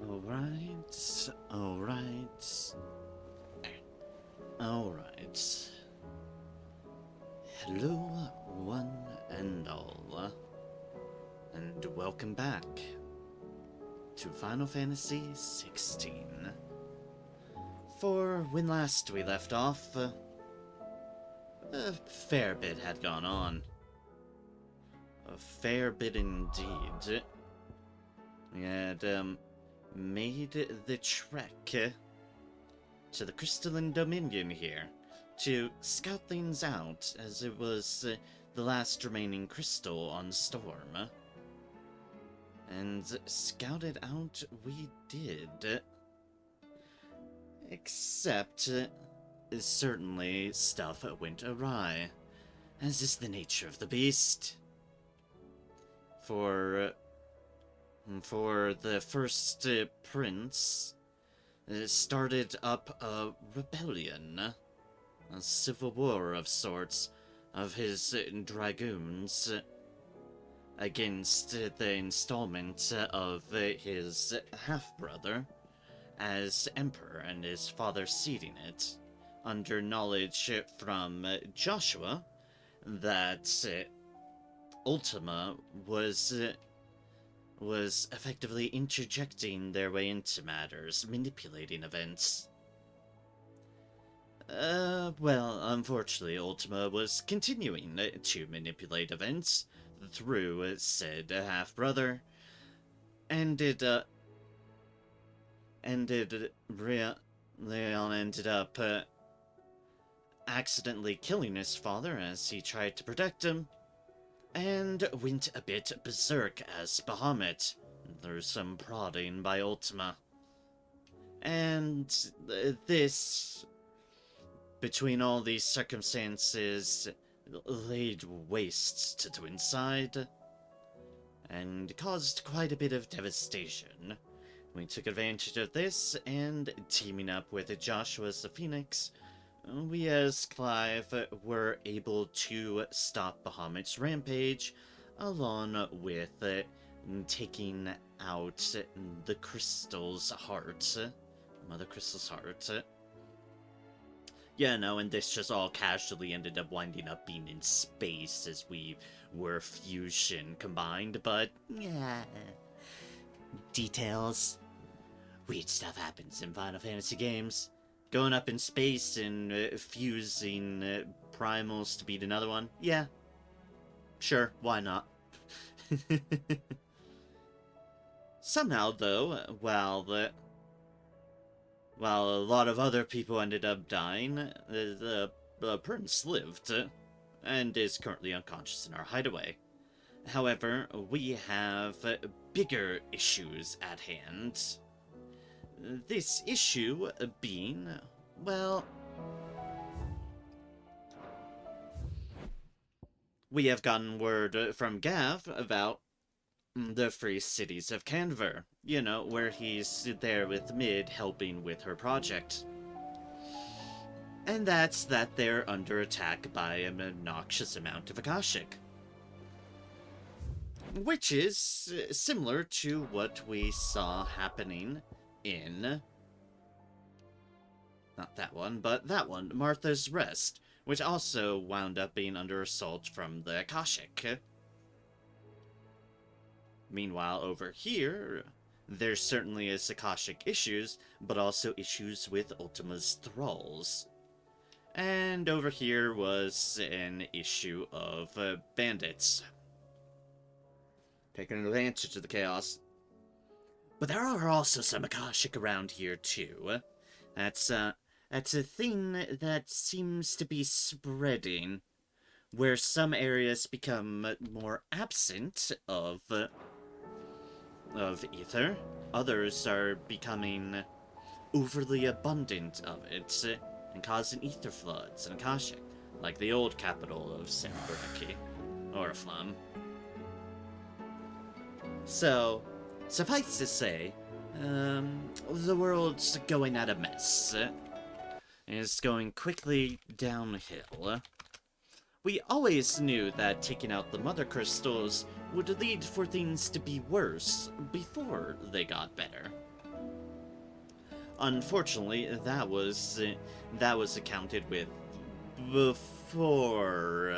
Alright, alright, alright. Hello, one and all, and welcome back to Final Fantasy XVI. For when last we left off, a fair bit had gone on. A fair bit indeed. We had, made the trek to the Crystalline Dominion here to scout things out, as it was the last remaining crystal on Storm. And scout it out we did. Except, certainly stuff went awry, as is the nature of the beast. For the first prince, started up a rebellion, a civil war of sorts, of his dragoons against the installment of his half-brother as emperor, and his father ceding it, under knowledge from Joshua that Ultima was effectively interjecting their way into matters, manipulating events. Well, unfortunately, Ultima was continuing to manipulate events through said half-brother, Leon ended up accidentally killing his father as he tried to protect him, and went a bit berserk as Bahamut through some prodding by Ultima. And this, between all these circumstances, laid waste to Twinside, and caused quite a bit of devastation. We took advantage of this, and teaming up with Joshua the Phoenix, we as Clive were able to stop Bahamut's rampage, along with taking out the Crystal's heart, Mother Crystal's heart. Yeah, no, and this just all casually ended up winding up being in space as we were fusion combined, but yeah, details. Weird stuff happens in Final Fantasy games. Going up in space and fusing primals to beat another one? Yeah. Sure, why not? Somehow, though, while a lot of other people ended up dying, the prince lived, and is currently unconscious in our hideaway. However, we have bigger issues at hand. This issue being, well, we have gotten word from Gav about the Free Cities of Canver, you know, where he's there with Mid helping with her project. And that's that they're under attack by an obnoxious amount of Akashic. Which is similar to what we saw happening in, not that one, but that one, Martha's Rest, which also wound up being under assault from the Akashic. Meanwhile, over here, there certainly is Akashic issues, but also issues with Ultima's thralls. And over here was an issue of bandits taking advantage of the chaos. But there are also some Akashic around here, too. That's a thing that seems to be spreading, where some areas become more absent of ether. Others are becoming overly abundant of it, and causing ether floods and Akashic, like the old capital of Samburaki, Oriflamme. So, suffice to say, the world's going at a mess. It's going quickly downhill. We always knew that taking out the Mother Crystals would lead for things to be worse before they got better. Unfortunately, that was accounted with before,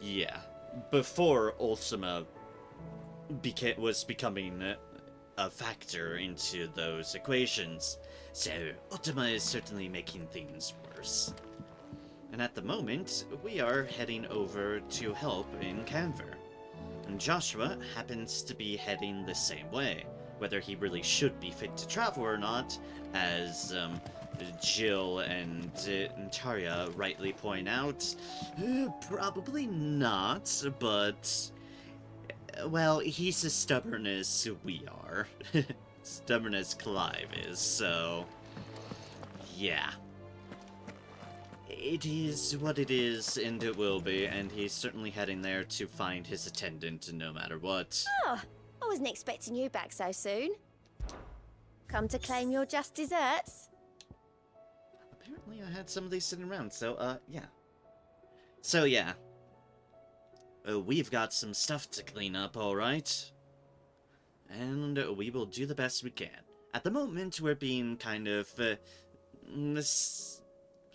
yeah, before Ultima was becoming a factor into those equations. So, Ultima is certainly making things worse. And at the moment, we are heading over to help in Canver. And Joshua happens to be heading the same way. Whether he really should be fit to travel or not, as Jill and Tarya rightly point out, probably not, but, well, he's as stubborn as we are. Stubborn as Clive is, so, yeah. It is what it is, and it will be, and he's certainly heading there to find his attendant no matter what. Oh, I wasn't expecting you back so soon. Come to claim your just desserts? Apparently I had some of these sitting around, so, yeah. So, yeah. We've got some stuff to clean up, alright? And we will do the best we can. At the moment, we're being kind of,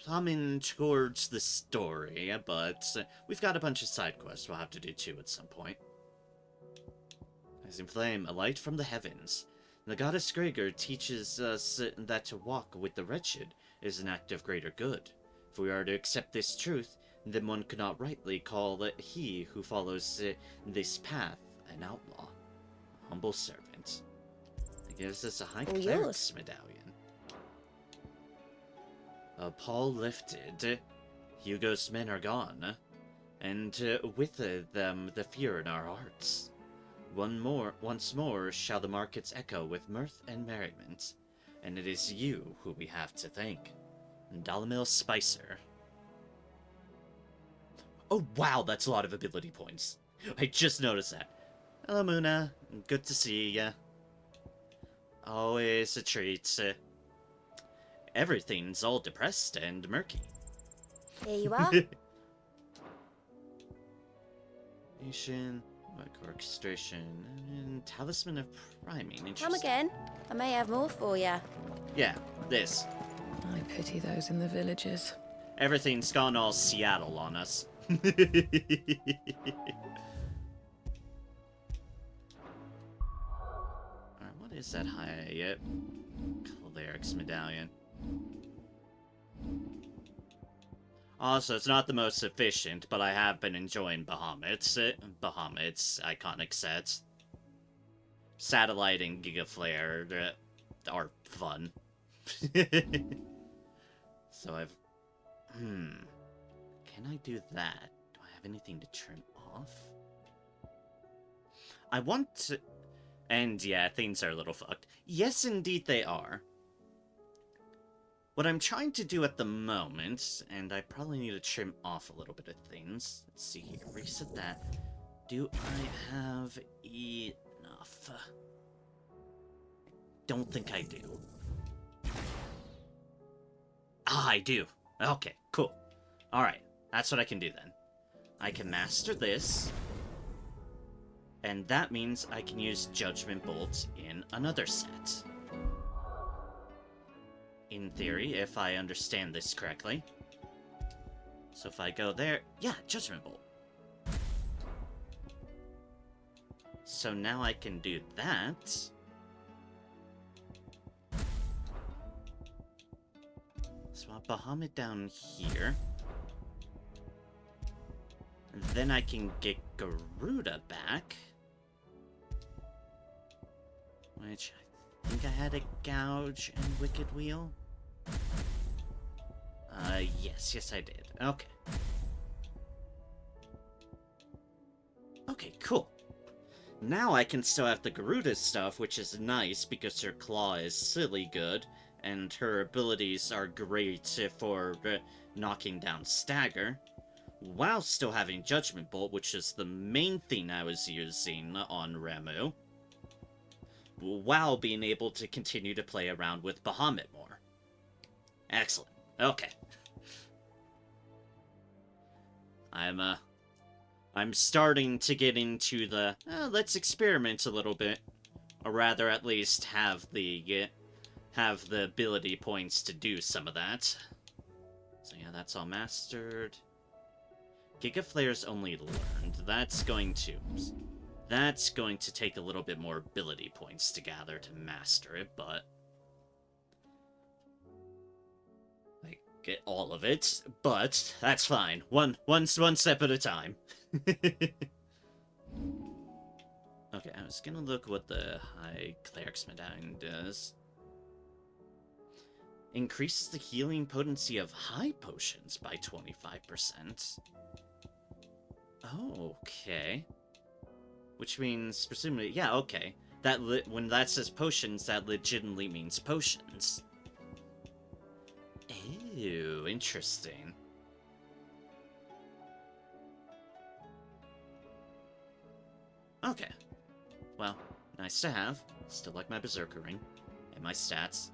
coming towards the story, but we've got a bunch of side quests we'll have to do too at some point. As in Flame, a light from the heavens. The goddess Gregor teaches us that to walk with the wretched is an act of greater good. If we are to accept this truth, then one could not rightly call he who follows this path an outlaw, a humble servant. It gives us a high cleric's medallion. Paul lifted. Hugo's men are gone, and with them the fear in our hearts. Once more shall the markets echo with mirth and merriment, and it is you who we have to thank. Dalamil Spicer. Oh wow, that's a lot of ability points. I just noticed that. Hello Muna, good to see ya. Always a treat. Everything's all depressed and murky. Here you are. Nation, orchestration, and talisman of priming. Come again. I may have more for you. Yeah, this. I pity those in the villages. Everything's gone all Seattle on us. Alright, what is that high cleric's medallion? Also, it's not the most efficient, but I have been enjoying Bahamut's iconic sets. Satellite and Gigaflare are fun. So I've... Can I do that? Do I have anything to trim off? I want to... And yeah, things are a little fucked. Yes, indeed they are. What I'm trying to do at the moment, and I probably need to trim off a little bit of things. Let's see here, reset that. Do I have enough? Don't think I do. Ah, I do. Okay, cool. Alright, that's what I can do then. I can master this, and that means I can use Judgment Bolts in another set. In theory, if I understand this correctly. So if I go there... Yeah, Judgment Bolt. So now I can do that. Swap Bahamut down here. And then I can get Garuda back. Which... I think I had a Gouge and Wicked Wheel. Yes I did. Okay. Okay, cool. Now I can still have the Garuda stuff, which is nice because her claw is silly good, and her abilities are great for knocking down stagger, while still having Judgment Bolt, which is the main thing I was using on Remu, while being able to continue to play around with Bahamut more. Excellent. Okay. I'm starting to get into the, let's experiment a little bit. Or rather, at least, have the have the ability points to do some of that. So yeah, that's all mastered. Giga Flare's only learned. That's going to take a little bit more ability points to gather to master it, but like get all of it. But that's fine. One step at a time. Okay, I was gonna look what the High Cleric's Medallion does. Increases the healing potency of high potions by 25%. Oh, okay. Which means, presumably, yeah, okay. When that says potions, that legitimately means potions. Ew, interesting. Okay. Well, nice to have. Still like my Berserker ring. And my stats.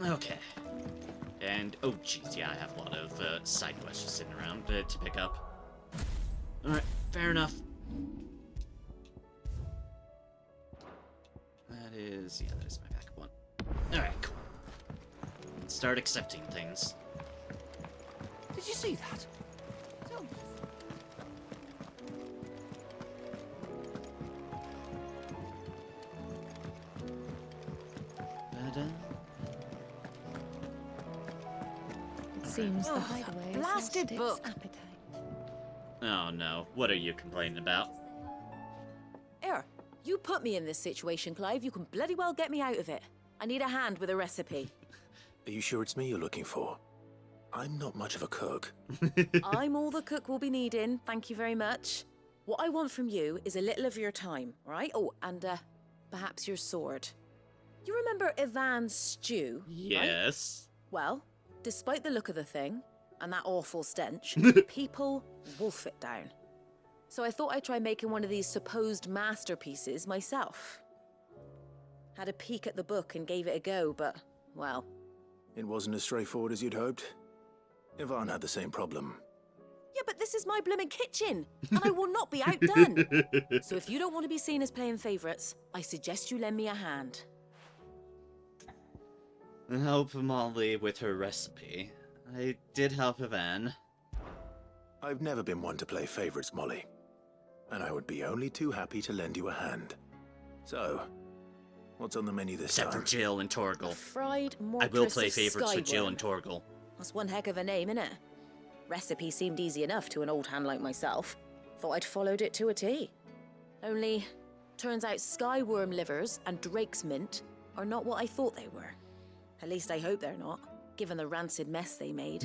Okay. And, oh jeez, yeah, I have a lot of side quests just sitting around to pick up. Alright, fair enough. That is my backup one. Alright, cool. Let's start accepting things. Did you see that? Seems the Oh, hideaway has blasted lost book. its appetite. Oh no, what are you complaining about? Here, you put me in this situation, Clive. You can bloody well get me out of it. I need a hand with a recipe. Are you sure it's me you're looking for? I'm not much of a cook. I'm all the cook will be needing, thank you very much. What I want from you is a little of your time, right? Oh, and perhaps your sword. You remember Ivan's stew, right? Yes. Well, despite the look of the thing, and that awful stench, people wolf it down. So I thought I'd try making one of these supposed masterpieces myself. Had a peek at the book and gave it a go, but, well... It wasn't as straightforward as you'd hoped. Ivan had the same problem. Yeah, but this is my blooming kitchen, and I will not be outdone. So if you don't want to be seen as playing favourites, I suggest you lend me a hand. Help Molly with her recipe. I did help Ivan. I've never been one to play favorites, Molly. And I would be only too happy to lend you a hand. So, what's on the menu this Except time? for Jill and Torgal. Fried I mortress will play of favorites with Jill skyworm. and Torgal. That's one heck of a name, innit? Recipe seemed easy enough to an old hand like myself. Thought I'd followed it to a T. Only, turns out skyworm livers and drake's mint are not what I thought they were. At least I hope they're not, given the rancid mess they made.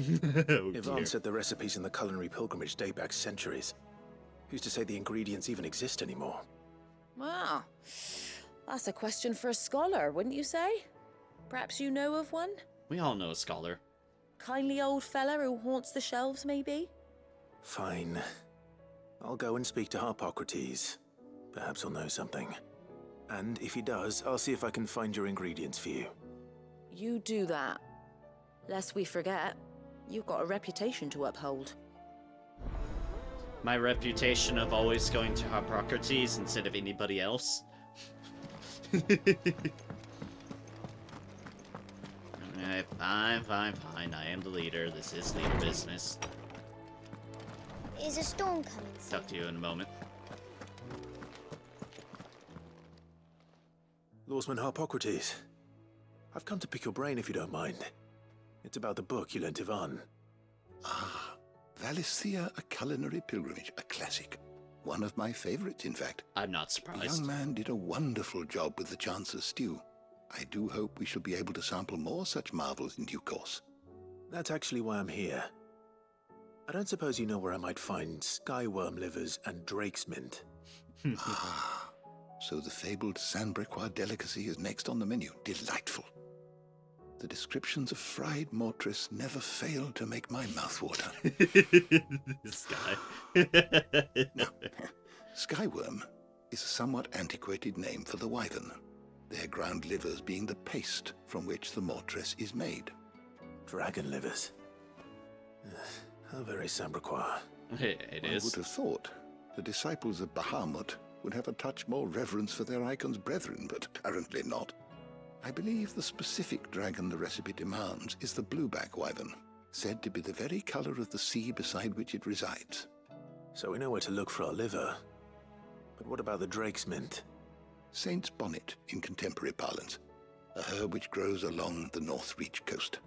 Oh, Ivan dear. said the recipes in the culinary pilgrimage date back centuries. Who's to say the ingredients even exist anymore? Wow, that's a question for a scholar, wouldn't you say? Perhaps you know of one? We all know a scholar. Kindly old fella who haunts the shelves, maybe? Fine. I'll go and speak to Harpocrates. Perhaps he'll know something. And if he does, I'll see if I can find your ingredients for you. You do that. Lest we forget, you've got a reputation to uphold. My reputation of always going to Harpocrates instead of anybody else. Alright, fine. I am the leader. This is leader business. Is a storm coming soon? Talk to you in a moment. Lawsman Harpocrates. I've come to pick your brain if you don't mind. It's about the book you lent Ivan. Ah, Valisthea, a culinary pilgrimage, a classic. One of my favorites, in fact. I'm not The surprised. young man did a wonderful job with the Chance's stew. I do hope we shall be able to sample more such marvels in due course. That's actually why I'm here. I don't suppose you know where I might find skyworm livers and drake's mint. Ah, so the fabled Sandbrequois delicacy is next on the menu. Delightful. The descriptions of fried mortress never fail to make my mouth water. This guy. Now, skyworm is a somewhat antiquated name for the wyvern, their ground livers being the paste from which the mortress is made. Dragon livers. How very Sambrequois. It I is. would have thought the disciples of Bahamut would have a touch more reverence for their icon's brethren, but apparently not. I believe the specific dragon the recipe demands is the blueback wyvern, said to be the very color of the sea beside which it resides. So we know where to look for our liver. But what about the drake's mint? Saint's bonnet in contemporary parlance, a herb which grows along the North Reach coast.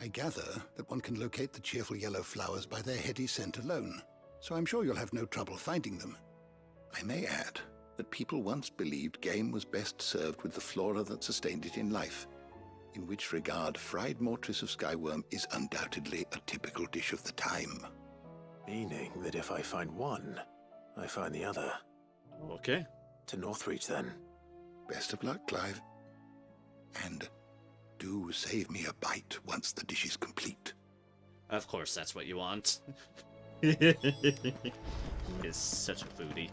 I gather that one can locate the cheerful yellow flowers by their heady scent alone, so I'm sure you'll have no trouble finding them. I may add that people once believed game was best served with the flora that sustained it in life, in which regard fried mortress of skyworm is undoubtedly a typical dish of the time. Meaning that if I find one, I find the other. Okay. To Northreach, then. Best of luck, Clive. And do save me a bite once the dish is complete. Of course, that's what you want. He is such a foodie.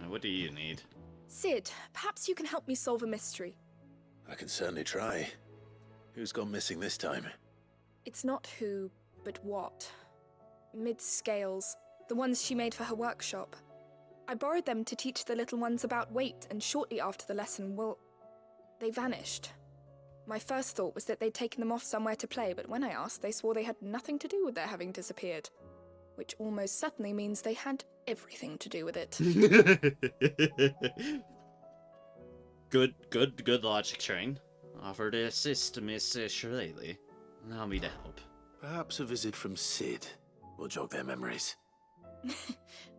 What do you need? Sid, perhaps you can help me solve a mystery. I can certainly try. Who's gone missing this time? It's not who, but what. Mid's scales, the ones she made for her workshop. I borrowed them to teach the little ones about weight, and shortly after the lesson, well, they vanished. My first thought was that they'd taken them off somewhere to play, but when I asked, they swore they had nothing to do with their having disappeared. Which almost certainly means they had everything to do with it. Good logic train. Offer to assist Miss Shirley. Allow me to help. Perhaps a visit from Sid will jog their memories.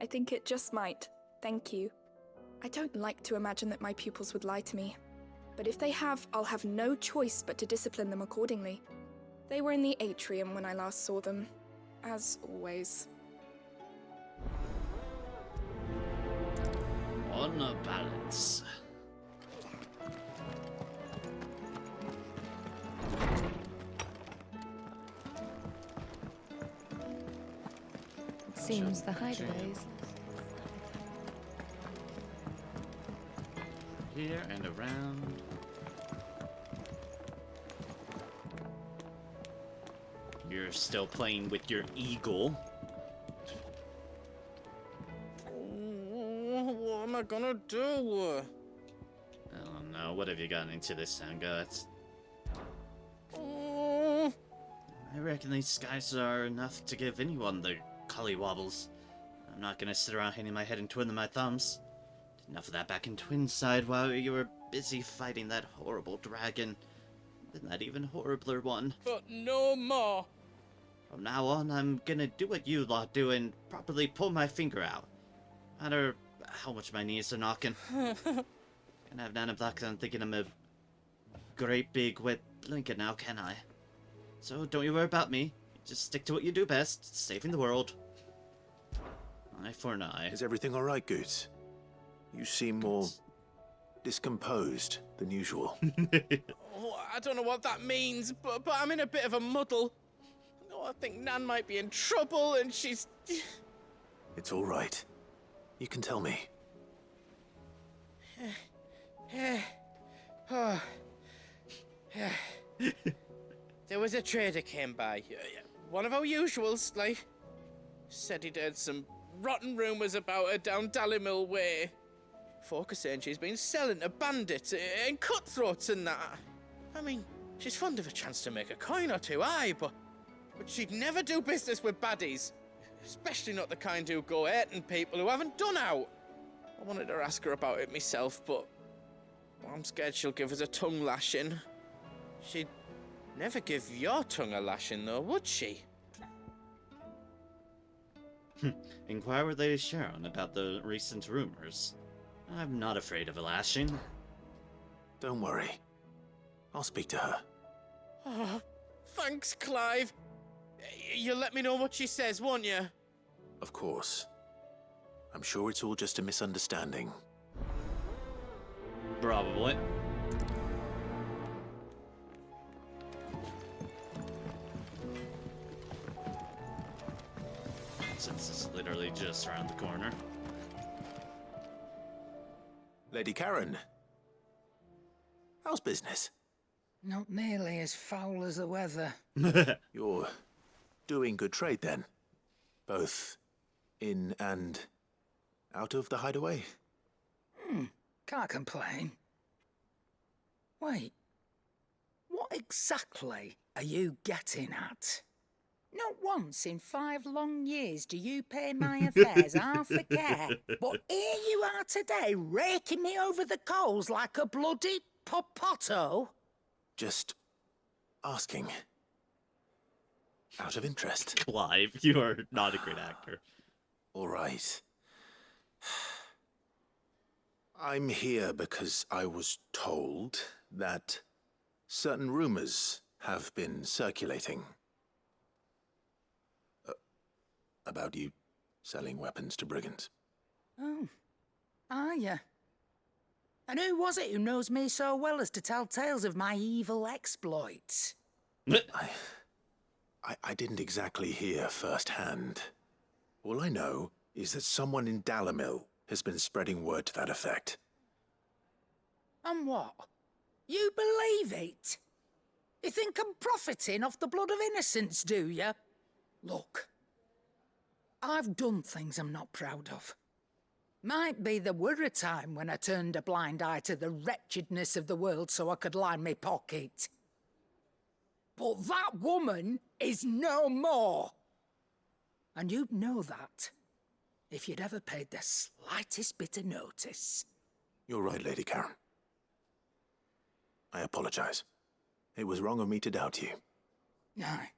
I think it just might. Thank you. I don't like to imagine that my pupils would lie to me. But if they have, I'll have no choice but to discipline them accordingly. They were in the atrium when I last saw them. As always. On a balance. It seems the hideaways. Here and around. You're still playing with your eagle. What am I gonna do? I don't know. What have you gotten into this time, guys? I reckon these skies are enough to give anyone the collywobbles. I'm not gonna sit around hitting my head and twiddling my thumbs. Did enough of that back in Twinside while you were busy fighting that horrible dragon. And that even horribler one. But no more. From now on, I'm gonna do what you lot do and properly pull my finger out. No matter how much my knees are knocking. Can't have Nana Black on thinking I'm a great big wet blanket now, can I? So don't you worry about me. Just stick to what you do best, saving the world. Eye for an eye. Is everything all right, Goots? You seem more discomposed than usual. Oh, I don't know what that means, but I'm in a bit of a muddle. Oh, I think Nan might be in trouble, and she's... It's all right. You can tell me. There was a trader came by. One of our usuals, like. Said he'd heard some rotten rumours about her down Dallymill Way. Folk are saying she's been selling to bandits and cutthroats and that. I mean, she's fond of a chance to make a coin or two, aye, but she'd never do business with baddies. Especially not the kind who go hurting people who haven't done out. I wanted to ask her about it myself, but I'm scared she'll give us a tongue lashing. She'd never give your tongue a lashing, though, would she? Inquire with Lady Sharon about the recent rumors. I'm not afraid of a lashing. Don't worry. I'll speak to her. Oh, thanks, Clive. You'll let me know what she says, won't you? Of course. I'm sure it's all just a misunderstanding. Probably. Since it's literally just around the corner. Lady Karen. How's business? Not nearly as foul as the weather. You're doing good trade then? Both in and Out of the hideaway? Can't complain. Wait. What exactly are you getting at? Not once in 5 long years do you pay my affairs half a care. But here you are today, raking me over the coals like a bloody popoto. Just asking. Out of interest. Clive, you are not a great actor. All right. I'm here because I was told that certain rumors have been circulating. About you selling weapons to brigands. Oh, are you? And who was it who knows me so well as to tell tales of my evil exploits? I didn't exactly hear firsthand. All I know is that someone in Dalimil has been spreading word to that effect. And what? You believe it? You think I'm profiting off the blood of innocents, do you? Look, I've done things I'm not proud of. Might be there were a time when I turned a blind eye to the wretchedness of the world so I could line my pocket. But that woman is no more. And you'd know that if you'd ever paid the slightest bit of notice. You're right, Lady Karen. I apologize. It was wrong of me to doubt you. Aye,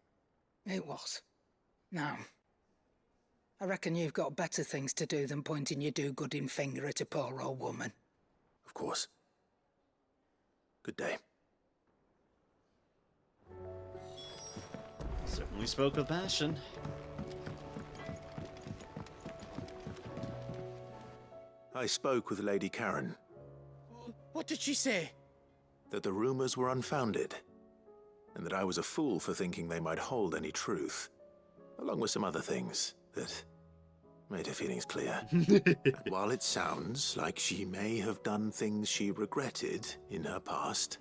it was. Now, I reckon you've got better things to do than pointing your do-gooding finger at a poor old woman. Of course. Good day. Certainly spoke with passion. I spoke with Lady Karen. What did she say? That the rumors were unfounded, and that I was a fool for thinking they might hold any truth, along with some other things that made her feelings clear. And while it sounds like she may have done things she regretted in her past,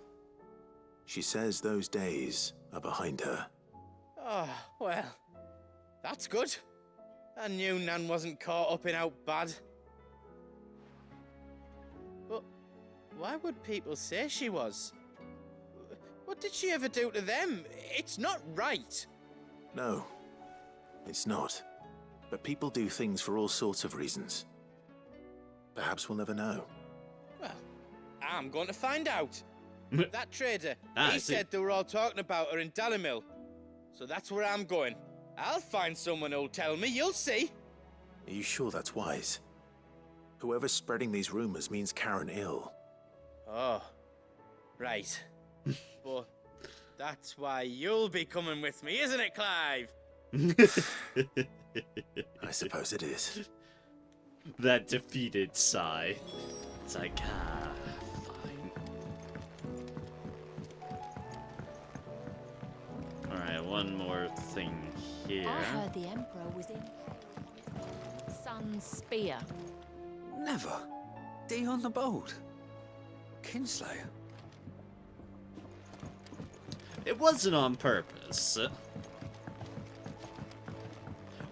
she says those days are behind her. Oh, well, that's good. I knew Nan wasn't caught up in out bad. But why would people say she was? What did she ever do to them? It's not right. No, it's not. But people do things for all sorts of reasons. Perhaps we'll never know. Well, I'm going to find out. That trader, I he see. said they were all talking about her in Dalimil. So that's where I'm going. I'll find someone who'll tell me, you'll see. Are you sure that's wise? Whoever's spreading these rumors means Karen ill. Oh, right. But that's why you'll be coming with me, isn't it, Clive? I suppose it is. That defeated sigh. It's like, fine. Alright, one more thing here. I heard the Emperor was in Son's spear. Never. D on the boat. Kinslayer. It wasn't on purpose.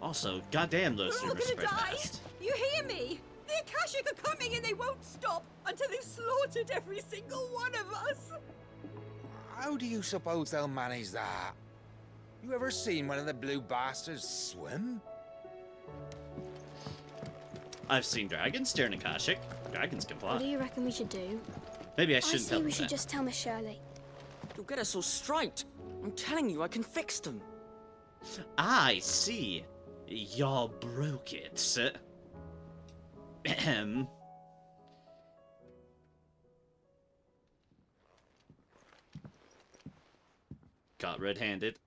Also, goddamn, those We're all rumors gonna spread die! fast. You hear me? The Akashic are coming and they won't stop until they've slaughtered every single one of us! How do you suppose they'll manage that? You ever seen one of the blue bastards swim? I've seen dragons turn Akashic. Dragons can What do fly. you reckon we should do? Maybe I I shouldn't say tell we them should that. just tell Miss Shirley. You'll get us all straight. I'm telling you, I can fix them. I see. Y'all broke it. Ahem. Got red-handed.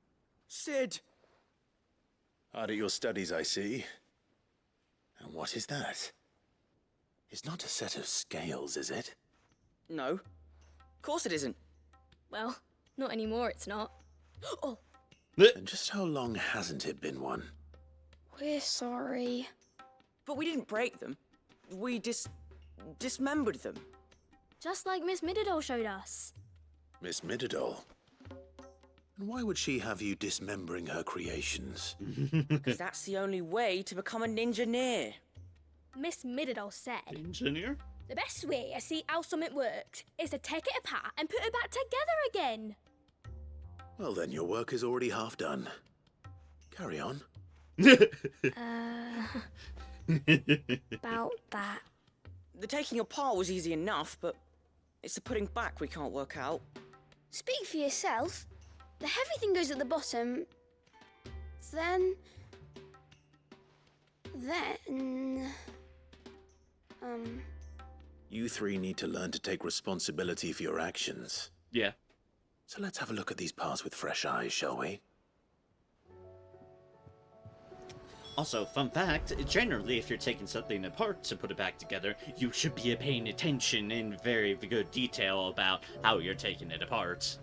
Sid! Hard at your studies, I see. And what is that? It's not a set of scales, is it? No. Of course it isn't. Well, not anymore, it's not. Oh, And just how long hasn't it been one? we're sorry. But we didn't break them. We dismembered them. Just like Miss Mididol showed us. Miss Mididol? And why would she have you dismembering her creations? Because that's the only way to become a ninja-neer. Miss Middledore said Engineer? the best way to see how something works is to take it apart and put it back together again. Well, then your work is already half done. Carry on. About that. The taking apart was easy enough, but it's the putting back we can't work out. Speak for yourself. The heavy thing goes at the bottom. Then... You three need to learn to take responsibility for your actions. Yeah. So let's have a look at these parts with fresh eyes, shall we? Also, fun fact, generally if you're taking something apart to put it back together, you should be paying attention in very good detail about how you're taking it apart.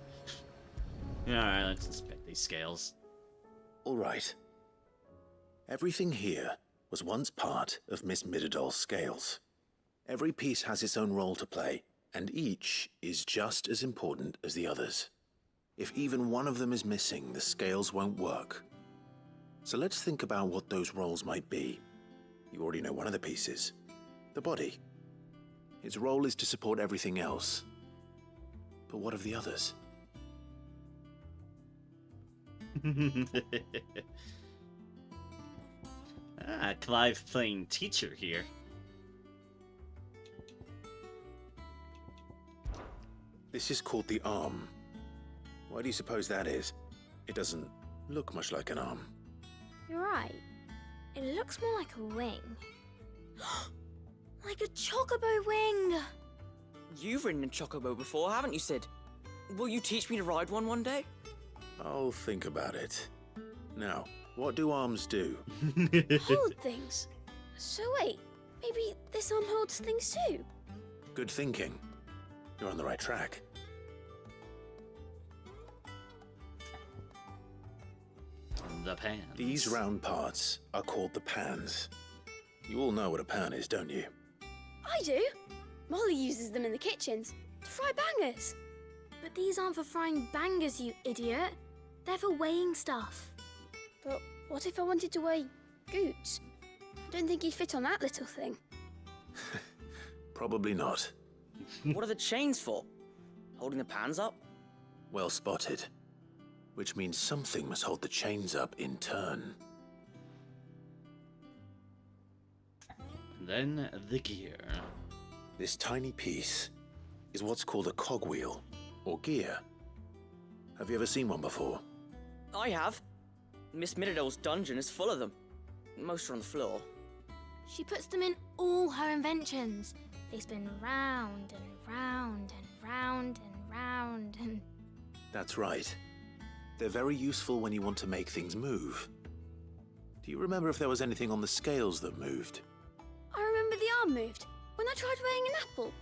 Alright, let's inspect these scales. Alright. Everything here was once part of Miss Middledore's scales. Every piece has its own role to play, and each is just as important as the others. If even one of them is missing, the scales won't work. So let's think about what those roles might be. You already know one of the pieces. The body. Its role is to support everything else. But what of the others? Clive playing teacher here. This is called the arm. Why do you suppose that is? It doesn't look much like an arm. You're right. It looks more like a wing. Like a chocobo wing! You've ridden a chocobo before, haven't you, Sid? Will you teach me to ride one day? I'll think about it. Now, what do arms do? Hold things. So wait, maybe this arm holds things too? Good thinking. You're on the right track. The pans. These round parts are called the pans. You all know what a pan is, don't you? I do. Molly uses them in the kitchens to fry bangers. But these aren't for frying bangers, you idiot. They're for weighing stuff. But what if I wanted to weigh Goots? I don't think he'd fit on that little thing. Probably not. What are the chains for? Holding the pans up? Well spotted. Which means something must hold the chains up in turn. Then the gear. This tiny piece is what's called a cogwheel, or gear. Have you ever seen one before? I have. Miss Middledore's dungeon is full of them. Most are on the floor. She puts them in all her inventions. They spin round and round and round and round and... That's right. They're very useful when you want to make things move. Do you remember if there was anything on the scales that moved? I remember the arm moved when I tried weighing an apple.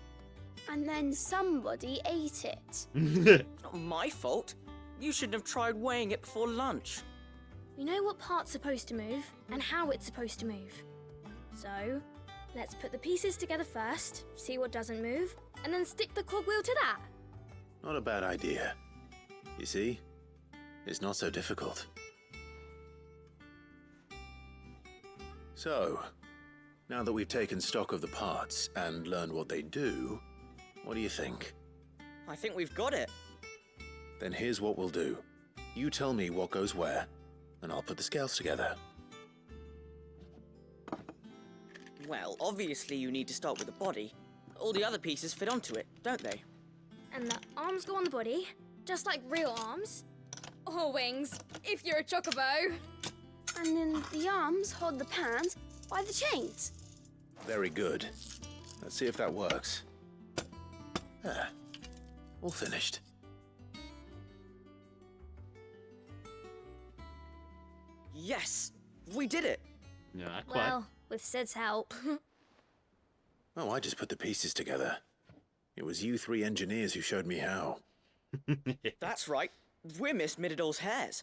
And then somebody ate it. Not my fault. You shouldn't have tried weighing it before lunch. We know what part's supposed to move and how it's supposed to move. So, let's put the pieces together first, see what doesn't move, and then stick the cogwheel to that. Not a bad idea. You see? It's not so difficult. So, now that we've taken stock of the parts and learned what they do, what do you think? I think we've got it. Then here's what we'll do. You tell me what goes where, and I'll put the scales together. Well, obviously you need to start with the body. All the other pieces fit onto it, don't they? And the arms go on the body, just like real arms. Or wings, if you're a chocobo. And then the arms hold the pans by the chains. Very good. Let's see if that works. Ah, all finished. Yes! We did it! No, not quite. Well, with Sid's help. Oh, I just put the pieces together. It was you three engineers who showed me how. That's right. We're Miss Middledore's hares.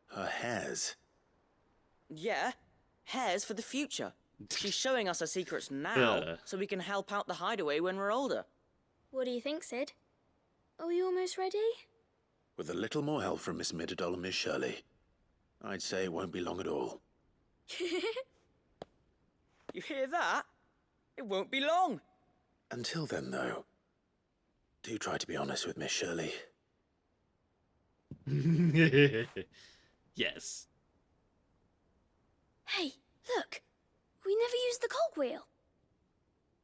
Her hairs? Yeah, hares for the future. She's showing us her secrets now, so we can help out the hideaway when we're older. What do you think, Sid? Are we almost ready? With a little more help from Miss Middledore and Miss Shirley, I'd say it won't be long at all. You hear that? It won't be long. Until then, though, do try to be honest with Miss Shirley. Yes. Hey, look! We never used the cogwheel.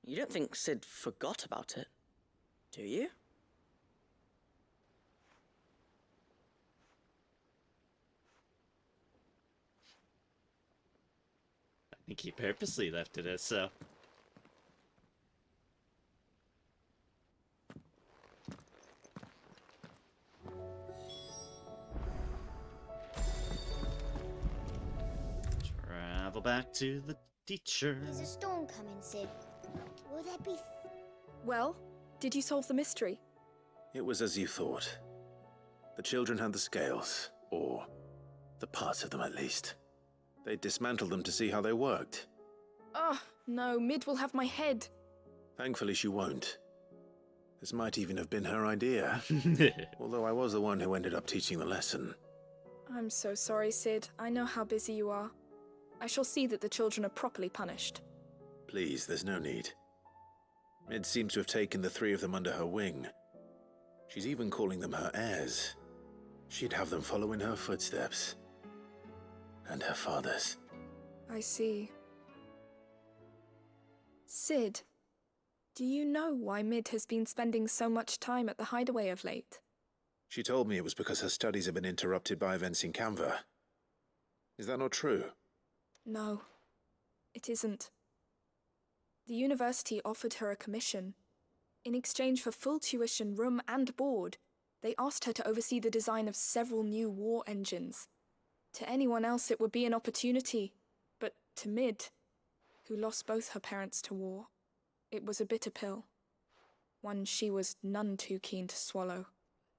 You don't think Sid forgot about it, do you? I think he purposely left it as so. Travel back to the teacher. There's a storm coming, Sid. Will there be... Well, did you solve the mystery? It was as you thought. The children had the scales, or the parts of them at least. They dismantled them to see how they worked. Oh, no, Mid will have my head. Thankfully she won't. This might even have been her idea. Although I was the one who ended up teaching the lesson. I'm so sorry, Sid. I know how busy you are. I shall see that the children are properly punished. Please, there's no need. Mid seems to have taken the three of them under her wing. She's even calling them her heirs. She'd have them follow in her footsteps. And her father's. I see. Sid, do you know why Mid has been spending so much time at the hideaway of late? She told me it was because her studies have been interrupted by events in Canva. Is that not true? No, it isn't. The university offered her a commission. In exchange for full tuition, room and board, they asked her to oversee the design of several new war engines. To anyone else it would be an opportunity, but to Mid, who lost both her parents to war, it was a bitter pill. One she was none too keen to swallow.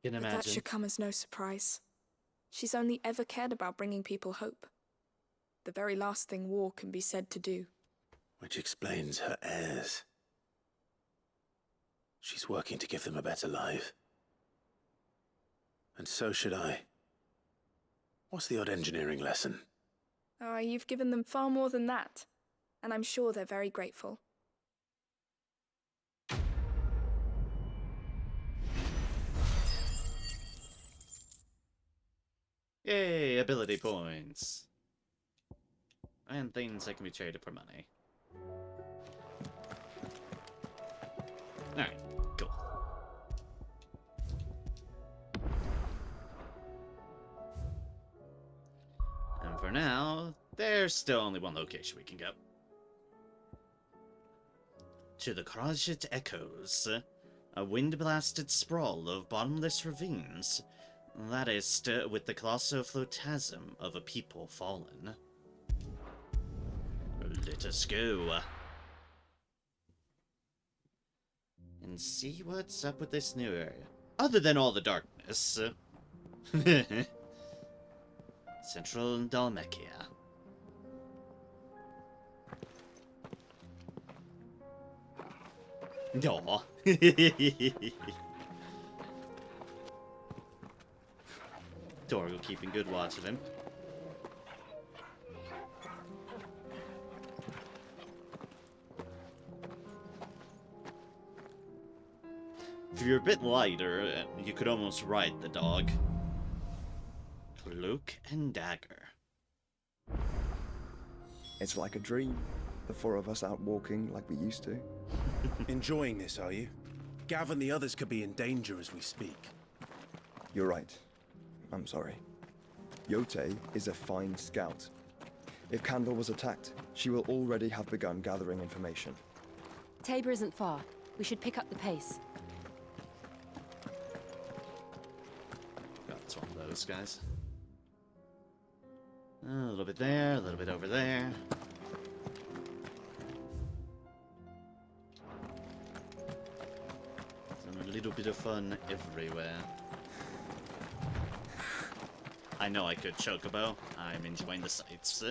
Can But imagine. that should come as no surprise. She's only ever cared about bringing people hope. The very last thing war can be said to do. Which explains her heirs. She's working to give them a better life. And so should I. What's the odd engineering lesson? Ah, you've given them far more than that. And I'm sure they're very grateful. Yay, ability points. And things that can be traded for money. Alright, cool. And for now, there's still only one location we can go. To the Akashic Echoes, a wind-blasted sprawl of bottomless ravines. That is, with the colossal phantasm of a people fallen. Let us go. And see what's up with this new area. Other than all the darkness. Central Dalmekia. Aw. Torgo keeping good watch of him. If you're a bit lighter, you could almost ride the dog. Cloak and dagger. It's like a dream. The four of us out walking like we used to. Enjoying this, are you? Gav and the others could be in danger as we speak. You're right. I'm sorry. Yote is a fine scout. If Candle was attacked, she will already have begun gathering information. Tabor isn't far. We should pick up the pace. That's one of those guys. A little bit there, a little bit over there. A little bit of fun everywhere. I know I could Chocobo. I'm enjoying the sights.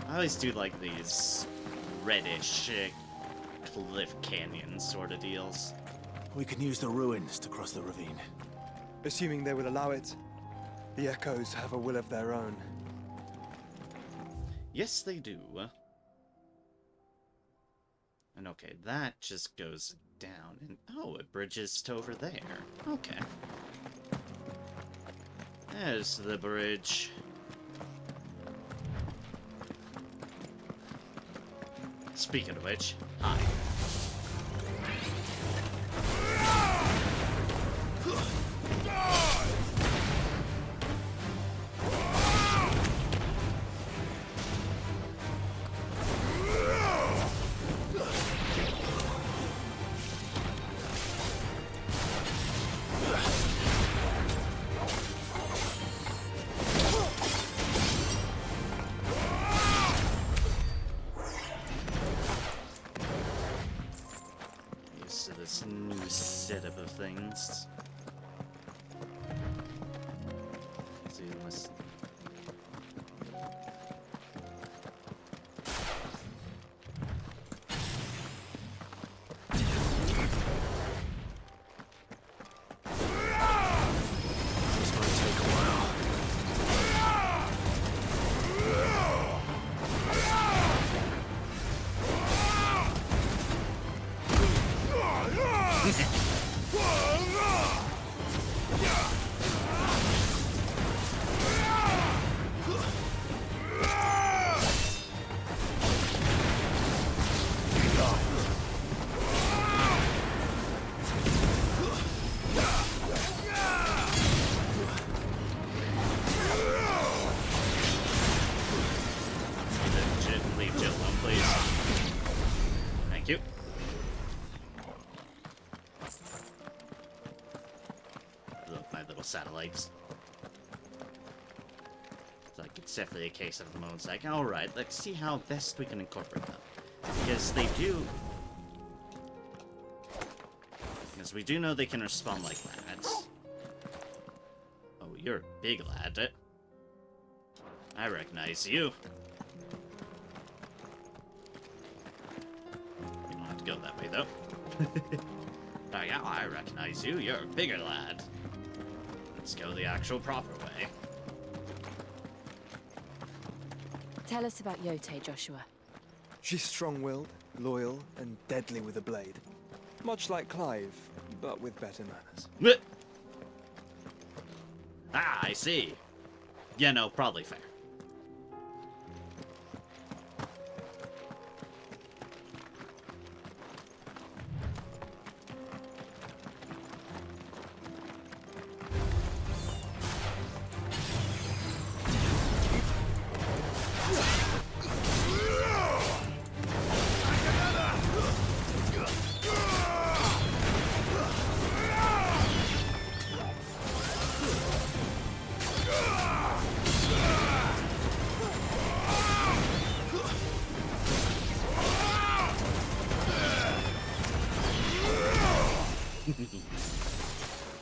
I always do like these reddish cliff canyon sort of deals. We can use the ruins to cross the ravine. Assuming they will allow it. The echoes have a will of their own. Yes, they do. And okay, that just goes down. And oh, it bridges to over there. Okay. There's the bridge. Speaking of which, hi. This new setup of things. Let's see, let's... This might take a while. Leave Jill alone, please. Thank you. Look, my little satellites. It's like, it's definitely a case of the moment. It's like, alright, let's see how best we can incorporate them. Because they do... Because we do know they can respond like that. Oh, you're a big lad. I recognize you. You don't have to go that way, though. Oh, yeah, I recognize you. You're a bigger lad. Let's go the actual proper way. Tell us about Yote, Joshua. She's strong-willed, loyal, and deadly with a blade. Much like Clive, but with better manners. Ah, I see. Yeah, no, probably fair.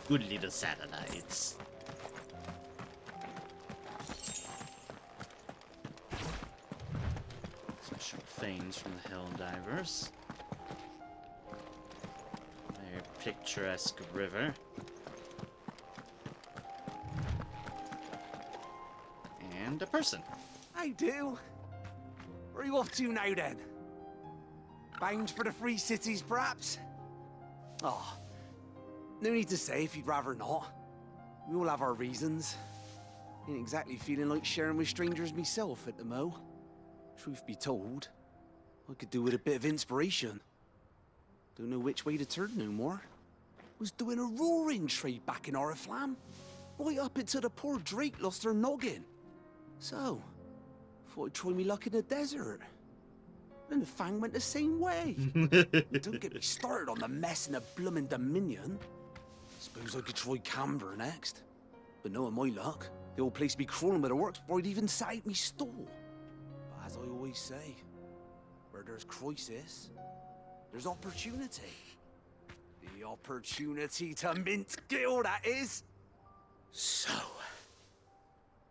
Good little satellites. Some short things from the Hell Divers. Very picturesque river. And a person. I do. Where are you off to now, then? Bound for the Free Cities, perhaps? Oh, no need to say if you'd rather not. We all have our reasons. Ain't exactly feeling like sharing with strangers myself at the mo. Truth be told, I could do with a bit of inspiration. Don't know which way to turn no more. Was doing a roaring trade back in Oriflamme. Right up until the poor Drake lost her noggin. So, thought I'd try me luck in the desert. And the Fang went the same way. Don't get me started on the mess in the bloomin' Dominion. Suppose I could try Canberra next. But knowing my luck, the old place would be crawling with the works before I'd even set out me stall. But as I always say, where there's crisis, there's opportunity. The opportunity to mint Gil, that is. So,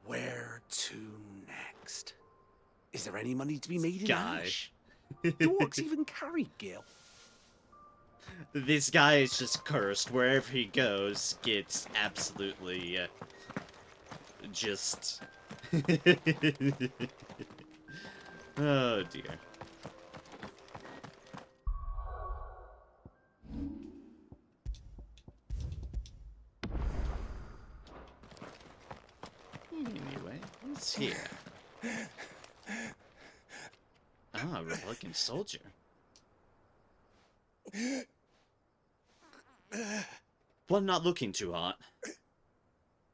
where to next? Is there any money to be made in Ash? Do orcs even carry Gil? This guy is just cursed. Wherever he goes, gets absolutely just. Oh dear. Anyway, what's here? Ah, a Republican soldier. Well, I'm not looking too hot.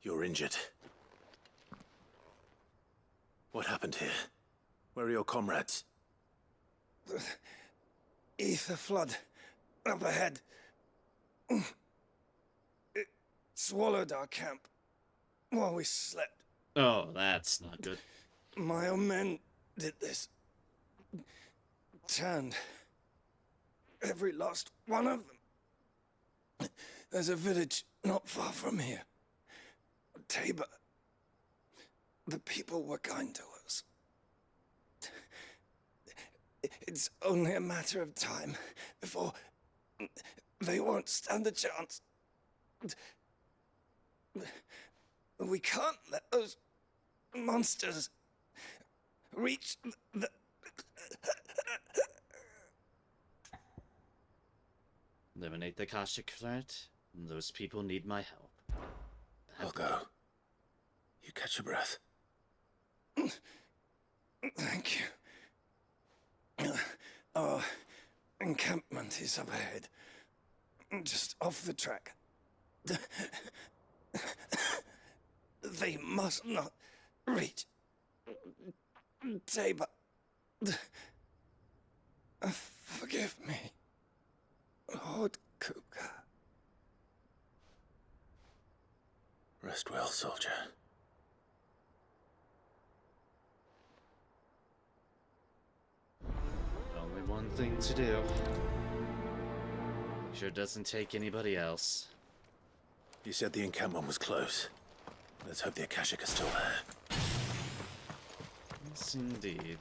You're injured. What happened here? Where are your comrades? The ether flood up ahead. It swallowed our camp while we slept. Oh, that's not good. My own men did this. Turned every last one of them. There's a village not far from here. Tabor. The people were kind to us. It's only a matter of time before they won't stand a chance. We can't let those monsters reach the... Eliminate the Akashic threat. Those people need my help. I'll go. You catch your breath. Thank you. Our encampment is up ahead. Just off the track. They must not reach Tabor. Forgive me, Lord Kuka. Rest well, soldier. Only one thing to do. Make sure it doesn't take anybody else. You said the encampment was close. Let's hope the Akashic are still there. Yes, indeed.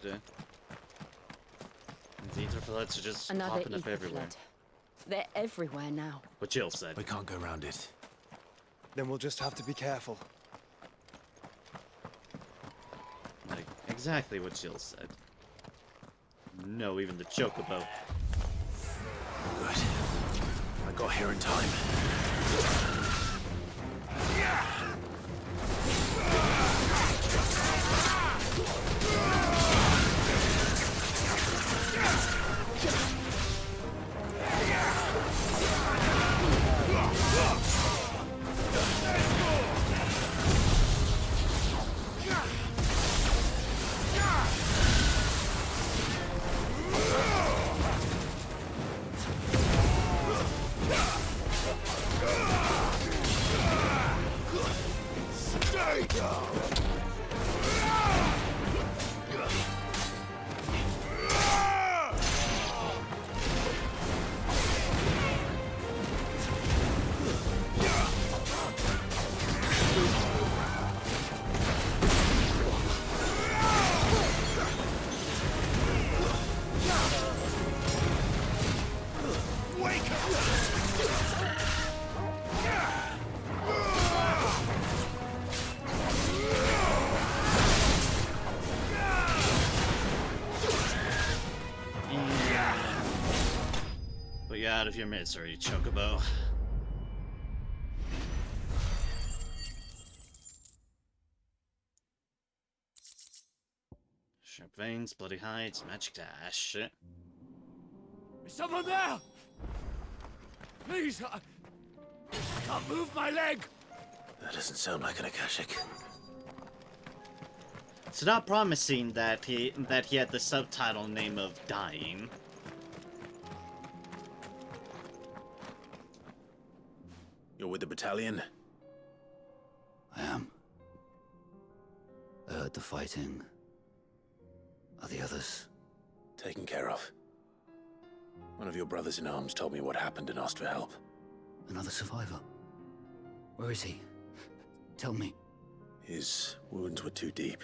These ether floods are just Another popping up ether everywhere. flood. They're everywhere now. What Jill said. We can't go around it. Then we'll just have to be careful. Like, exactly what Jill said. No, even the chocobo. Good. I got here in time. But you're out of your misery, chocobo. Sharp veins, bloody hides, magic dash. Is someone there? Please, I can't move my leg. That doesn't sound like an Akashic. It's not promising that he had the subtitle name of Dying. You're with the battalion? I am. I heard the fighting. Are the others? Taken care of. One of your brothers in arms told me what happened and asked for help. Another survivor? Where is he? Tell me. His wounds were too deep.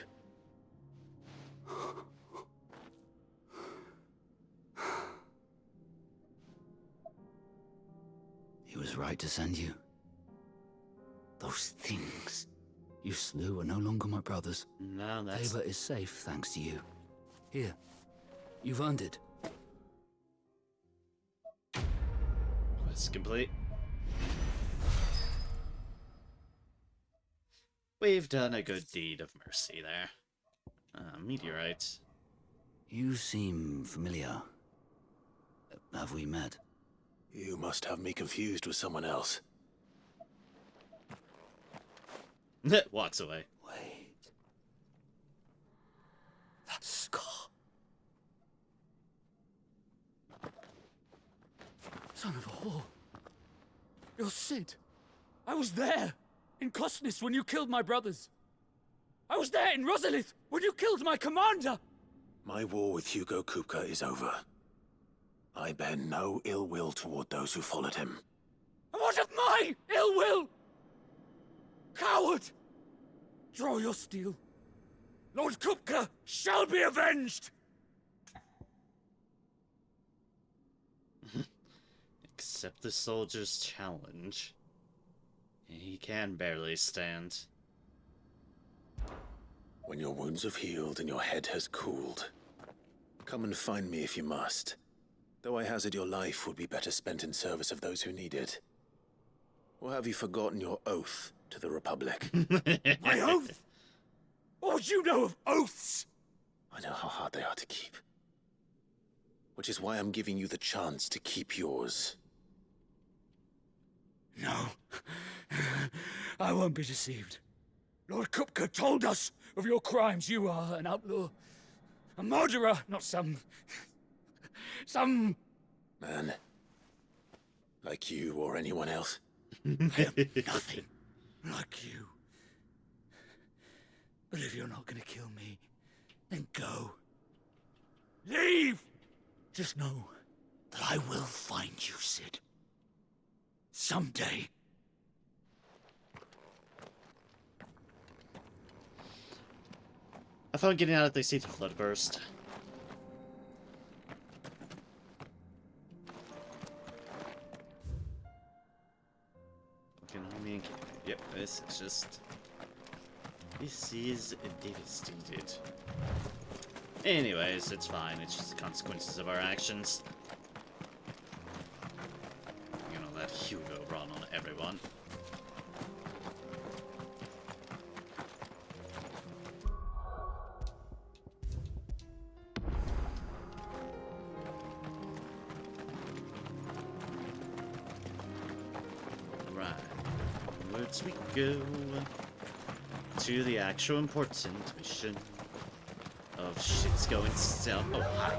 He was right to send you. Those things you slew are no longer my brothers. No, that's... Tabor is safe thanks to you. Here, you've earned it. Quest complete. We've done a good deed of mercy there. Meteorite. You seem familiar. Have we met? You must have me confused with someone else. Walks away. Wait. That scar. Son of a whore. You're Sid. I was there in Cosnis when you killed my brothers. I was there in Rosalith when you killed my commander. My war with Hugo Kupka is over. I bear no ill will toward those who followed him. And what of my ill will? Coward! Draw your steel. Lord Kupka shall be avenged! Accept the soldier's challenge. He can barely stand. When your wounds have healed and your head has cooled, come and find me if you must. Though I hazard your life would be better spent in service of those who need it. Or have you forgotten your oath to the Republic? My oath? What would you know of oaths? I know how hard they are to keep. Which is why I'm giving you the chance to keep yours. No. I won't be deceived. Lord Kupka told us of your crimes. You are an outlaw. A murderer, not some man. Like you or anyone else. I am nothing like you. But if you're not gonna kill me, then go. Leave! Just know that I will find you, Sid. Someday. I found getting out of the sea to flood burst. Yep, this is just... This is devastated. Anyways, it's fine. It's just the consequences of our actions. You know, that Hugo run on everyone. Right. Onwards we go to the actual important mission of shit's going south. Oh, hi.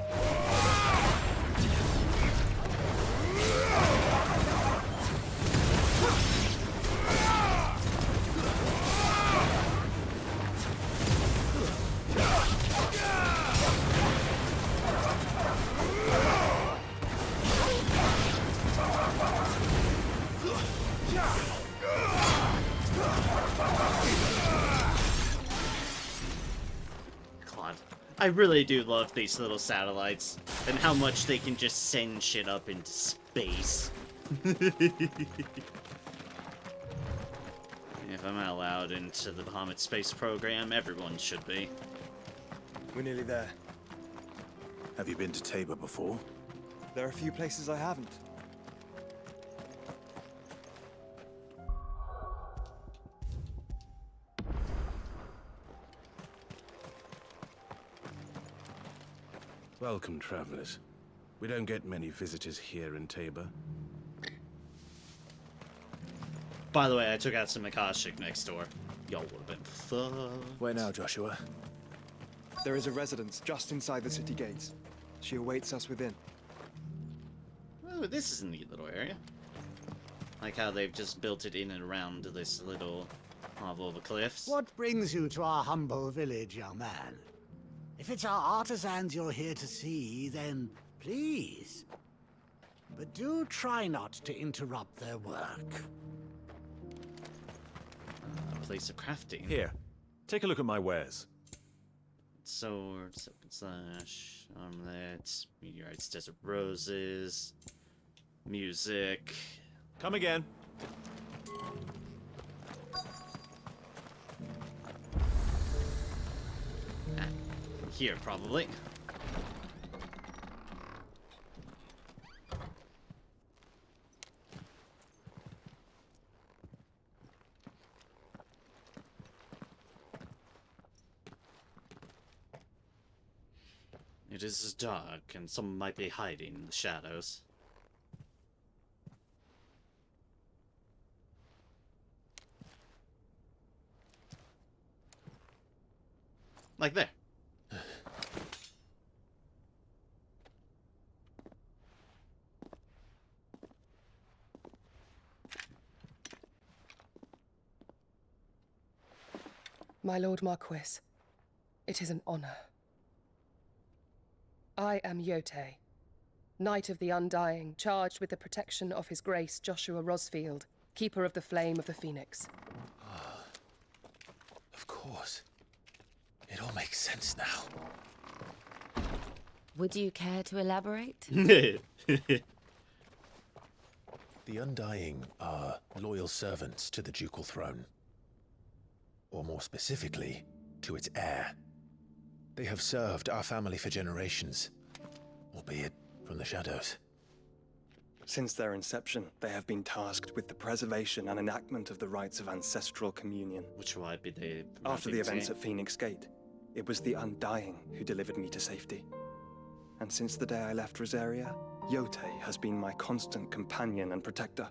I really do love these little satellites and how much they can just send shit up into space. If I'm not allowed into the Bahamut space program, everyone should be. We're nearly there. Have you been to Tabor before? There are a few places I haven't. Welcome, travelers. We don't get many visitors here in Tabor. By the way, I took out some Akashic next door. Y'all would have been fun. Where now, Joshua? There is a residence just inside the city gates. She awaits us within. Oh, this is a neat little area. Like how they've just built it in and around this little hovel of cliffs. What brings you to our humble village, young man? If it's our artisans you're here to see, then please. But do try not to interrupt their work. A place of crafting. Here, take a look at my wares. Swords, open slash, armlets, meteorites, desert roses, music, Come again. Here, probably. It is dark, and someone might be hiding in the shadows. Like there. My Lord Marquis, it is an honor. I am Yote, Knight of the Undying, charged with the protection of His Grace Joshua Rosfield, Keeper of the Flame of the Phoenix. Of course. It all makes sense now. Would you care to elaborate? The Undying are loyal servants to the ducal throne. Or more specifically, to its heir. They have served our family for generations, albeit from the shadows. Since their inception, they have been tasked with the preservation and enactment of the rites of ancestral communion. Which might be the... After the events at Phoenix Gate, it was the Undying who delivered me to safety. And since the day I left Rosaria, Yote has been my constant companion and protector.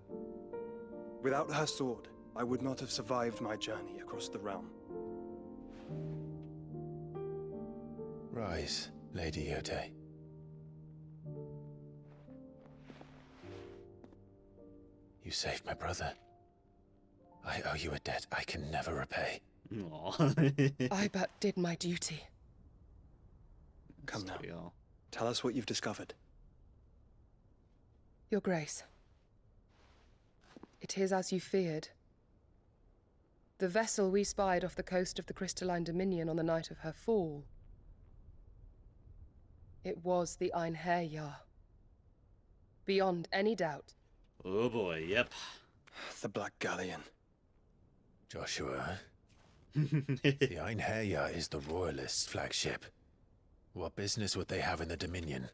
Without her sword, I would not have survived my journey across the realm. Rise, Lady Yote. You saved my brother. I owe you a debt I can never repay. I but did my duty. Come now. Tell us what you've discovered. Your Grace. It is as you feared. The vessel we spied off the coast of the Crystalline Dominion on the night of her fall. It was the Einherjar. Beyond any doubt. Oh boy, yep. The Black Galleon. Joshua. The Einherjar is the Royalists' flagship. What business would they have in the Dominion?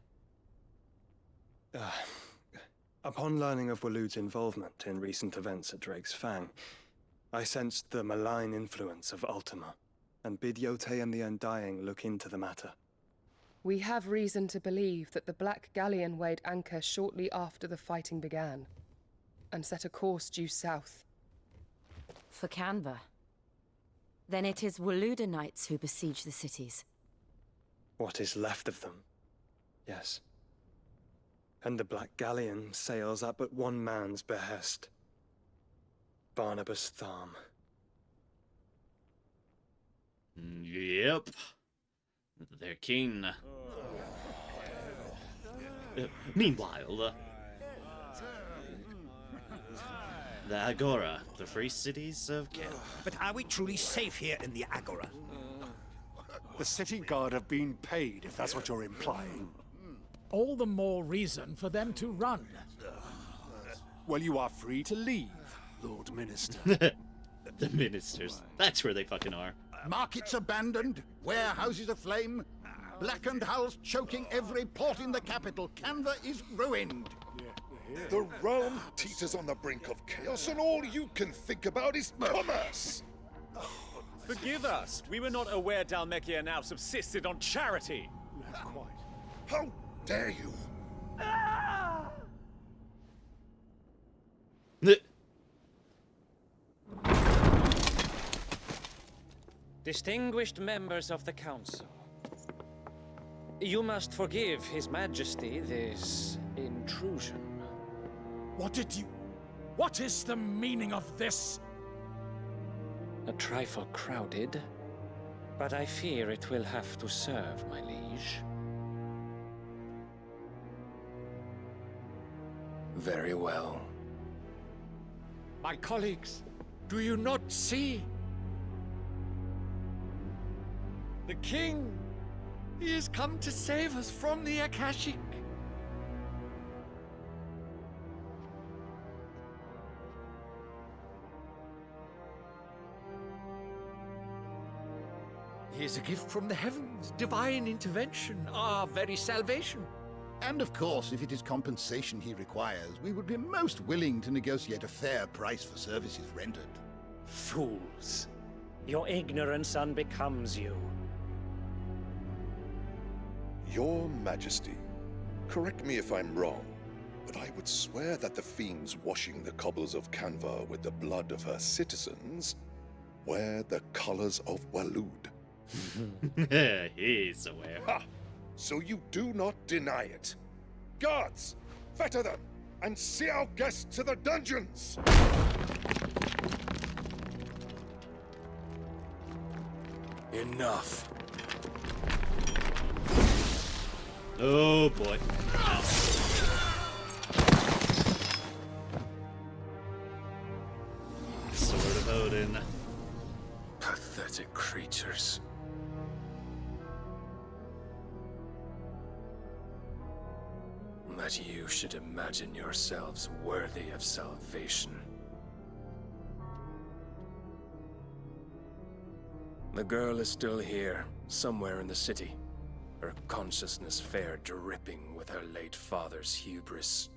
Upon learning of Waloed's involvement in recent events at Drake's Fang, I sensed the malign influence of Ultima, and bid Yote and the Undying look into the matter. We have reason to believe that the Black Galleon weighed anchor shortly after the fighting began, and set a course due south. For Canva. Then it is Waloed knights who besiege the cities. What is left of them, yes. And the Black Galleon sails at but one man's behest. Barnabas Tharm. Yep. They're king. Meanwhile, the Agora, the free cities of Canada. But are we truly safe here in the Agora? The city guard have been paid, if that's what you're implying. All the more reason for them to run. Well, you are free to leave, Lord Minister. The ministers. That's where they fucking are. Markets abandoned, warehouses aflame, blackened hulls choking every port in the capital. Canva is ruined. The realm teeters on the brink of chaos, and all you can think about is commerce. Forgive us. We were not aware Dhalmekia now subsisted on charity. Quite. How dare you? Distinguished members of the Council, you must forgive His Majesty this intrusion. What is the meaning of this? A trifle crowded, but I fear it will have to serve, my liege. Very well. My colleagues, do you not see? The king, he has come to save us from the Akashic. He is a gift from the heavens, divine intervention, our very salvation. And of course, if it is compensation he requires, we would be most willing to negotiate a fair price for services rendered. Fools. Your ignorance unbecomes you. Your Majesty, correct me if I'm wrong, but I would swear that the fiends washing the cobbles of Canva with the blood of her citizens wear the colors of Waloed. He's aware. Ha! So you do not deny it. Guards, fetter them, and see our guests to the dungeons! Enough. Oh boy. Sword of Odin. Pathetic creatures. That you should imagine yourselves worthy of salvation. The girl is still here, somewhere in the city. Her consciousness fair dripping with her late father's hubris.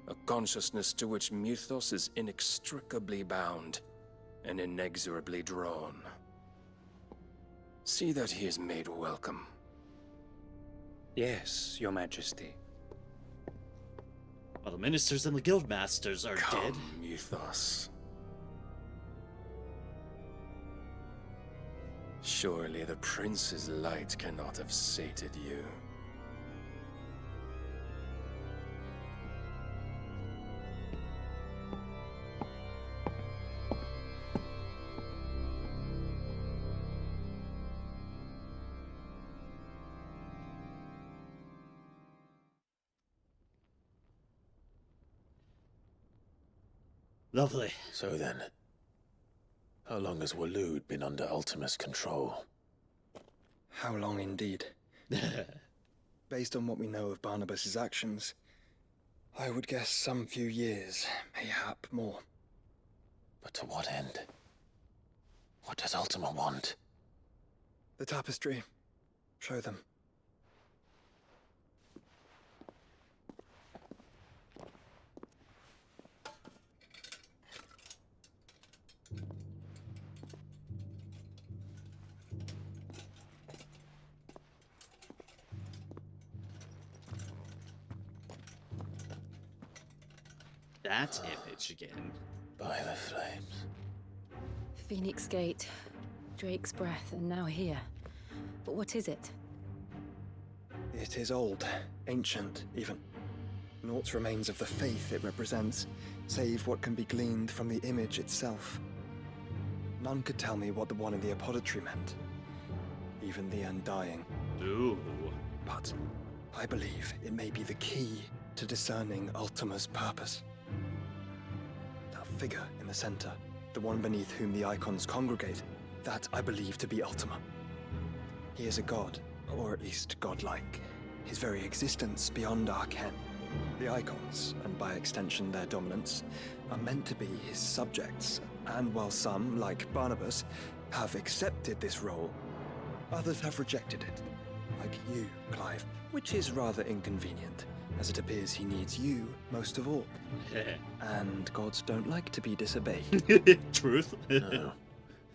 A consciousness to which Mythos is inextricably bound and inexorably drawn. See that he is made welcome. Yes, Your Majesty. While the ministers and the guildmasters are dead. Mythos. Surely the prince's light cannot have sated you. Lovely. So then, how long has Waloed been under Ultima's control? How long indeed? Based on what we know of Barnabas's actions, I would guess some few years, mayhap more. But to what end? What does Ultima want? The tapestry. Show them. That image again. By the flames. Phoenix Gate, Drake's Breath, and now here. But what is it? It is old, ancient, even. Naught remains of the faith it represents, save what can be gleaned from the image itself. None could tell me what the one in the apothecary meant. Even the Undying. Ooh. But I believe it may be the key to discerning Ultima's purpose. That figure in the center, the one beneath whom the icons congregate, that I believe to be Ultima. He is a god, or at least godlike. His very existence beyond our ken. The icons, and by extension their dominance, are meant to be his subjects, and while some, like Barnabas, have accepted this role, others have rejected it. Like you, Clive, which is rather inconvenient, as it appears he needs you most of all. And gods don't like to be disobeyed. Truth? No,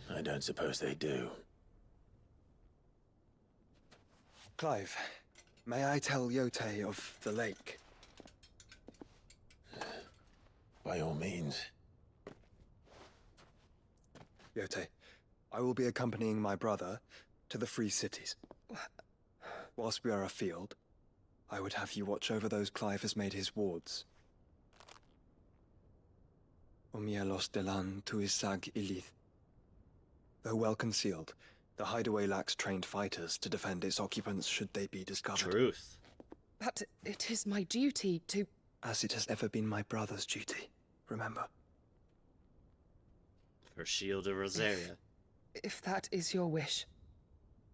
I don't suppose they do. Clive, may I tell Yote of the lake? By all means. Yote, I will be accompanying my brother to the Free Cities. Whilst we are afield, I would have you watch over those Clive has made his wards. Omielos delan tuisag ilith. Though well concealed, the hideaway lacks trained fighters to defend its occupants should they be discovered. Truth. But it is my duty to... As it has ever been my brother's duty, remember. For Shield of Rosaria. If that is your wish,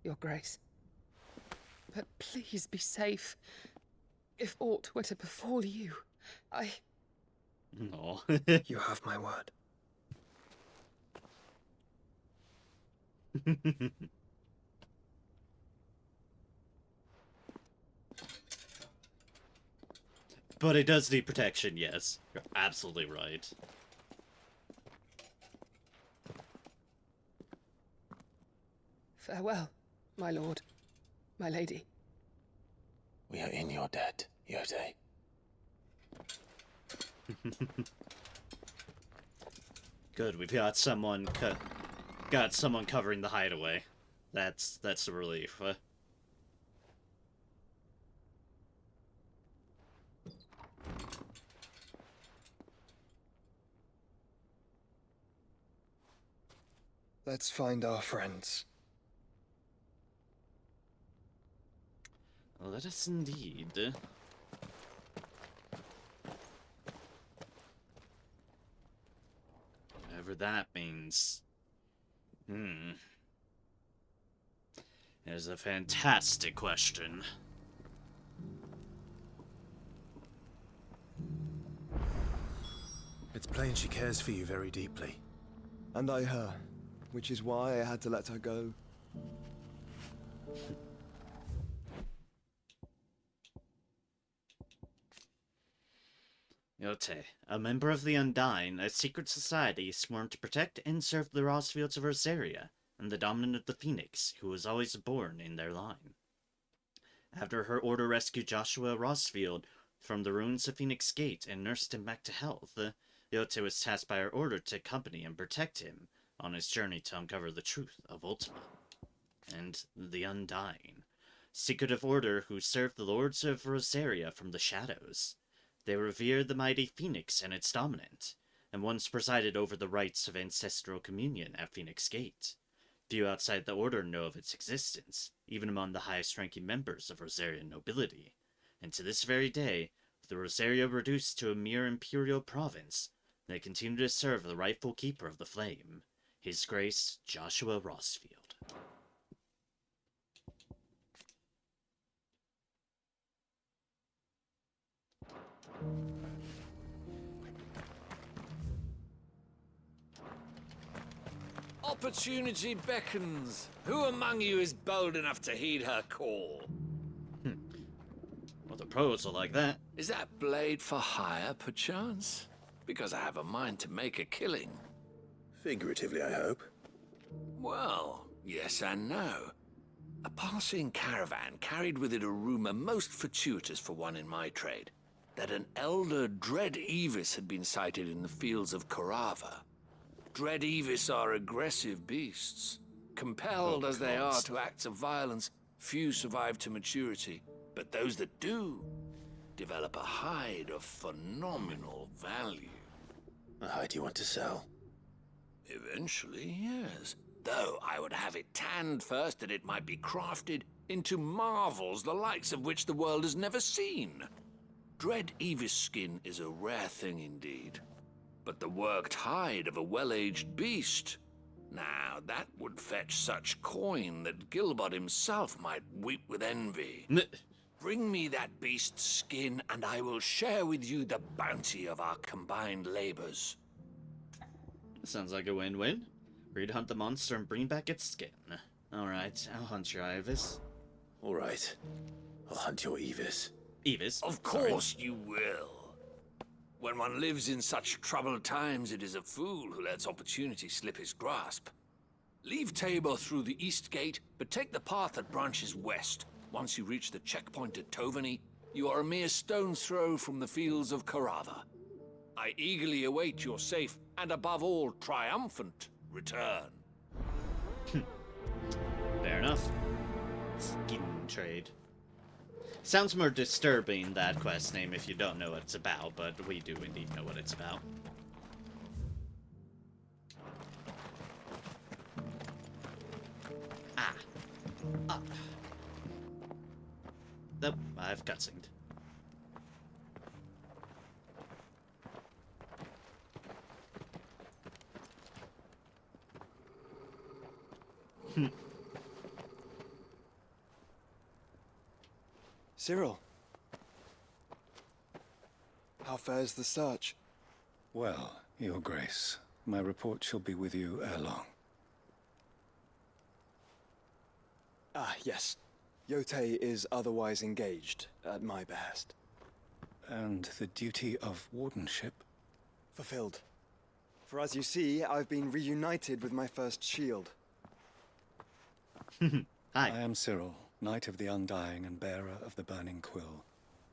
Your Grace. But please be safe. If aught were to befall you, No. You have my word. But it does need protection, yes. You're absolutely right. Farewell, my lord, my lady. We are in your debt, Yotei. Good, we've got someone covering the hideaway. That's a relief. Let's find our friends. Let us indeed. Whatever that means. It is a fantastic question. It's plain she cares for you very deeply. And I her, which is why I had to let her go. Yotei, a member of the Undying, a secret society sworn to protect and serve the Rosfields of Rosaria, and the dominant of the Phoenix, who was always born in their line. After her order rescued Joshua Rosfield from the ruins of Phoenix Gate and nursed him back to health, Yotei was tasked by her order to accompany and protect him on his journey to uncover the truth of Ultima and the Undying, secretive order who served the Lords of Rosaria from the shadows. They revered the mighty Phoenix and its dominant, and once presided over the rites of ancestral communion at Phoenix Gate. Few outside the order know of its existence, even among the highest-ranking members of Rosarian nobility, and to this very day, with the Rosaria reduced to a mere imperial province, they continue to serve the rightful keeper of the flame, His Grace Joshua Rosfield. Opportunity beckons. Who among you is bold enough to heed her call? With a proposal like that. Is that blade for hire, perchance? Because I have a mind to make a killing. Figuratively, I hope. Well, yes and no. A passing caravan carried with it a rumor most fortuitous for one in my trade, that an elder Dread Evis had been sighted in the fields of Carava. Dread Evis are aggressive beasts. Compelled as they are to acts of violence, few survive to maturity, but those that do develop a hide of phenomenal value. A hide you want to sell? Eventually, yes. Though I would have it tanned first that it might be crafted into marvels the likes of which the world has never seen. Dread Evis skin is a rare thing indeed. But the worked hide of a well-aged beast, now that would fetch such coin that Gilbert himself might weep with envy. Bring me that beast's skin, and I will share with you the bounty of our combined labors. Sounds like a win-win. We'd hunt the monster and bring back its skin. Alright, I'll hunt your Evis. Alright. I'll hunt your Evis. Evis? Of course you will. When one lives in such troubled times, it is a fool who lets opportunity slip his grasp. Leave Tabor through the east gate, but take the path that branches west. Once you reach the checkpoint at Tovani, you are a mere stone's throw from the fields of Carava. I eagerly await your safe, and above all, triumphant return. Fair enough. Skin trade. Sounds more disturbing, that quest name, if you don't know what it's about, but we do indeed know what it's about. Ah. Up. Nope, I've cutscened. Cyril. How fares the search? Well, Your Grace, my report shall be with you ere long. Ah, yes. Yote is otherwise engaged, at my behest. And the duty of wardenship? Fulfilled. For as you see, I've been reunited with my first shield. Hi. I am Cyril, Knight of the Undying and bearer of the Burning Quill,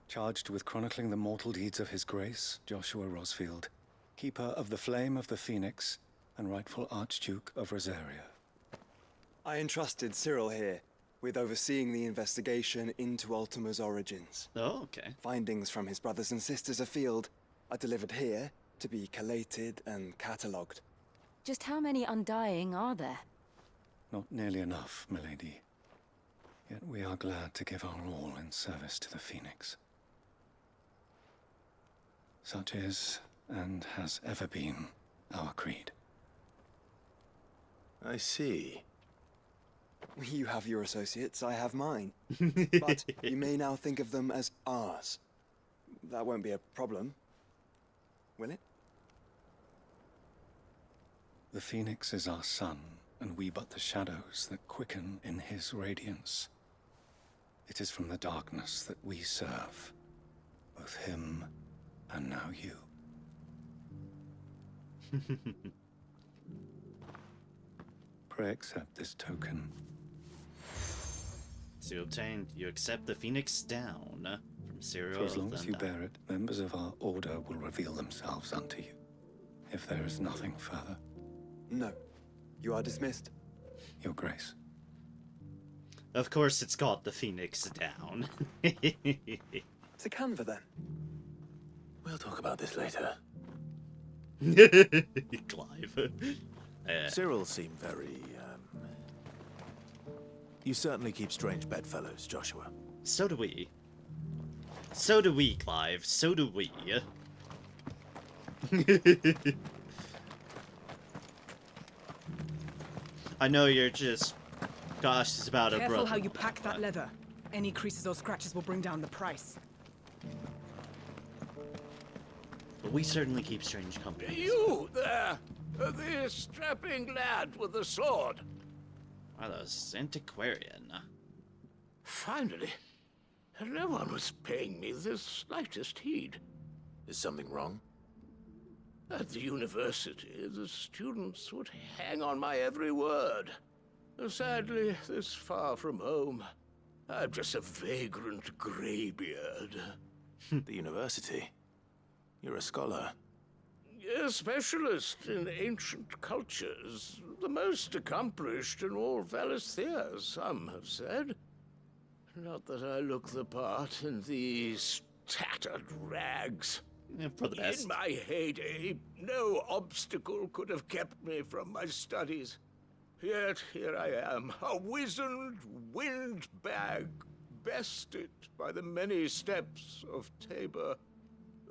charged with chronicling the mortal deeds of His Grace, Joshua Rosfield, Keeper of the Flame of the Phoenix, and rightful Archduke of Rosaria. I entrusted Cyril here with overseeing the investigation into Ultima's origins. Oh, okay. Findings from his brothers and sisters afield are delivered here to be collated and catalogued. Just how many Undying are there? Not nearly enough, milady. Yet we are glad to give our all in service to the Phoenix. Such is, and has ever been, our creed. I see. You have your associates, I have mine. But you may now think of them as ours. That won't be a problem, will it? The Phoenix is our sun, and we but the shadows that quicken in his radiance. It is from the darkness that we serve, both him and now you. Pray accept this token. So you accept the Phoenix down from Cyril. For as long as you bear it, members of our order will reveal themselves unto you. If there is nothing further. No. You are dismissed. Your Grace. Of course it's got the Phoenix down. To Canva then. We'll talk about this later. Clive. Cyril seemed very, You certainly keep strange bedfellows, Joshua. So do we. So do we, Clive. So do we. I know you're just cautious about a brother. Careful how you pack that leather. Any creases or scratches will bring down the price. But we certainly keep strange company. You there! The strapping lad with the sword. Wow, that was antiquarian. Finally. No one was paying me the slightest heed. Is something wrong? At the university, the students would hang on my every word. Sadly, this far from home, I'm just a vagrant greybeard. The university? You're a scholar. A specialist in ancient cultures. The most accomplished in all Valisthea, some have said. Not that I look the part in these tattered rags. For the best. In my heyday, no obstacle could have kept me from my studies. Yet here I am, a wizened windbag, bested by the many steps of Tabor.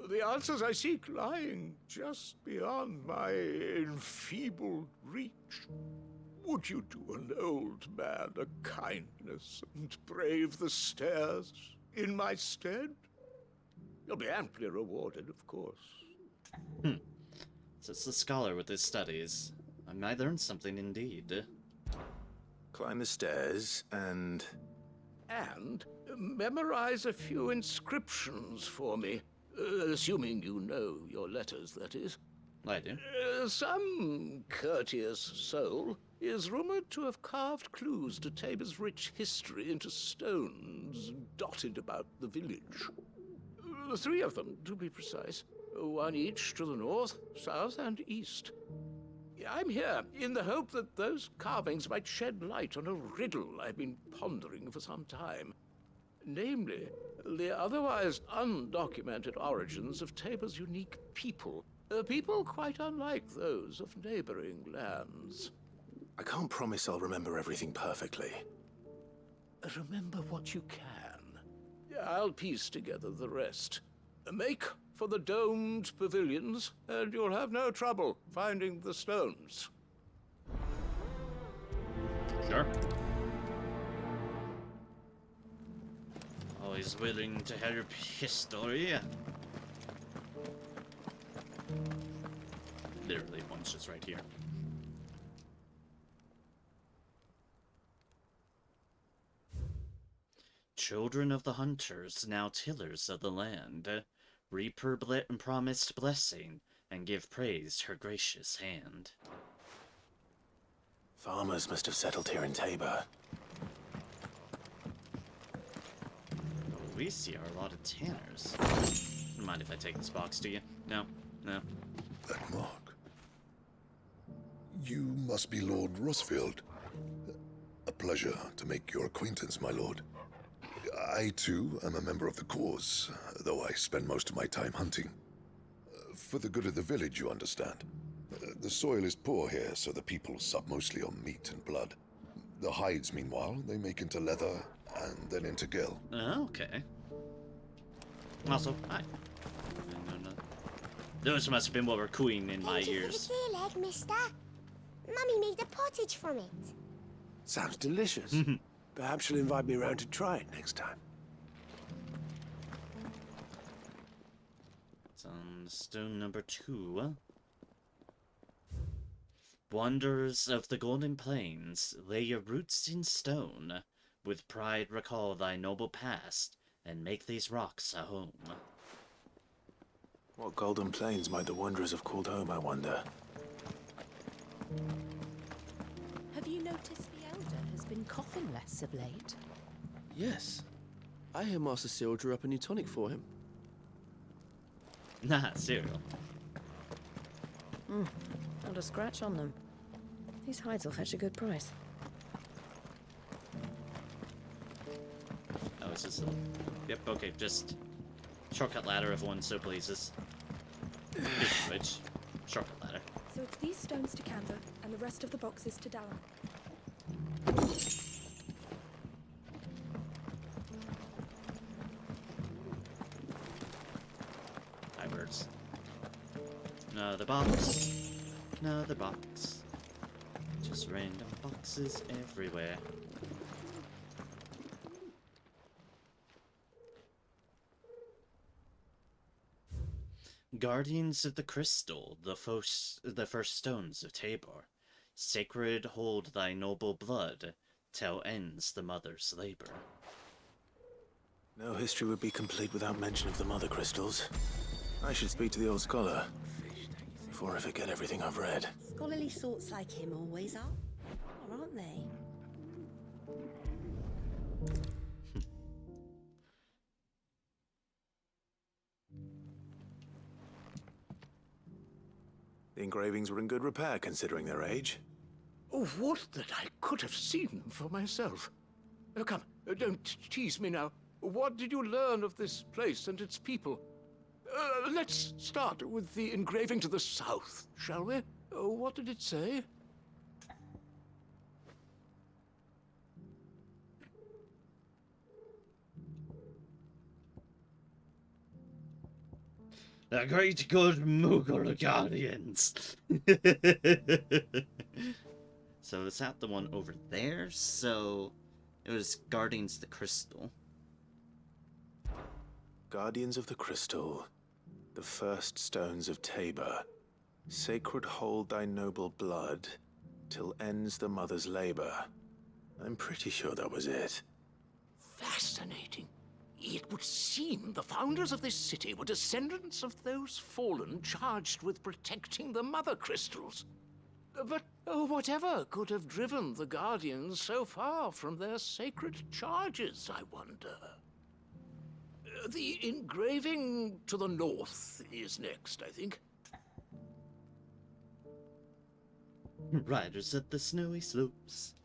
The answers I seek lying just beyond my enfeebled reach. Would you do an old man a kindness and brave the stairs in my stead? You'll be amply rewarded, of course. So it's the scholar with his studies. I might learn something indeed. Climb the stairs and... And memorize a few inscriptions for me. Assuming you know your letters, that is. I do. Some courteous soul is rumored to have carved clues to Tabor's rich history into stones dotted about the village. 3 of them, to be precise. 1 each to the north, south, and east. I'm here in the hope that those carvings might shed light on a riddle I've been pondering for some time. Namely, the otherwise undocumented origins of Tabor's unique people. People quite unlike those of neighboring lands. I can't promise I'll remember everything perfectly. Remember what you can. I'll piece together the rest. Make for the domed pavilions, and you'll have no trouble finding the stones. Sure. Always willing to help history. Literally, one's just right here. children of the hunters, now tillers of the land, reap her promised blessing, and give praise her gracious hand. Farmers must have settled here in Tabor. What we see are a lot of tanners. Mind if I take this box, do you? No, no. That mark. You must be Lord Rosfield. A pleasure to make your acquaintance, my lord. I, too, am a member of the cause, though I spend most of my time hunting. For the good of the village, you understand. The soil is poor here, so the people sup mostly on meat and blood. The hides, meanwhile, they make into leather, and then into gill. Okay. Also, hi. Those must have been what were cooing in my ears. Thank you for the deer leg, mister. Mummy made a pottage from it. Sounds delicious. Perhaps she'll invite me around to try it next time. It's on stone number 2. Wonders of the Golden Plains, lay your roots in stone. With pride recall thy noble past, and make these rocks a home. What Golden Plains might the wanderers have called home, I wonder? Have you noticed the Elder has been coughing less of late? Yes. I hear Master Cyril drew up a new tonic for him. Nah, Cyril. Not a scratch on them. These hides will fetch a good price. Oh, it's just a... Yep, okay, just... Shortcut ladder if one so pleases. Which, shortcut ladder. So it's these stones to Canva, and the rest of the boxes to Dallin. Hi, birds. Another box. Another box. Just random boxes everywhere. Guardians of the Crystal, the first stones of Tabor. Sacred hold thy noble blood, till ends the mother's labor. No history would be complete without mention of the mother crystals. I should speak to the old scholar before I forget everything I've read. Scholarly sorts like him always are, aren't they? The engravings were in good repair considering their age. Oh, would that I could have seen them for myself. Oh, come, don't tease me now. What did you learn of this place and its people? Let's start with the engraving to the south, shall we? What did it say? The great good Mughal Guardians! So is that the one over there? So it was Guardians of the Crystal. Guardians of the Crystal, the first stones of Tabor. Sacred hold thy noble blood, till ends the mother's labor. I'm pretty sure that was it. Fascinating. It would seem the founders of this city were descendants of those fallen charged with protecting the mother crystals. But whatever could have driven the Guardians so far from their sacred charges, I wonder? The engraving to the north is next, I think. Riders of the snowy slopes.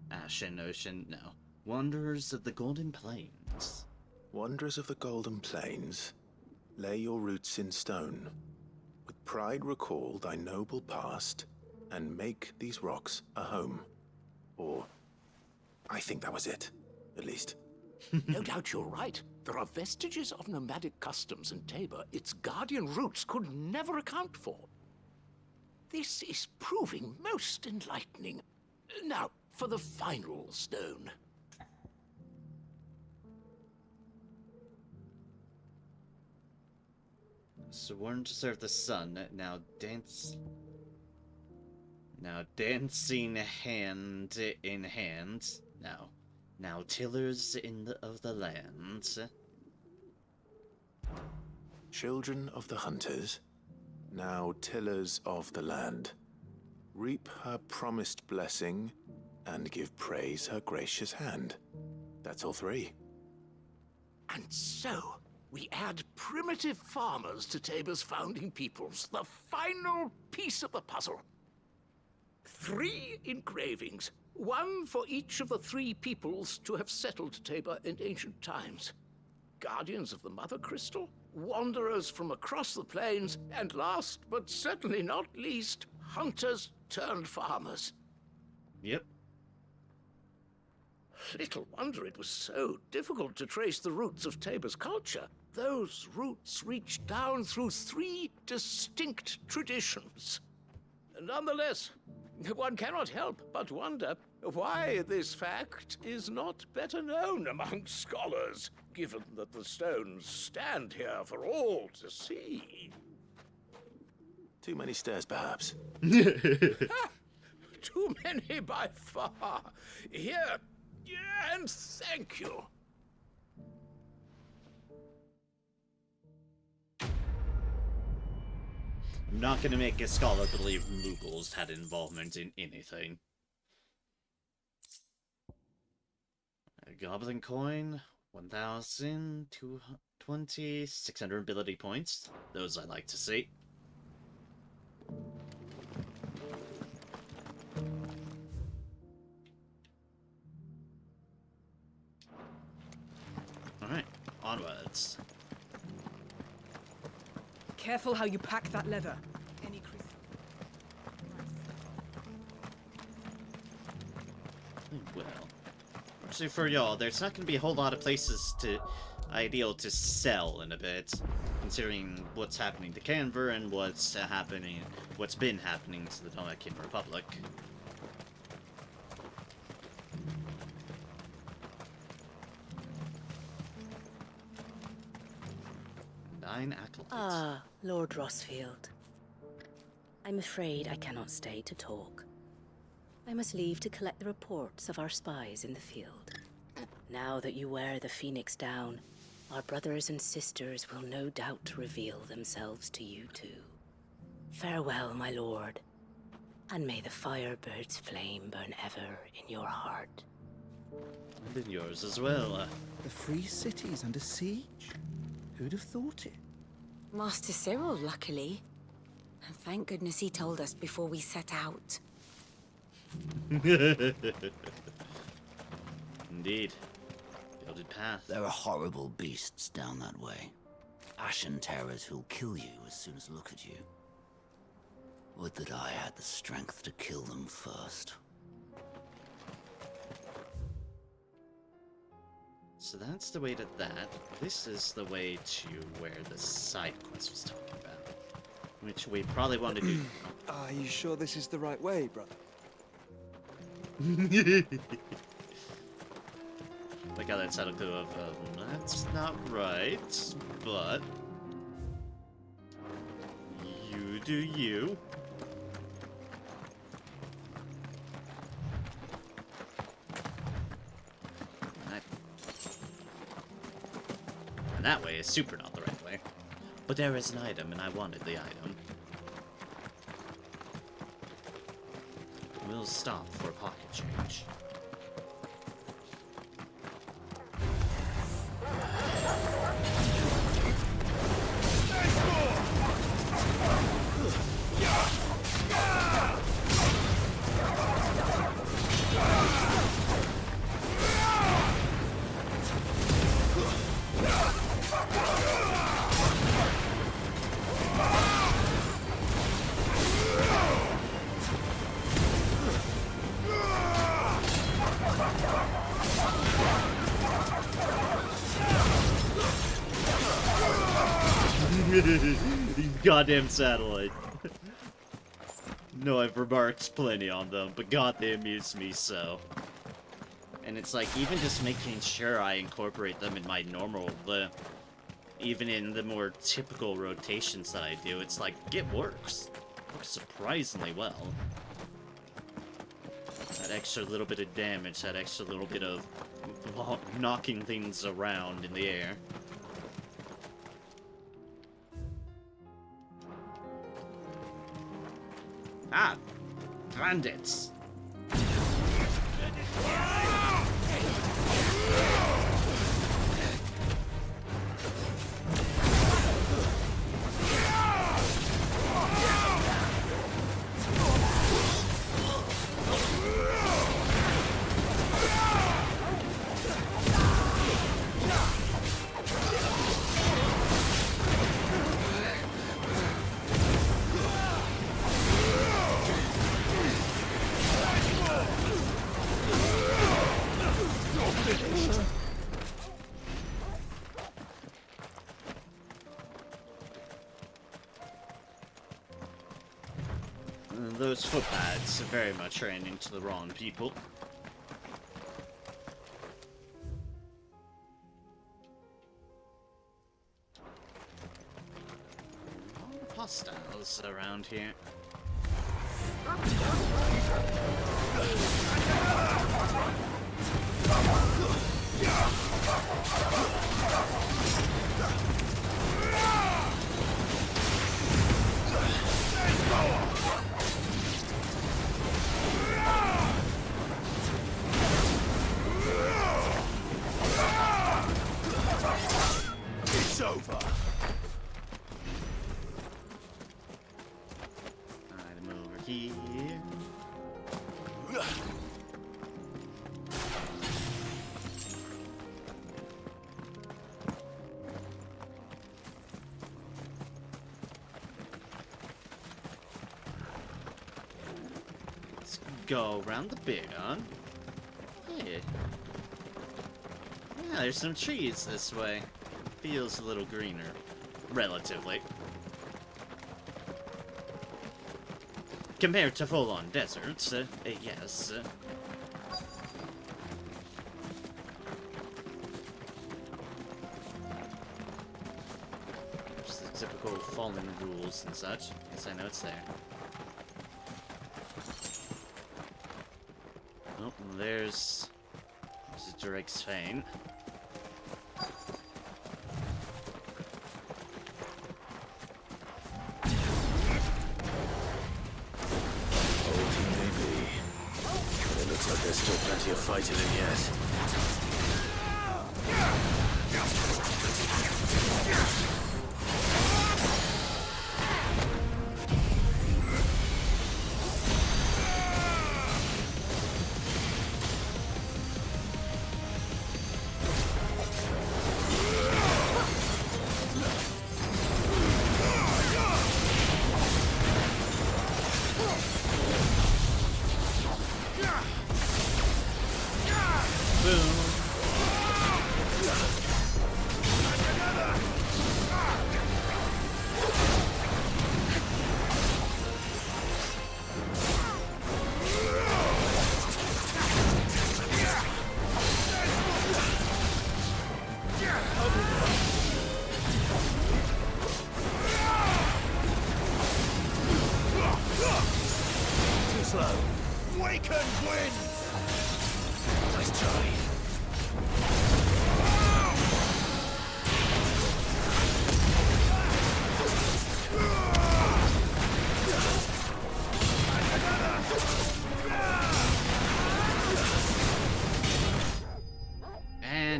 Ashen ocean, no. Wanderers of the Golden Plains. Wanderers of the Golden Plains, lay your roots in stone. With pride recall thy noble past, and make these rocks a home. Or, I think that was it, at least. No doubt you're right. There are vestiges of nomadic customs in Tabor its guardian roots could never account for. This is proving most enlightening. Now, for the final stone. Sworn to serve the sun, now dancing hand in hand. Now, now tillers of the land. Children of the hunters, now tillers of the land, reap her promised blessing and give praise her gracious hand. That's all three. And so, we add primitive farmers to Tabor's founding peoples, the final piece of the puzzle. 3 engravings, one for each of the 3 peoples to have settled Tabor in ancient times. Guardians of the Mother Crystal, wanderers from across the plains, and last but certainly not least, hunters turned farmers. Yep. Little wonder it was so difficult to trace the roots of Tabor's culture. Those roots reach down through 3 distinct traditions. Nonetheless, one cannot help but wonder why this fact is not better known among scholars, given that the stones stand here for all to see. Too many stairs, perhaps. Too many by far. Here, and thank you. I'm not gonna make a scholar believe Mughals had involvement in anything. A goblin coin, 1,220, 600 ability points. Those I like to see. Alright, onwards. Careful how you pack that leather. Any crease. Well, actually for y'all, there's not going to be a whole lot of places ideal to sell in a bit, considering what's happening to Canver and what's been happening to the Dominican Republic. 9 acolytes. Ah, Lord Rosfield. I'm afraid I cannot stay to talk. I must leave to collect the reports of our spies in the field. Now that you wear the Phoenix down, our brothers and sisters will no doubt reveal themselves to you too. Farewell, my lord, and may the Firebird's flame burn ever in your heart. And in yours as well. The free city's under siege? Who'd have thought it? Master Cyril, luckily. And thank goodness he told us before we set out. Indeed. Gilded path. There are horrible beasts down that way. Ashen terrors who'll kill you as soon as look at you. Would that I had the strength to kill them first. So that's the way to that. This is the way to where the side quest was talking about. Which we probably want to do. Are you sure this is the right way, brother? Like how that sounded clue of, that's not right, but you do you. And that way is super not the right way. But there is an item, and I wanted the item. We'll stop for a pocket change. Goddamn satellite. No, I've remarked plenty on them, but god they amuse me so. And it's like, even just making sure I incorporate them in my normal, even in the more typical rotations that I do, it's like, it works. Works surprisingly well. That extra little bit of damage, that extra little bit of knocking things around in the air. Ah! Bandits! Those footpads very much ran into the wrong people. Hostiles around here. It's over. Item over here. Let's go around the big one. Yeah. Yeah, there's some trees this way. Feels a little greener, relatively. Compared to full-on deserts, yes. Just the typical fallen rules and such. Yes, I know it's there. Oh, there's Drake's Fane. There's still plenty of fighting in yet.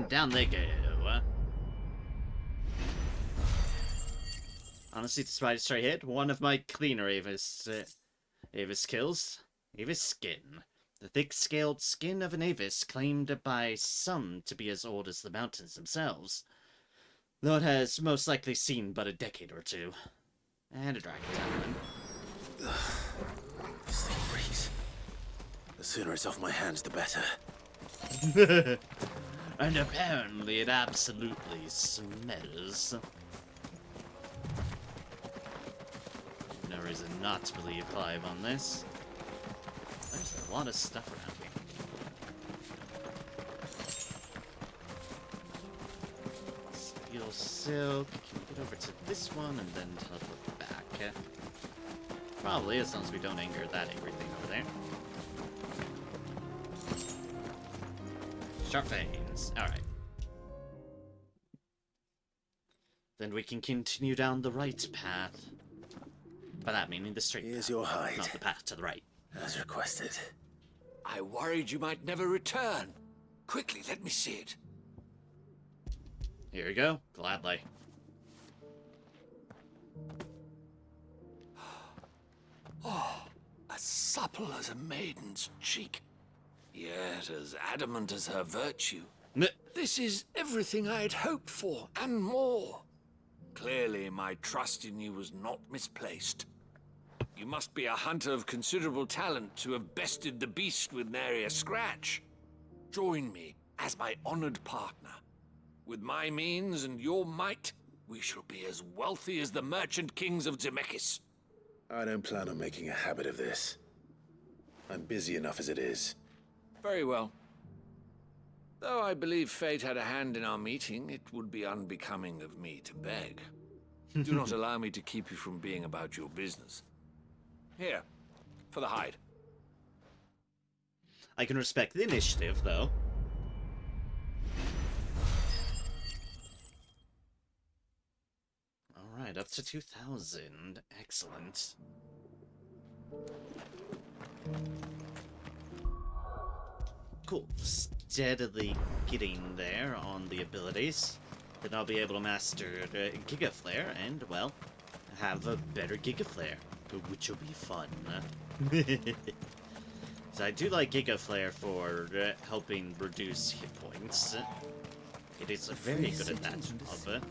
Down they go. Honestly, despite a straight hit, one of my cleaner Avis kills. Avis skin. The thick-scaled skin of an Avis claimed by some to be as old as the mountains themselves, though it has most likely seen but a decade or two. And a dragon talon. This thing reeks. The sooner it's off my hands, the better. And apparently it absolutely smells. No reason not to believe Clive on this. There's a lot of stuff around here. Steel silk. Can we get over to this one and then teleport back? Probably, as long as we don't anger that angry thing over there. Sharp veins. Alright. Then we can continue down the right path. By that meaning the straight Here's path, your hide. not the path to the right. As requested. I worried you might never return. Quickly, let me see it. Here you go. Gladly. Oh, as supple as a maiden's cheek, yet as adamant as her virtue. This is everything I had hoped for, and more. Clearly, my trust in you was not misplaced. You must be a hunter of considerable talent to have bested the beast with nary a scratch. Join me as my honored partner. With my means and your might, we shall be as wealthy as the merchant kings of Zemeckis. I don't plan on making a habit of this. I'm busy enough as it is. Very well. Though I believe fate had a hand in our meeting, it would be unbecoming of me to beg. Do not allow me to keep you from being about your business. Here, for the hide. I can respect the initiative, though. Alright, up to 2,000. Excellent. Cool. Steadily getting there on the abilities. Then I'll be able to master Giga Flare and, well, have a better Giga Flare, which will be fun. So I do like Giga Flare for helping reduce hit points. It is very good at that job.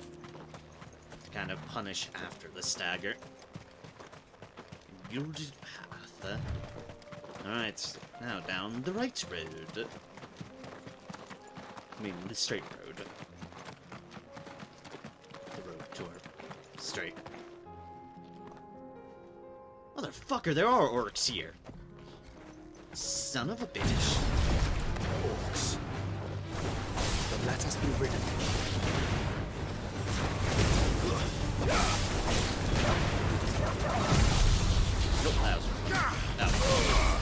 To kind of punish after the stagger. Gilded path. Alright, now down the right road. I mean, the straight road. The road to our straight. Motherfucker, there are orcs here. Son of a bitch. Orcs. Then let us be rid of them. Nope, that was wrong. That was wrong.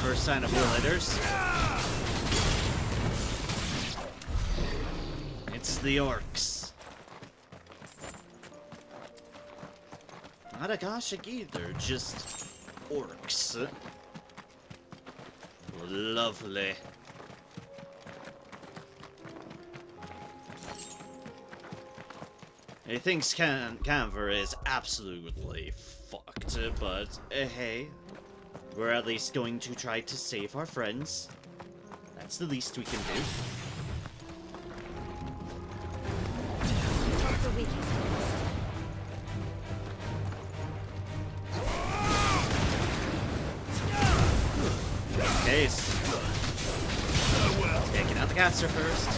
First sign of Willaters. It's the orcs. Not Akashic either, just orcs. Lovely. He thinks Canver is absolutely fucked, but hey. We're at least going to try to save our friends. That's the least we can do. The weakest Case. Taking out the caster first.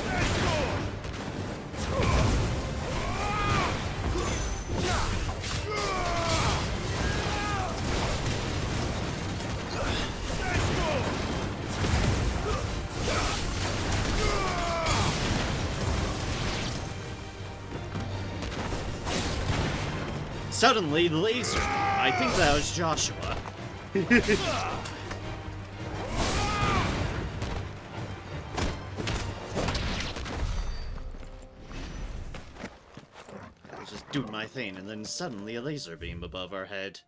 Suddenly, the laser. I think that was Joshua. I was just doing my thing, and then suddenly a laser beam above our head.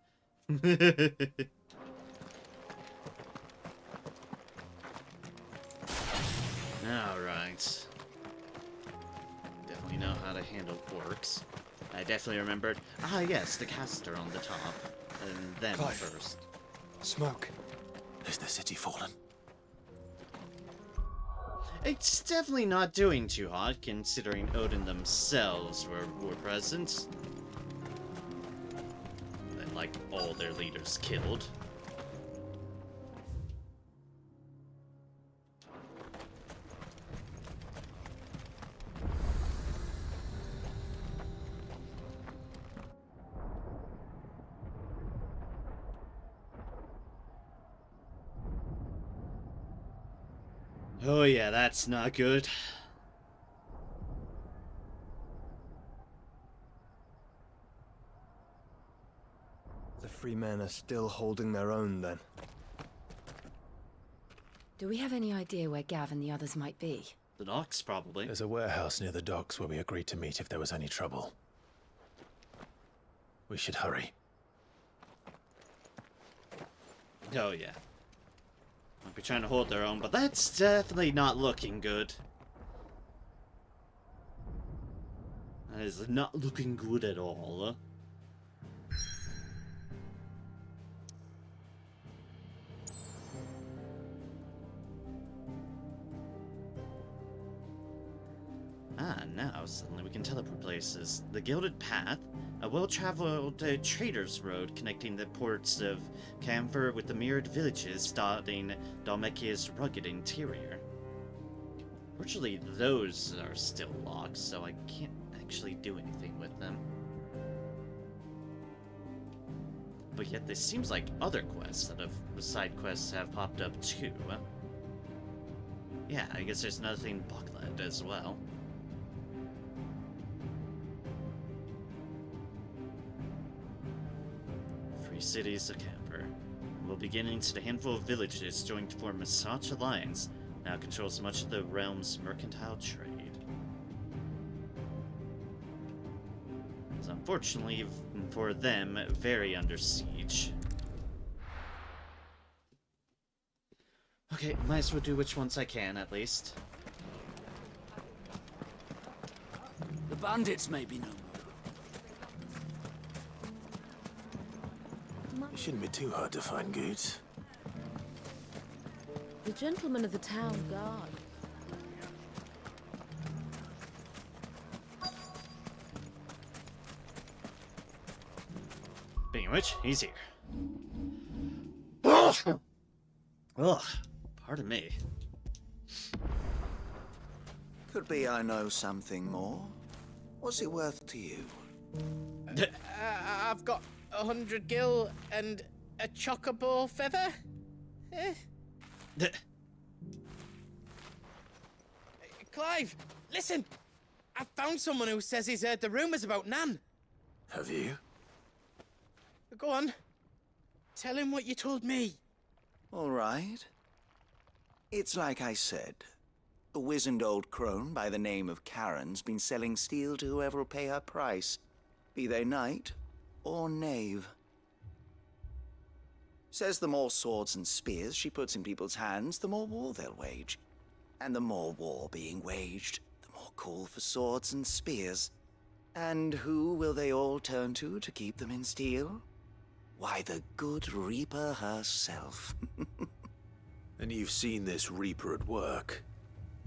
Alright. Definitely know how to handle orcs. I definitely remembered. Ah, yes, the caster on the top. And then Clive. first. Smoke. Is the city fallen? It's definitely not doing too hot, considering Odin themselves were present. like, all their leaders killed. Oh yeah, that's not good. The free men are still holding their own, then. Do we have any idea where Gav and the others might be? The docks, probably. There's a warehouse near the docks where we agreed to meet if there was any trouble. We should hurry. Oh yeah. Might be trying to hold their own, but that's definitely not looking good. That is not looking good at all. Now suddenly we can teleport places. The Gilded Path, a well-traveled trader's road connecting the ports of Camphor with the mirrored villages dotting Dalmekia's rugged interior. Fortunately, those are still locked, so I can't actually do anything with them. But yet, this seems like other quests that have side quests have popped up too. Yeah, I guess there's another thing in Buckland as well. Free cities of Camphor will begin into the handful of villages joined to form a staunch alliance, now controls much of the realm's mercantile trade. It's unfortunately for them very under siege. Okay, might as well do which ones I can at least. The bandits may be no more. It shouldn't be too hard to find goods. The gentleman of the town guard. Being which, he's here. Ugh, pardon me. Could be I know something more. What's it worth to you? I've got 100 gil and a chocobo feather. Clive, listen! I found someone who says he's heard the rumors about Nan. Have you? Go on. Tell him what you told me. All right. It's like I said. A wizened old crone by the name of Karen's been selling steel to whoever will pay her price, be they knight or knave. Says the more swords and spears she puts in people's hands, the more war they'll wage. And the more war being waged, the more call for swords and spears. And who will they all turn to keep them in steel? Why, the good Reaper herself. And you've seen this Reaper at work?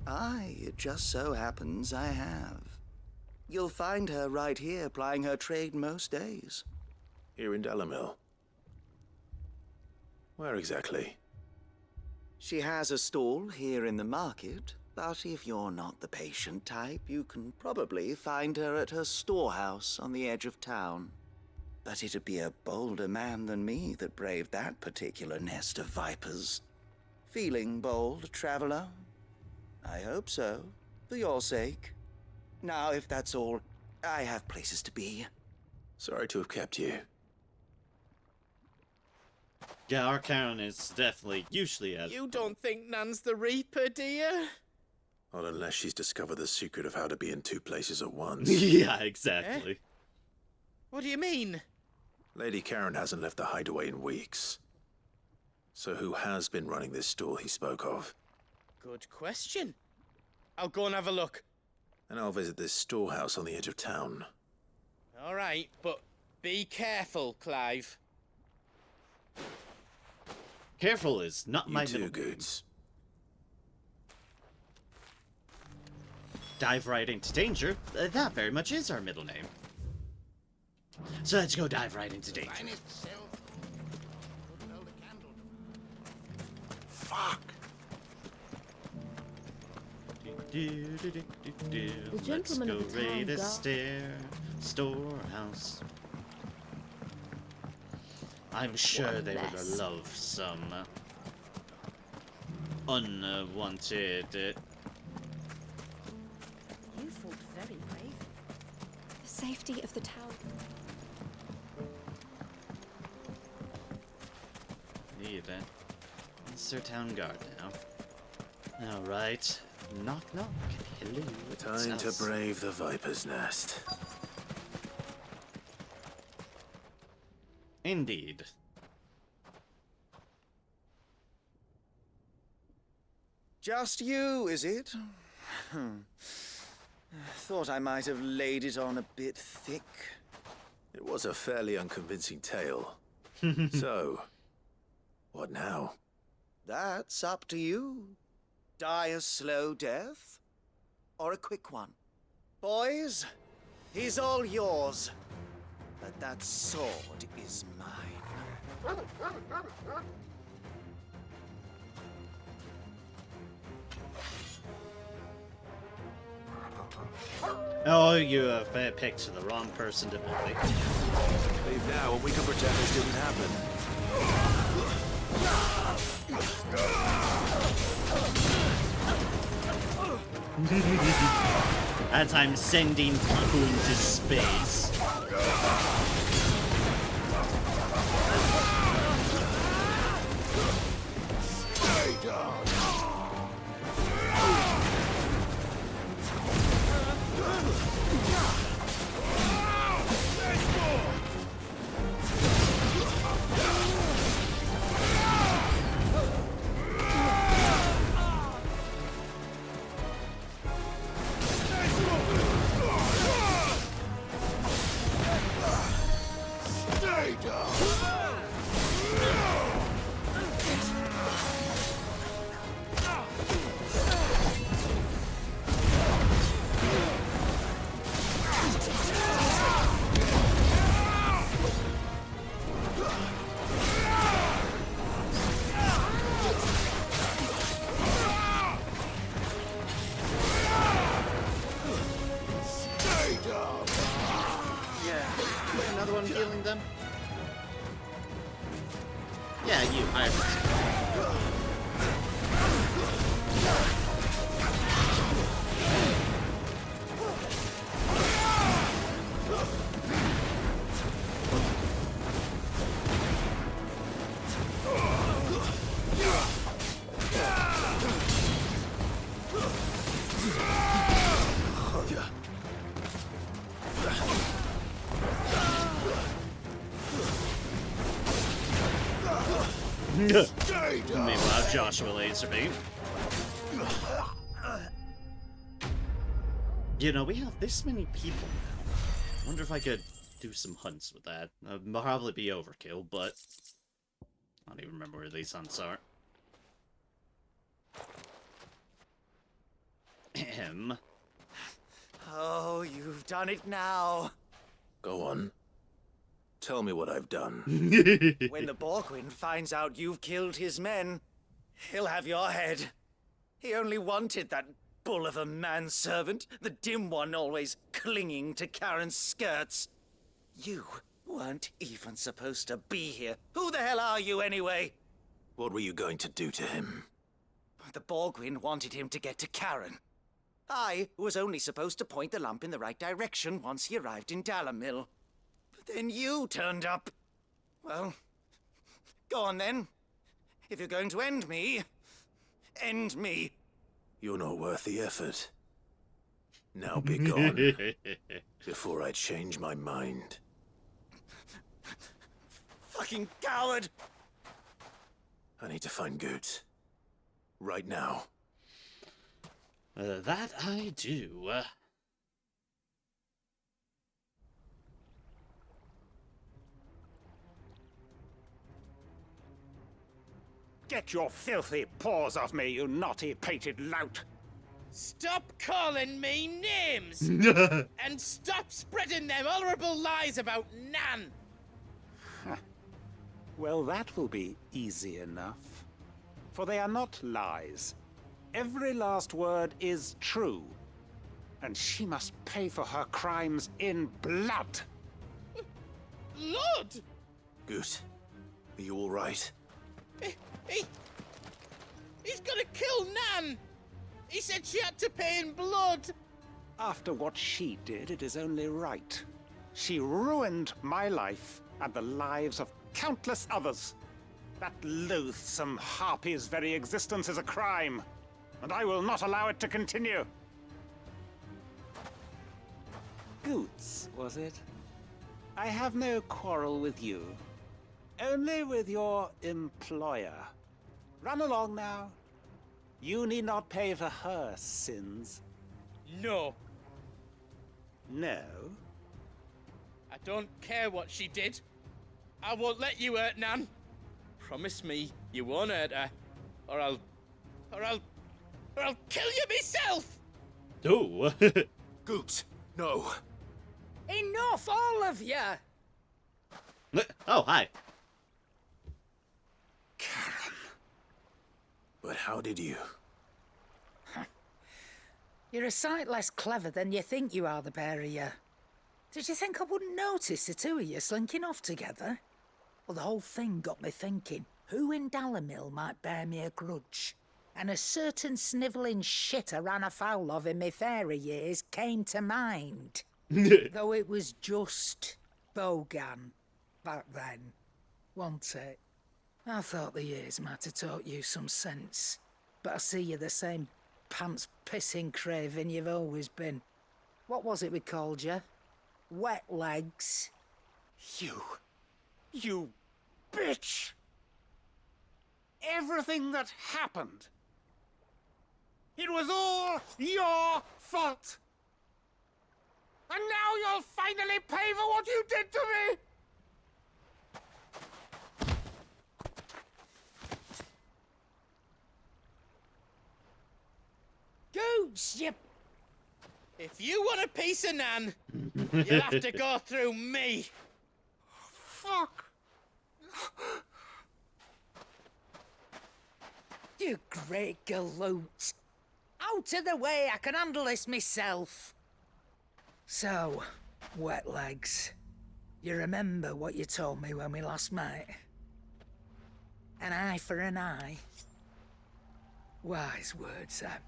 Aye, it just so happens I have. You'll find her right here plying her trade most days. Here in Delamil? Where exactly? She has a stall here in the market, but if you're not the patient type, you can probably find her at her storehouse on the edge of town. But it'd be a bolder man than me that braved that particular nest of vipers. Feeling bold, traveler? I hope so, for your sake. Now, if that's all, I have places to be. Sorry to have kept you. Yeah, our Karen is definitely usually at... You don't think Nan's the Reaper, do you? Not unless she's discovered the secret of how to be in two places at once. Yeah, exactly. Eh? What do you mean? Lady Karen hasn't left the hideaway in weeks. So who has been running this stall he spoke of? Good question. I'll go and have a look. And I'll visit this storehouse on the edge of town. All right, but be careful, Clive. Careful is not my middle name. Goods. Dive right into danger. That very much is our middle name. So let's go dive right into danger. Fuck! The Let's gentleman go of the raid town a guard. storehouse. I'm sure What a they would mess. love some unwanted. You fought very brave. The safety of the town. Need it. Mr. Town Guard now. Alright. Knock knock. Hello. It's Time to us. brave the Viper's Nest. Indeed. Just you, is it? Thought I might have laid it on a bit thick. It was a fairly unconvincing tale. So, what now? That's up to you. Die a slow death, or a quick one. Boys, he's all yours. But that sword is mine. Oh, you have picked the wrong person to bully. Leave now and we can pretend this didn't happen. As I'm sending people into space. Stay down! Another one healing them? Yeah, you, hybrid. Meanwhile, Joshua Laserbeam. You know, we have this many people now. Wonder if I could do some hunts with that. It'd probably be overkill, but I don't even remember where these hunts are. Ahem. Oh, you've done it now. Go on. Tell me what I've done. When the Borgwyn finds out you've killed his men, he'll have your head. He only wanted that bull of a manservant, the dim one always clinging to Karen's skirts. You weren't even supposed to be here. Who the hell are you anyway? What were you going to do to him? The Borgwyn wanted him to get to Karen. I was only supposed to point the lamp in the right direction once he arrived in Dalamil. But then you turned up. Well, go on then. If you're going to end me, end me. You're not worth the effort. Now be gone, before I change my mind. Fucking coward! I need to find Goots. Right now. That I do. Get your filthy paws off me, you naughty-pated lout! Stop calling me names! And stop spreading them horrible lies about Nan! Well, that will be easy enough. For they are not lies. Every last word is true. And she must pay for her crimes in blood. Lord! Goose, are you all right? He's gonna kill Nan! He said she had to pay in blood! After what she did, it is only right. She ruined my life and the lives of countless others. That loathsome harpy's very existence is a crime, and I will not allow it to continue. Goots, was it? I have no quarrel with you. Only with your employer. Run along now. You need not pay for her sins. No. No? I don't care what she did. I won't let you hurt Nan. Promise me you won't hurt her, or I'll kill you myself! Oh. Goops, no. Enough, all of you! Oh, hi. Karen. But how did you? You're a sight less clever than you think you are, the pair of you. Did you think I wouldn't notice the two of you slinking off together? Well, the whole thing got me thinking, who in Dalamil might bear me a grudge? And a certain snivelling shit I ran afoul of in my fairy years came to mind. Though it was just Bogan back then, wasn't it? I thought the years might have taught you some sense, but I see you're the same pants-pissing craven you've always been. What was it we called you? Wet legs? You bitch! Everything that happened, it was all your fault! And now you'll finally pay for what you did to me! Gooch, you... If you want a piece of Nan, you'll have to go through me. Fuck! You great galoot. Out of the way, I can handle this myself. So, wet legs, you remember what you told me when we last met? An eye for an eye. Wise words, Sam.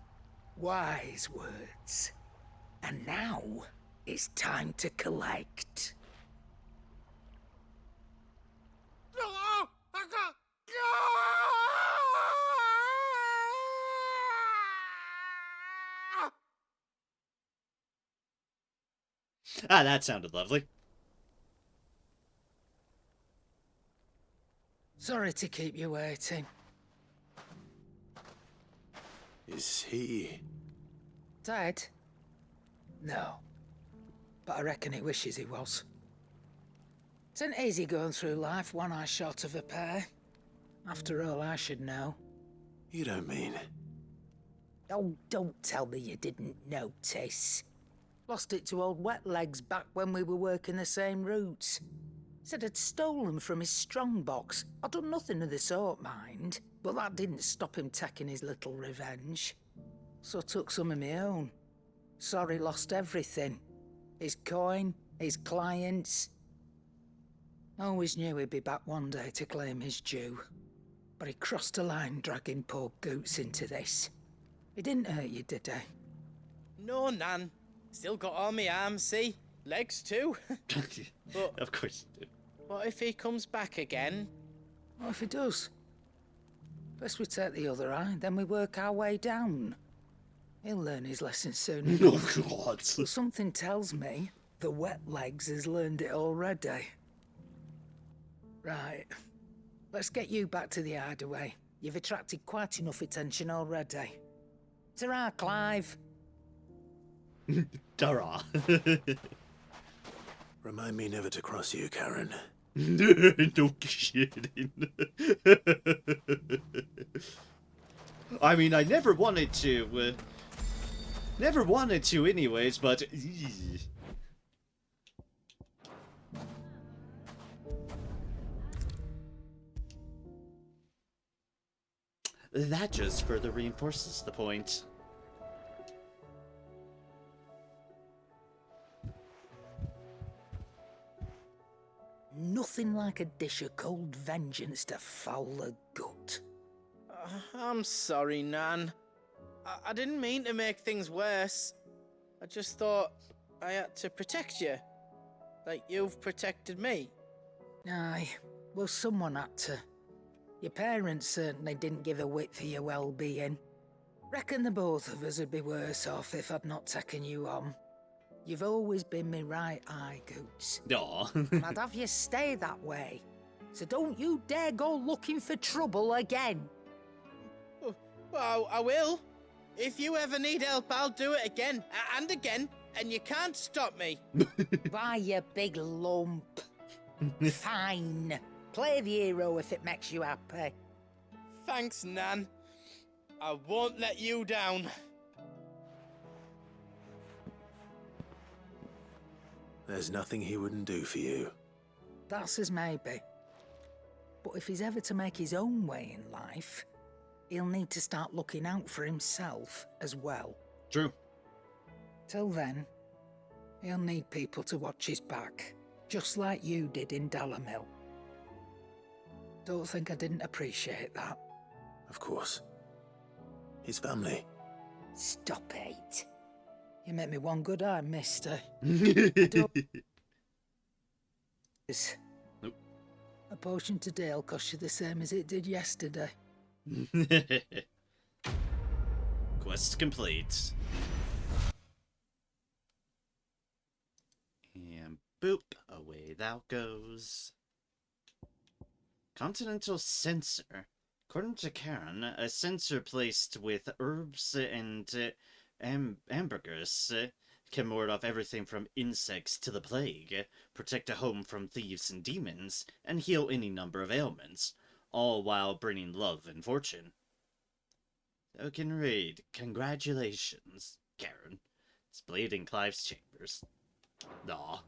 Wise words. And now, it's time to collect. Ah, that sounded lovely. Sorry to keep you waiting. Is he... Dead? No. But I reckon he wishes he was. It isn't easy going through life one eye short of a pair. After all, I should know. You don't mean... Oh, don't tell me you didn't notice. Lost it to old Wet Legs back when we were working the same routes. Said I'd stolen from his strongbox. I'd done nothing of the sort, mind. But that didn't stop him taking his little revenge. So I took some of my own. Sorry, lost everything. His coin, his clients. Always knew he'd be back one day to claim his due. But he crossed a line dragging poor Goots into this. He didn't hurt you, did he? No, Nan. Still got all my arms, see? Legs too. But of course you do. What if he comes back again? What if he does? First we take the other eye, then we work our way down. He'll learn his lesson soon. Oh, God. But something tells me the Wet Legs has learned it already. Right. Let's get you back to the hideaway. You've attracted quite enough attention already. Ta-ra, Clive. Ta-ra. Remind me never to cross you, Karen. No kidding. I mean, I never wanted to Never wanted to anyways, but... That just further reinforces the point. Nothing like a dish of cold vengeance to foul the gut. I'm sorry, Nan. I didn't mean to make things worse. I just thought I had to protect you. Like you've protected me. Aye, well, someone had to. Your parents certainly didn't give a whit for your well-being. Reckon the both of us would be worse off if I'd not taken you on. You've always been me right eye, Goots. Aw. And I'd have you stay that way. So don't you dare go looking for trouble again. Well, I will. If you ever need help, I'll do it again and again, and you can't stop me. Why, you big lump. Fine. Play the hero if it makes you happy. Thanks, Nan. I won't let you down. There's nothing he wouldn't do for you. That's as maybe. But if he's ever to make his own way in life, he'll need to start looking out for himself as well. True. Till then, he'll need people to watch his back, just like you did in Dalamil. Don't think I didn't appreciate that. Of course. His family. Stop it. You make me one good eye, mister. Nope. A potion today will cost you the same as it did yesterday. Quest complete. And boop, away thou goes. Continental Censer. According to Karen, a censer placed with herbs and hamburgers can ward off everything from insects to the plague, protect a home from thieves and demons, and heal any number of ailments, all while bringing love and fortune. So can read. Congratulations, Karen. It's Blade in Clive's chambers. Aw.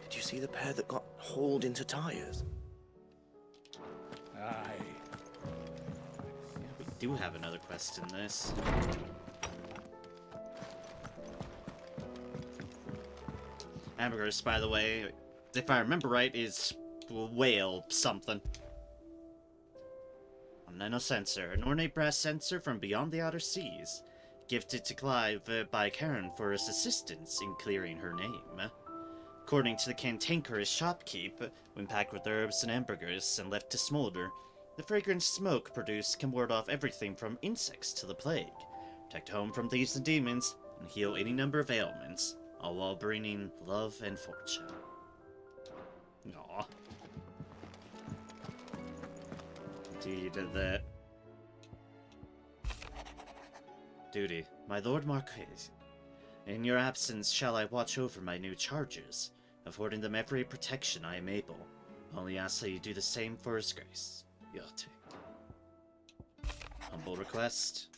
Did you see the pair that got hauled into tires? Aye. Yeah, we do have another quest in this. Hamburgers, by the way, if I remember right, is whale something. A nanosensor, an ornate brass sensor from beyond the outer seas, gifted to Clive by Karen for his assistance in clearing her name. According to the cantankerous shopkeep, when packed with herbs and hamburgers and left to smolder, the fragrant smoke produced can ward off everything from insects to the plague, protect home from thieves and demons, and heal any number of ailments, all while bringing love and fortune. Aww. Indeed, that. Duty, my Lord Marquis. In your absence shall I watch over my new charges, affording them every protection I am able. Only ask that you do the same for His Grace. Yote. Humble request.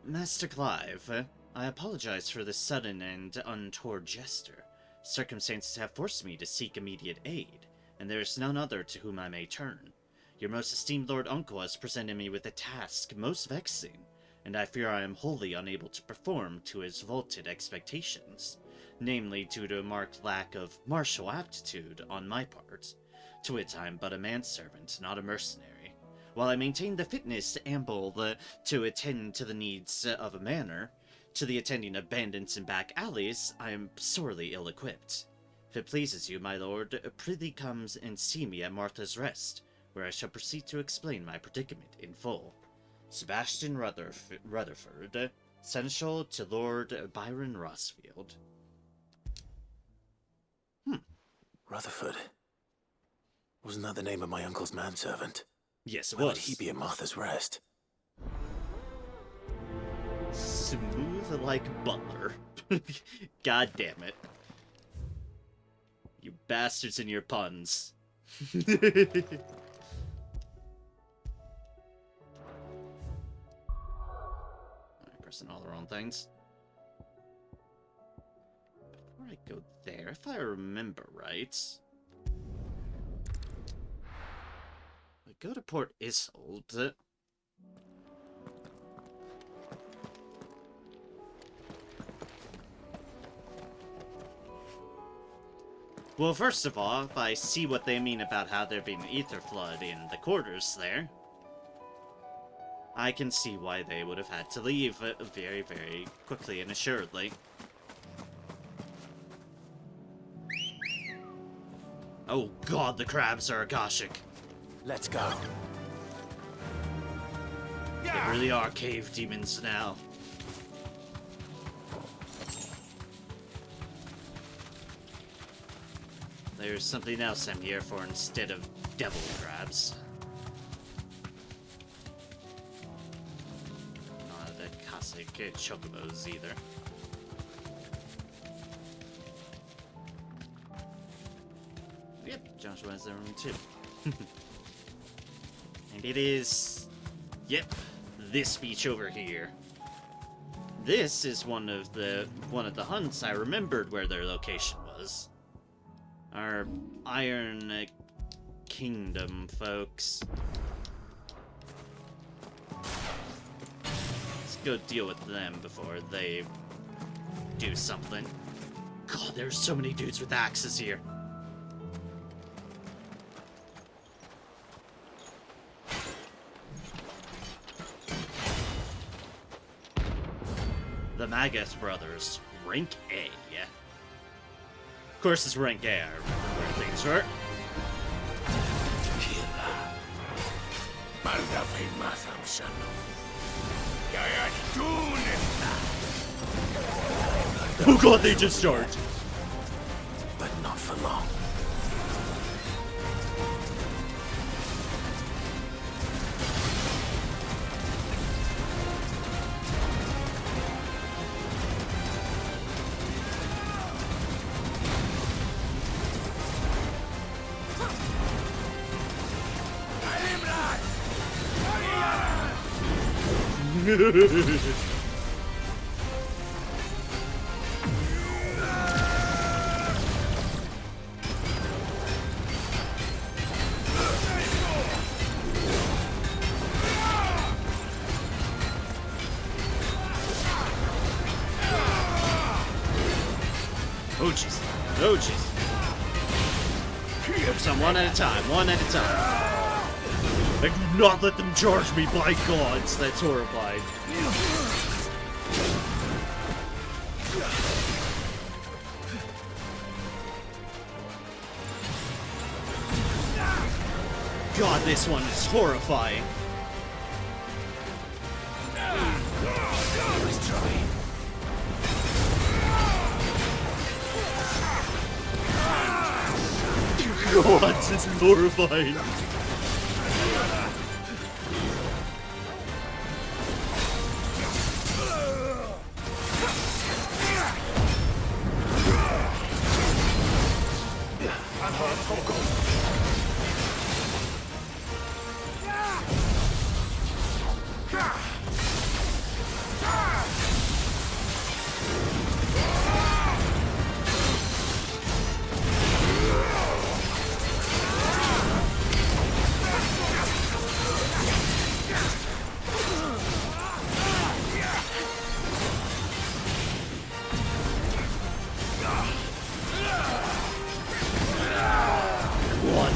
Master Clive, I apologize for this sudden and untoward gesture. Circumstances have forced me to seek immediate aid, and there is none other to whom I may turn. Your most esteemed Lord Uncle has presented me with a task most vexing, and I fear I am wholly unable to perform to his vaulted expectations, namely due to a marked lack of martial aptitude on my part. To wit, I am but a manservant, not a mercenary. While I maintain the fitness ample to attend to the needs of a manor, to the attending of bandits and back alleys, I am sorely ill-equipped. If it pleases you, my lord, prithee come and see me at Martha's Rest, where I shall proceed to explain my predicament in full. Sebastian Rutherford, Seneschal to Lord Byron Rossfield. Rutherford. Wasn't that the name of my uncle's manservant? Yes, it Why was. would he be at Martha's Rest? Smooth like Butler. God damn it. You bastards and your puns. pressing all the wrong things. Before I go there, if I remember right... I go to Port Isolde... Well, first of all, if I see what they mean about how there being an ether flood in the quarters there, I can see why they would have had to leave very, very quickly and assuredly. Oh god, the crabs are Akashic. Let's go. They really are cave demons now. There's something else I'm here for instead of devil crabs. Not the Akashic chocobos either. Yep, Joshua has their own too. And it is... Yep, this beach over here. This is one of the hunts I remembered where their location was. Our Iron Kingdom folks. Let's go deal with them before they do something. God, there's so many dudes with axes here. The Magath brothers, rank A. Of course, it's rank A. I remember where things were. Oh god, they just charged. But not for long. Oh jeez. Oh jeez. Focus on one at a time, one at a time. I do not let them charge me, by gods, that's horrifying. God, this one is horrifying. God, this is horrifying.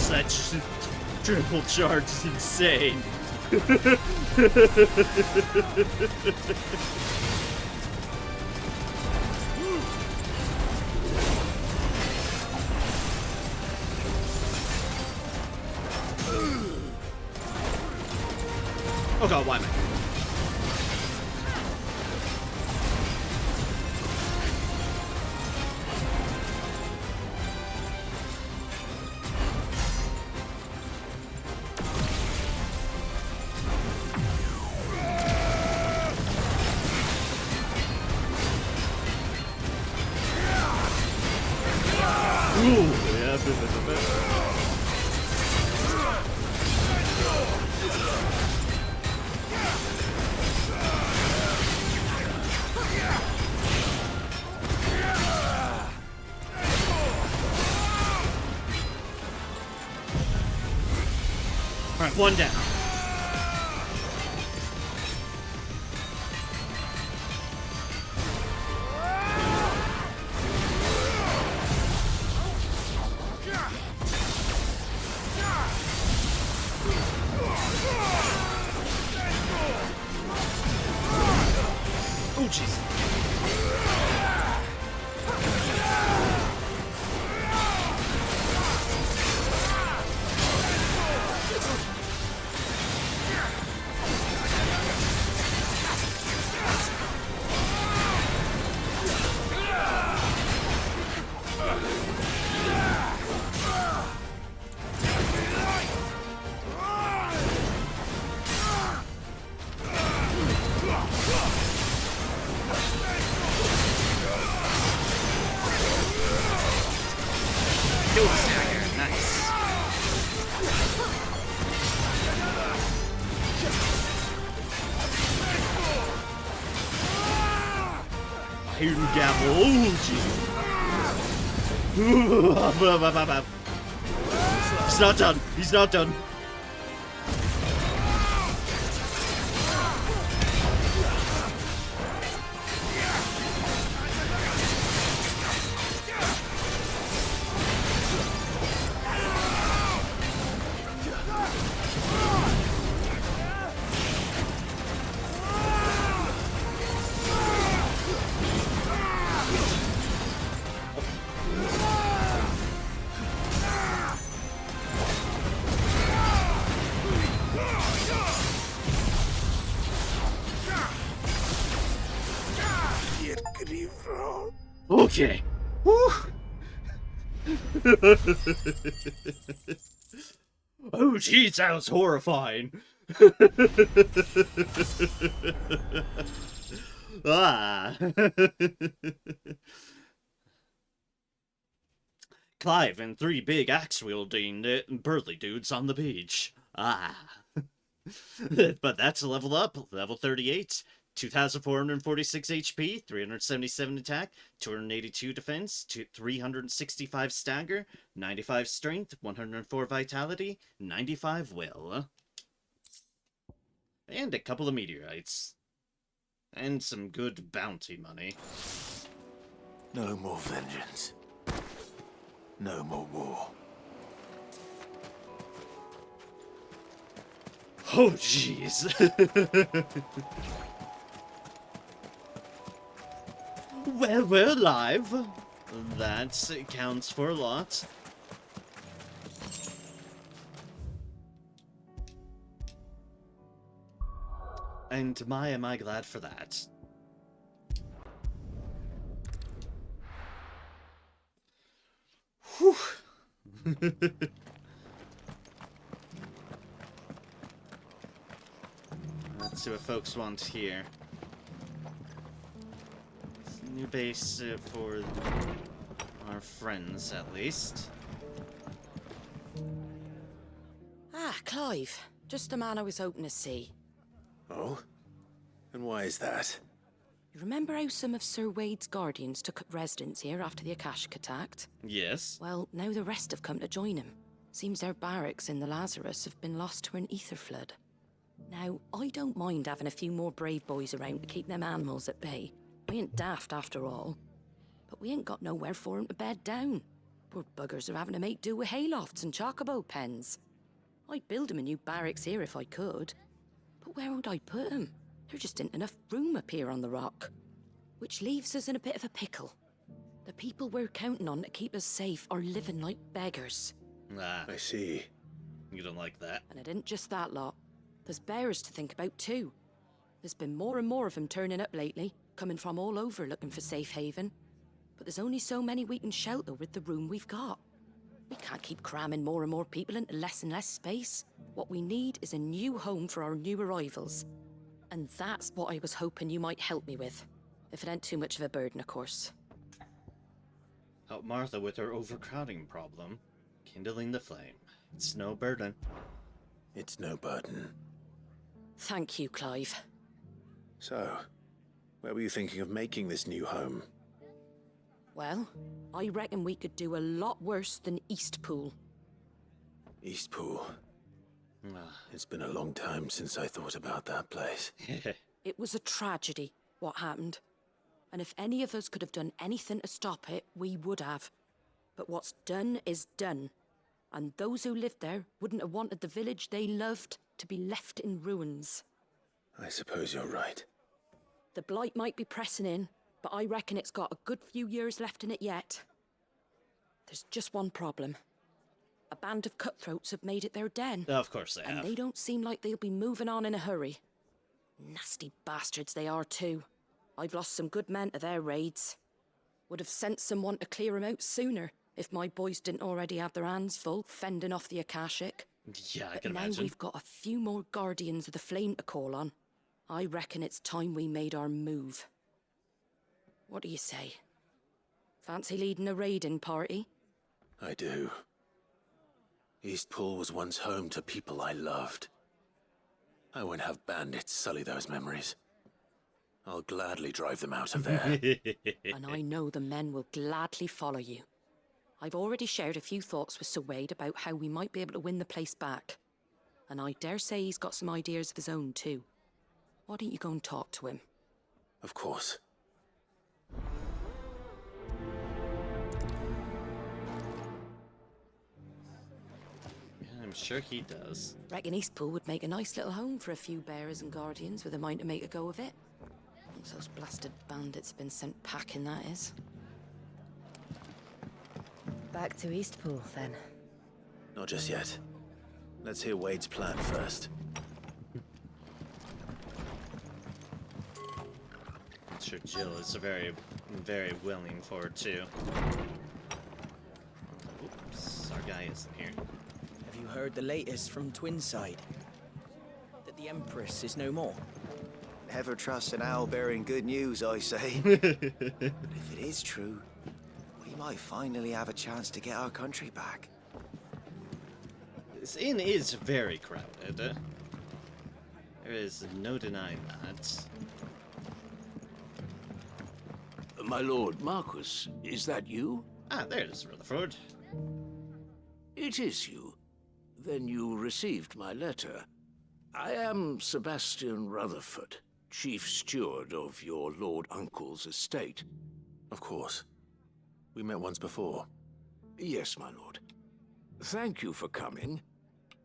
That just triple charge is insane. Oh god, why am I? Alright, one down. Oh, jeez. Kill the stagger. Nice. Iron Gavel. Oh, jeez. He's not done. He's not done. Okay. Woo. Oh, geez, that was horrifying. Ah. Clive and three big axe-wielding burly dudes on the beach. Ah. But that's a level up. Level 38. 2,446 HP, 377 attack, 282 defense, 365 stagger, 95 strength, 104 vitality, 95 will. And a couple of meteorites. And some good bounty money. No more vengeance. No more war. Oh, jeez. Well, we're alive. That counts for a lot. And my, am I glad for that. Whew. Let's see what folks want here. New base for our friends, at least. Ah, Clive. Just the man I was hoping to see. Oh? And why is that? You remember how some of Sir Wade's guardians took up residence here after the Akashic attacked? Yes. Well, now the rest have come to join him. Seems their barracks in the Lazarus have been lost to an ether flood. Now, I don't mind having a few more brave boys around to keep them animals at bay. We ain't daft after all. But we ain't got nowhere for 'em to bed down. Poor buggers are having to make do with haylofts and chocobo pens. I'd build 'em a new barracks here if I could. But where would I put 'em? There just ain't enough room up here on the rock. Which leaves us in a bit of a pickle. The people we're counting on to keep us safe are living like beggars. Ah. I see. You don't like that. And it ain't just that lot. There's bears to think about too. There's been more and more of them turning up lately, coming from all over looking for safe haven. But there's only so many we can shelter with the room we've got. We can't keep cramming more and more people into less and less space. What we need is a new home for our new arrivals. And that's what I was hoping you might help me with. If it ain't too much of a burden, of course. Help Martha with her overcrowding problem. Kindling the flame. It's no burden. It's no burden. Thank you, Clive. So, where were you thinking of making this new home? Well, I reckon we could do a lot worse than Eastpool. Eastpool. It's been a long time since I thought about that place. It was a tragedy, what happened. And if any of us could have done anything to stop it, we would have. But what's done is done. And those who lived there wouldn't have wanted the village they loved to be left in ruins. I suppose you're right. The blight might be pressing in, but I reckon it's got a good few years left in it yet. There's just one problem. A band of cutthroats have made it their den. Of course they and have. they don't seem like they'll be moving on in a hurry. Nasty bastards they are too. I've lost some good men to their raids. Would have sent someone to clear 'em out sooner if my boys didn't already have their hands full fending off the Akashic. Yeah, I But can now imagine. we've got a few more Guardians of the Flame to call on. I reckon it's time we made our move. What do you say? Fancy leading a raiding party? I do. Eastpool was once home to people I loved. I won't have bandits sully those memories. I'll gladly drive them out of there. And I know the men will gladly follow you. I've already shared a few thoughts with Sir Wade about how we might be able to win the place back. And I dare say he's got some ideas of his own too. Why don't you go and talk to him? Of course. Yeah, I'm sure he does. Reckon Eastpool would make a nice little home for a few bearers and guardians with a mind to make a go of it. Once those blasted bandits have been sent packing, that is. Back to Eastpool, then. Not just yet. Let's hear Wade's plan first. I'm sure Jill is very, very willing for it too. Oops, our guy isn't here. Have you heard the latest from Twinside? That the Empress is no more? Never trust an owl bearing good news, I say. But if it is true, we might finally have a chance to get our country back. This inn is very crowded. There is no denying that. My lord Marquis, is that you? Ah, there's Rutherford. It is you. Then you received my letter. I am Sebastian Rutherford, chief steward of your lord uncle's estate. Of course. We met once before. Yes, my lord. Thank you for coming.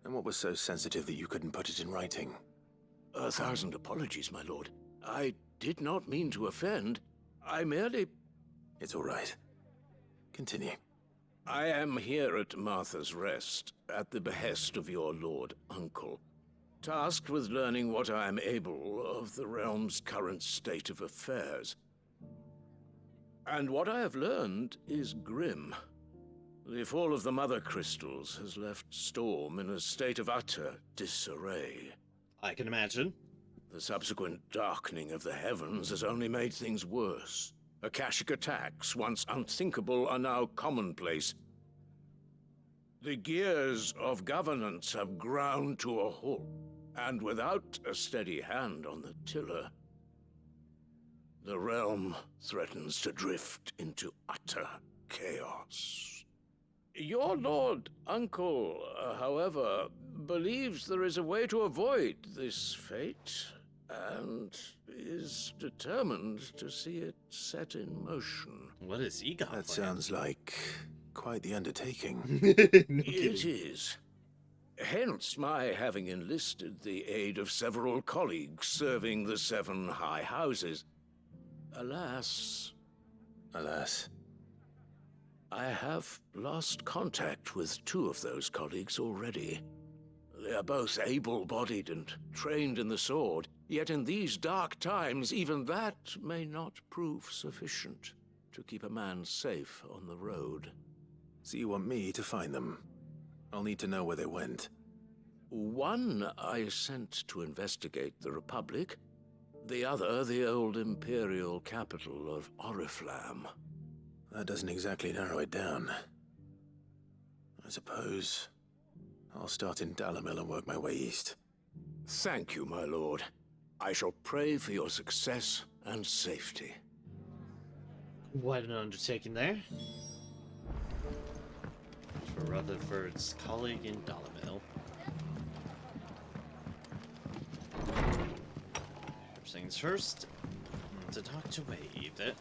And what was so sensitive that you couldn't put it in writing? 1,000 apologies, my lord. I did not mean to offend. I merely... It's all right. Continue. I am here at Martha's Rest, at the behest of your lord uncle, tasked with learning what I am able of the realm's current state of affairs. And what I have learned is grim. The fall of the Mother Crystals has left Storm in a state of utter disarray. I can imagine. The subsequent darkening of the heavens has only made things worse. Akashic attacks, once unthinkable, are now commonplace. The gears of governance have ground to a halt, and without a steady hand on the tiller, the realm threatens to drift into utter chaos. Your lord uncle, however, believes there is a way to avoid this fate, and is determined to see it set in motion. What has he got? That sounds like quite the undertaking. It is. Hence my having enlisted the aid of several colleagues serving the 7 high houses. Alas... Alas. I have lost contact with 2 of those colleagues already. They are both able-bodied and trained in the sword, yet in these dark times even that may not prove sufficient to keep a man safe on the road. So you want me to find them? I'll need to know where they went. One I sent to investigate the Republic, the other the old Imperial capital of Oriflamme. That doesn't exactly narrow it down. I suppose I'll start in Dalamil and work my way east. Thank you, my lord. I shall pray for your success and safety. What an undertaking there. For Rutherford's colleague in Dalamil. First things first, to talk to Wade.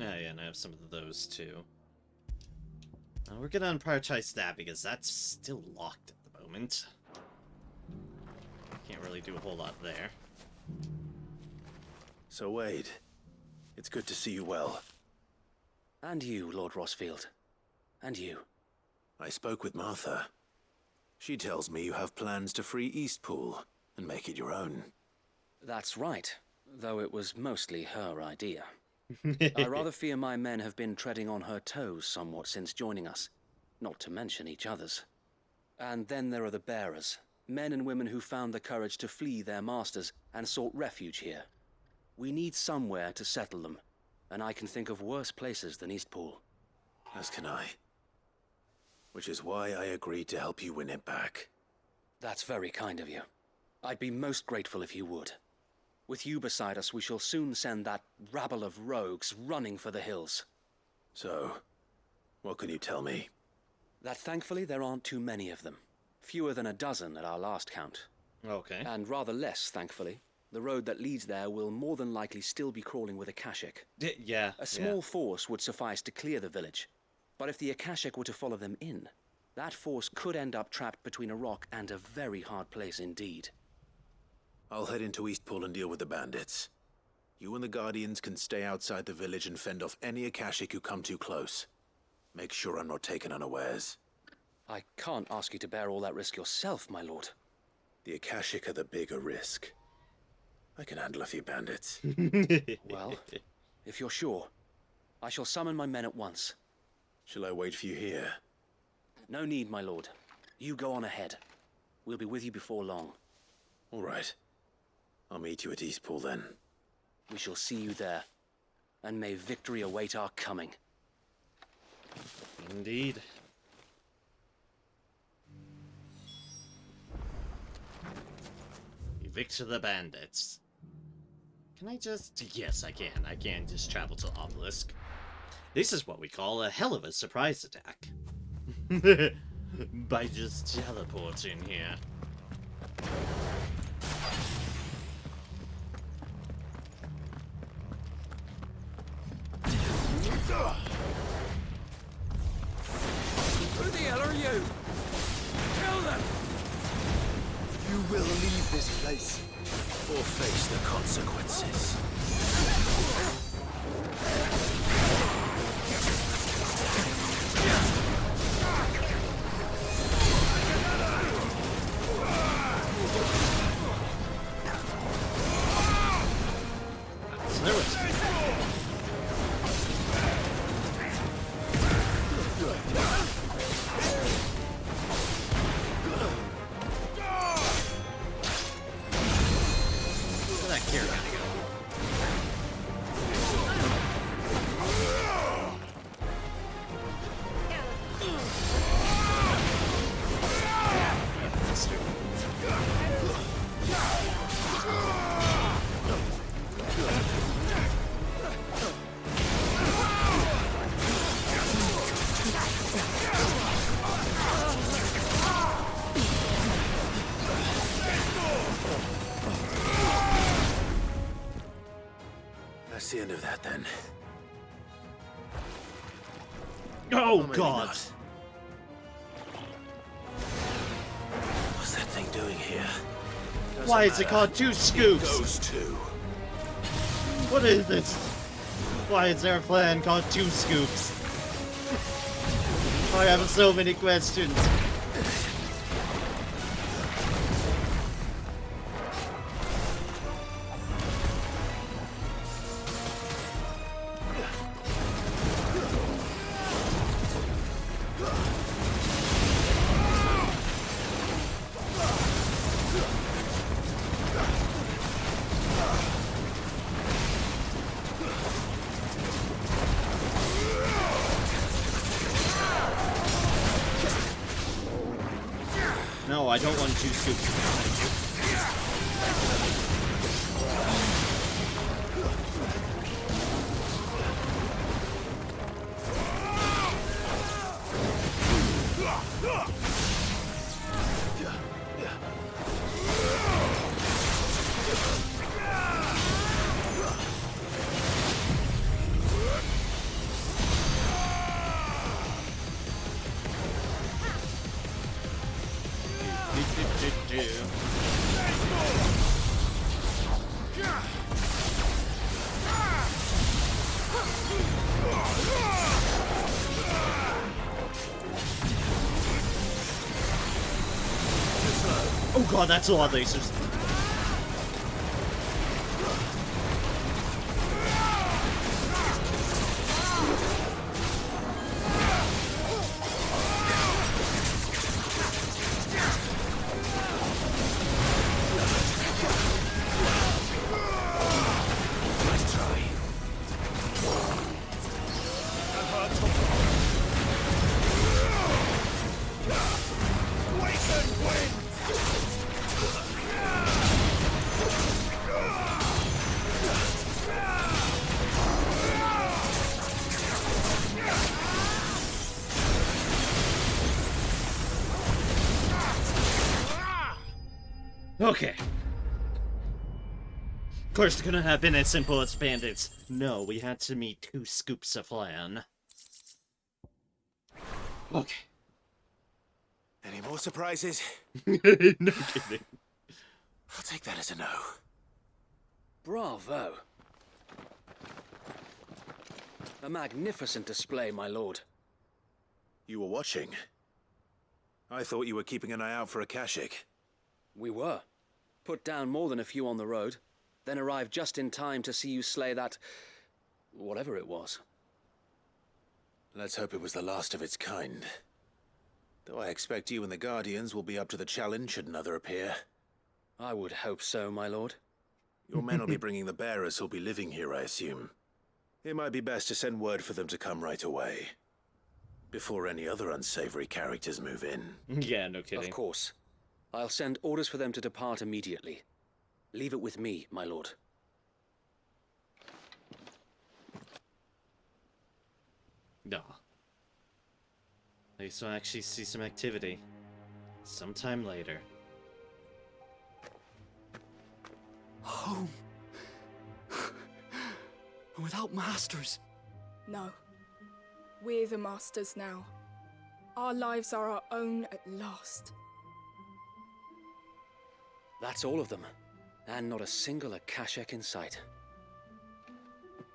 Yeah, and I have some of those too. We're gonna prioritize that because that's still locked at the moment. Can't really do a whole lot there. So, Wade, it's good to see you well. And you, Lord Rossfield. And you. I spoke with Martha. She tells me you have plans to free Eastpool and make it your own. That's right, though it was mostly her idea. I rather fear my men have been treading on her toes somewhat since joining us, not to mention each other's. And then there are the bearers, men and women who found the courage to flee their masters and sought refuge here. We need somewhere to settle them, and I can think of worse places than Eastpool. As can I. Which is why I agreed to help you win it back. That's very kind of you. I'd be most grateful if you would. With you beside us, we shall soon send that rabble of rogues running for the hills. So, what can you tell me? That thankfully there aren't too many of them. Fewer than a dozen at our last count. Okay. And rather less, thankfully. The road that leads there will more than likely still be crawling with Akashic. Yeah. A small force would suffice to clear the village. But if the Akashic were to follow them in, that force could end up trapped between a rock and a very hard place indeed. I'll head into Eastpool and deal with the bandits. You and the Guardians can stay outside the village and fend off any Akashic who come too close. Make sure I'm not taken unawares. I can't ask you to bear all that risk yourself, my lord. The Akashic are the bigger risk. I can handle a few bandits. Well, if you're sure, I shall summon my men at once. Shall I wait for you here? No need, my lord. You go on ahead. We'll be with you before long. All right. I'll meet you at Eastpool then. We shall see you there. And may victory await our coming. Indeed. Evict the bandits. Can I just... Yes, I can. I can just travel to Obelisk. This is what we call a hell of a surprise attack. By just teleporting here. Who the hell are you? Kill them! You will leave this place or face the consequences. That's the end of that, then. Oh, maybe God! not. What's that thing doing here? Why is it called two scoops? Those two. What is this? Why is there a plan called two scoops? I have so many questions. No, I don't want two scoops. god, that's a lot of lasers. Okay. Of course, it couldn't have been as simple as bandits. No, we had to meet 2 scoops of land. Okay. Any more surprises? No kidding. I'll take that as a no. Bravo. A magnificent display, my lord. You were watching? I thought you were keeping an eye out for Akashic. We were. Put down more than a few on the road, then arrived just in time to see you slay that... whatever it was. Let's hope it was the last of its kind. Though I expect you and the Guardians will be up to the challenge should another appear. I would hope so, my lord. Your men will be bringing the bearers who'll be living here, I assume. It might be best to send word for them to come right away. Before any other unsavory characters move in. Yeah, no kidding. Of course. I'll send orders for them to depart immediately. Leave it with me, my lord. No. At least we'll actually see some activity. Sometime later. Home. Without masters. No. We're the masters now. Our lives are our own at last. That's all of them. And not a single Akashic in sight.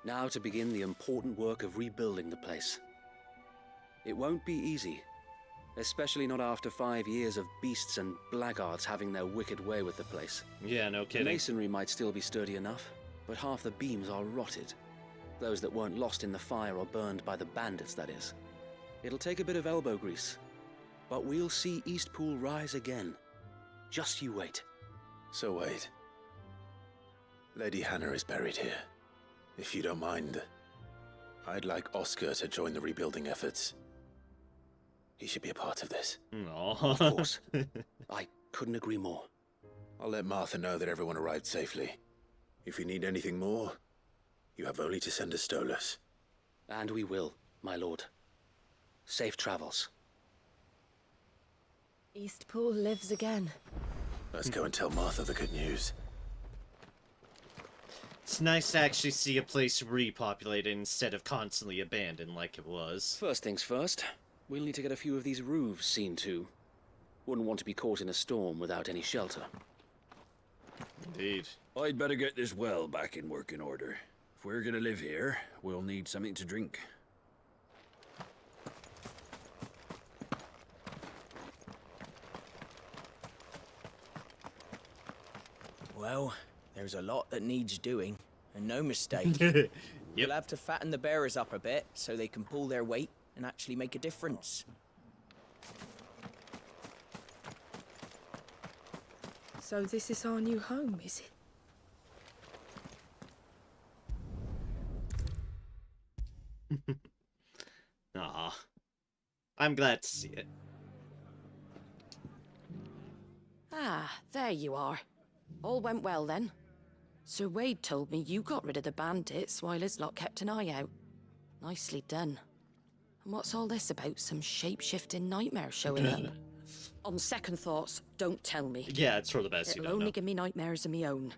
Now to begin the important work of rebuilding the place. It won't be easy. Especially not after 5 years of beasts and blackguards having their wicked way with the place. Yeah, no kidding. The masonry might still be sturdy enough, but half the beams are rotted. Those that weren't lost in the fire or burned by the bandits, that is. It'll take a bit of elbow grease, but we'll see Eastpool rise again. Just you wait. So wait. Lady Hannah is buried here. If you don't mind, I'd like Oscar to join the rebuilding efforts. He should be a part of this. No. Of course. I couldn't agree more. I'll let Martha know that everyone arrived safely. If you need anything more, you have only to send a Stolas. And we will, my lord. Safe travels. Eastpool lives again. Let's go and tell Martha the good news. It's nice to actually see a place repopulated instead of constantly abandoned like it was. First things first, we'll need to get a few of these roofs seen to. Wouldn't want to be caught in a storm without any shelter. Indeed. I'd better get this well back in working order. If we're gonna live here, we'll need something to drink. Well, there's a lot that needs doing, and no mistake. You'll have to fatten the bearers up a bit so they can pull their weight and actually make a difference. So this is our new home, is it? Aw. I'm glad to see it. Ah, there you are. All went well then. Sir Wade told me you got rid of the bandits while his lot kept an eye out. Nicely done. And what's all this about some shape-shifting nightmare showing up? On second thoughts, don't tell me. Yeah, it's for the best you It'll don't only know. give me nightmares of me own.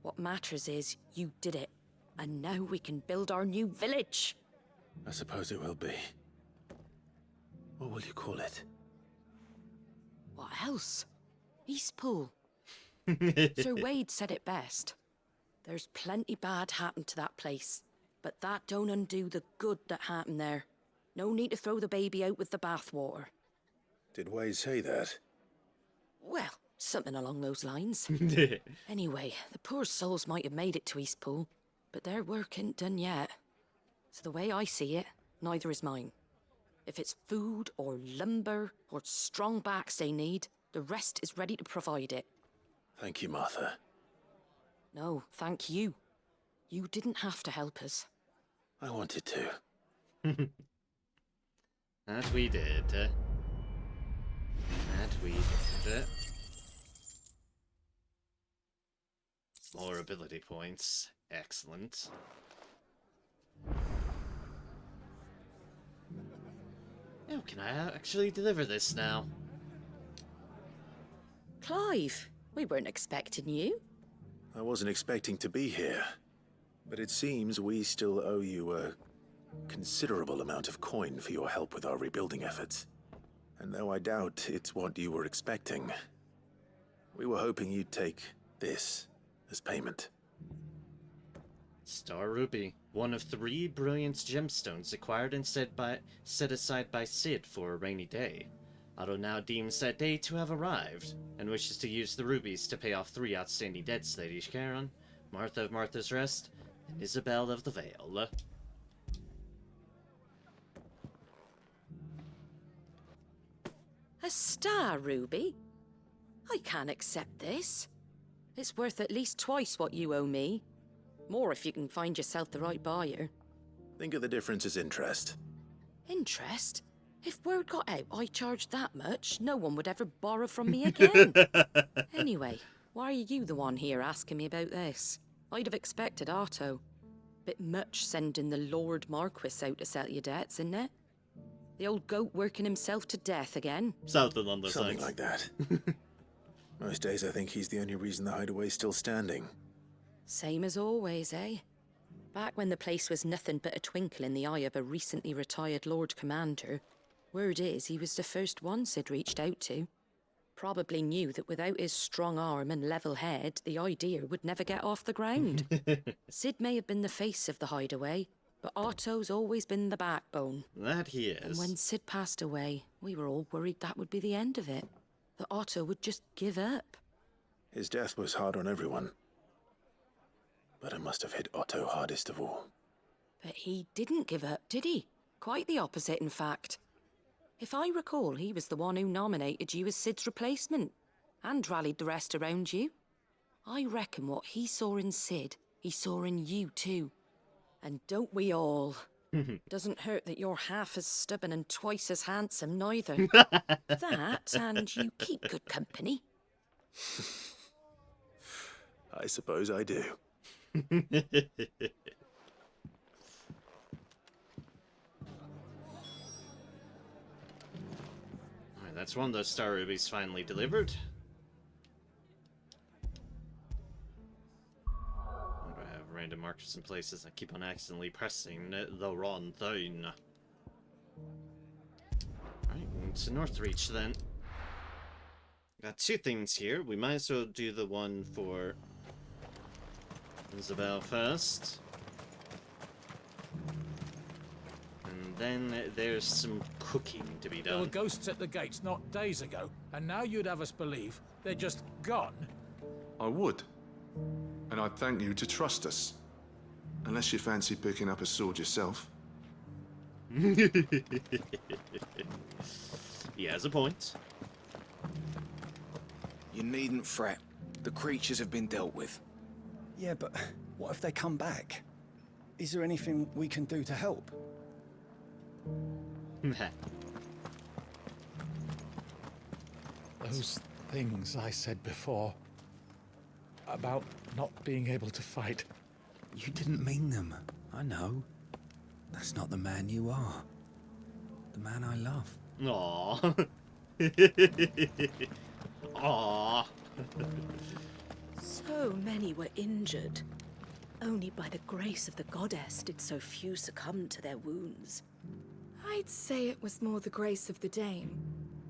What matters is you did it. And now we can build our new village. I suppose it will be. What will you call it? What else? Eastpool. Sir Wade said it best. There's plenty bad happened to that place, but that don't undo the good that happened there. No need to throw the baby out with the bathwater. Did Wade say that? Well, something along those lines. Anyway, the poor souls might have made it to Eastpool, but their work ain't done yet. So the way I see it, neither is mine. If it's food or lumber or strong backs they need, the rest is ready to provide it. Thank you, Martha. No, thank you. You didn't have to help us. I wanted to. That we did. That we did. More ability points. Excellent. Oh, can I actually deliver this now? Clive, we weren't expecting you. I wasn't expecting to be here, but it seems we still owe you a considerable amount of coin for your help with our rebuilding efforts. And though I doubt it's what you were expecting, we were hoping you'd take this as payment. Star Ruby, one of 3 brilliant gemstones acquired and set aside by Sid for a rainy day. Otto now deems that day to have arrived, and wishes to use the rubies to pay off 3 outstanding debts: Lady Charon, Martha of Martha's Rest, and Isabel of the Vale. A star ruby? I can't accept this. It's worth at least twice what you owe me. More if you can find yourself the right buyer. Think of the difference as interest. Interest? If word got out I charged that much, no one would ever borrow from me again. Anyway, why are you the one here asking me about this? I'd have expected Otto. Bit much sending the Lord Marquis out to settle your debts, isn't it? The old goat working himself to death again. Something on the Something like that. Most days I think he's the only reason the hideaway's still standing. Same as always, eh? Back when the place was nothing but a twinkle in the eye of a recently retired Lord Commander, word is he was the first one Sid reached out to. Probably knew that without his strong arm and level head, the idea would never get off the ground. Sid may have been the face of the hideaway, but Otto's always been the backbone. That he is. And when Sid passed away, we were all worried that would be the end of it. That Otto would just give up. His death was hard on everyone. But it must have hit Otto hardest of all. But he didn't give up, did he? Quite the opposite, in fact. If I recall, he was the one who nominated you as Sid's replacement, and rallied the rest around you. I reckon what he saw in Sid, he saw in you too. And don't we all? Doesn't hurt that you're half as stubborn and twice as handsome, neither. That, and you keep good company. I suppose I do. Alright, that's one of those star rubies finally delivered. Why do I have random markers in places? I keep on accidentally pressing the wrong thing. Alright, to Northreach then. Got 2 things here. We might as well do the one for Isabel first. And then there's some cooking to be There were done. ghosts at the gates not days ago, and now you'd have us believe they're just gone. I would. And I'd thank you to trust us. Unless you fancy picking up a sword yourself. He has a point. You needn't fret. The creatures have been dealt with. Yeah, but what if they come back? Is there anything we can do to help? Those things I said before about not being able to fight. You didn't mean them. I know. That's not the man you are. The man I love. Aww. Aww. So many were injured. Only by the grace of the goddess did so few succumb to their wounds. I'd say it was more the grace of the Dame.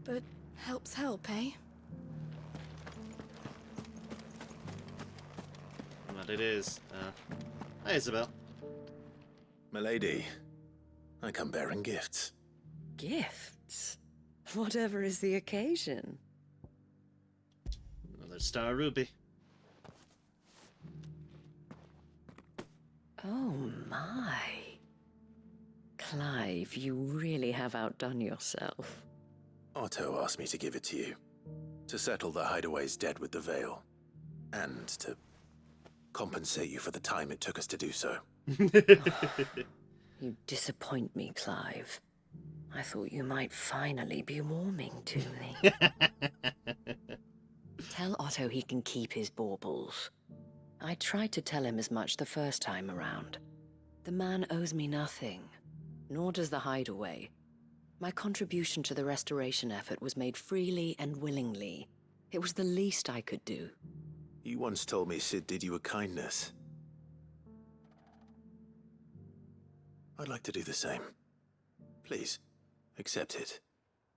But help's help, eh? But it is. Hi, Isabel. Milady, I come bearing gifts. Gifts? Whatever is the occasion. Another star ruby. Oh my. Clive, you really have outdone yourself. Otto asked me to give it to you. To settle the Hideaway's debt with the Veil. And to compensate you for the time it took us to do so. You disappoint me, Clive. I thought you might finally be warming to me. Tell Otto he can keep his baubles. I tried to tell him as much the first time around. The man owes me nothing, nor does the Hideaway. My contribution to the restoration effort was made freely and willingly. It was the least I could do. You once told me Sid did you a kindness. I'd like to do the same. Please, accept it.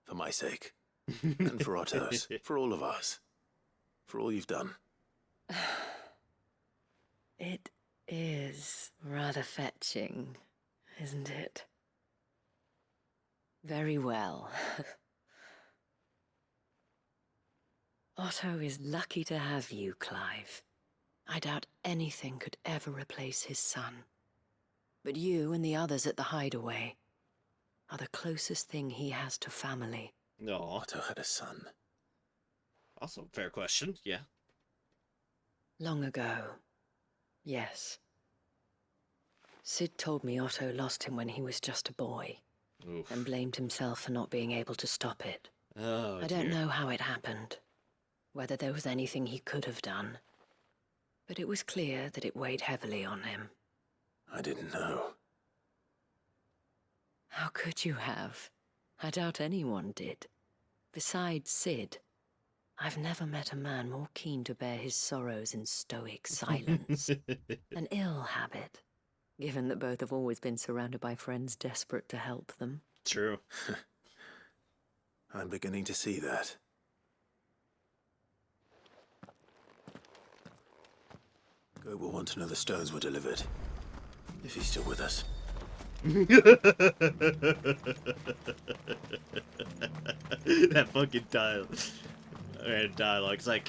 For my sake. And for Otto's. For all of us. For all you've done. It is rather fetching, isn't it? Very well. Otto is lucky to have you, Clive. I doubt anything could ever replace his son. But you and the others at the Hideaway are the closest thing he has to family. No. Otto had a son. Also, fair question, yeah. Long ago, yes. Sid told me Otto lost him when he was just a boy. Oof. And blamed himself for not being able to stop it. Oh, I don't know how it happened, whether there was anything he could have done. But it was clear that it weighed heavily on him. I didn't know. How could you have? I doubt anyone did. Besides Sid, I've never met a man more keen to bear his sorrows in stoic silence. An ill habit, given that both have always been surrounded by friends desperate to help them. True. I'm beginning to see that. Go will want to know the stones were delivered. If he's still with us. That fucking dialogue's like,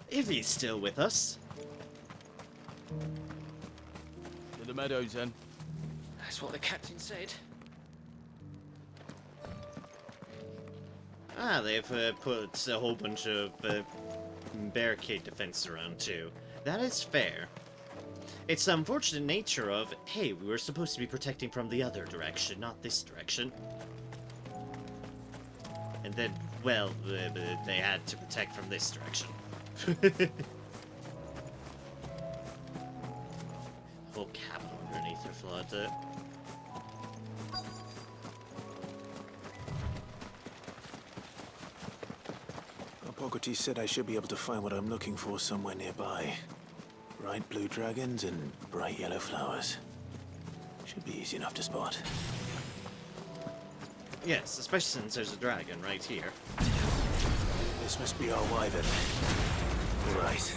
if he's still with us. To the meadows, then. That's what the captain said. They've put a whole bunch of barricade defense around too. That is fair. It's the unfortunate nature of, hey, we were supposed to be protecting from the other direction, not this direction. And then, well, they had to protect from this direction. Whole capital underneath are flooded. Poggety said I should be able to find what I'm looking for somewhere nearby. Bright blue dragons and bright yellow flowers. Should be easy enough to spot. Yes, especially since there's a dragon right here. This must be our wyvern. Right.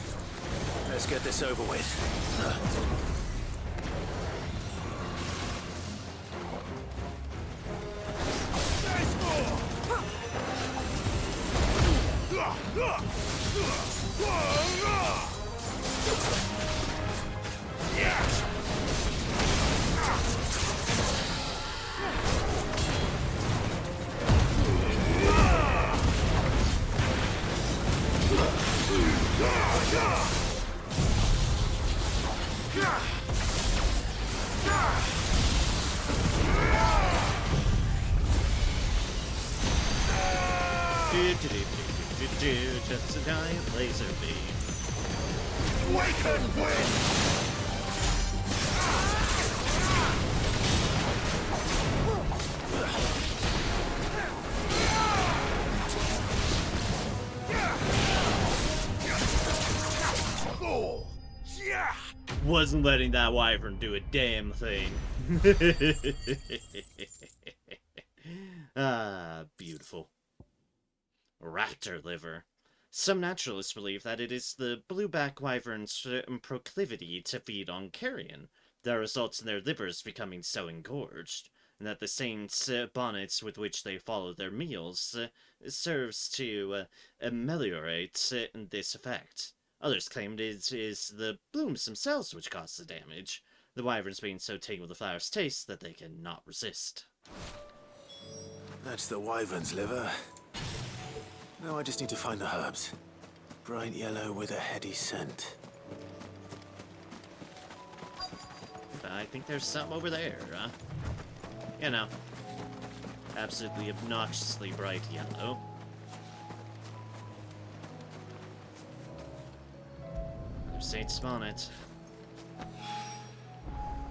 Let's get this over with. Just a giant laser beam. Awaken wind! Wasn't letting that wyvern do a damn thing. Ah, beautiful. Raptor liver. Some naturalists believe that it is the blueback wyvern's proclivity to feed on carrion that results in their livers becoming so engorged. and that the saints' bonnets with which they follow their meals serves to ameliorate this effect. Others claimed it is the blooms themselves which cause the damage, the wyverns being so taken with the flower's taste that they cannot resist. That's the wyvern's liver. Now I just need to find the herbs. Bright yellow with a heady scent. I think there's some over there, you know, absolutely obnoxiously bright yellow. There's Saint's bonnet.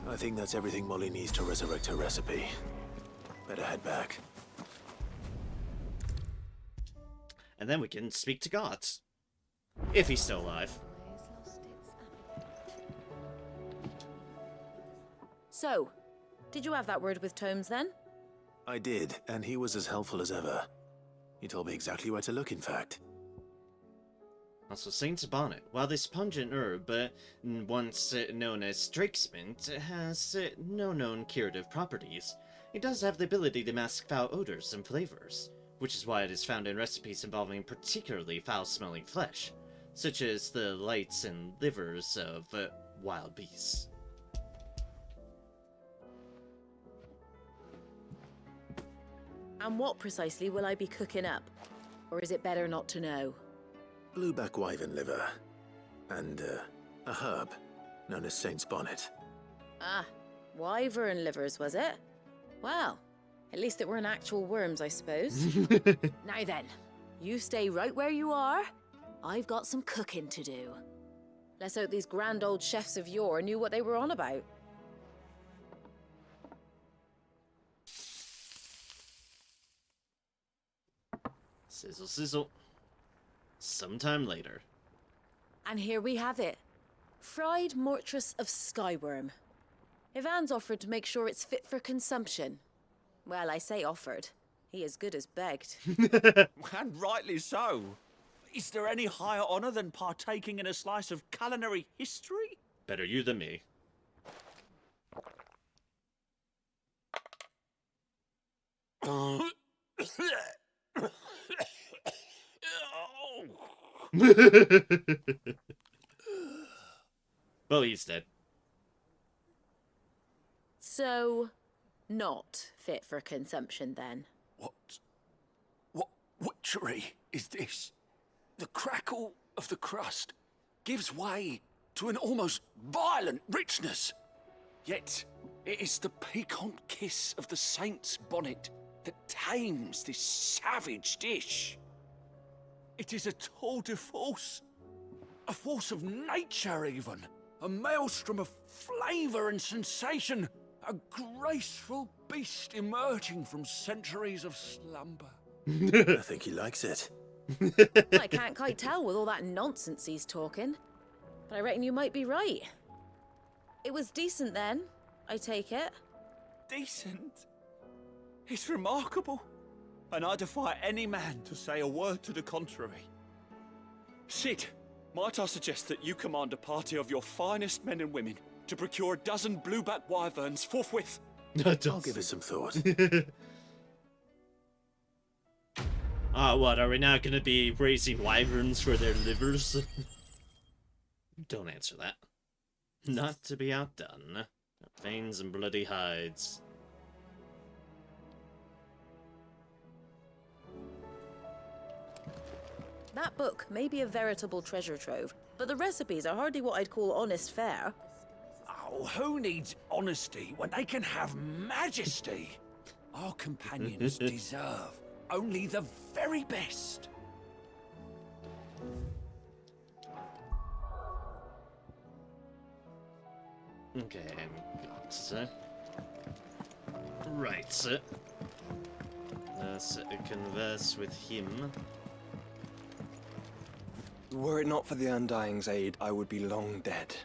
I think that's everything Molly needs to resurrect her recipe. Better head back. And then we can speak to God. If he's still alive. So, did you have that word with Tomes then? I did, and he was as helpful as ever. He told me exactly where to look, in fact. Also, Saint's bonnet. While this pungent herb, once known as Drake's mint, has no known curative properties, it does have the ability to mask foul odors and flavors, which is why it is found in recipes involving particularly foul-smelling flesh, such as the lights and livers of wild beasts. And what precisely will I be cooking up? Or is it better not to know? Blueback wyvern liver. And, a herb known as Saint's bonnet. Ah, wyvern livers, was it? Well, at least it weren't actual worms, I suppose. Now then, you stay right where you are. I've got some cooking to do. Let's hope these grand old chefs of yore knew what they were on about. Sizzle, sizzle. Sometime later. And here we have it. Fried mortress of skyworm. Ivan's offered to make sure it's fit for consumption. Well, I say offered. He as good as begged. And rightly so. Is there any higher honor than partaking in a slice of culinary history? Better you than me. Well, he's dead. So, not fit for consumption then? What witchery is this? The crackle of the crust gives way to an almost violent richness. Yet, it is the piquant kiss of the saint's bonnet that tames this savage dish. It is a tour de force, a force of nature even, a maelstrom of flavour and sensation, a graceful beast emerging from centuries of slumber. I think he likes it. I can't quite tell with all that nonsense he's talking, but I reckon you might be right. It was decent then, I take it. Decent? It's remarkable, and I defy any man to say a word to the contrary. Sid, might I suggest that you command a party of your finest men and women to procure a dozen blueback wyverns forthwith? I'll give it some thought. What, are we now gonna be raising wyverns for their livers? Don't answer that. Not to be outdone. Veins and bloody hides. That book may be a veritable treasure trove, but the recipes are hardly what I'd call honest fare. Oh, who needs honesty when they can have majesty? Our companions deserve only the very best. Okay, got right. Let's converse with him. Were it not for the Undying's aid, I would be long dead.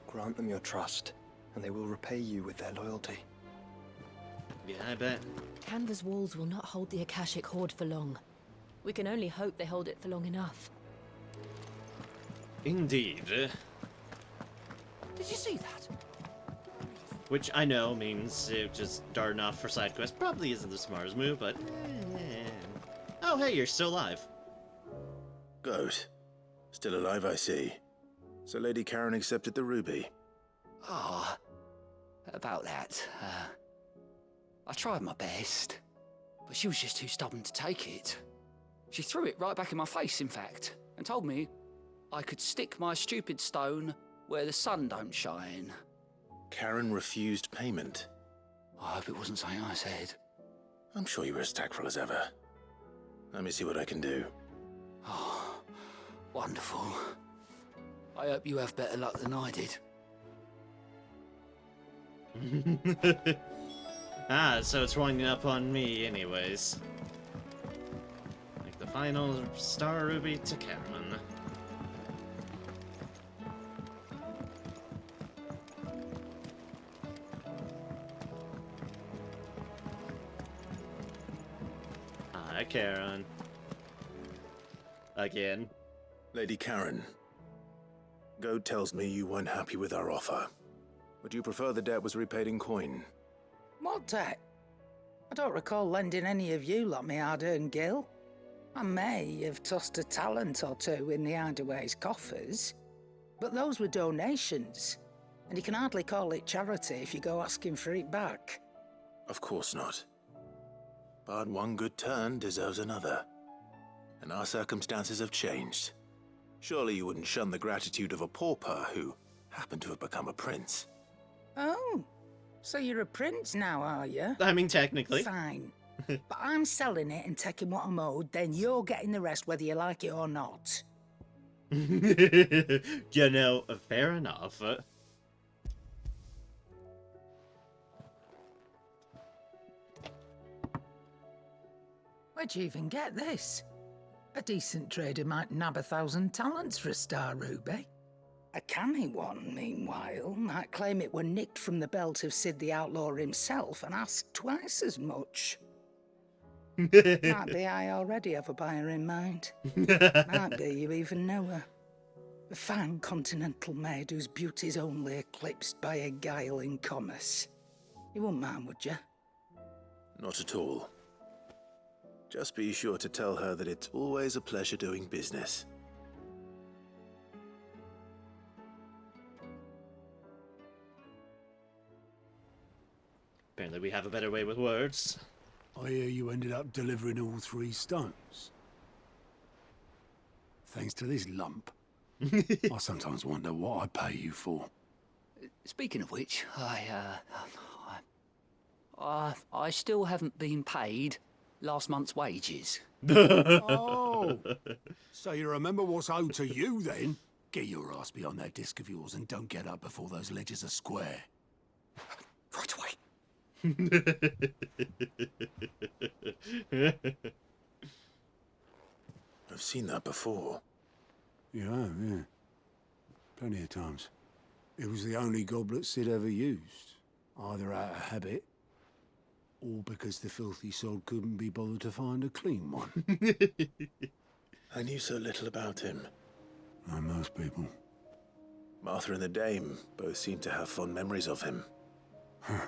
Grant them your trust, and they will repay you with their loyalty. Yeah, I bet. Canva's walls will not hold the Akashic hoard for long. We can only hope they hold it for long enough. Indeed. Did you see that? Which I know means just darting off for side quests probably isn't the smartest move, but... Oh, hey, you're still alive. Good. Still alive, I see. So Lady Karen accepted the ruby. Ah, about that. I tried my best, but she was just too stubborn to take it. She threw it right back in my face, in fact, and told me I could stick my stupid stone where the sun don't shine. Karen refused payment. I hope it wasn't something I said. I'm sure you were as tactful as ever. Let me see what I can do. Oh, wonderful. I hope you have better luck than I did. Ah, so it's winding up on me anyways. Like the final star ruby to Karen. Hi, Karen. Again. Lady Karen, Goad tells me you weren't happy with our offer. Would you prefer the debt was repaid in coin? What debt? I don't recall lending any of you lot me hard-earned gil. I may have tossed a talent or two in the Hideaway's coffers, but those were donations, and you can hardly call it charity if you go asking for it back. Of course not. But one good turn deserves another. And our circumstances have changed. Surely you wouldn't shun the gratitude of a pauper who happened to have become a prince. Oh, so you're a prince now, are you? I mean, technically. Fine. But I'm selling it and taking what I'm owed, then you're getting the rest whether you like it or not. You know, fair enough. Where'd you even get this? A decent trader might nab 1,000 talents for a star ruby. A canny one, meanwhile, might claim it were nicked from the belt of Sid the Outlaw himself and ask twice as much. Might be I already have a buyer in mind. Might be you even know her. A fine continental maid whose beauty's only eclipsed by a guile in commerce. You wouldn't mind, would you? Not at all. Just be sure to tell her that it's always a pleasure doing business. Apparently we have a better way with words. I hear you ended up delivering all 3 stones. Thanks to this lump. I sometimes wonder what I pay you for. Speaking of which, I still haven't been paid last month's wages. Oh, so you remember what's owed to you then? Get your ass behind that disc of yours and don't get up before those ledgers are square. Right away. I've seen that before. Yeah. Plenty of times. It was the only goblet Sid ever used, either out of habit or because the filthy sod couldn't be bothered to find a clean one. I knew so little about him. Like most people. Martha and the Dame both seem to have fond memories of him. Huh.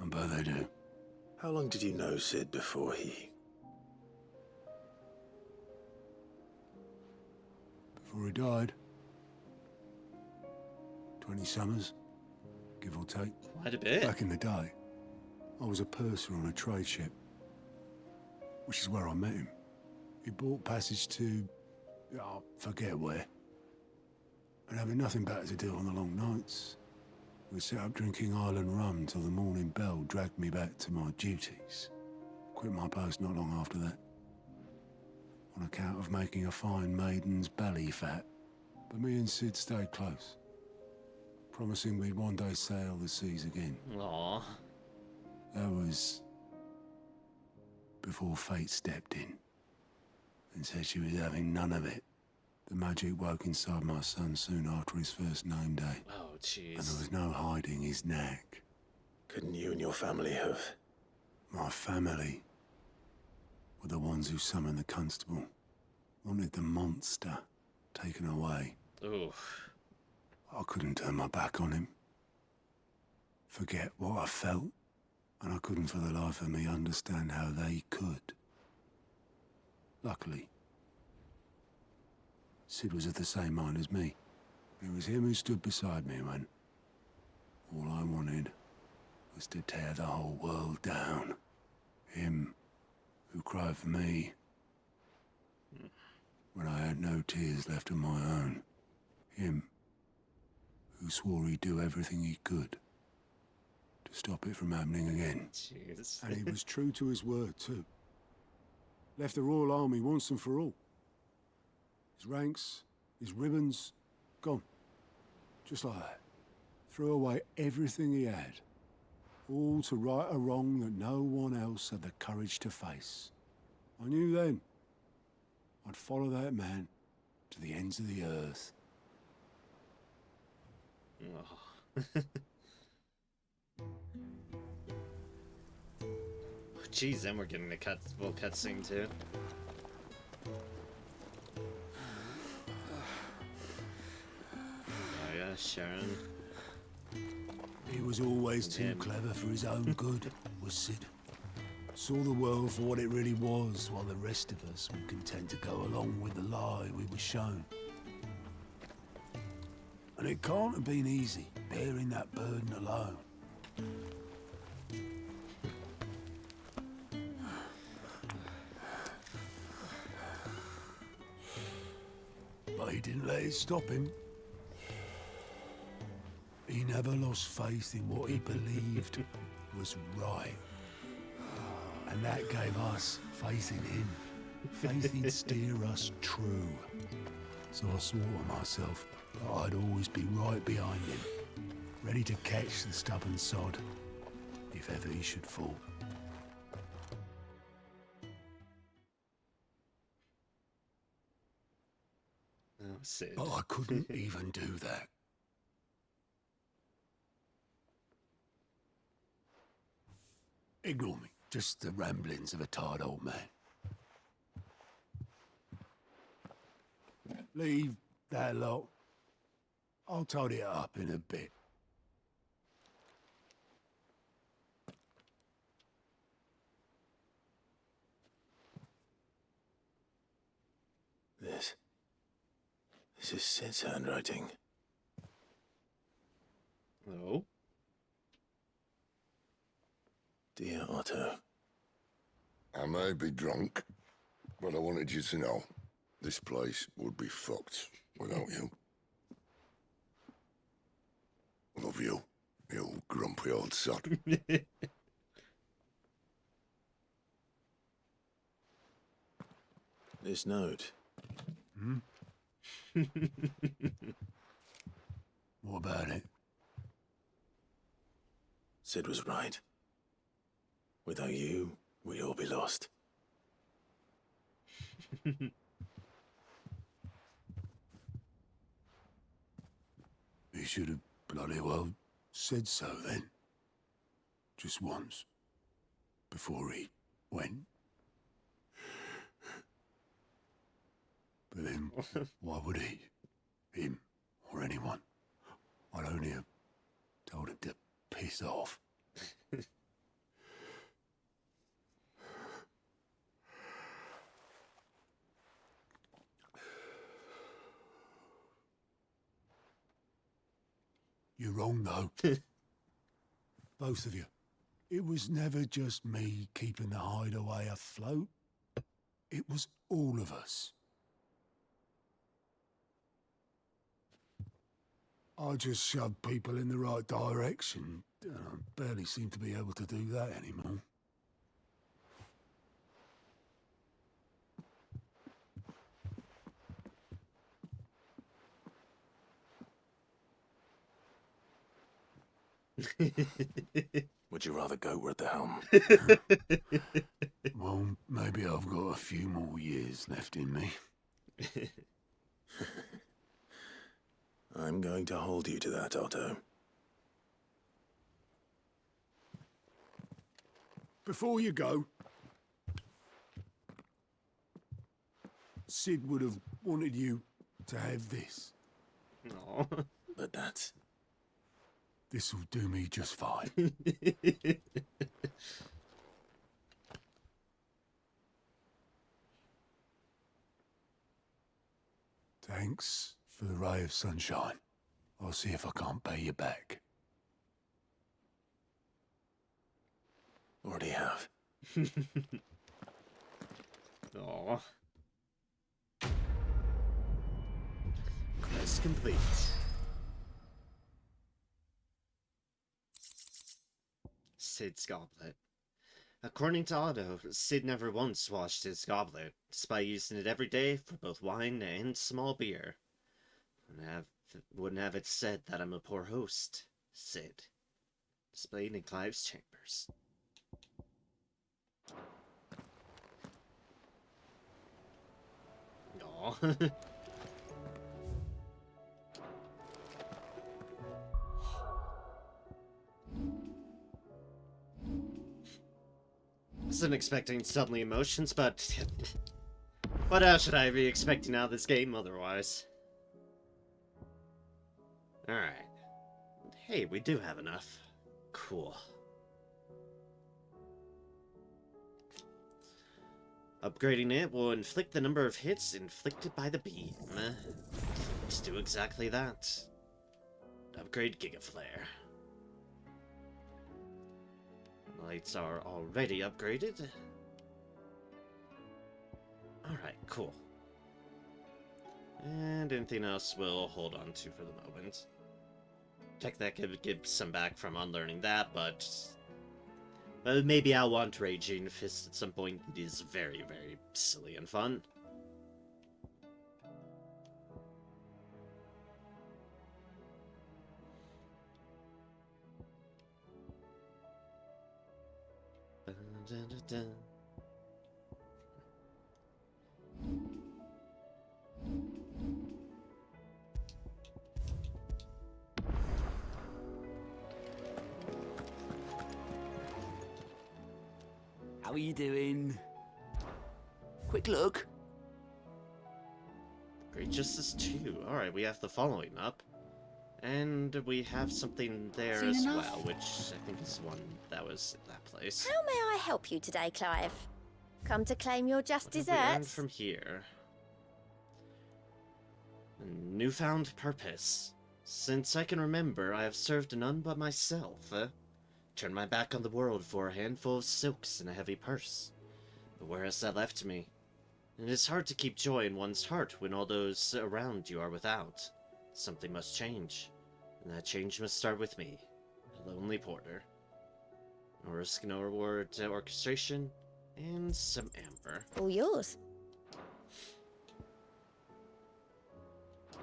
I bet they do. How long did you know Sid before he... Before he died. 20 summers, give or take. Quite a bit. Back in the day, I was a purser on a trade ship, which is where I met him. He bought passage to... I forget where. And having nothing better to do on the long nights, we set up drinking island rum till the morning bell dragged me back to my duties. Quit my post not long after that. On account of making a fine maiden's belly fat. But me and Sid stayed close. Promising we'd one day sail the seas again. Aww. That was... before fate stepped in. And said she was having none of it. The magic woke inside my son soon after his first name day. Oh, jeez. And there was no hiding his knack. Couldn't you and your family have... My family were the ones who summoned the constable. Wanted the monster taken away. Ooh. I couldn't turn my back on him. forget what I felt, and I couldn't for the life of me understand how they could. Luckily, Sid was of the same mind as me. It was him who stood beside me when all I wanted was to tear the whole world down. Him who cried for me when I had no tears left of my own. Him who swore he'd do everything he could to stop it from happening again. Jeez. And he was true to his word, too. Left the Royal Army once and for all. His ranks, his ribbons, gone. Just like that. Threw away everything he had. All to right a wrong that no one else had the courage to face. I knew then I'd follow that man to the ends of the earth. Oh. Jeez, and we're getting the full cutscene too. Oh yeah, Sharon. He was always too clever for his own good, was Sid. Saw the world for what it really was, while the rest of us were content to go along with the lie we were shown. And it can't have been easy, bearing that burden alone. But he didn't let it stop him. He never lost faith in what he believed was right. And that gave us faith in him. Faith he'd steer us true. So I swore to myself that I'd always be right behind him, ready to catch the stubborn sod, if ever he should fall. Oh, Sid. But I couldn't even do that. Ignore me. Just the ramblings of a tired old man. Leave that lot. I'll tidy it up in a bit. This is Sid's handwriting. Oh? Dear Otto. I may be drunk, but I wanted you to know this place would be fucked without you. Love you, you grumpy old sod. This note. Hmm? What about it? Sid was right. Without you, we'd all be lost. He should have bloody well said so then. Just once. Before he went. But then, why would he? Him, or anyone? I'd only have told him to piss off. You're wrong, though. Both of you. It was never just me keeping the hideaway afloat. It was all of us. I just shoved people in the right direction, and I barely seem to be able to do that anymore. Would you rather go at the helm? Well, maybe I've got a few more years left in me. I'm going to hold you to that, Otto. Before you go, Sid would have wanted you to have this. No. But that's This'll do me just fine. Thanks for the ray of sunshine. I'll see if I can't pay you back. Already have. Aw. Quest complete. Sid's goblet. According to Otto, Sid never once washed his goblet, despite using it every day for both wine and small beer. Wouldn't have it said that I'm a poor host, Sid. Displayed in Clive's chambers. Aw. Wasn't expecting suddenly emotions, but what else should I be expecting out of this game otherwise? Alright. Hey, we do have enough. Cool. Upgrading it will inflict the number of hits inflicted by the beam. Let's do exactly that. Upgrade Giga Flare. Lights are already upgraded. Alright, cool. And anything else we'll hold on to for the moment. Tech that could give some back from unlearning that, but maybe I'll want Raging Fist at some point. It is very, very silly and fun. How are you doing? Quick look. Great Justice 2. Alright, we have the following up. And we have something there Soon as enough. well, which I think is the one that was in that place. How may I help you today, Clive? Come to claim your just What have we earned desserts? from here? A newfound purpose. Since I can remember, I have served none but myself. Turned my back on the world for a handful of silks and a heavy purse. But where has that left me? It is hard to keep joy in one's heart when all those around you are without. Something must change, and that change must start with me, a lonely porter. No risk, no reward, orchestration, and some amber. All yours.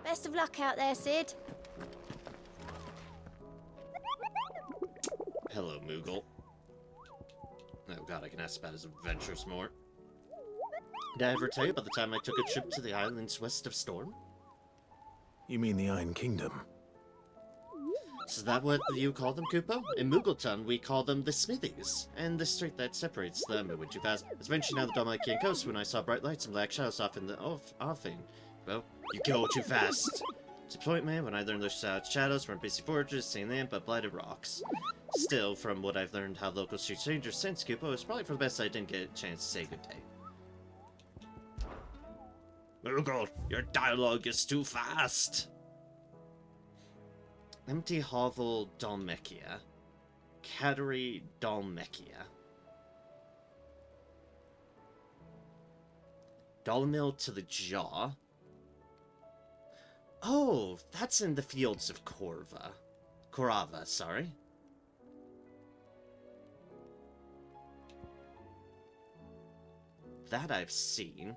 Best of luck out there, Sid. Hello, Moogle. Oh god, I can ask about his adventures more. Did I ever tell you about the time I took a trip to the islands west of Storm? You mean the Iron Kingdom? Is that what you call them, Koopa? In Moogleton, we call them the Smithies, and the strait that separates them. It went too fast. I was venturing down the Dalmatian coast when I saw bright lights and black shadows off in the offing. Well, you go too fast. Disappointment when I learned those shadows weren't busy foragers, seeing land, but blighted rocks. Still, from what I've learned how locals treat strangers since Koopa, it's probably for the best I didn't get a chance to say good day. Moogle, your dialogue is too fast! Empty hovel Dalmekia. Cattery Dalmekia. Dalmil to the jaw. Oh, that's in the fields of Korava, sorry. That I've seen.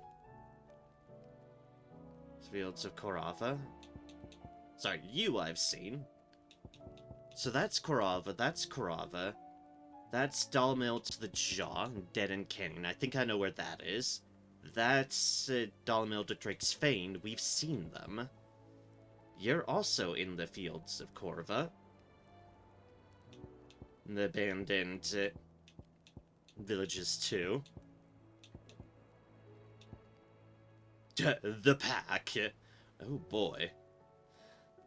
Fields of Korava. Sorry, you I've seen. So that's Korava, that's Korava. That's Dalmil to the jaw, Dead and Canyon. I think I know where that is. That's Dalmil to Drake's Fane. We've seen them. You're also in the fields of Korva. The abandoned villages too. The pack. Oh boy.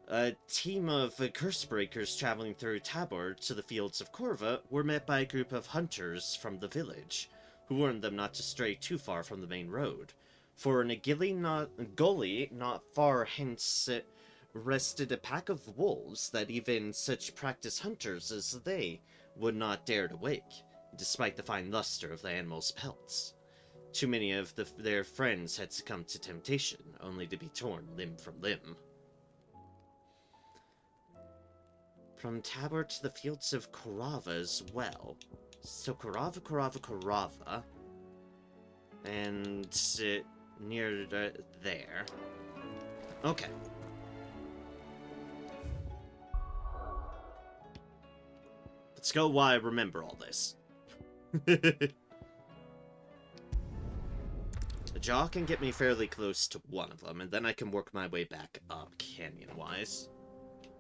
A team of curse breakers traveling through Tabor to the fields of Corva were met by a group of hunters from the village, who warned them not to stray too far from the main road. For in a gully not far hence rested a pack of wolves that even such practiced hunters as they would not dare to wake, despite the fine luster of the animals' pelts. Too many of their friends had succumbed to temptation, only to be torn limb from limb. From Tabor to the fields of Korava as well. So Korava. And near there. Okay. Let's go while I remember all this. The jaw can get me fairly close to one of them, and then I can work my way back up canyon-wise.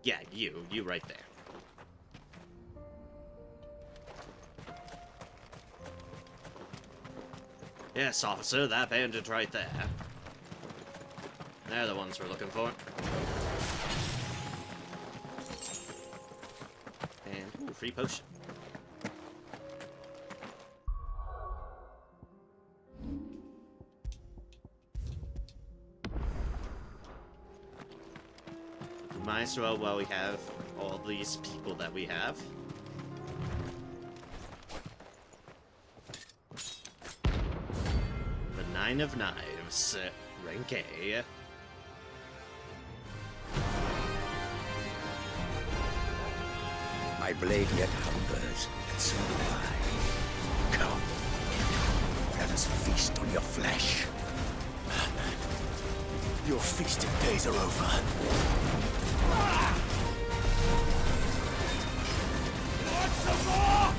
Yeah, you right there. Yes, officer, that bandit right there. They're the ones we're looking for. And, ooh, free potion. Might as well while we have all these people that we have. The Nine of Knives, rank A. My blade yet hungers, and so do I. Come, let us feast on your flesh. Your feasting days are over. Want some more?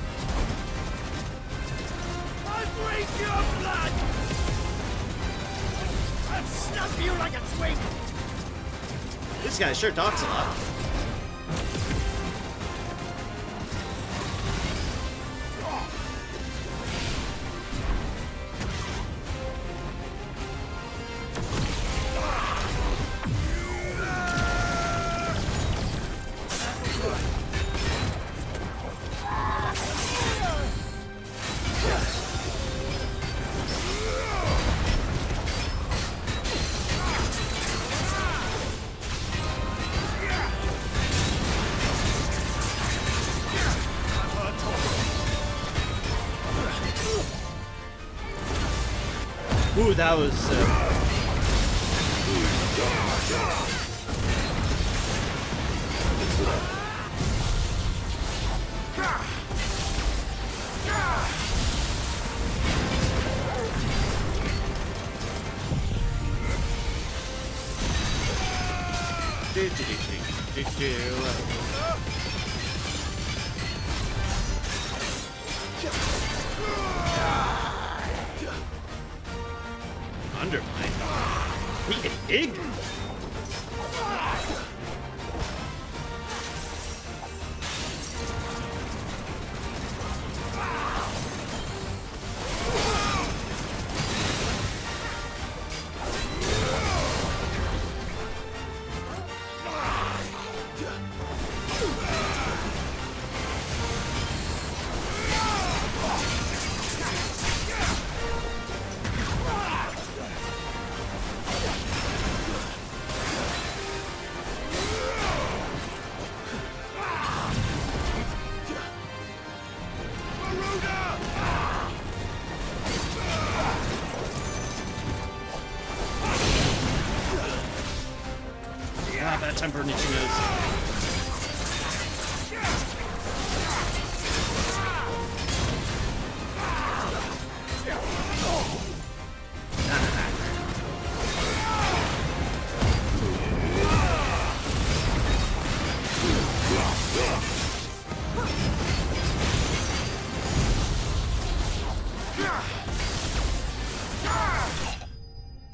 I'll drink your blood! I'll snap you like a twig! This guy sure talks a lot. Ooh, that was... Undermine? He can dig? Yeah, that temper itchy nose.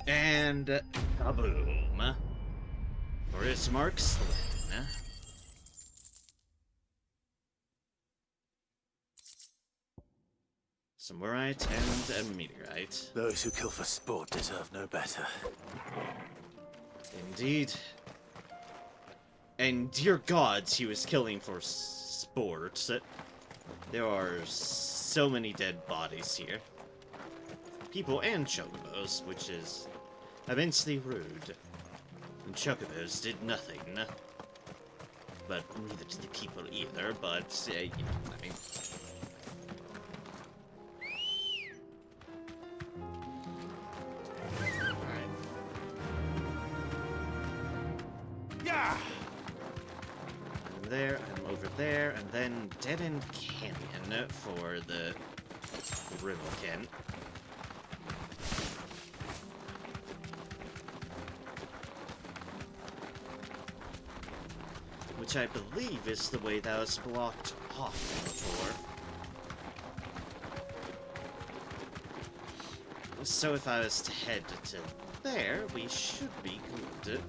And kaboom. For his marks, then. Some Murite and a meteorite. Those who kill for sport deserve no better. Indeed. And dear gods, he was killing for sport. There are so many dead bodies here. People and chocobos, which is immensely rude. And chocobos did nothing. But neither did the people either, but, you know, I mean... Alright. Yeah! I'm there, I'm over there, and then Dead End Canyon for the Rimmel. Which I believe is the way that was blocked off before. So if I was to head to there, we should be good.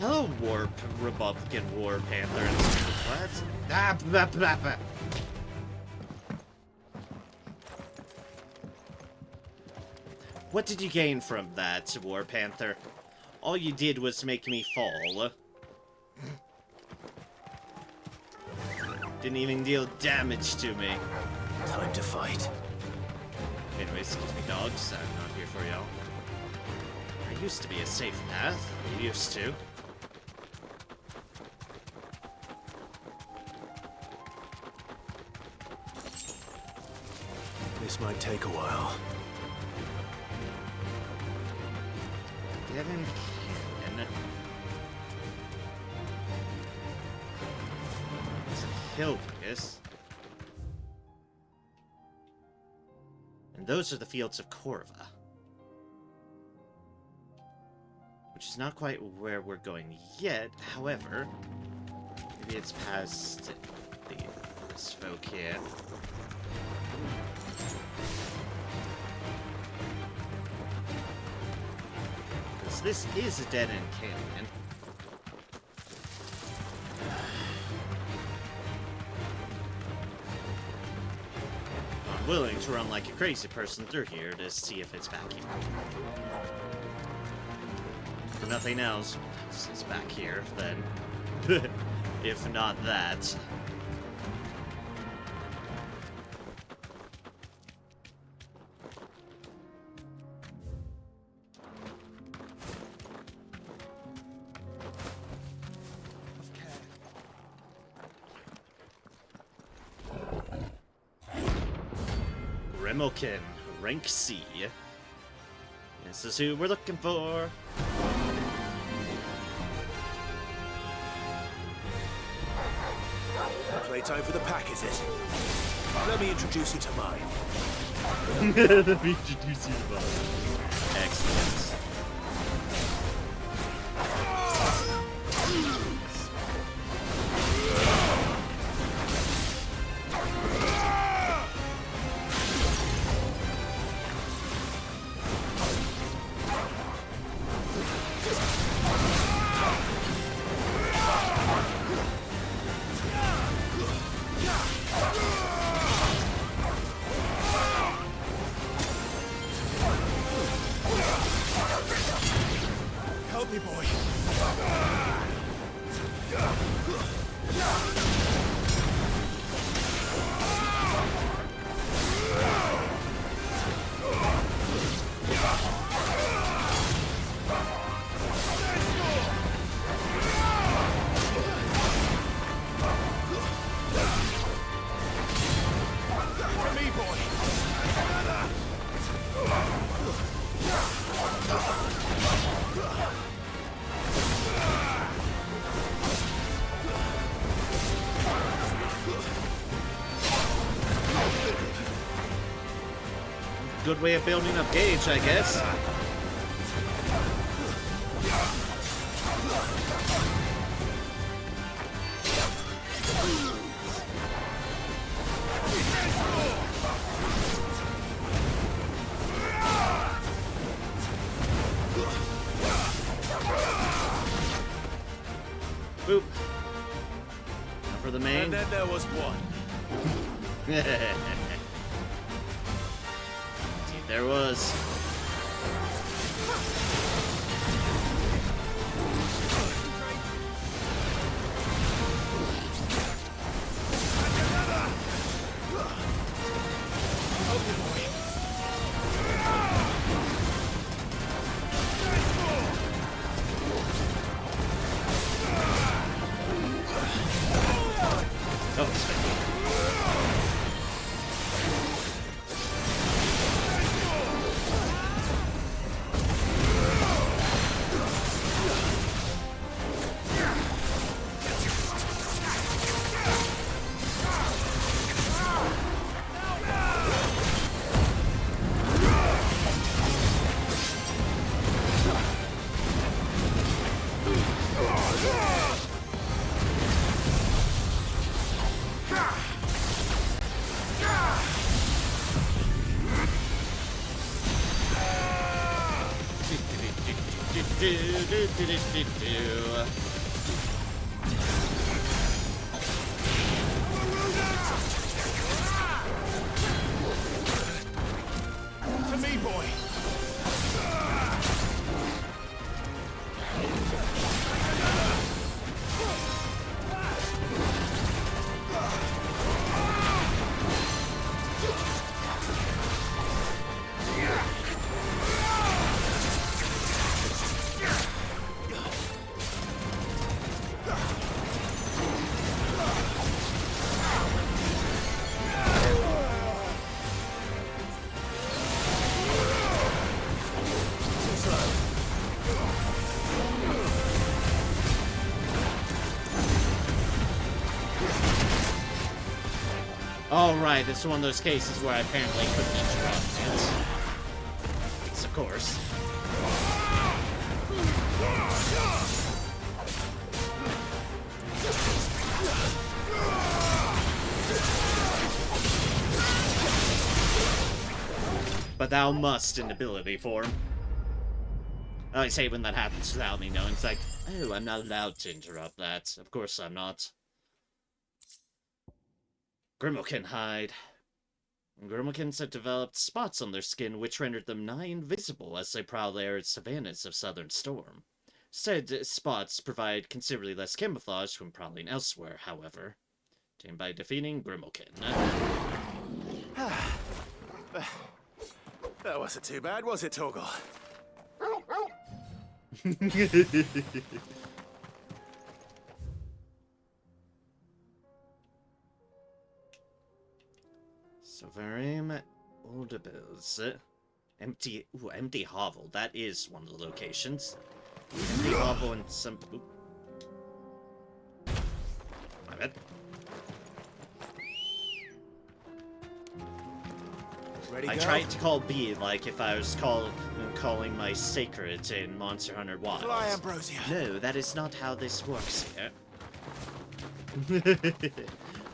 Hello, Republican War Panther. What? Ah, blah, blah, blah. What did you gain from that, War Panther? All you did was make me fall. Didn't even deal damage to me. Time to fight. Anyways, excuse me, dogs. I'm not here for y'all. There used to be a safe path. There used to. This might take a while. Devon Canyon. It's a hill, I guess. And those are the fields of Corva. Which is not quite where we're going yet, however, maybe it's past this folk here. Because this is a dead-end canyon. I'm willing to run like a crazy person through here to see if it's back here. For nothing else, it's back here, then. If not that. Remilkin, rank C. This is who we're looking for. Playtime for the pack, is it? Let me introduce you to mine. Let me introduce you to mine. Excellent. Help me, boy. For me, boy. Good way of building up gauge, I guess. Boop. Now for the main. And then there was one. Dude, there was. Oh, it's fine. To me, boy. All right, this is one of those cases where I apparently couldn't interrupt it. Yes, of course. But thou must in ability form. I say when that happens without me knowing, it's like, oh, I'm not allowed to interrupt that. Of course I'm not. Grimalkin hide. Grimalkins have developed spots on their skin which rendered them nigh invisible as they prowl the arid savannas of Southern Storm. Said spots provide considerably less camouflage when prowling elsewhere, however. Tamed by defeating Grimalkin. That wasn't too bad, was it, Torgal? Sovereign Audibles. Empty hovel. That is one of the locations. Empty hovel and some. Oop. My bad. Ready, I go? tried to call B like if I was calling my sacred in Monster Hunter Wilds. Fly, Ambrosia. No, that is not how this works here.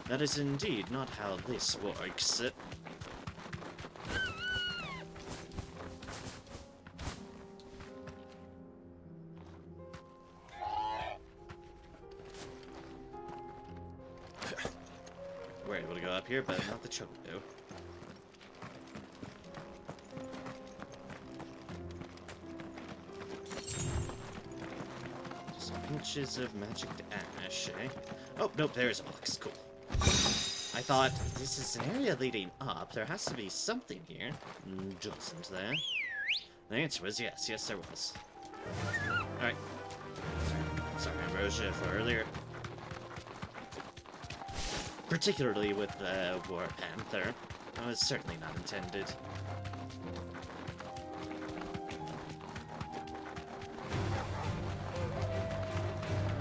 That is indeed not how this works. We're able to go up here, but not the Chocobo. Just pinches of magic ash, eh? Oh, nope, there's Ox. Cool. I thought, this is an area leading up. There has to be something here. Jumps into there. The answer was yes. Yes, there was. Alright. Sorry, Ambrosia, for earlier. Particularly with the War Panther. That was certainly not intended.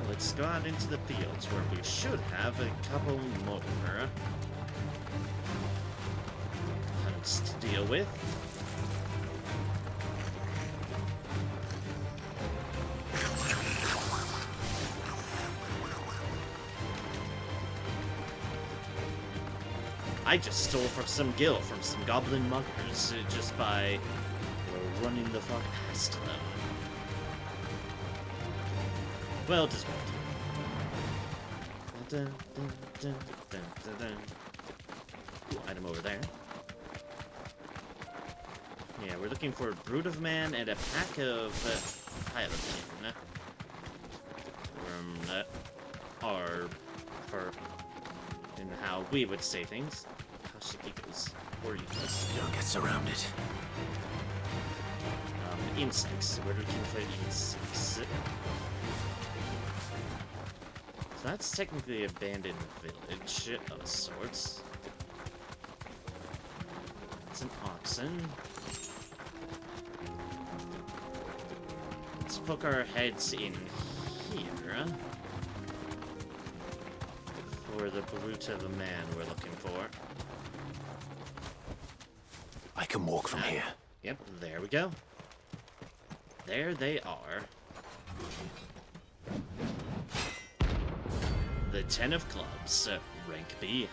Let's go out into the fields where we should have a couple more hunts to deal with. I just stole from some gil from some goblin muggers just by running the fuck past them. Well deserved. Dun, dun, dun, dun, dun, dun. Ooh, item over there. Yeah, we're looking for a brood of man and a pack of Pilotin. Or for in how we would say things. Akashic eagles. Or eagles. Don't get surrounded. Insects. We're looking for insects. So that's technically an abandoned village of sorts. It's an oxen. Let's poke our heads in here for the brute of a man we're looking for. I can walk from here. Yep, there we go. There they are. The 10 of clubs, rank B.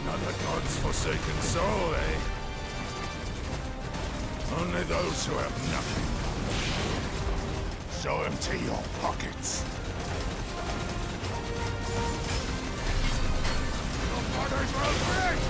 Another god's forsaken soul, eh? Only those who have nothing. So empty your pockets. Your brothers will break!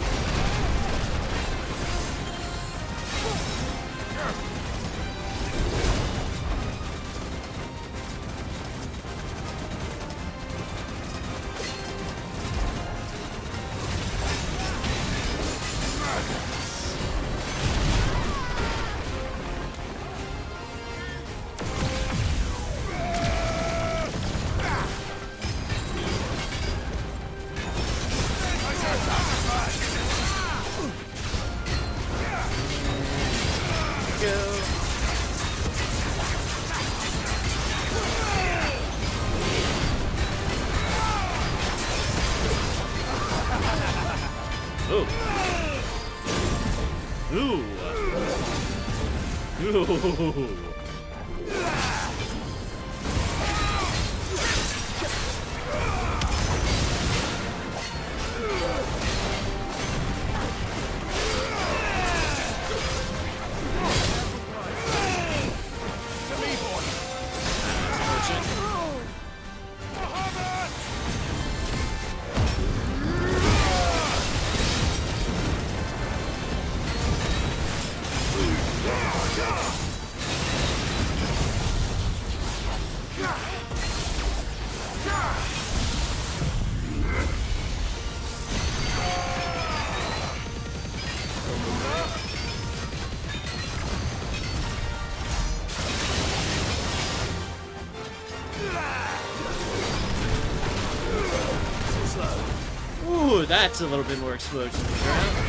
Ooh, that's a little bit more explosion to the ground.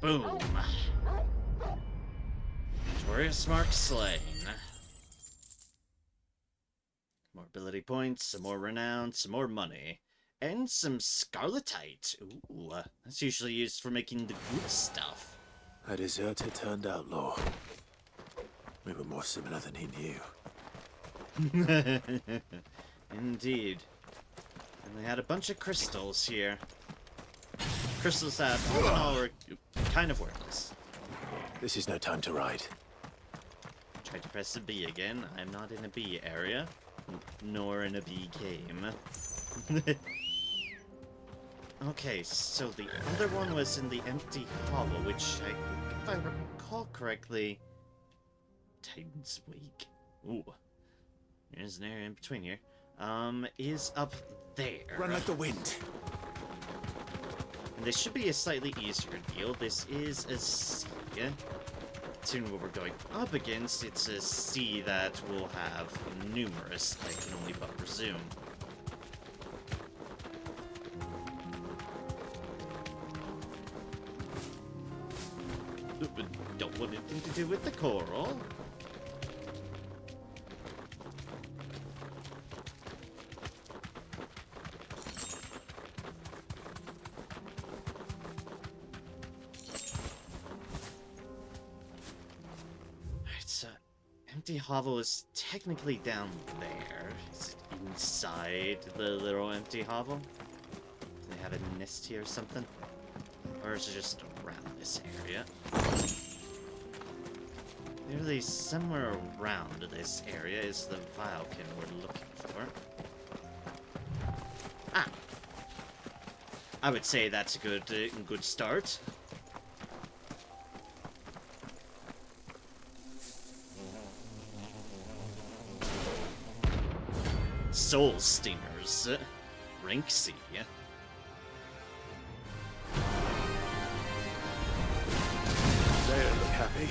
Boom. Victorious Mark slain. More ability points, some more renown, some more money. And some scarletite. Ooh, that's usually used for making the good stuff. A deserter turned outlaw. We were more similar than he knew. Indeed. And they had a bunch of crystals here. crystals that all in all are kind of worthless. This is no time to ride. Tried to press the B again. I'm not in a B area, nor in a B game. Okay, so the other one was in the empty hovel, which if I recall correctly, Titan's Wake. Ooh, there's an area in between here. Is up there. Run like the wind. And this should be a slightly easier deal. This is a sea. Considering what we're going up against, it's a sea that will have numerous, I can only but presume. Don't want anything to do with the coral. Empty hovel is technically down there. Is it inside the little empty hovel? Do they have a nest here or something? Or is it just around this area? Nearly somewhere around this area is the Vialkin we're looking for. Ah! I would say that's a good start. Soul Stingers. Rank C. They don't look happy.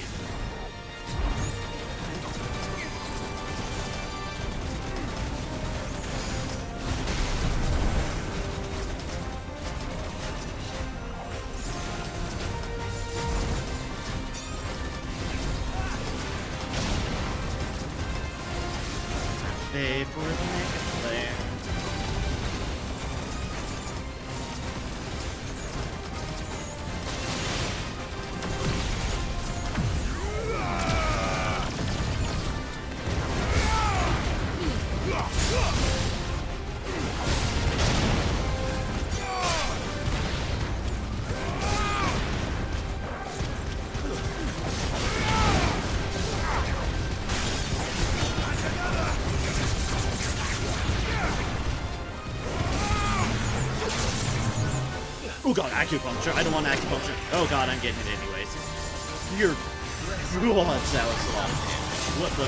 Pay for the mega player. Oh god, acupuncture. I don't want acupuncture. Oh god, I'm getting it anyways. You're... Oh, that was a lot of damage. What the...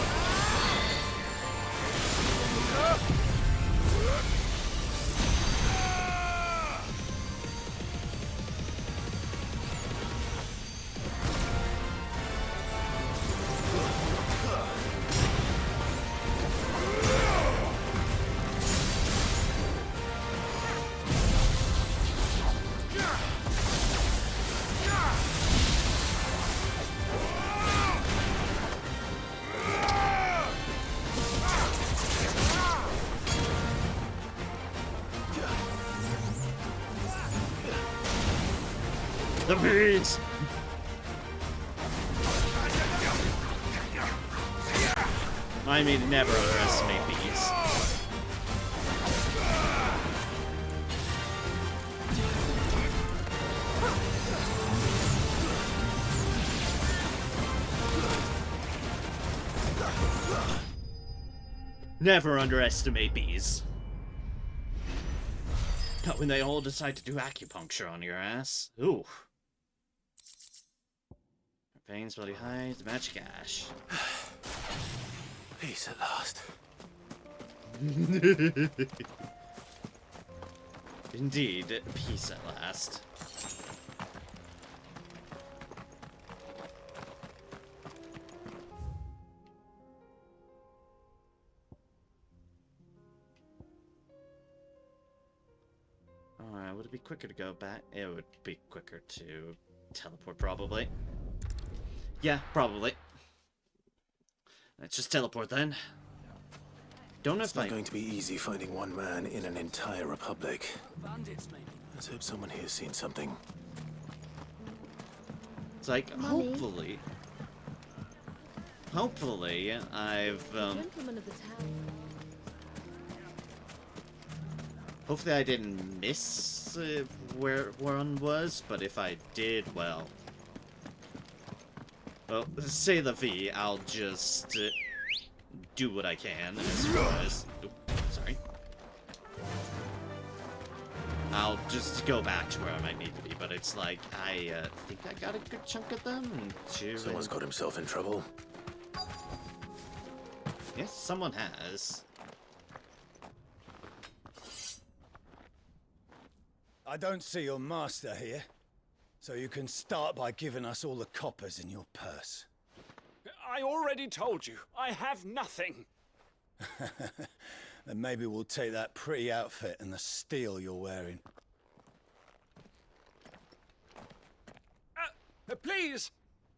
The bees! I mean, never underestimate bees. Never underestimate bees. Not when they all decide to do acupuncture on your ass. Ooh. Veins, bloody hides, magic ash. Peace at last. Indeed, peace at last. Alright, would it be quicker to go back? It would be quicker to teleport, probably. Yeah, probably. Let's just teleport then. Don't know It's if not going to be easy finding one man in an entire republic. Bandits, maybe. Let's hope someone here's seen something. It's like, Mummy. hopefully, I've, Gentleman of the town. hopefully I didn't miss guess, where one was, but if I did, well, say the V, I'll just do what I can as far as... Oop, sorry. I'll just go back to where I might need to be, but it's like, I think I got a good chunk of them. Someone's got himself in trouble. Yes, someone has. I don't see your master here, so you can start by giving us all the coppers in your purse. I already told you, I have nothing. Then maybe we'll take that pretty outfit and the steel you're wearing. Please!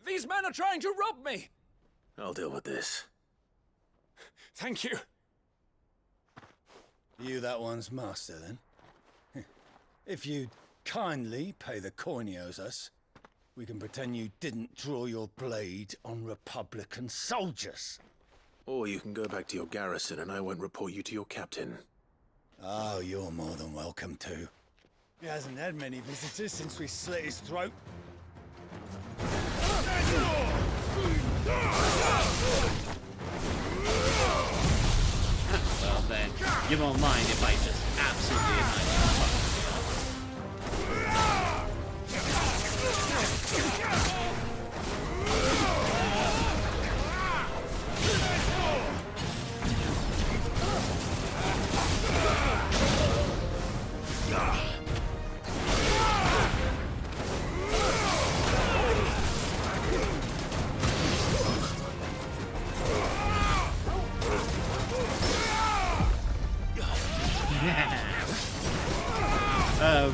These men are trying to rob me! I'll deal with this. Thank you. You that one's master, then? If you'd kindly pay the coin he owes us, we can pretend you didn't draw your blade on Republican soldiers. Or you can go back to your garrison and I won't report you to your captain. Oh, you're more than welcome to. He hasn't had many visitors since we slit his throat. Well then, you won't mind if I just absolutely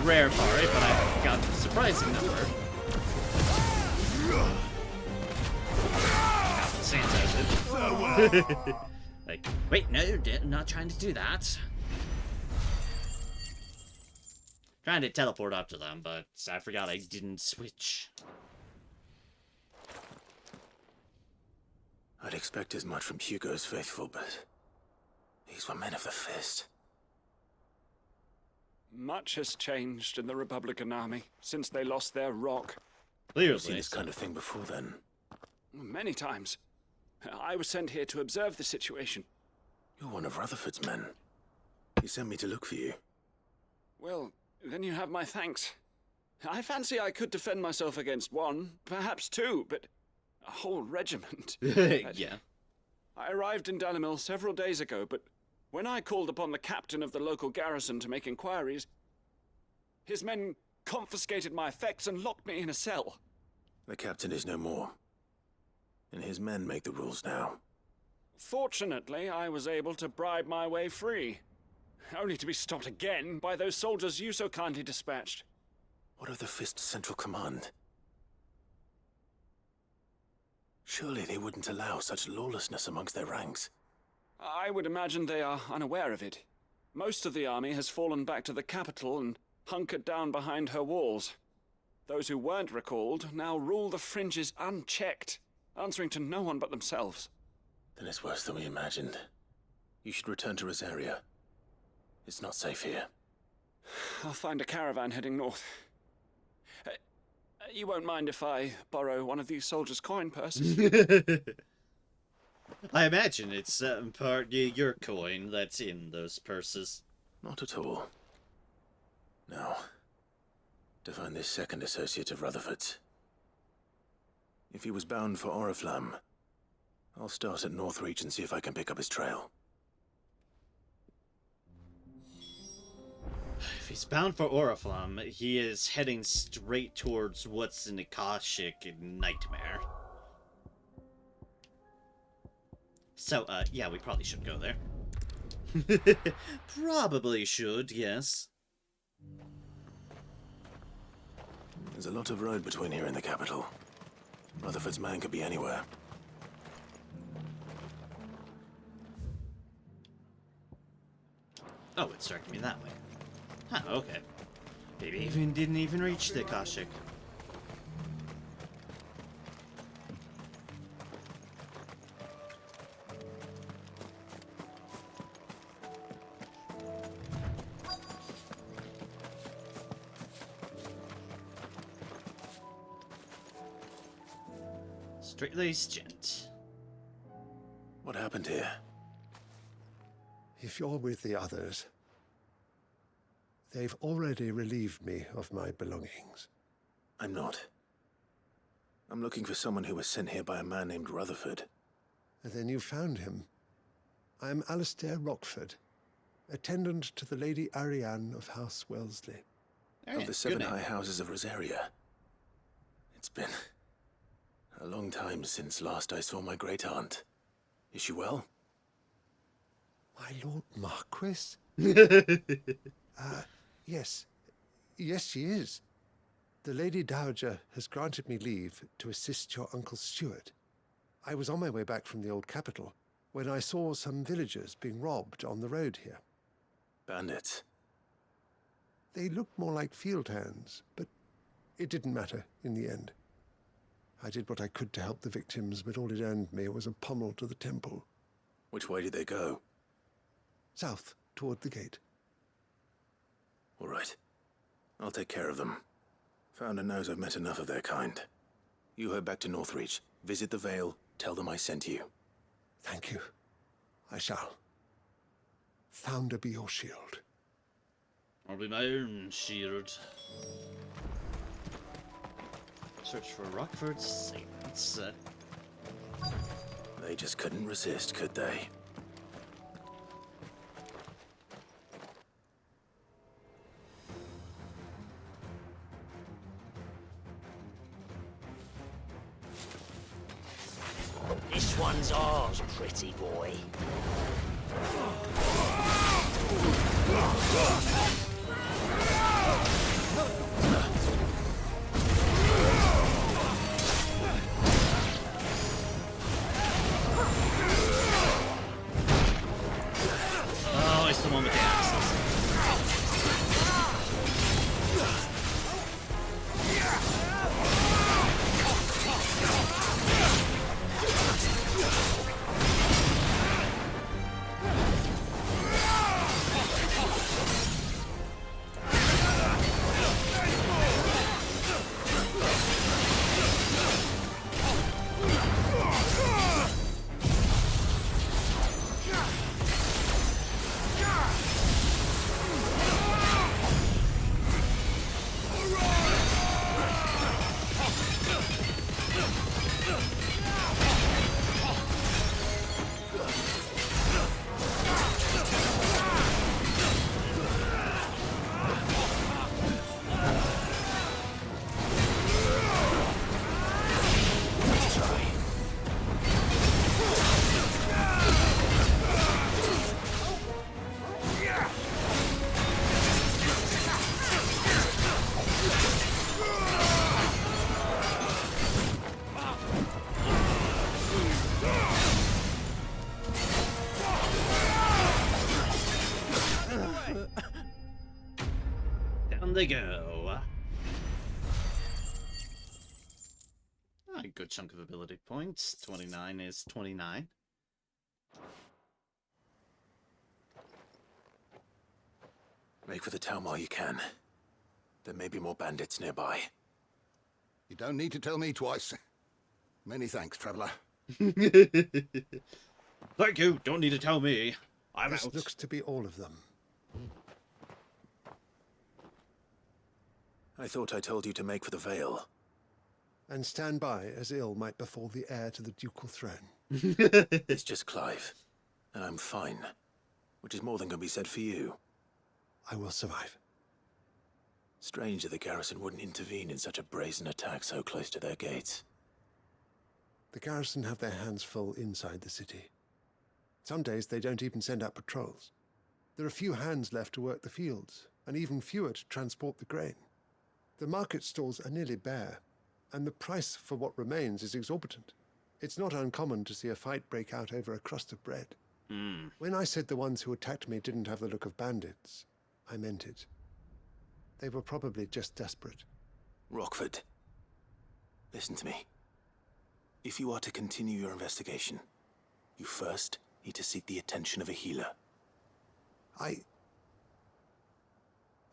rare party, but I got a surprising number. Santa. Like, wait, no, I'm not trying to do that. Trying to teleport up to them, but I forgot I didn't switch. I'd expect as much from Hugo's faithful, but these were men of the fist. Much has changed in the Republican army since they lost their rock. Clearly. You've seen this kind of thing before, then? Many times. I was sent here to observe the situation. You're one of Rutherford's men. He sent me to look for you. Well, then you have my thanks. I fancy I could defend myself against one, perhaps two, but a whole regiment. Yeah. I arrived in Dalimil several days ago, but when I called upon the captain of the local garrison to make inquiries, his men confiscated my effects and locked me in a cell. The captain is no more, and his men make the rules now. Fortunately, I was able to bribe my way free, only to be stopped again by those soldiers you so kindly dispatched. What of the Fist's central command? Surely they wouldn't allow such lawlessness amongst their ranks. I would imagine they are unaware of it. Most of the army has fallen back to the capital and hunkered down behind her walls. Those who weren't recalled now rule the fringes unchecked, answering to no one but themselves. Then it's worse than we imagined. You should return to Rosaria. It's not safe here. I'll find a caravan heading north. You won't mind if I borrow one of these soldiers' coin purses? I imagine it's part your coin that's in those purses. Not at all. Now, to find this second associate of Rutherford's. If he was bound for Oriflamme, I'll start at Northreach and see if I can pick up his trail. If he's bound for Oriflamme, he is heading straight towards what's an Akashic nightmare. So, yeah, we probably should go there. Probably should, yes. There's a lot of road between here and the capital. Rutherford's man could be anywhere. Oh, it's directing me that way. Huh, okay. Maybe didn't even reach the Akashic. straight-laced gent. What happened here? If you're with the others, they've already relieved me of my belongings. I'm not. I'm looking for someone who was sent here by a man named Rutherford. And then you found him. I'm Alistair Rockford, attendant to the Lady Ariane of House Wellesley. Of the 7 high houses of Rosaria. It's been a long time since last I saw my great-aunt. Is she well? My Lord Marquis? Yes. Yes, she is. The Lady Dowager has granted me leave to assist your Uncle Stuart. I was on my way back from the old capital when I saw some villagers being robbed on the road here. Bandits? They looked more like field hands, but it didn't matter in the end. I did what I could to help the victims, but all it earned me was a pommel to the temple. Which way did they go? South, toward the gate. All right. I'll take care of them. Founder knows I've met enough of their kind. You head back to Northreach, visit the Vale, tell them I sent you. Thank you. I shall. Founder be your shield. I'll be my own shield. Search for Rockford's saints. They just couldn't resist, could they? This one's ours, pretty boy. Oh, it's the one with the axes. Down they go. A good chunk of ability points. 29 is 29. Make for the town while you can. There may be more bandits nearby. You don't need to tell me twice. Many thanks, traveller. Thank you. Don't need to tell me. I'm This out. looks to be all of them. I thought I told you to make for the Vale. And stand by as ill might befall the heir to the ducal throne. It's just Clive. And I'm fine. Which is more than can be said for you. I will survive. Strange that the garrison wouldn't intervene in such a brazen attack so close to their gates. The garrison have their hands full inside the city. Some days they don't even send out patrols. There are few hands left to work the fields, and even fewer to transport the grain. The market stalls are nearly bare, and the price for what remains is exorbitant. It's not uncommon to see a fight break out over a crust of bread. When I said the ones who attacked me didn't have the look of bandits, I meant it. They were probably just desperate. Rockford, listen to me. If you are to continue your investigation, you first need to seek the attention of a healer.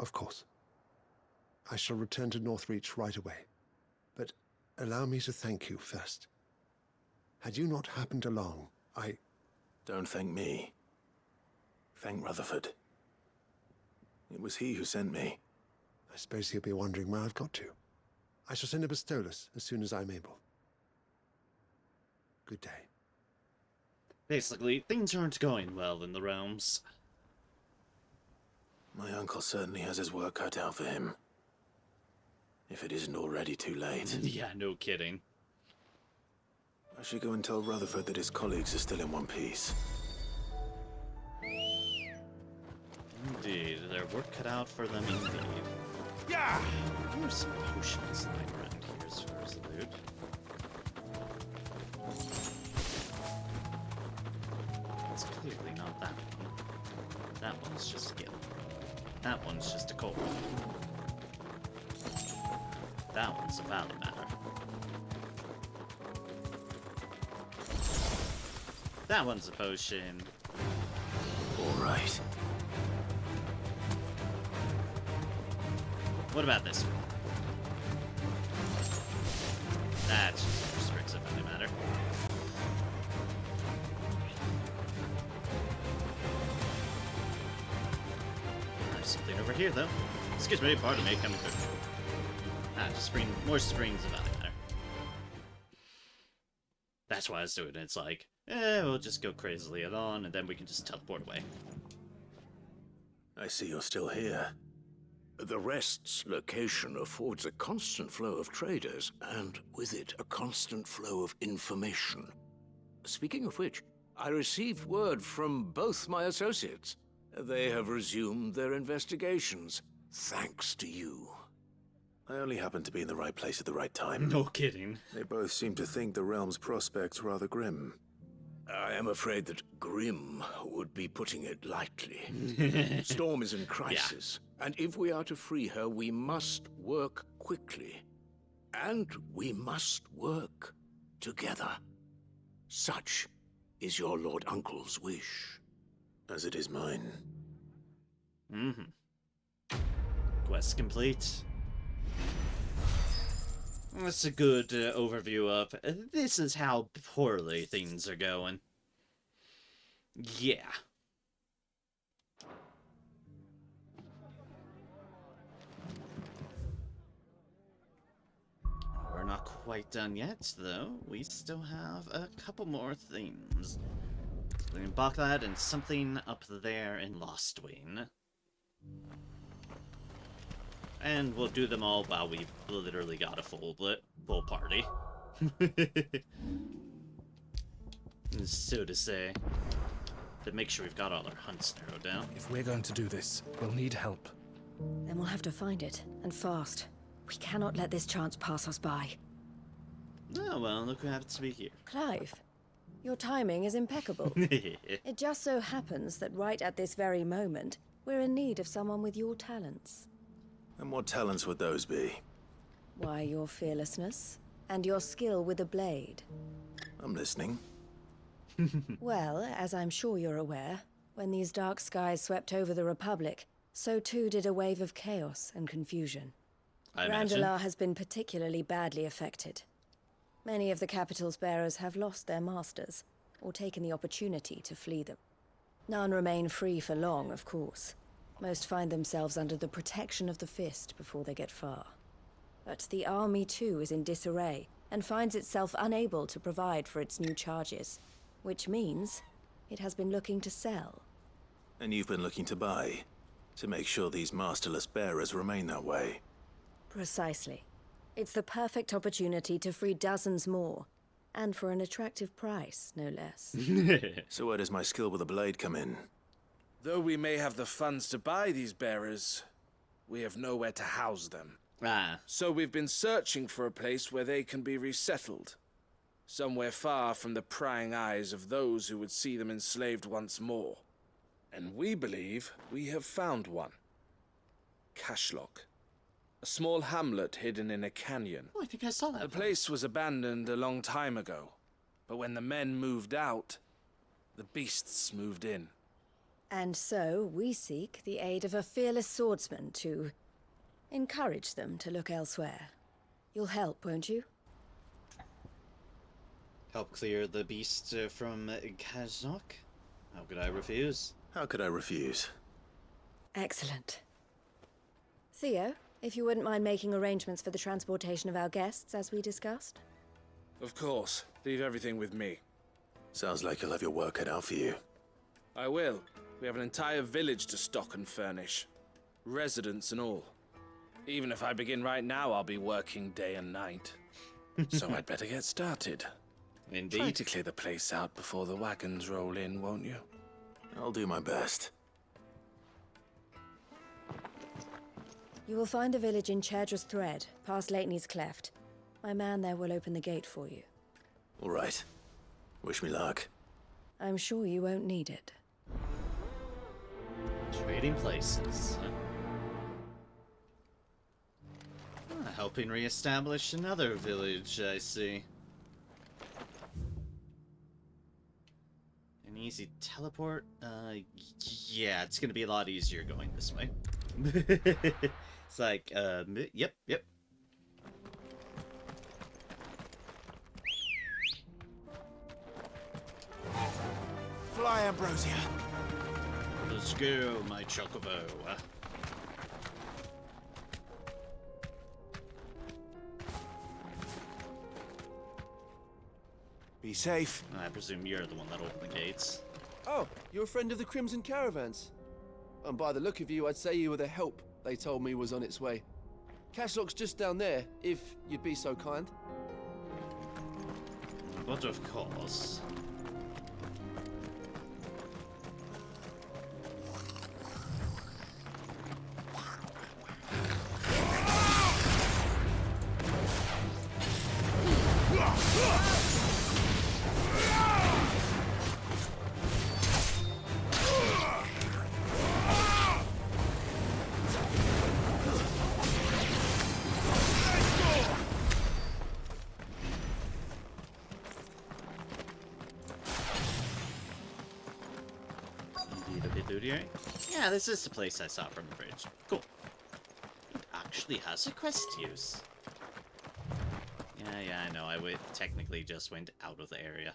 Of course. I shall return to Northreach right away. But allow me to thank you first. Had you not happened along, Don't thank me. Thank Rutherford. It was he who sent me. I suppose he'll be wondering where I've got to. I shall send a Bistolus as soon as I'm able. Good day. Basically, things aren't going well in the realms. My uncle certainly has his work cut out for him. If it isn't already too late. Yeah, no kidding. I should go and tell Rutherford that his colleagues are still in one piece. Indeed, their work cut out for them indeed. Yeah! There's some potions lying around here as far as the loot. It's clearly not that one. That one's just skill. That one's just a coal. That one's a valley matter. That one's a potion. Alright. What about this one? That's just restricts of valley matter. There's something over here, though. Excuse me, pardon me, coming through. Just more springs of valley matter. That's why I was doing it. It's like, we'll just go crazily on, and then we can just teleport away. I see you're still here. The Rest's location affords a constant flow of traders, and with it, a constant flow of information. Speaking of which, I received word from both my associates. They have resumed their investigations, thanks to you. I only happened to be in the right place at the right time. No kidding. They both seem to think the realm's prospects rather grim. I am afraid that grim would be putting it lightly. Storm is in crisis, and if we are to free her, we must work quickly. And we must work together. Such is your Lord Uncle's wish. As it is mine. Quest complete. That's a good overview of this is how poorly things are going. Yeah. We're not quite done yet, though. We still have a couple more things. We can block that and something up there in Lostwing. And we'll do them all while we've literally got a full party. So to say. But make sure we've got all our hunts narrowed down. If we're going to do this, we'll need help. Then we'll have to find it, and fast. We cannot let this chance pass us by. Oh, well, look who happens to be here. Clive, your timing is impeccable. It just so happens that right at this very moment, we're in need of someone with your talents. And what talents would those be? Why, your fearlessness, and your skill with a blade. I'm listening. Well, as I'm sure you're aware, when these dark skies swept over the Republic, so too did a wave of chaos and confusion. Randalar has been particularly badly affected. Many of the capital's bearers have lost their masters, or taken the opportunity to flee them. None remain free for long, of course. Most find themselves under the protection of the Fist before they get far. But the army too is in disarray, and finds itself unable to provide for its new charges. Which means it has been looking to sell. And you've been looking to buy, to make sure these masterless bearers remain that way. Precisely. It's the perfect opportunity to free dozens more, and for an attractive price, no less. So where does my skill with a blade come in? Though we may have the funds to buy these bearers, we have nowhere to house them. So we've been searching for a place where they can be resettled. Somewhere far from the prying eyes of those who would see them enslaved once more. And we believe we have found one. Cashlock. A small hamlet hidden in a canyon. Oh, I think I saw that. The place was abandoned a long time ago. But when the men moved out, the beasts moved in. And so we seek the aid of a fearless swordsman to encourage them to look elsewhere. You'll help, won't you? help clear the beast from Akashic. How could I refuse? How could I refuse? Excellent. Theo, if you wouldn't mind making arrangements for the transportation of our guests, as we discussed. Of course. Leave everything with me. Sounds like you'll have your work cut out for you. I will. We have an entire village to stock and furnish. Residents and all. Even if I begin right now, I'll be working day and night. So I'd better get started. Indeed. Try to clear the place out before the wagons roll in, won't you? I'll do my best. You will find a village in Chedra's Thread, past Lateney's Cleft. My man there will open the gate for you. All right. Wish me luck. I'm sure you won't need it. Trading places. Helping re-establish another village, I see. An easy teleport? Yeah, it's gonna be a lot easier going this way. It's like, yep. Fly, Ambrosia. Let's go, my chocobo. Be safe. I presume you're the one that opened the gates. Oh, you're a friend of the Crimson Caravans. And by the look of you, I'd say you were the help they told me was on its way. Cashlock's just down there, if you'd be so kind. But of course. Yeah, this is the place I saw from the bridge. Cool. It actually has a quest use. Yeah, I know. I technically just went out of the area.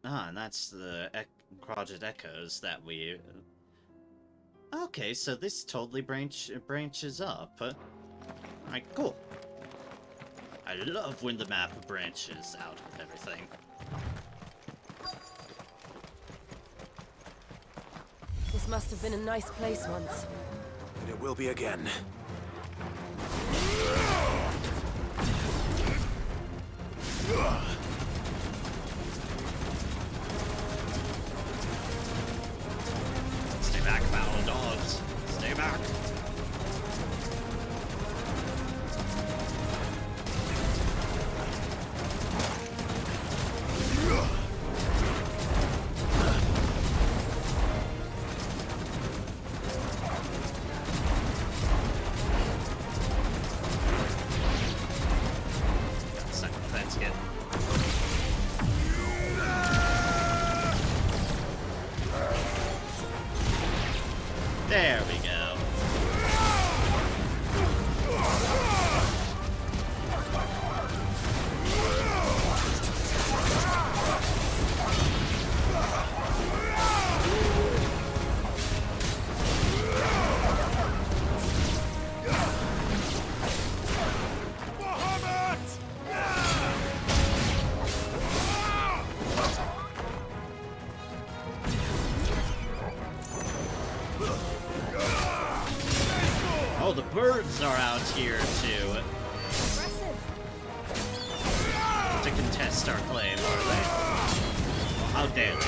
Ah, and that's the Project Echoes that we... Okay, so this totally branches up. Alright, cool. I love when the map branches out with everything. This must have been a nice place once. And it will be again. Stay back, foul dogs. Stay back. There we go. Oh, the birds are out here to contest our claim, are they? Well, how dare they?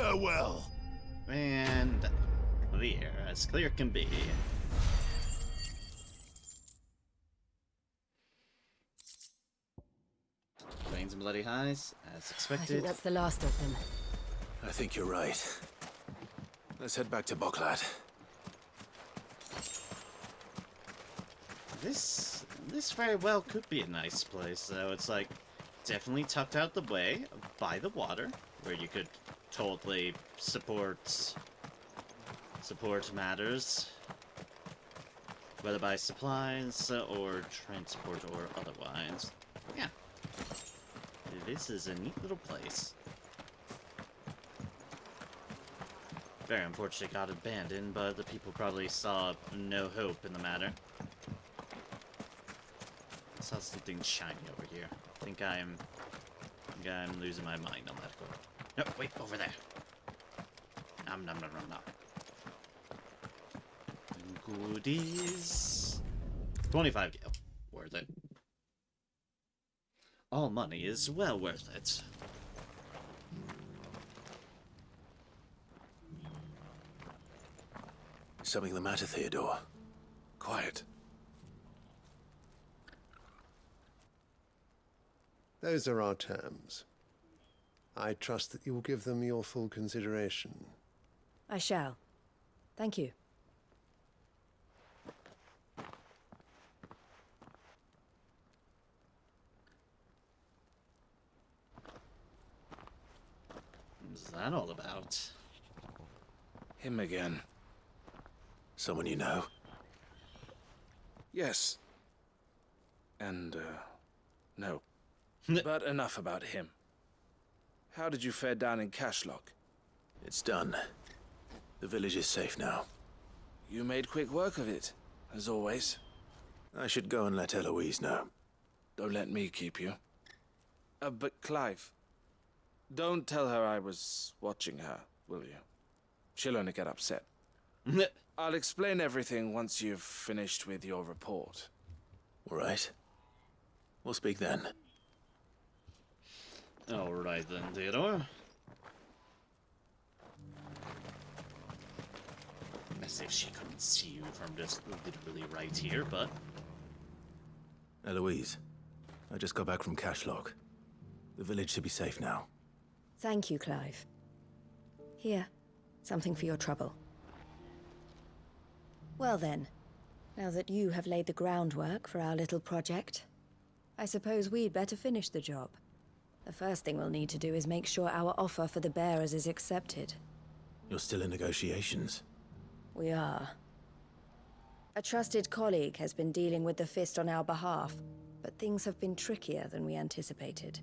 farewell. And the air as clear can be. Rains and bloody highs, as I expected. think that's the last of them. I think you're right. Let's head back to Boklat. This very well could be a nice place, though. It's like definitely tucked out the way by the water, where you could totally support matters, whether by supplies or transport or otherwise. Yeah, this is a neat little place. Very unfortunate it got abandoned, but the people probably saw no hope in the matter. I saw something shiny over here. I think I'm losing my mind on that goal. No, wait, over there. Nom nom nom nom nom. Goodies. 25 gil. Worth it. All money is well worth it. Something the matter, Theodore? Quiet. Those are our terms. I trust that you will give them your full consideration. I shall. Thank you. What's that all about? Him again. Someone you know? Yes. And, no. But enough about him. How did you fare down in Cashlock? It's done. The village is safe now. You made quick work of it, as always. I should go and let Eloise know. Don't let me keep you. But Clive, don't tell her I was watching her, will you? She'll only get upset. I'll explain everything once you've finished with your report. All right. We'll speak then. All right then, Theodore. As if she couldn't see you from just literally right here, but... Eloise, I just got back from Cashlock. The village should be safe now. Thank you, Clive. Here, something for your trouble. Well then, now that you have laid the groundwork for our little project, I suppose we'd better finish the job. The first thing we'll need to do is make sure our offer for the bearers is accepted. You're still in negotiations? We are. A trusted colleague has been dealing with the Fist on our behalf, but things have been trickier than we anticipated.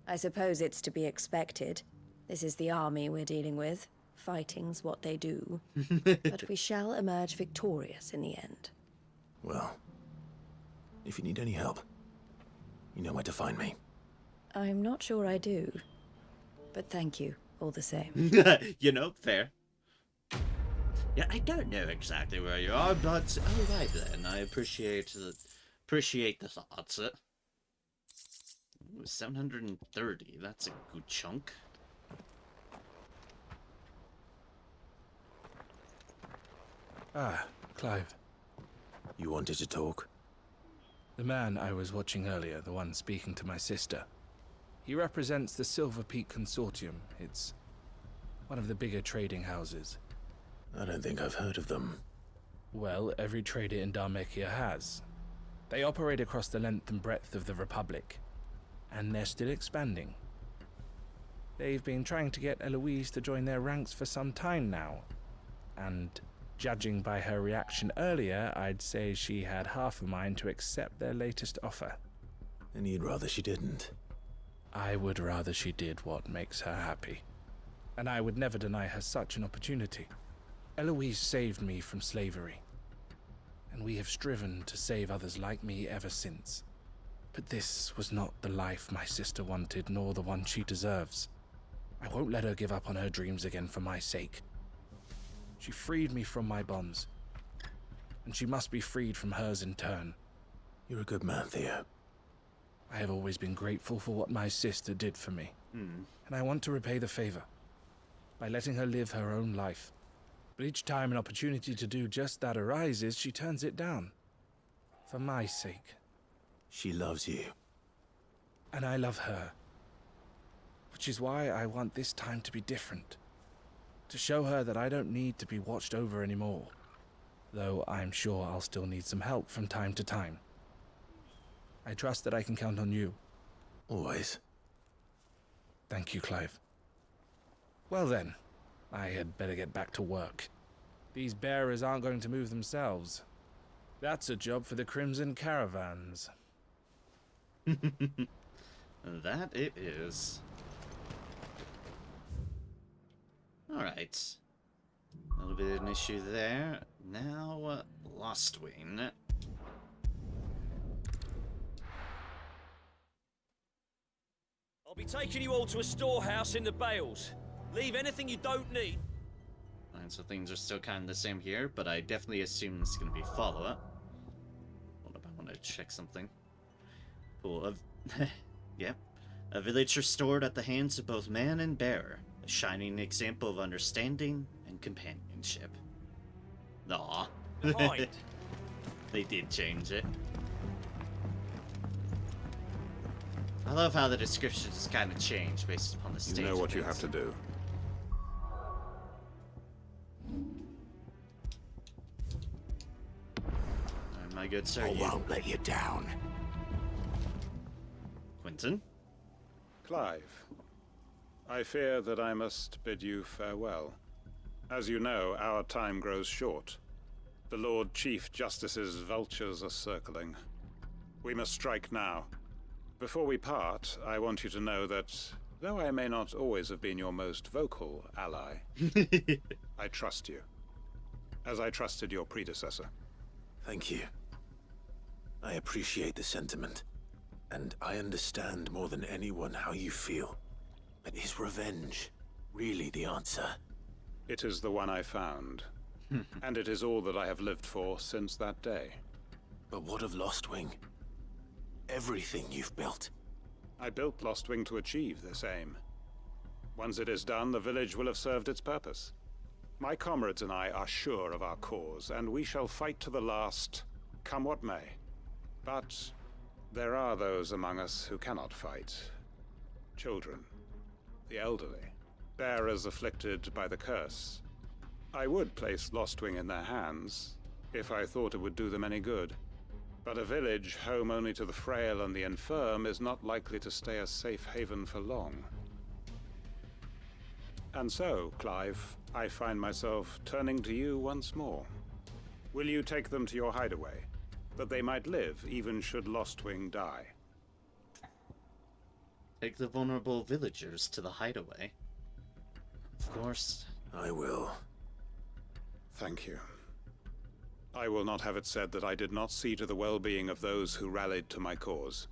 I suppose it's to be expected. This is the army we're dealing with. Fighting's what they do. But we shall emerge victorious in the end. Well, if you need any help, you know where to find me. I'm not sure I do. But thank you, all the same. You know, fair. Yeah, I don't know exactly where you are, but all right then. I appreciate the thoughts. Ooh, 730. That's a good chunk. Ah, Clive. You wanted to talk? The man I was watching earlier, the one speaking to my sister. He represents the Silver Peak Consortium. It's one of the bigger trading houses. I don't think I've heard of them. Well, every trader in Dharmekia has. They operate across the length and breadth of the Republic, and they're still expanding. They've been trying to get Eloise to join their ranks for some time now, and judging by her reaction earlier, I'd say she had half a mind to accept their latest offer. And you'd rather she didn't? I would rather she did what makes her happy. And I would never deny her such an opportunity. Eloise saved me from slavery, and we have striven to save others like me ever since. But this was not the life my sister wanted, nor the one she deserves. I won't let her give up on her dreams again for my sake. She freed me from my bonds, and she must be freed from hers in turn. You're a good man, Theo. I have always been grateful for what my sister did for me, and I want to repay the favor. by letting her live her own life. But each time an opportunity to do just that arises, she turns it down. For my sake. She loves you. And I love her. Which is why I want this time to be different. To show her that I don't need to be watched over anymore. Though I'm sure I'll still need some help from time to time. I trust that I can count on you. Always. Thank you, Clive. Well then, I had better get back to work. These bearers aren't going to move themselves. That's a job for the Crimson Caravans. That it is. Alright. A little bit of an issue there. Now, Lostwing. I'll be taking you all to a storehouse in the Bales. Leave anything you don't need. Alright, so things are still kind of the same here, but I definitely assume this is going to be follow-up. Hold up, I want to check something. Cool. Yep. A village restored at the hands of both man and bear. A shining example of understanding and companionship. Aw. They did change it. I love how the descriptions kind of change based upon the stage. You know what you have to do. My good sir, I won't let you down. Quentin? Clive, I fear that I must bid you farewell. As you know, our time grows short. The Lord Chief Justice's vultures are circling. We must strike now. Before we part, I want you to know that, though I may not always have been your most vocal ally, I trust you, as I trusted your predecessor. Thank you. I appreciate the sentiment, and I understand more than anyone how you feel. But is revenge really the answer? It is the one I found, and it is all that I have lived for since that day. But what of Lostwing? Everything you've built. I built Lostwing to achieve this aim. Once it is done, the village will have served its purpose. My comrades and I are sure of our cause, and we shall fight to the last, come what may. But there are those among us who cannot fight. Children, the elderly, bearers afflicted by the curse. I would place Lostwing in their hands, if I thought it would do them any good. But a village home only to the frail and the infirm is not likely to stay a safe haven for long. And so, Clive, I find myself turning to you once more. Will you take them to your hideaway, that they might live even should Lostwing die? Take the vulnerable villagers to the hideaway. Of course. I will. Thank you. I will not have it said that I did not see to the well-being of those who rallied to my cause.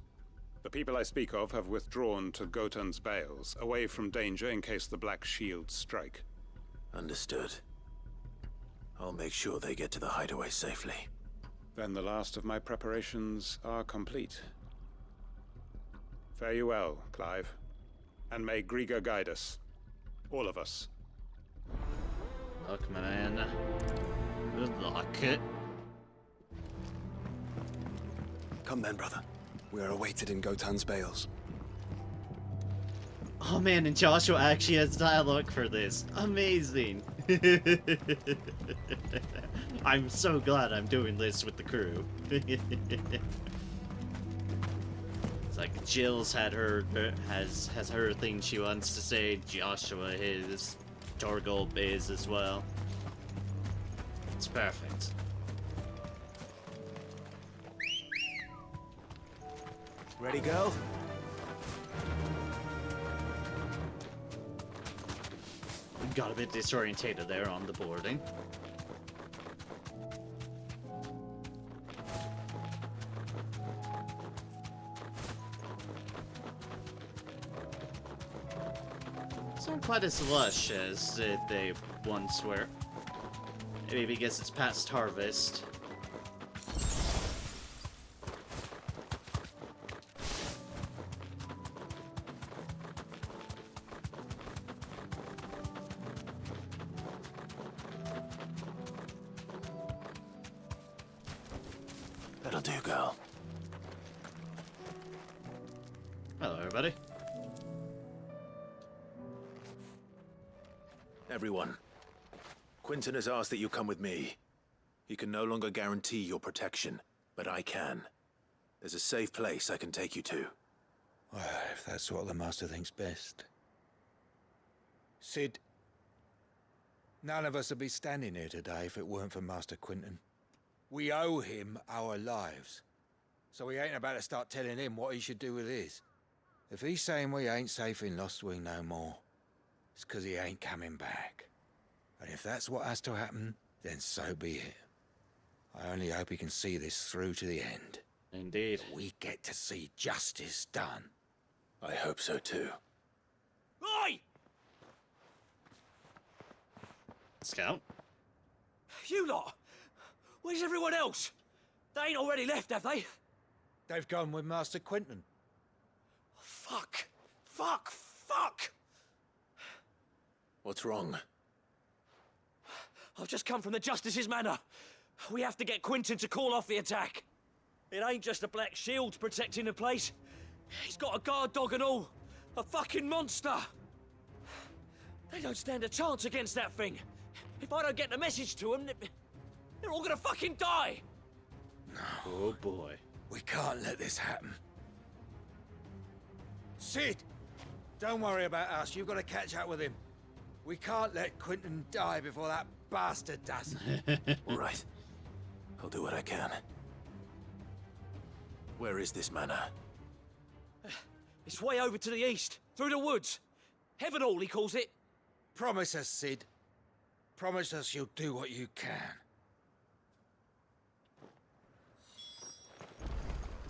The people I speak of have withdrawn to Gotan's Bales, away from danger in case the Black Shields strike. Understood. I'll make sure they get to the hideaway safely. Then the last of my preparations are complete. Fare you well, Clive. And may Griga guide us. All of us. Look, man. Good luck. Come then, brother. We are awaited in Gotan's Bales. Oh man, and Joshua actually has dialogue for this. Amazing. I'm so glad I'm doing this with the crew. It's like Jill's had her has her thing she wants to say. Joshua his. Torgal is as well. It's perfect. Ready, go? Got a bit disorientated there on the boarding. It's not quite as lush as they once were. Maybe because it's past harvest. That'll do, girl. Hello, everybody. Everyone, Quentin has asked that you come with me. He can no longer guarantee your protection, but I can. There's a safe place I can take you to. Well, if that's what the Master thinks best. Sid, none of us would be standing here today if it weren't for Master Quentin. We owe him our lives. So we ain't about to start telling him what he should do with his. If he's saying we ain't safe in Lost Wing no more, it's 'cause he ain't coming back. And if that's what has to happen, then so be it. I only hope he can see this through to the end. Indeed. We get to see justice done. I hope so too. Oi! Scout? You lot! Where's everyone else? They ain't already left, have they? They've gone with Master Quentin. Fuck! Fuck! Fuck! What's wrong? I've just come from the Justice's Manor. We have to get Quentin to call off the attack. It ain't just a black shield protecting the place. He's got a guard dog and all. A fucking monster. They don't stand a chance against that thing. If I don't get the message to them, they're all gonna fucking die. Oh boy. We can't let this happen. Sid! Don't worry about us. You've got to catch up with him. We can't let Quentin die before that bastard does. All right. I'll do what I can. Where is this manor? It's way over to the east, through the woods. Heavenhall, he calls it. Promise us, Sid. Promise us you'll do what you can.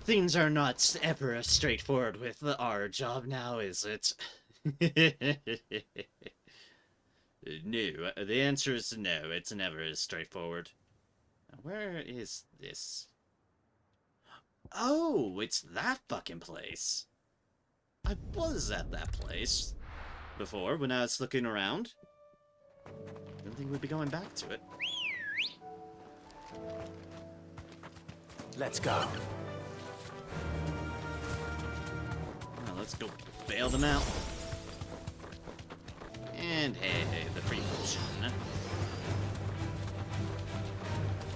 Things are not ever straightforward with our job now, is it? No, the answer is no, it's never as straightforward. Now, where is this? Oh, it's that fucking place. I was at that place before when I was looking around. Didn't think we'd be going back to it. Let's go. Well, let's go bail them out. And hey, the free potion.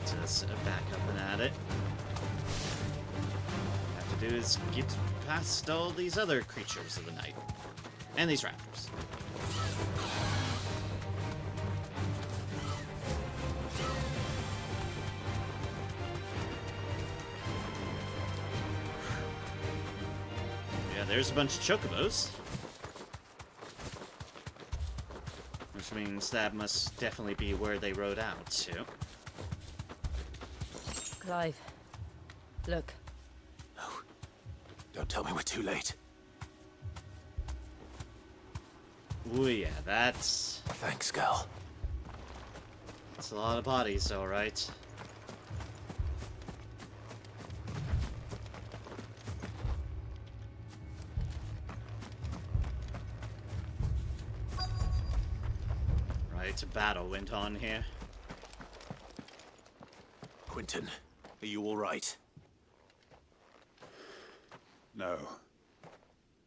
Just back up and at it. Have to do is get past all these other creatures of the night. And these raptors. Yeah, there's a bunch of chocobos. Which means that must definitely be where they rode out to. Clive, look. No. Don't tell me we're too late. Oh yeah, that's... Thanks, girl. That's a lot of bodies, alright. Right, a battle went on here. Quentin, are you all right? No.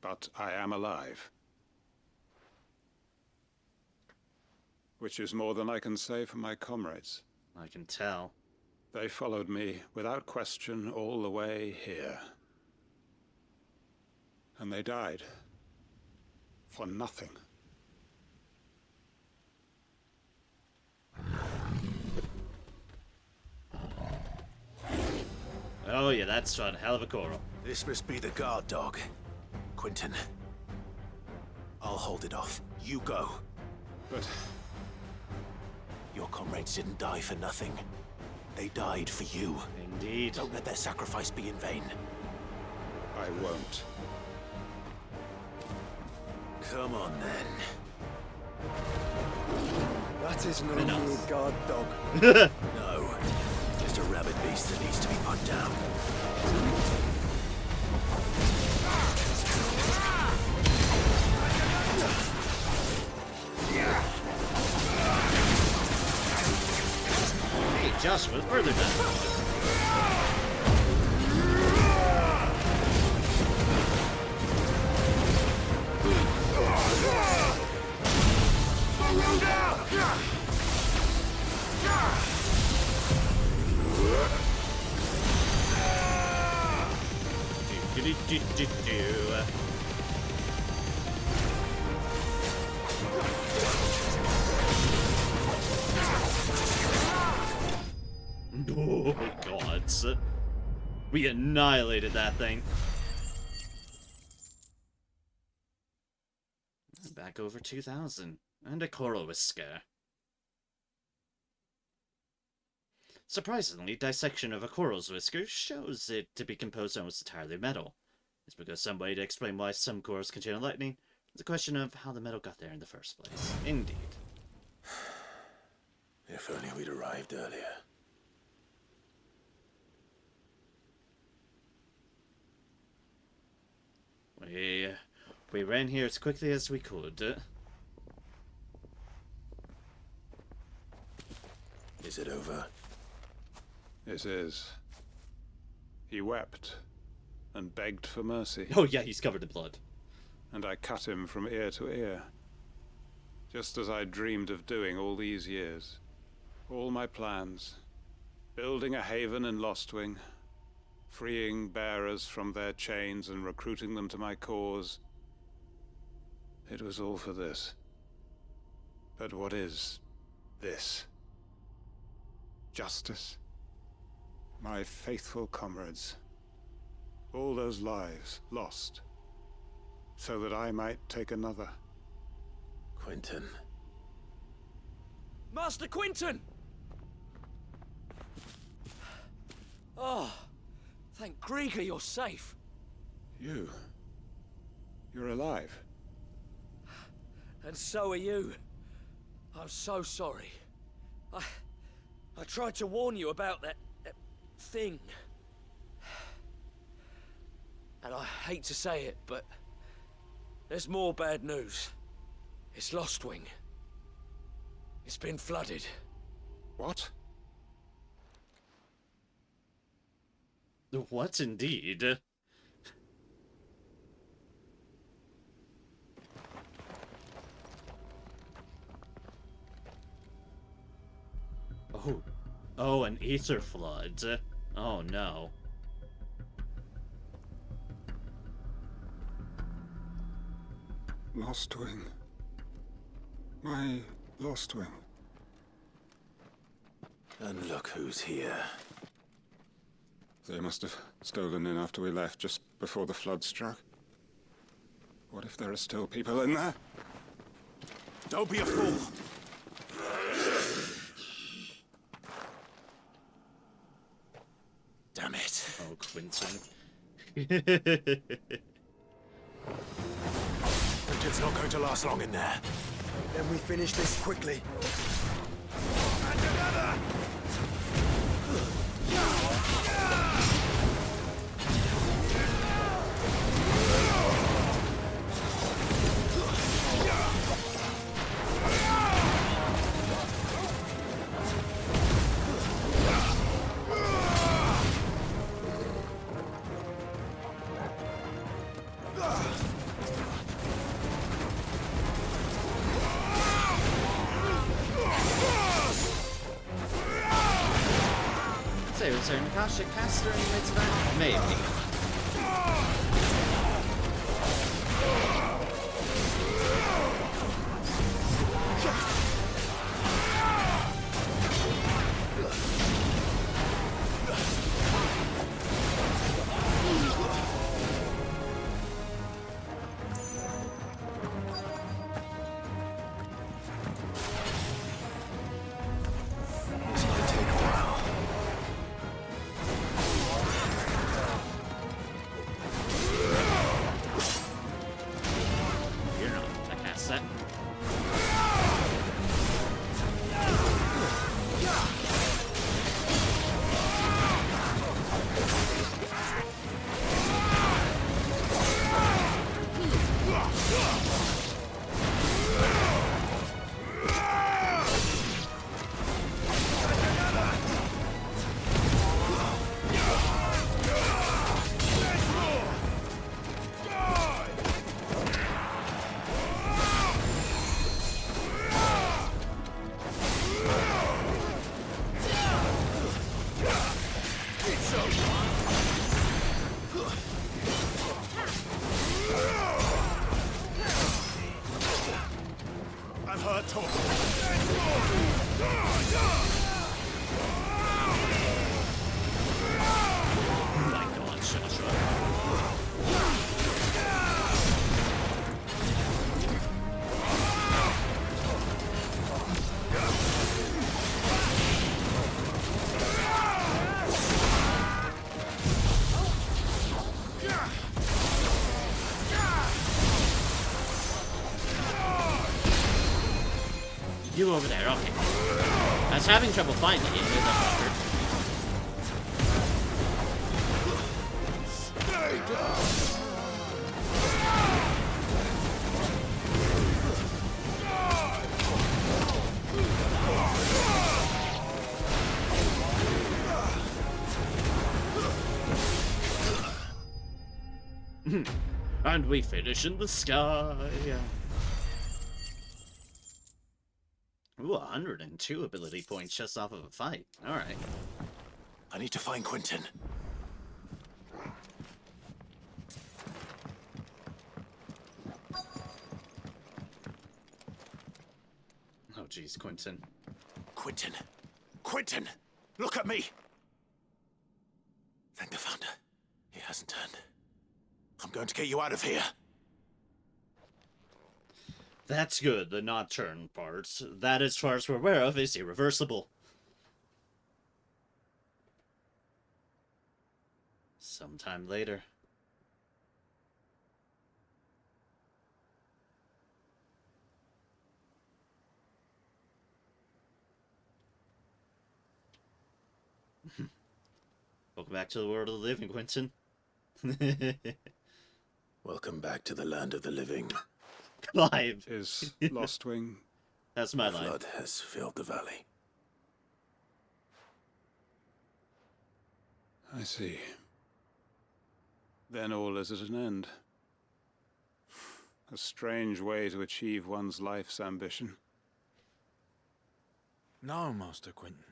But I am alive. Which is more than I can say for my comrades. I can tell. They followed me without question all the way here. And they died. For nothing. Oh yeah, that's one hell of a coral. This must be the guard dog. Quentin. I'll hold it off. You go. But... your comrades didn't die for nothing. They died for you. Indeed. Don't let their sacrifice be in vain. I won't. Come on, then. That isn't a real guard dog. No. Just a rabid beast that needs to be put down. Hey, Joshua, further down. Oh god. We annihilated that thing. Back over 2,000. And a coral whisker. Surprisingly, dissection of a coral's whisker shows it to be composed almost entirely of metal. It's because some way to explain why some corals contain lightning. It's a question of how the metal got there in the first place. Indeed. If only we'd arrived earlier. We ran here as quickly as we could. Is it over? It is. He wept and begged for mercy. Oh yeah, he's covered in blood. And I cut him from ear to ear. Just as I dreamed of doing all these years. All my plans. Building a haven in Lostwing. Freeing bearers from their chains and recruiting them to my cause. It was all for this. But what is this? Justice? My faithful comrades. All those lives lost. So that I might take another. Quentin. Master Quentin! Oh, thank Grieger you're safe. You're alive. And so are you. I'm so sorry. I tried to warn you about that thing. And I hate to say it, but there's more bad news. It's Lostwing. It's been flooded. What? What indeed? Oh, an ether flood. Oh no. Lostwing. My Lostwing. And look who's here. They must have stolen in after we left, just before the flood struck. What if there are still people in there? Don't be a fool! Damn it. Oh, Quentin. It's not going to last long in there. Then we finish this quickly. And another! Was there an Akashic caster in the midst of that? Maybe. her talk. Oh my god, Joshua. You over there, okay. I was having trouble finding it with the fucker. And we finish in the sky. Ooh, 102 ability points just off of a fight. Alright. I need to find Quentin. Oh jeez, Quentin. Quentin! Quentin! Look at me! Thank the Founder. He hasn't turned. I'm going to get you out of here. That's good, the not turn part. That, as far as we're aware of, is irreversible. Sometime later. Welcome back to the world of the living, Quentin. Welcome back to the land of the living. Clive. Is Lostwing? That's my The line. flood has filled the valley. I see. Then all is at an end. A strange way to achieve one's life's ambition. No, Master Quentin.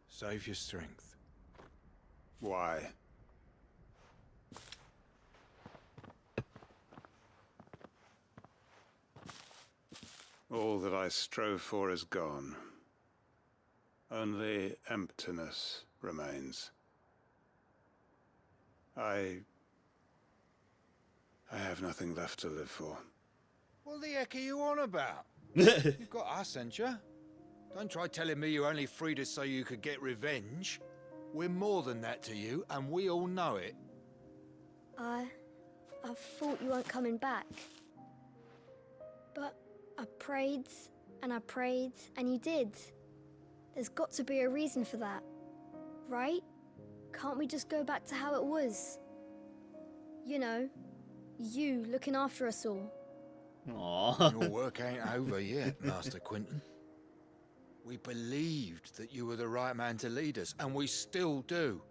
Save your strength. Why? All that I strove for is gone. Only emptiness remains. I have nothing left to live for. What the heck are you on about? You've got us, ain't you? Don't try telling me you only freed us so you could get revenge. We're more than that to you, and we all know it. I thought you weren't coming back. But I prayed, and you did. There's got to be a reason for that, right? Can't we just go back to how it was? You know, you looking after us all. Aww. Your work ain't over yet, Master Quentin. We believed that you were the right man to lead us, and we still do.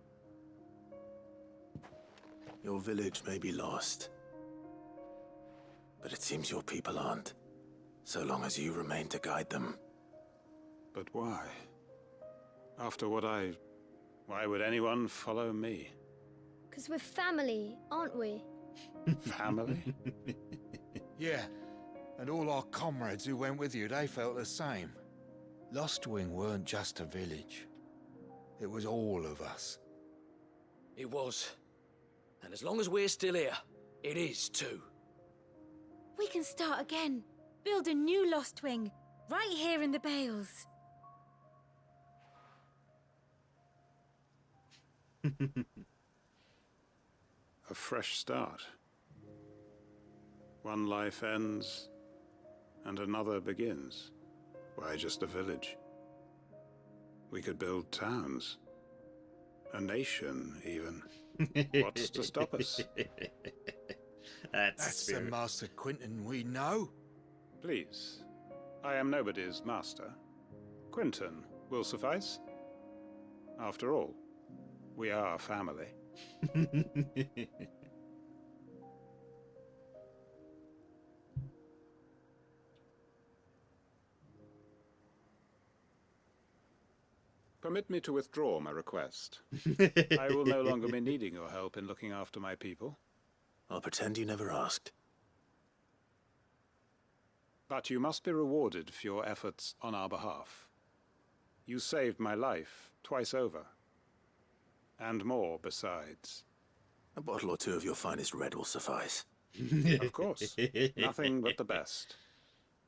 Your village may be lost, but it seems your people aren't, so long as you remain to guide them. But why? After what why would anyone follow me? 'Cause we're family, aren't we? Family? Yeah, and all our comrades who went with you, they felt the same. Lostwing weren't just a village. It was all of us. It was. And as long as we're still here, it is too. We can start again. Build a new Lostwing, right here in the Bales. A fresh start. One life ends, and another begins. Why just a village? We could build towns. A nation, even. What's to stop us? That's the Master Quentin we know. Please. I am nobody's master. Quentin will suffice. After all, we are family. Permit me to withdraw my request. I will no longer be needing your help in looking after my people. I'll pretend you never asked. But you must be rewarded for your efforts on our behalf. You saved my life twice over. And more besides. A bottle or two of your finest red will suffice. Of course. Nothing but the best.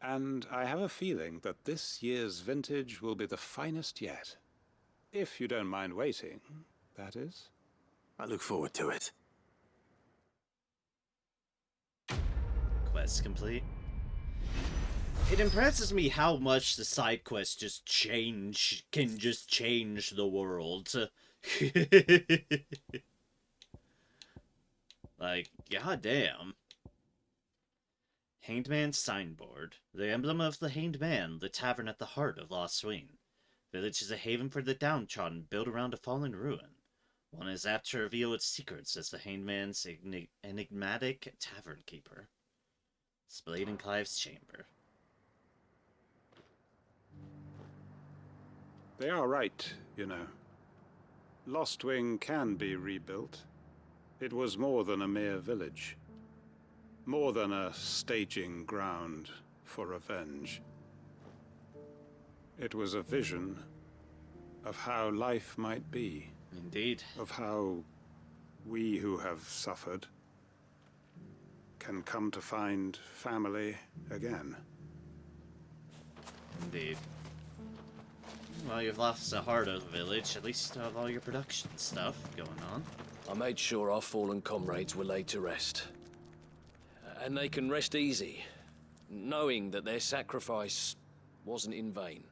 And I have a feeling that this year's vintage will be the finest yet. If you don't mind waiting, that is. I look forward to it. Quest complete. It impresses me how much the side quests can just change the world. Like, goddamn. Hanged Man's Signboard. The emblem of the Hanged Man, the tavern at the heart of Lost Swain. Village is a haven for the downtrodden, built around a fallen ruin. One is apt to reveal its secrets as the Hanged Man's enigmatic tavern keeper. Splayed in Clive's chamber. They are right, you know. Lostwing can be rebuilt. It was more than a mere village. More than a staging ground for revenge. It was a vision of how life might be. Indeed. Of how we who have suffered can come to find family again. Indeed. Well, you've lost the heart of the village. At least you have all your production stuff going on. I made sure our fallen comrades were laid to rest. And they can rest easy, knowing that their sacrifice wasn't in vain.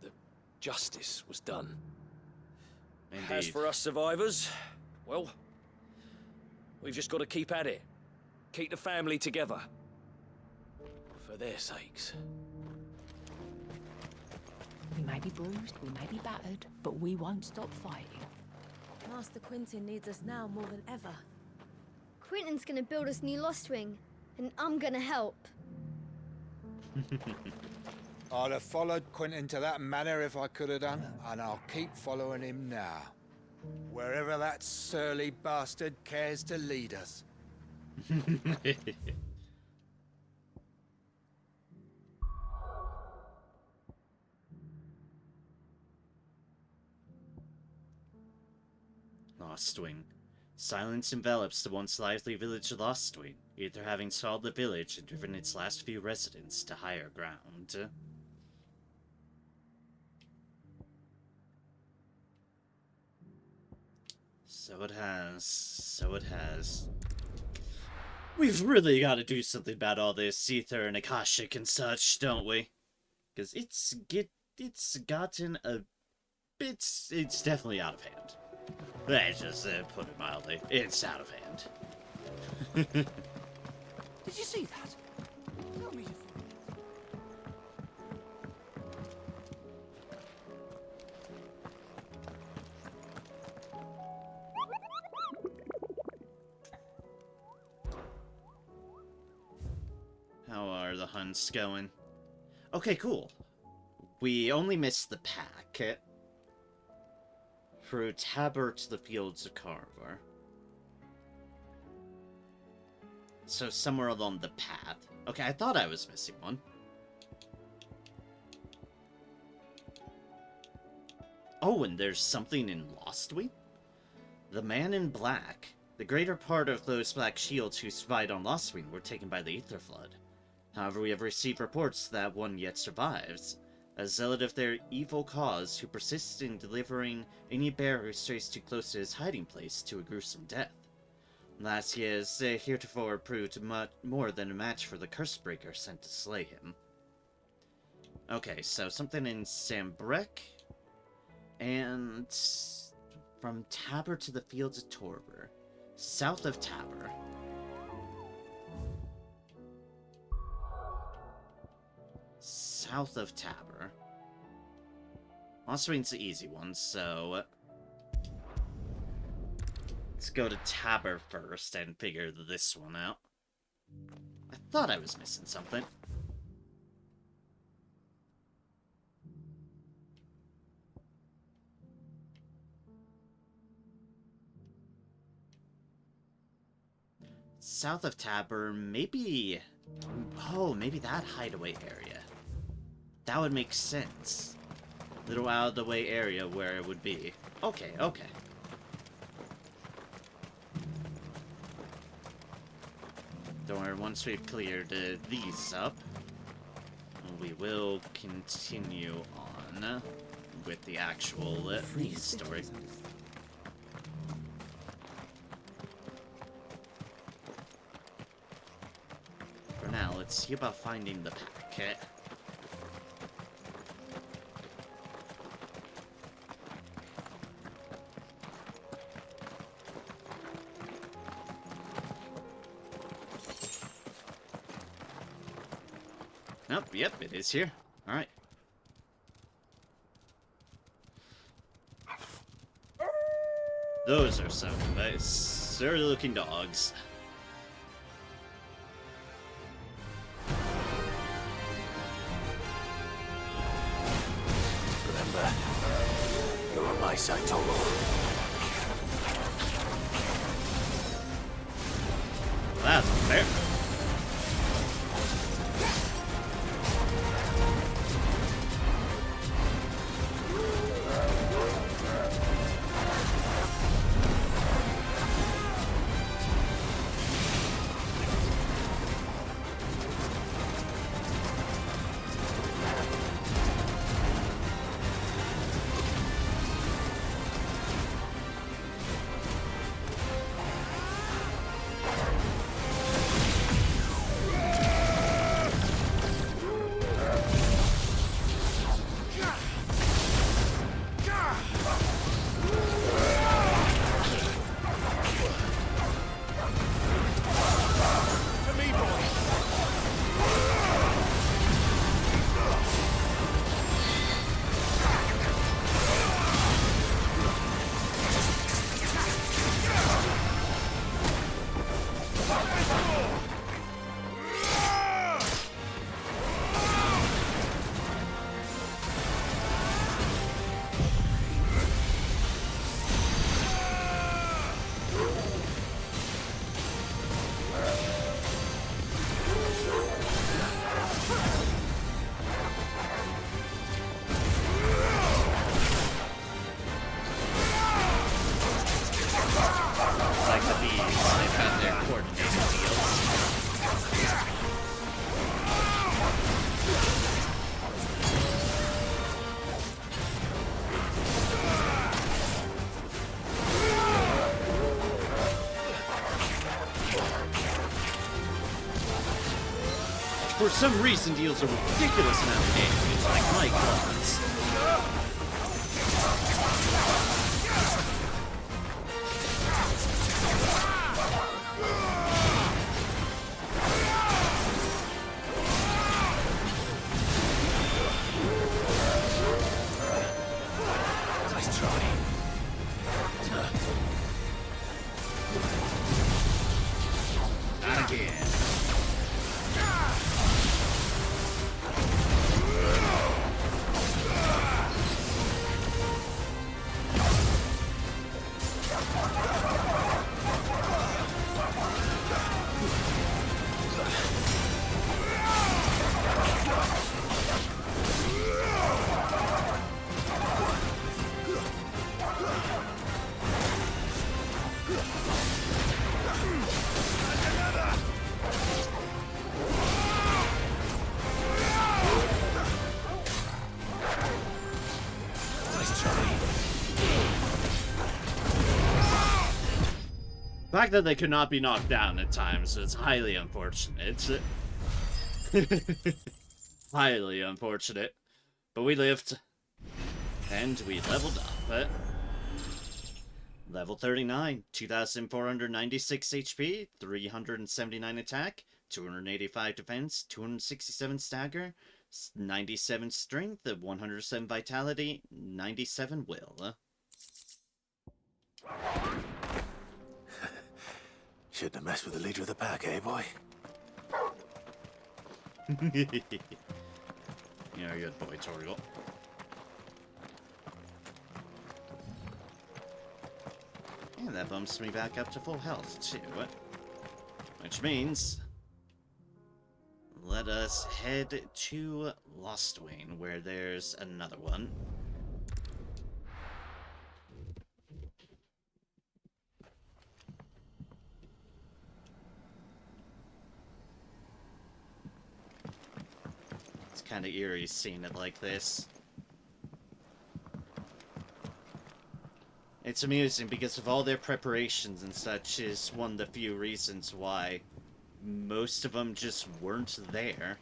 That justice was done. Indeed. As for us survivors, well, we've just got to keep at it. Keep the family together. For their sakes. We may be bruised, we may be battered, but we won't stop fighting. Master Quentin needs us now more than ever. Quentin's gonna build us new Lostwing, and I'm gonna help. I'd have followed Quentin to that manor if I could have done, and I'll keep following him now. Wherever that surly bastard cares to lead us. Lostwing. Silence envelops the once lively village of Lostwing, either having swallowed the village and driven its last few residents to higher ground. So it has. So it has. We've really got to do something about all this ether and Akashic and such, don't we? Because it's gotten a bit... It's definitely out of hand. Let's just put it mildly. It's out of hand. Did you see that? Tell me you How are the hunts going? Okay, cool. We only missed the pack. Through Tabor to the Fields of Carver. So somewhere along the path. Okay, I thought I was missing one. Oh, and there's something in Lostwing? The man in black. The greater part of those black shields who survived on Lostwing were taken by the Aether Flood. However, we have received reports that one yet survives. A zealot of their evil cause who persists in delivering any bear who strays too close to his hiding place to a gruesome death. Alas, he has heretofore proved more than a match for the Cursebreaker sent to slay him. Okay, so something in Sambrek, and from Tabor to the Fields of Torber, south of Tabor. South of Tabor. Lostwing's the easy one, so let's go to Tabor first and figure this one out. I thought I was missing something. south of Taber, maybe... Oh, maybe that hideaway area. That would make sense. Little out of the way area where it would be. Okay, okay. Don't worry, once we've cleared these up, we will continue on with the actual news story. For now, let's see about finding the packet. Nope, yep, it is here. Alright. Those are some surly looking dogs. Remember, you're on my side, Togo. That's unfair. For some reason, deals a ridiculous amount of damage, like my claws. Nice try. Not again. The fact that they could not be knocked down at times is highly unfortunate. Highly unfortunate. But we lived. And we leveled up. Level 39, 2,496 HP, 379 attack, 285 defense, 267 stagger, 97 strength, 107 vitality, 97 will. Shouldn't have messed with the leader of the pack, eh, boy? You're a good boy, Toriel. And that bumps me back up to full health, too. Which means, let us head to Lostwing, where there's another one. It's kind of eerie seeing it like this. It's amusing because of all their preparations and such is one of the few reasons why most of them just weren't there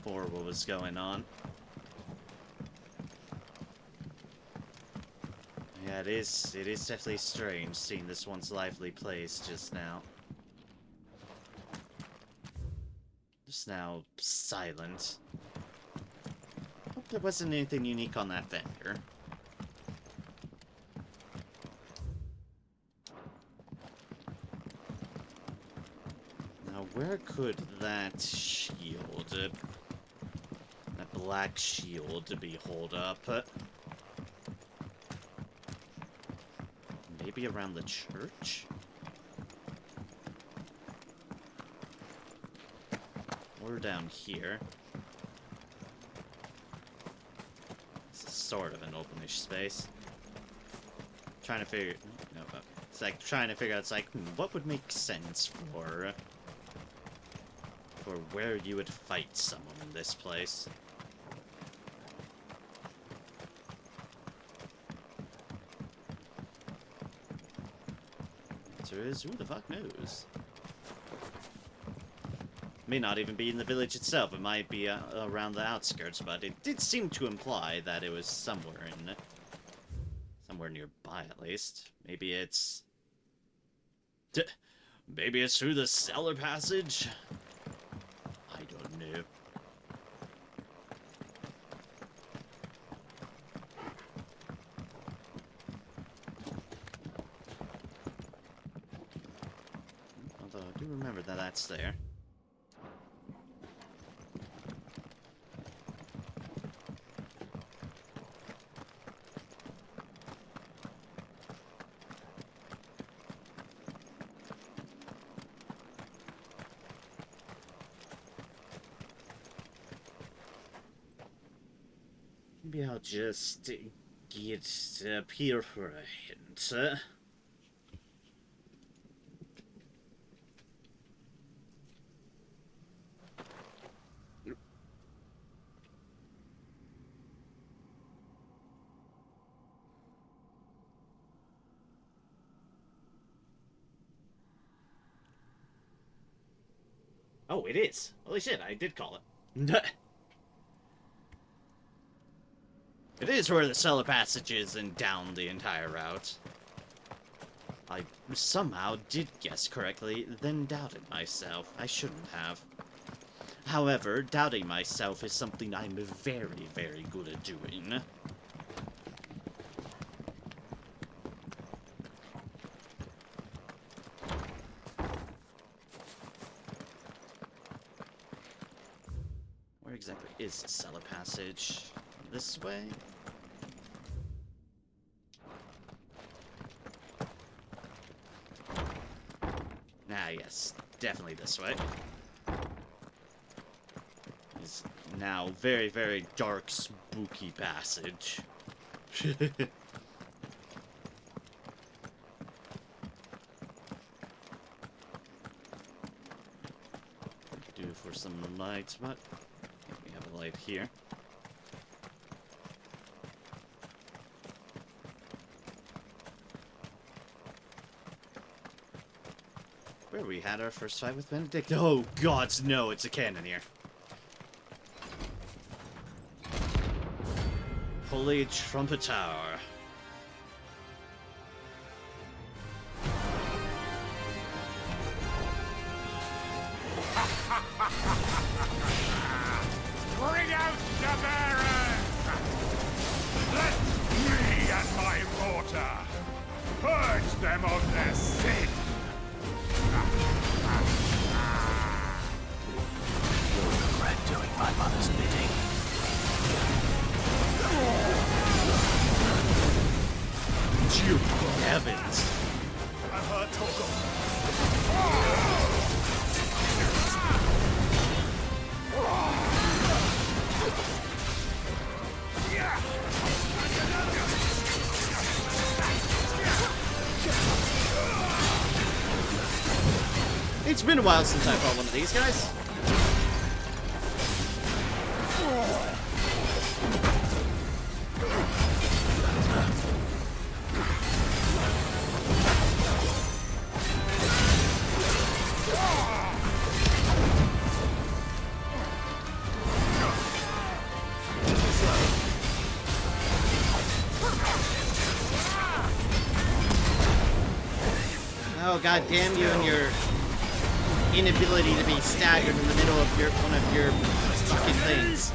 for what was going on. Yeah, it is definitely strange seeing this once lively place just now. Just now silent. Hope there wasn't anything unique on that vendor. Where could that shield, that black shield, be holed up? Maybe around the church? Or down here? This is sort of an openish space. Trying to figure... No, it's like trying to figure out, it's like, what would make sense for where you would fight someone in this place. Answer is, who the fuck knows? May not even be in the village itself, it might be around the outskirts, but it did seem to imply that it was somewhere nearby at least. Maybe it's... maybe it's through the cellar passage? I don't know. Although I do remember that that's there. Maybe I'll just get up here for a hint. Oh, it is. Holy shit, I did call it. It is where the cellar passage is and down the entire route. I somehow did guess correctly, then doubted myself. I shouldn't have. However, doubting myself is something I'm very, very good at doing. Where exactly is the cellar passage? This way? Ah, yes. Definitely this way. It's now very, very dark, spooky passage. Do for some light, but we have a light here. Where we had our first fight with Benedict. Oh gods, no, it's a cannon here. Holy Trumpeter. Bring out the bearers! Let me and my mortar purge them of their sin! You'll regret doing my mother's bidding. Dear heavens! I've heard talk of been a while since I fought one of these guys. Oh, god damn you and your inability to be staggered in the middle of one of your fucking things.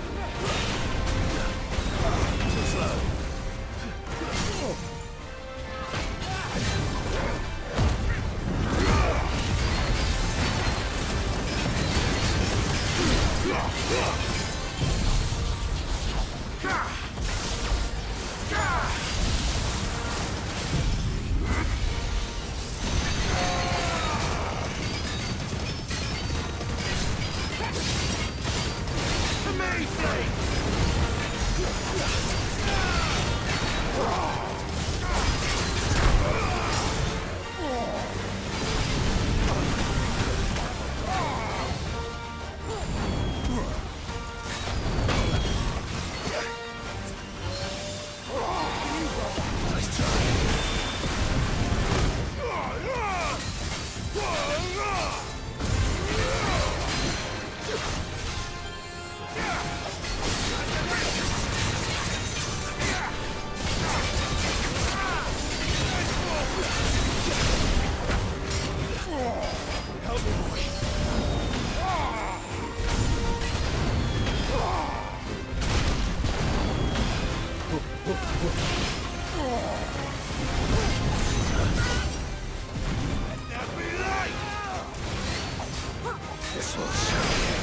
This will serve you.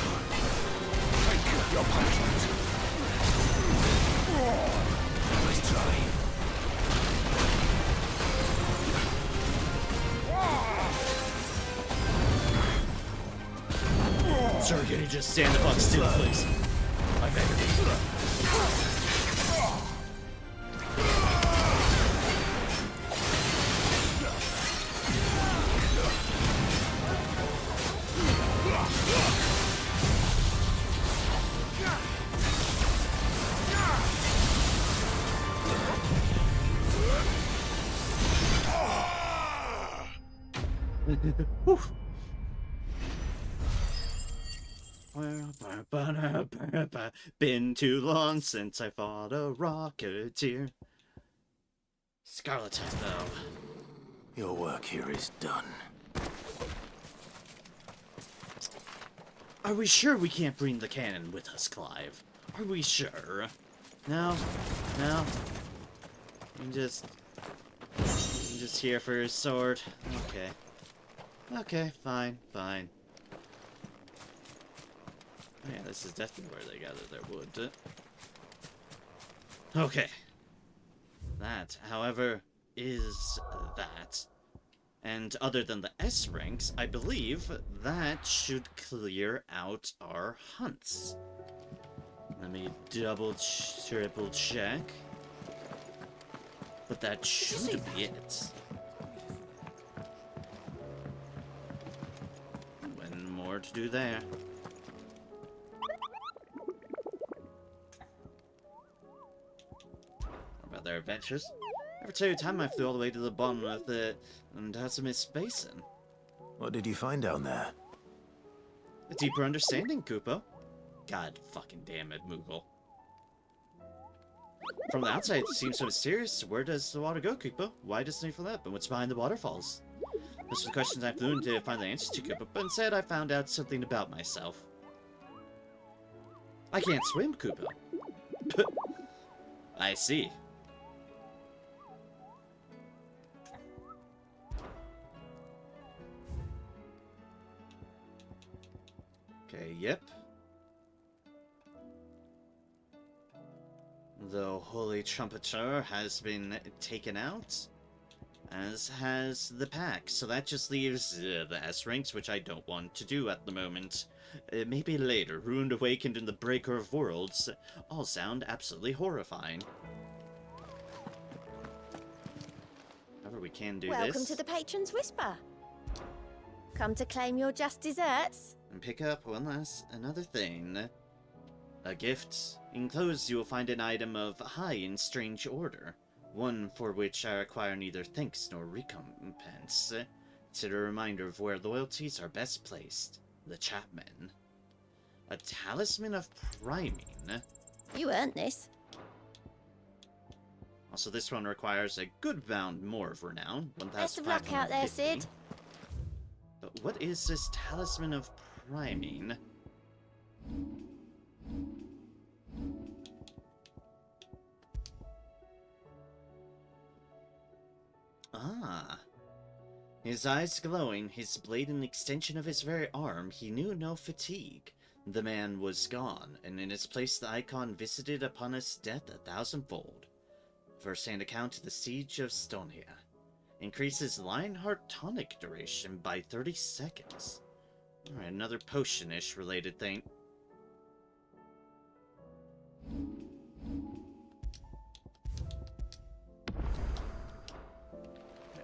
Take your punishment. Nice try. Sir, can you just stand the fuck still, please? I beg of you. Been too long since I fought a rocketeer. Scarlet Bow. Your work here is done. Are we sure we can't bring the cannon with us, Clive? Are we sure? No? No? I'm just here for his sword. Okay. Okay, fine, fine. Oh yeah, this is definitely where they gather their wood. Okay. That, however, is that. And other than the S ranks, I believe that should clear out our hunts. Let me triple check. But that should be it. When more to do there. About their adventures. Ever tell you time I flew all the way to the bottom of the Antacimus Basin? What did you find down there? A deeper understanding, Kupo. God fucking damn it, Moogle. From the outside, it seems so mysterious. Where does the water go, Kupo? Why doesn't it fill up? And what's behind the waterfalls? Those are the questions I flew in to find the answers to, Kupo, but instead I found out something about myself. I can't swim, Kupo. I see. Okay, yep. The Holy Trumpeter has been taken out, as has the pack, so that just leaves the S ranks, which I don't want to do at the moment. Maybe later. Ruined, Awakened, and the Breaker of Worlds all sound absolutely horrifying. However, we can do this. Welcome to the Patron's Whisper. Come to claim your just desserts? And pick up another thing. A gift. Enclosed you will find an item of high and strange order. One for which I require neither thanks nor recompense. It's a reminder of where loyalties are best placed. The Chapman. A talisman of priming. You earned this. Also, this one requires a good amount more of renown. Best of luck out there, Sid. But what is this talisman of priming? Ah. His eyes glowing, his blade an extension of his very arm, he knew no fatigue. The man was gone, and in his place the icon visited upon his death 1,000-fold. First-hand account of the Siege of Stonia. Increases Lionheart tonic duration by 30 seconds. Alright, another potion-ish related thing.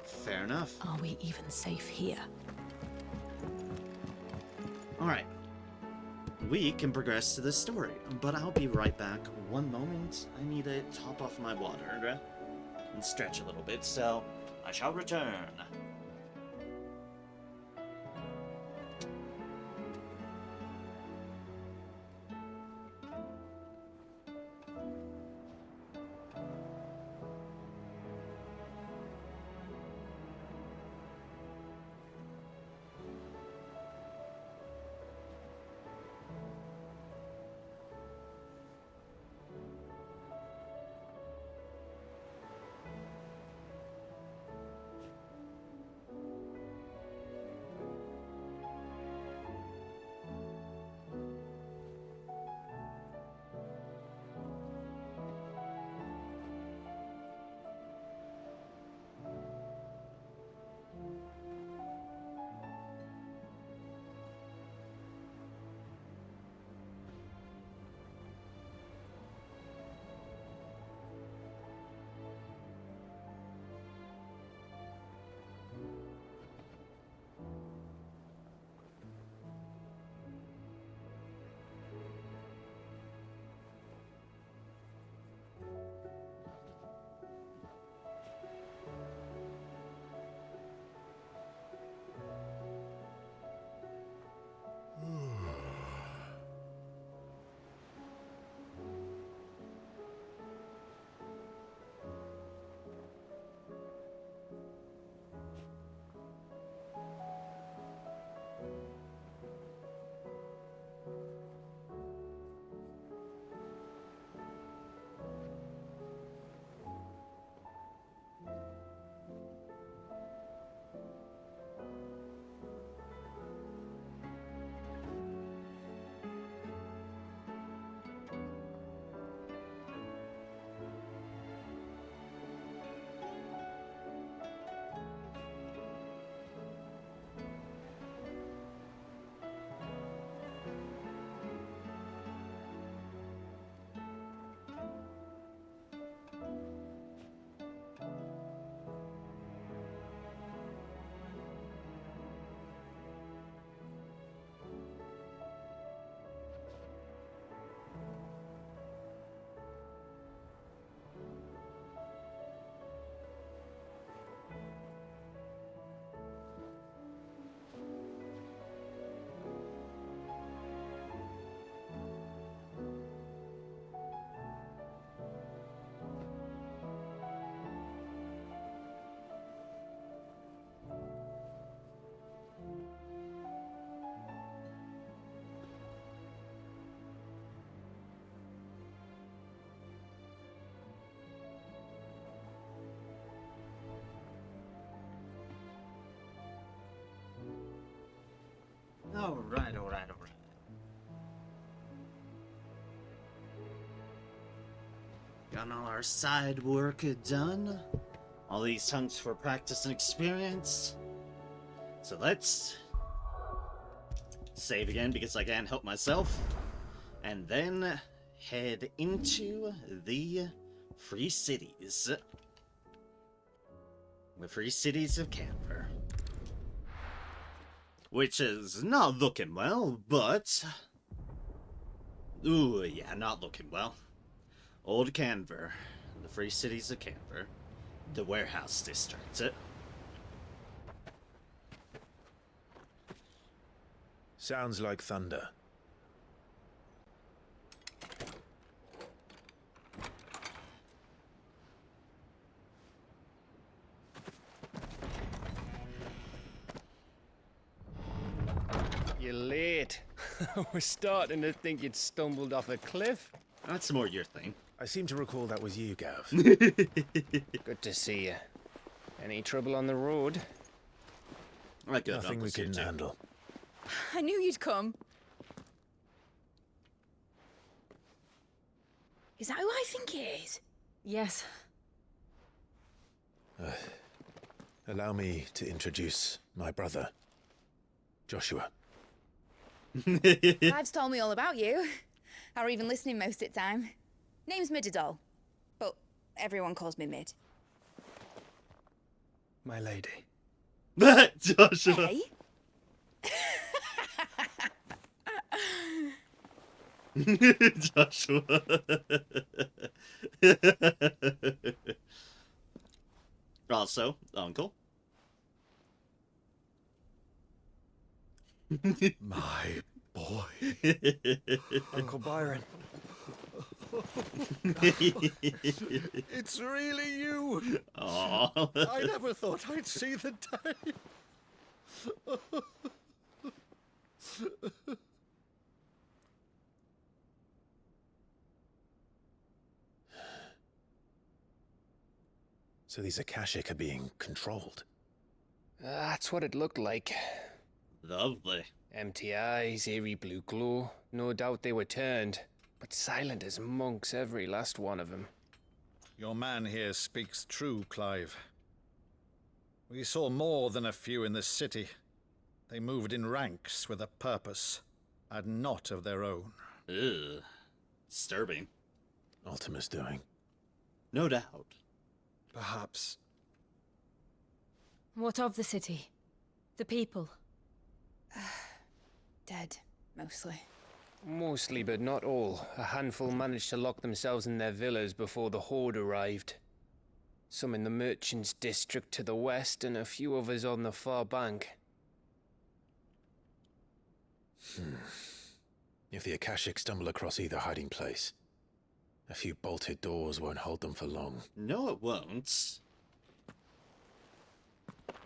Fair enough. Are we even safe here? Alright. We can progress to the story, but I'll be right back. One moment. I need to top off my water and stretch a little bit, so I shall return. Alright. Got all our side work done. All these tongues for practice and experience. So let's save again because I can't help myself. And then head into the Free Cities. The Free Cities of Camphor. which is not looking well, but... Ooh, yeah, not looking well. Old Canver, the Free Cities of Canver, the warehouse district. Sounds like thunder. You're late. I was starting to think you'd stumbled off a cliff. That's more your thing. I seem to recall that was you, Gav. Good to see you. Any trouble on the road? Nothing we couldn't handle. I knew you'd come. Is that who I think it is? Yes. Allow me to introduce my brother, Joshua. Clive's told me all about you. Or even listening most of the time. Name's Mididol, but everyone calls me Mid. My lady. Joshua. Hey? Joshua. Also, Uncle. My boy. Uncle Byron. It's really you. Aww. I never thought I'd see the day. So these Akashic are being controlled. That's what it looked like. Lovely. Empty eyes, eerie blue glow. No doubt they were turned, but silent as monks, every last one of them. Your man here speaks true, Clive. We saw more than a few in this city. They moved in ranks with a purpose, and not of their own. Ugh. Disturbing. Ultima's doing. No doubt. Perhaps. What of the city? The people? Dead, mostly. Mostly, but not all. A handful managed to lock themselves in their villas before the Horde arrived. Some in the merchants' district to the west, and a few others on the far bank. If the Akashic stumble across either hiding place, a few bolted doors won't hold them for long. No, it won't.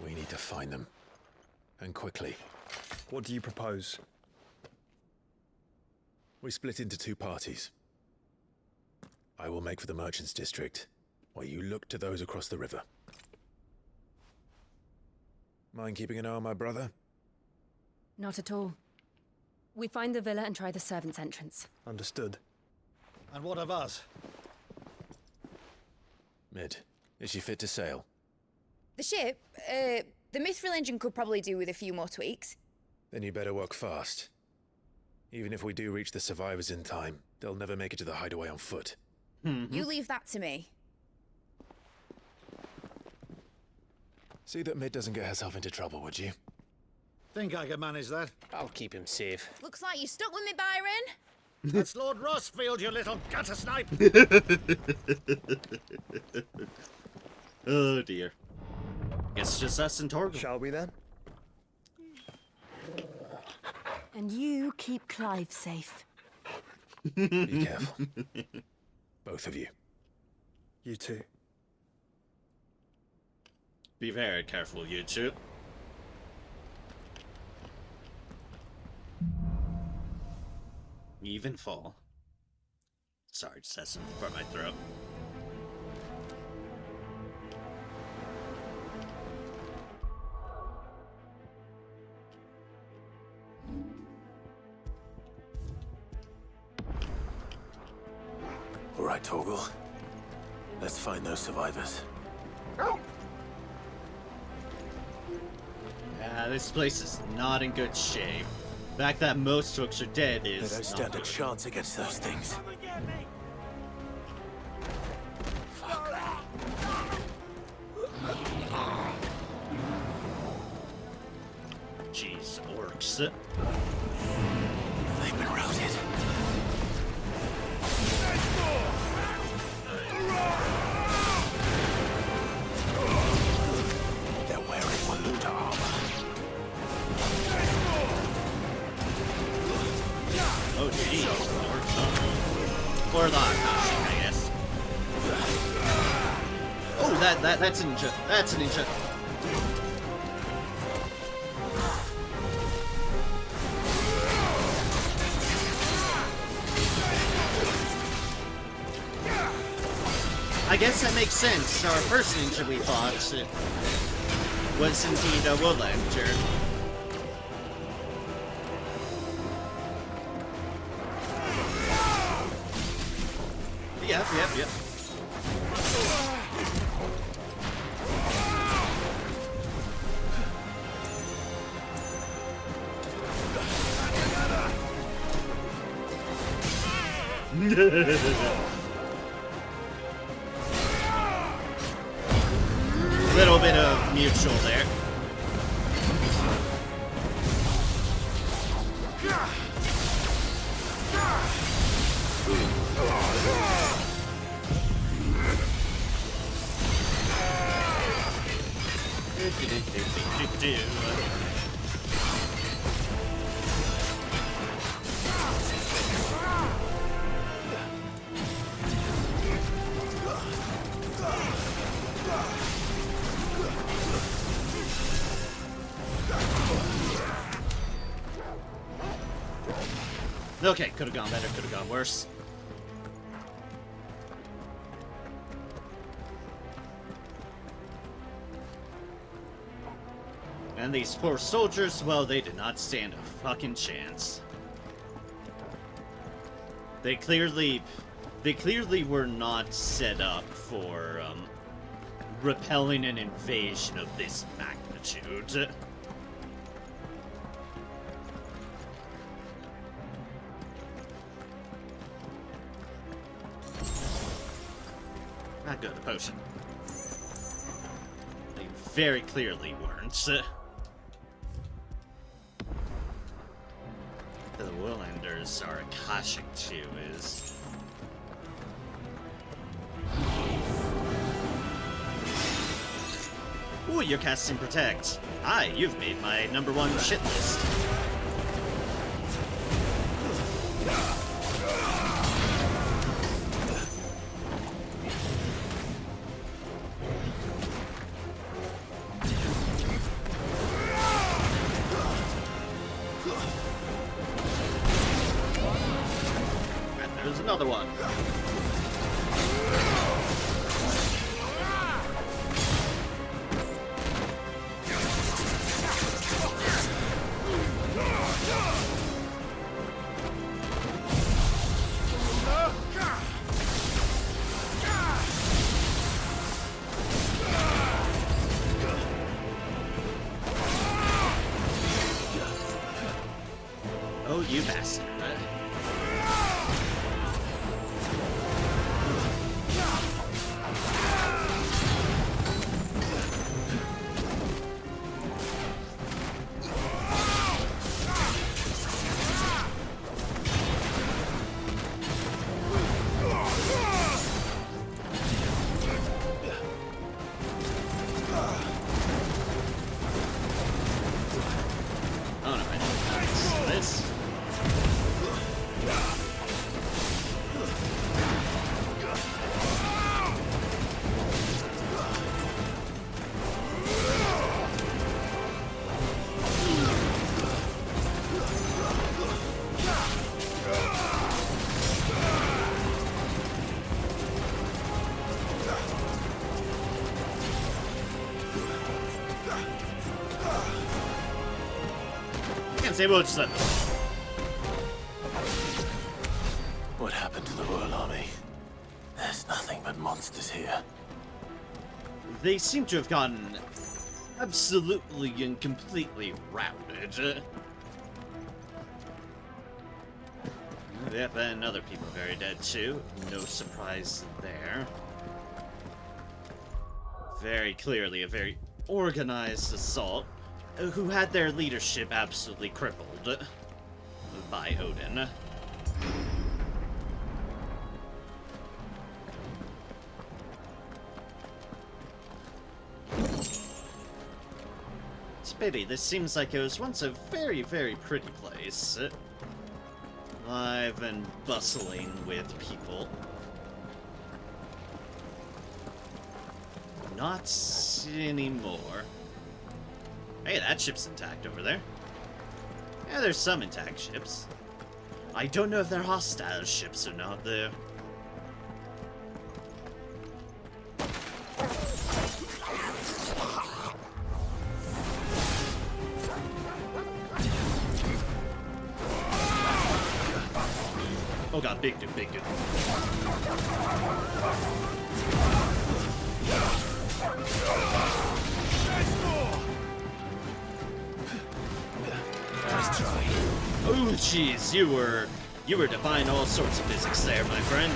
We need to find them. And quickly. What do you propose? We split into two parties. I will make for the merchants' district, while you look to those across the river. Mind keeping an eye on my brother? Not at all. We find the villa and try the servants' entrance. Understood. And what of us? Mid, is she fit to sail? The ship, the Mithril engine could probably do with a few more tweaks. Then you better work fast. Even if we do reach the survivors in time, they'll never make it to the hideaway on foot. You leave that to me. See that Mid doesn't get herself into trouble, would you? Think I can manage that? I'll keep him safe. Looks like you stuck with me, Byron. That's Lord Rossfield, you little gutter snipe! Oh dear. Guess just us and Torgal. Shall we then? And you keep Clive safe. Be careful. Both of you. You too. Be very careful, you two. Even fall. Sorry, just had something for my throat. All right, Torgal. Let's find those survivors. This place is not in good shape. The fact that most folks are dead is They don't stand a chance against those things. Jeez, folks. They've been routed. They're wearing Waluta armor. Oh, jeez. Or the Akashic, I guess. Oh, that's a ninja. That's a ninja. I guess that makes sense. Our first ninja we fought was indeed a Woolander. Yep. Little bit of mutual there. Okay, could have gone better, could have gone worse. And these poor soldiers, well, they did not stand a fucking chance. They clearly were not set up for, repelling an invasion of this magnitude. Not good, a potion. They very clearly weren't. The Wolanders are Akashic too, is... Ooh, you're casting Protect. Hi, you've made my #1 shit list. There's another one. Oh, you bastard. Oh no, this. Can't say much then. What happened to the Royal Army? There's nothing but monsters here. They seem to have gotten absolutely and completely routed. Yep, and other people very dead too. No surprise there. Very clearly a very organized assault. who had their leadership absolutely crippled by Odin. It's a pity. This seems like it was once a very, very pretty place. Alive and bustling with people. Not anymore. Hey, that ship's intact over there. Yeah, there's some intact ships. I don't know if they're hostile ships or not, though. Oh god, big dude, big dude. Nice try. Oh jeez, you were defying all sorts of physics there, my friend.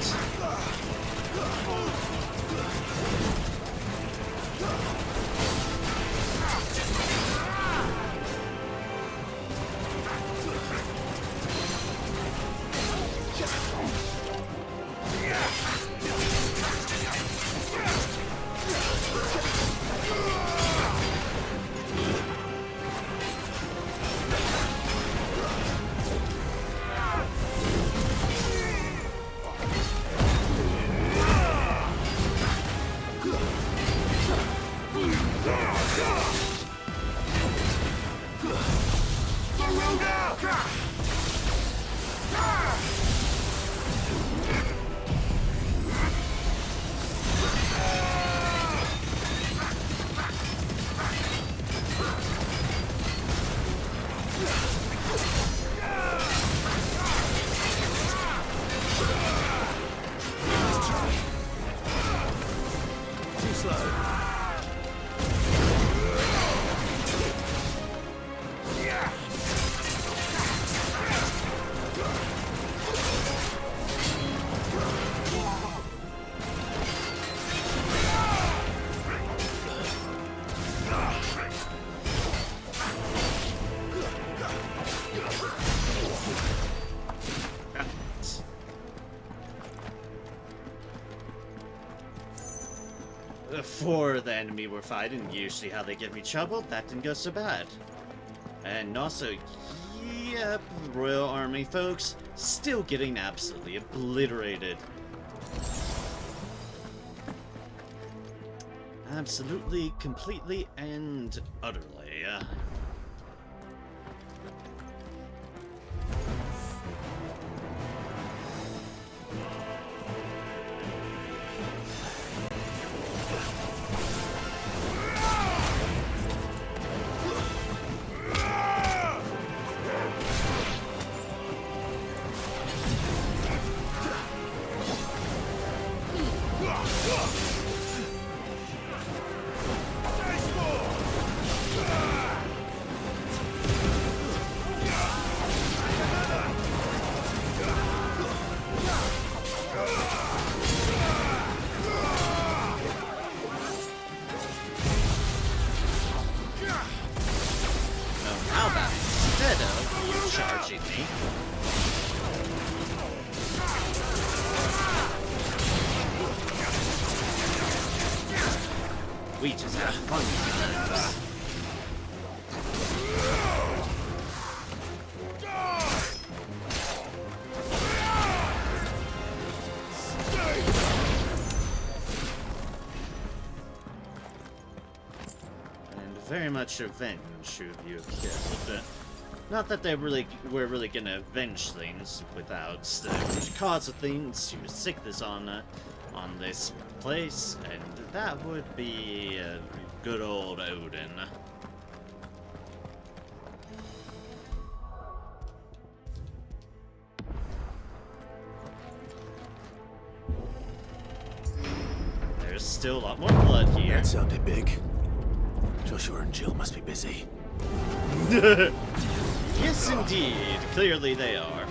For the enemy we're fighting, usually how they give me trouble, that didn't go so bad. And also, yep, Royal Army folks, still getting absolutely obliterated. Absolutely, completely, and utterly. We just have fun with and very much revenge who you have killed. Not that they were really gonna avenge things without the cause of things to sick this on this place, and that would be good old Odin. There's still a lot more blood here. That sounded big. Joshua and Jill must be busy. Yes, indeed. Clearly they are.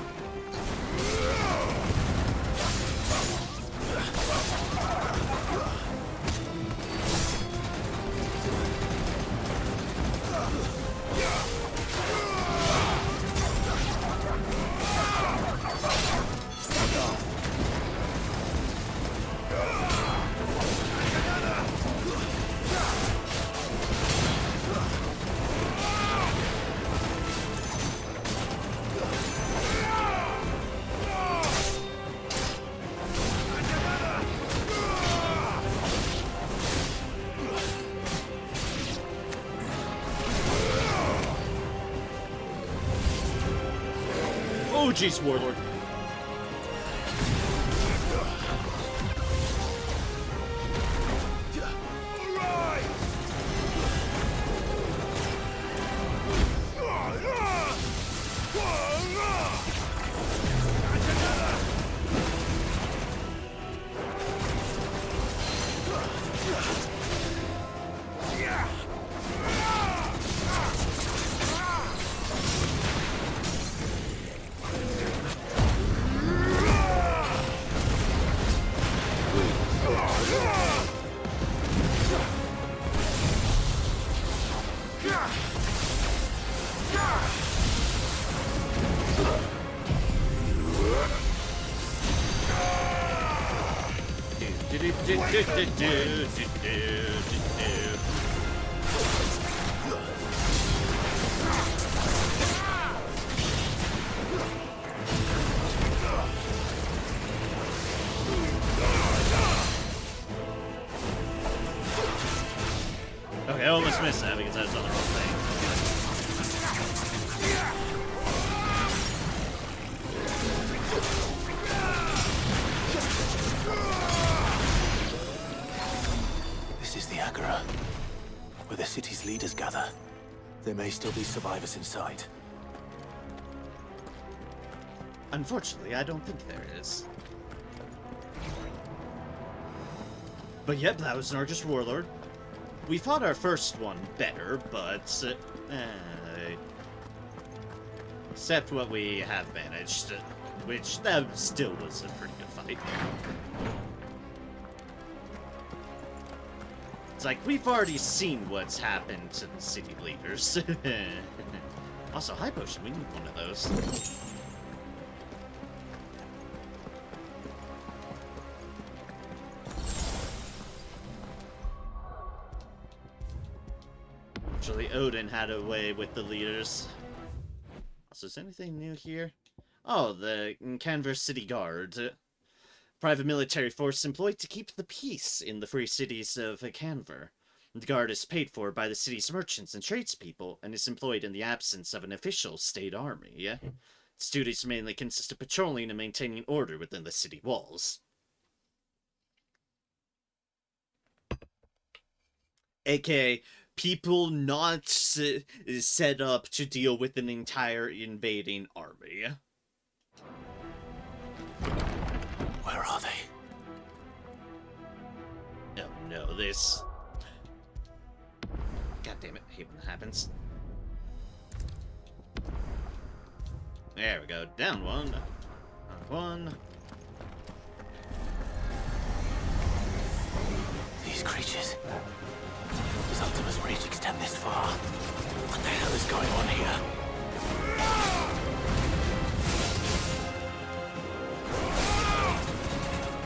jeez, Warlord. Okay, I almost missed that because I was on the wrong thing. This is the Agora, where the city's leaders gather. There may still be survivors inside. Unfortunately, I don't think there is. But yep, that was Nargis Warlord. We fought our first one better, but except what we have managed, which that still was a pretty good fight. It's like, we've already seen what's happened to the city leaders. Also, high potion, we need one of those. Actually, Odin had a way with the leaders. Also, is anything new here? Oh, the Canver City Guard. Private military force employed to keep the peace in the free cities of Canver. The guard is paid for by the city's merchants and tradespeople, and is employed in the absence of an official state army. Its duties mainly consist of patrolling and maintaining order within the city walls. AKA, people not set up to deal with an entire invading army. Where are they? Oh no, this... God damn it, I hate when that happens. There we go, down one. Down one. These creatures... Does Optimus reach extend this far? What the hell is going on here?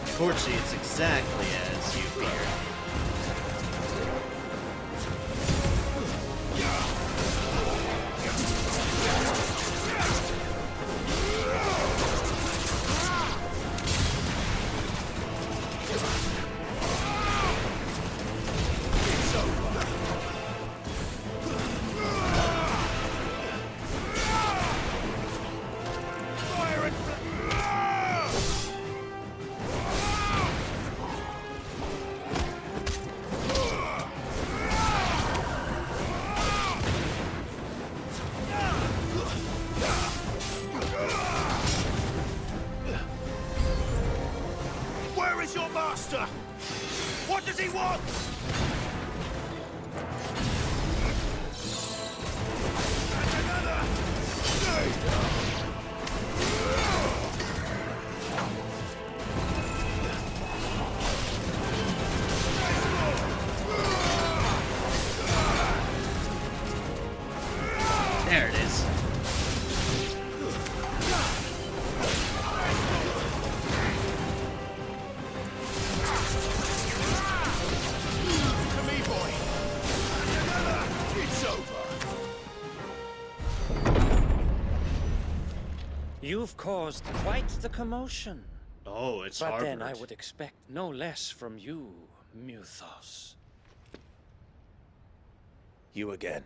Unfortunately, it's exactly as you feared. Where is your master? What does he want? There it is. To me, boy. It's over. You've caused quite the commotion. Oh, it's But Harvard. then I would expect no less from you, Muthos. You again.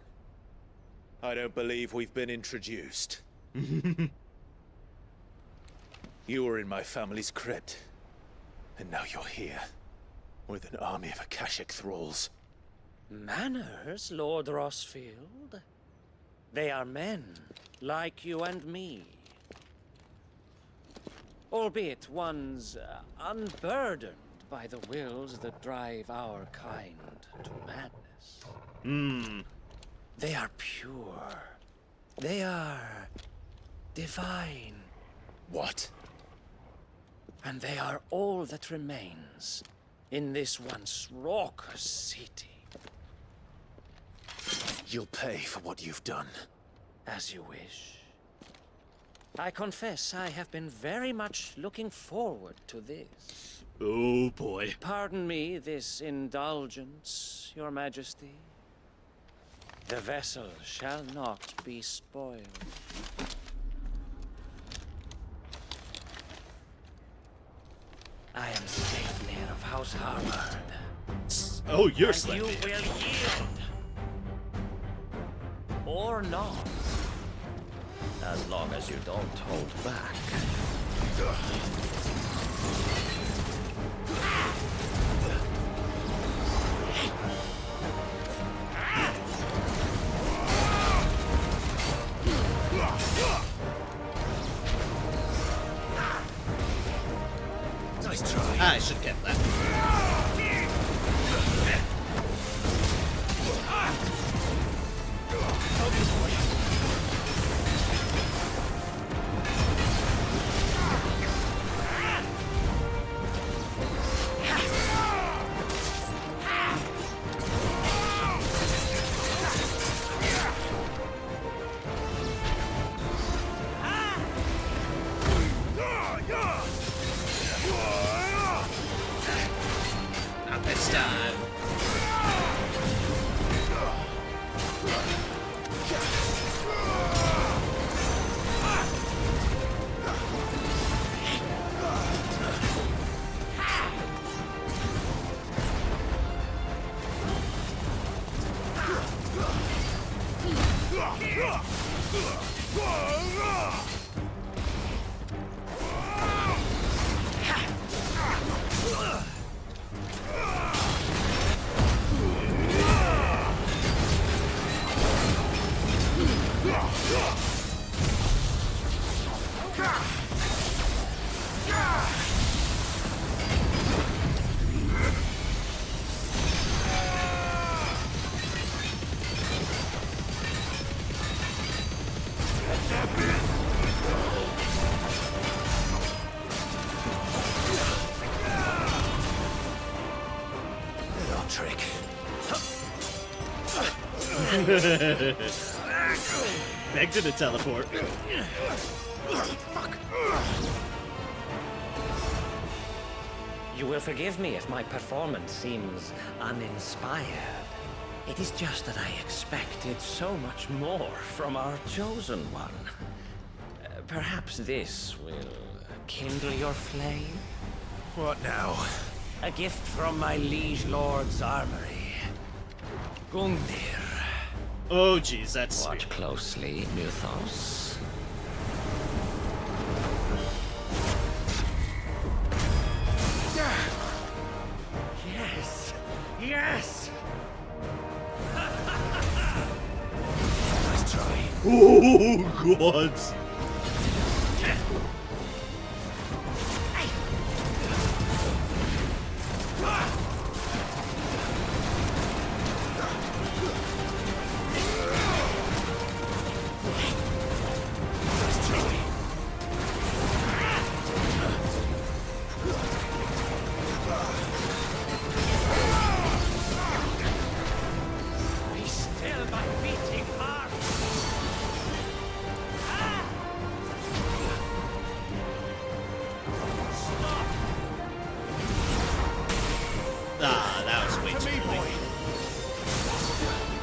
I don't believe we've been introduced. You were in my family's crypt. And now you're here. With an army of Akashic thralls. Manners, Lord Rossfield? They are men, like you and me. Albeit ones unburdened by the wills that drive our kind to madness. They are pure. They are divine. What? And they are all that remains in this once raucous city. You'll pay for what you've done. As you wish. I confess I have been very much looking forward to this. Oh boy. Pardon me this indulgence, Your Majesty. The vessel shall not be spoiled. I am Sleipnir of House Harvard. Oh, you're and Sleipnir. You will yield. Or not. As long as you don't hold back. Nice try. I should get that. Not this time. Little trick. Begged to teleport. You will forgive me if my performance seems uninspired. It is just that I expected so much more from our chosen one. Perhaps this will kindle your flame? What now? A gift from my liege lord's armory. Gungnir. Oh jeez, that's Watch closely, Mythos. Yes! Yes! Nice try. Oh god. Be still, my beating heart! Ah, that was way too early.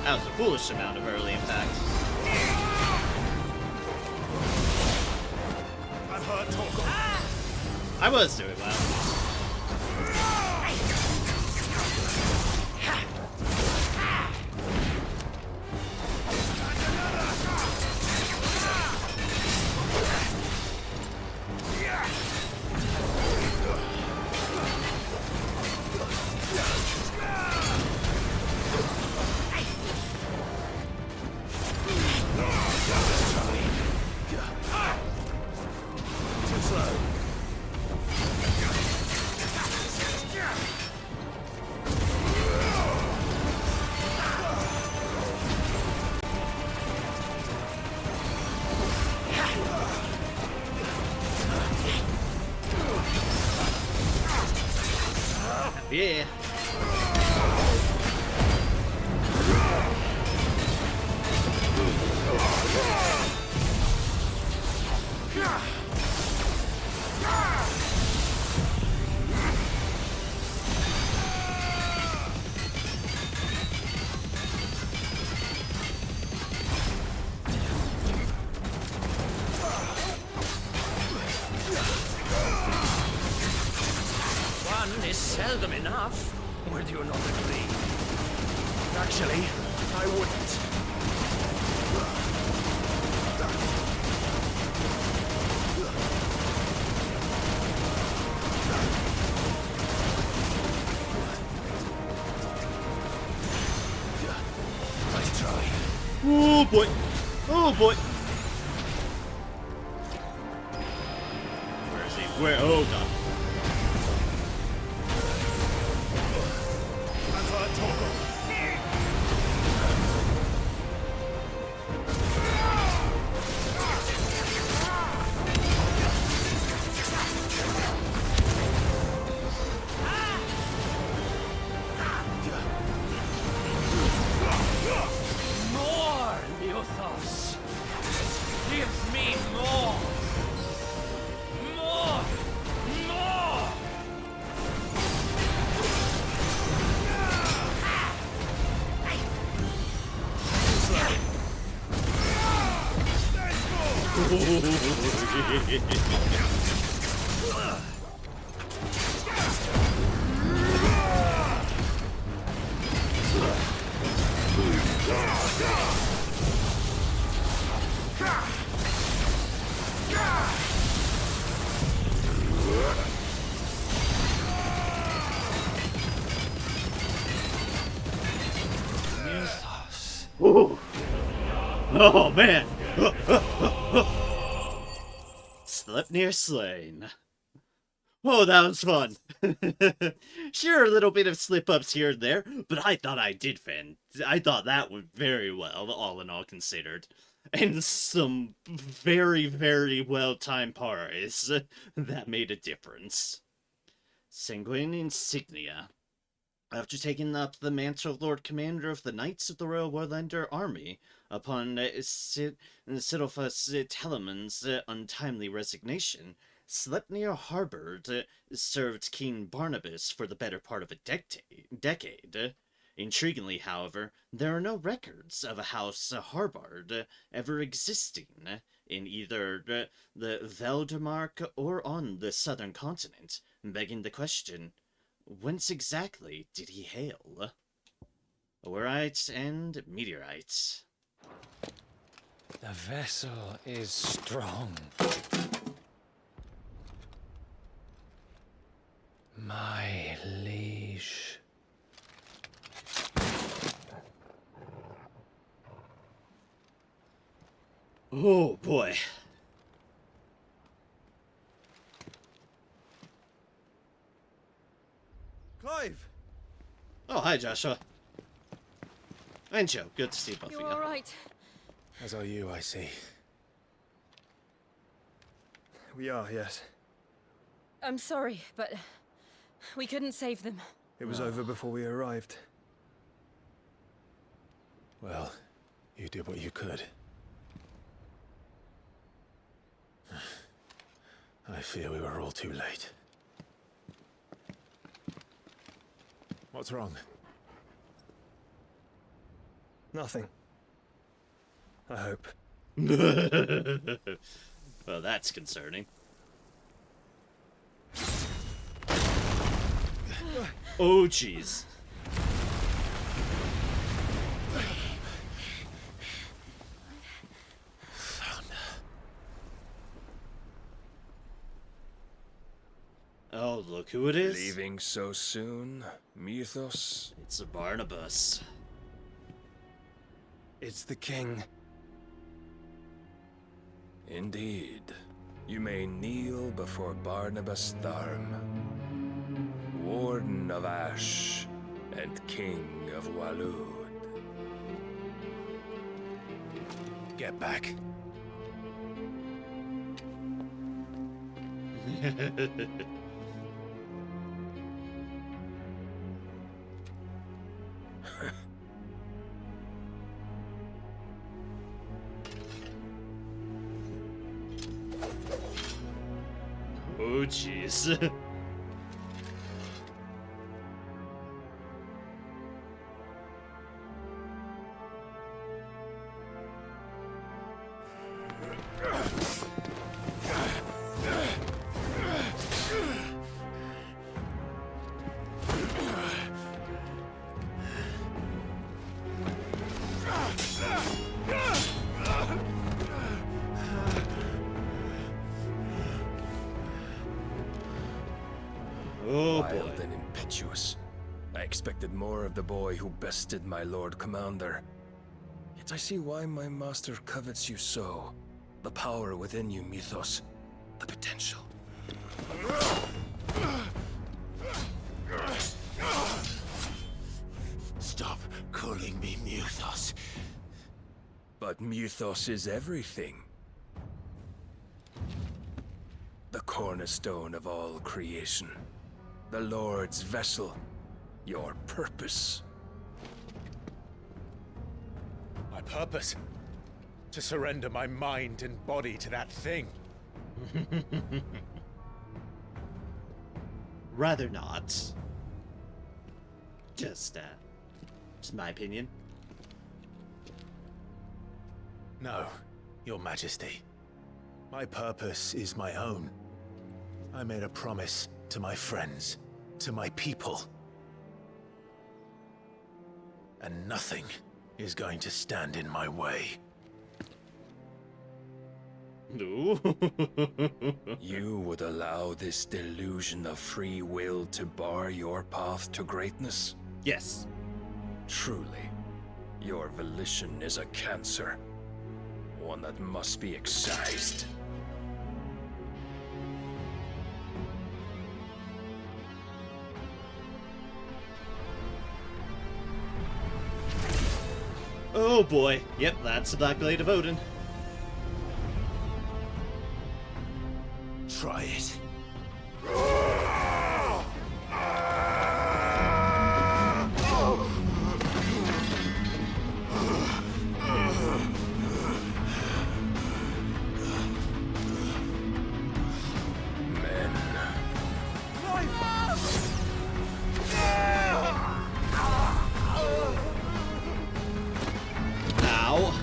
That was a foolish amount of early impact. I'm hurt, Torgal. I was doing well. Yeah. One is seldom enough. Would you not agree? Actually, I wouldn't. Nice try. Oh boy. Oh boy. Where is he? Where? Oh god. More, Leothos! Give me more! More! More! Ooh. Oh man! Sleipnir slain. Oh, that was fun. Sure, a little bit of slip-ups here and there, but I thought I did I thought that went very well, all in all considered. And some very, very well-timed parries that made a difference. Sanguine Insignia. After taking up the mantle of Lord Commander of the Knights of the Royal Warlander Army, upon Sidolphus Telemann's untimely resignation, Sleipnir harbored served King Barnabas for the better part of a decade. Intriguingly, however, there are no records of a house Harbard ever existing in either the Veldemark or on the southern continent, begging the question, whence exactly did he hail? Orite and meteorites. The vessel is strong. My liege. Oh boy. Clive! Oh, hi Joshua. And Joe, good to see both of You you. all right? As are you, I see. We are, yes. I'm sorry, but we couldn't save them. It was over before we arrived. Well, you did what you could. I fear we were all too late. What's wrong? Nothing. I hope. Well, that's concerning. Oh, jeez. Oh, look who it is. Leaving so soon, Mythos? It's a Barnabas. It's the king. Indeed. You may kneel before Barnabas Tharm, Warden of Ash and King of Walud. Get back. eyes. Oh boy. Wild and impetuous. I expected more of the boy who bested my Lord Commander. Yet I see why my master covets you so. The power within you, Mythos. The potential. Stop calling me Mythos. But Mythos is everything. The cornerstone of all creation. The Lord's vessel. Your purpose. My purpose? To surrender my mind and body to that thing. Rather not. Just my opinion. No, Your Majesty. My purpose is my own. I made a promise to my friends, to my people. And nothing is going to stand in my way. No. You would allow this delusion of free will to bar your path to greatness? Yes. Truly, your volition is a cancer. One that must be excised. Oh boy. Yep, that's the Black Blade of Odin. Try it. Ow.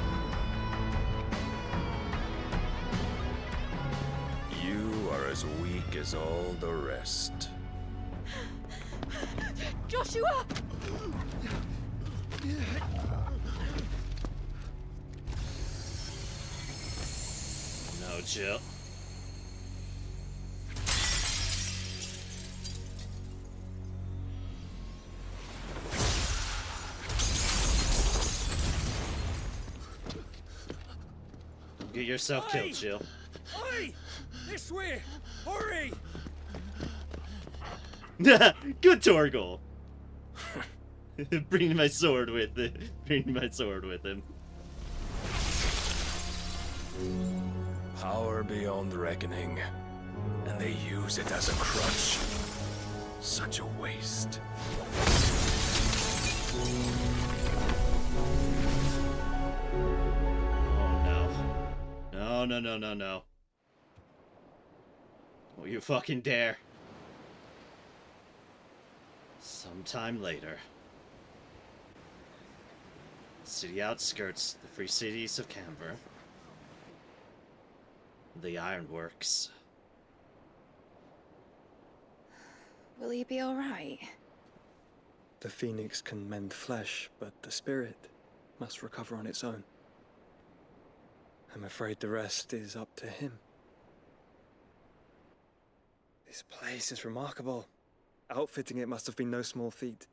You are as weak as all the rest. Joshua! No, Jill. Get yourself killed, Jill. Oi! This way! Hurry! Good Torgal. Bringing my sword with it. Bringing my sword with him. Power beyond reckoning. And they use it as a crutch. Such a waste. Oh no. No. Oh, you fucking dare. Sometime later. City outskirts, the free cities of Camber. The ironworks. Will he be alright? The phoenix can mend flesh, but the spirit must recover on its own. I'm afraid the rest is up to him. This place is remarkable. Outfitting it must have been no small feat.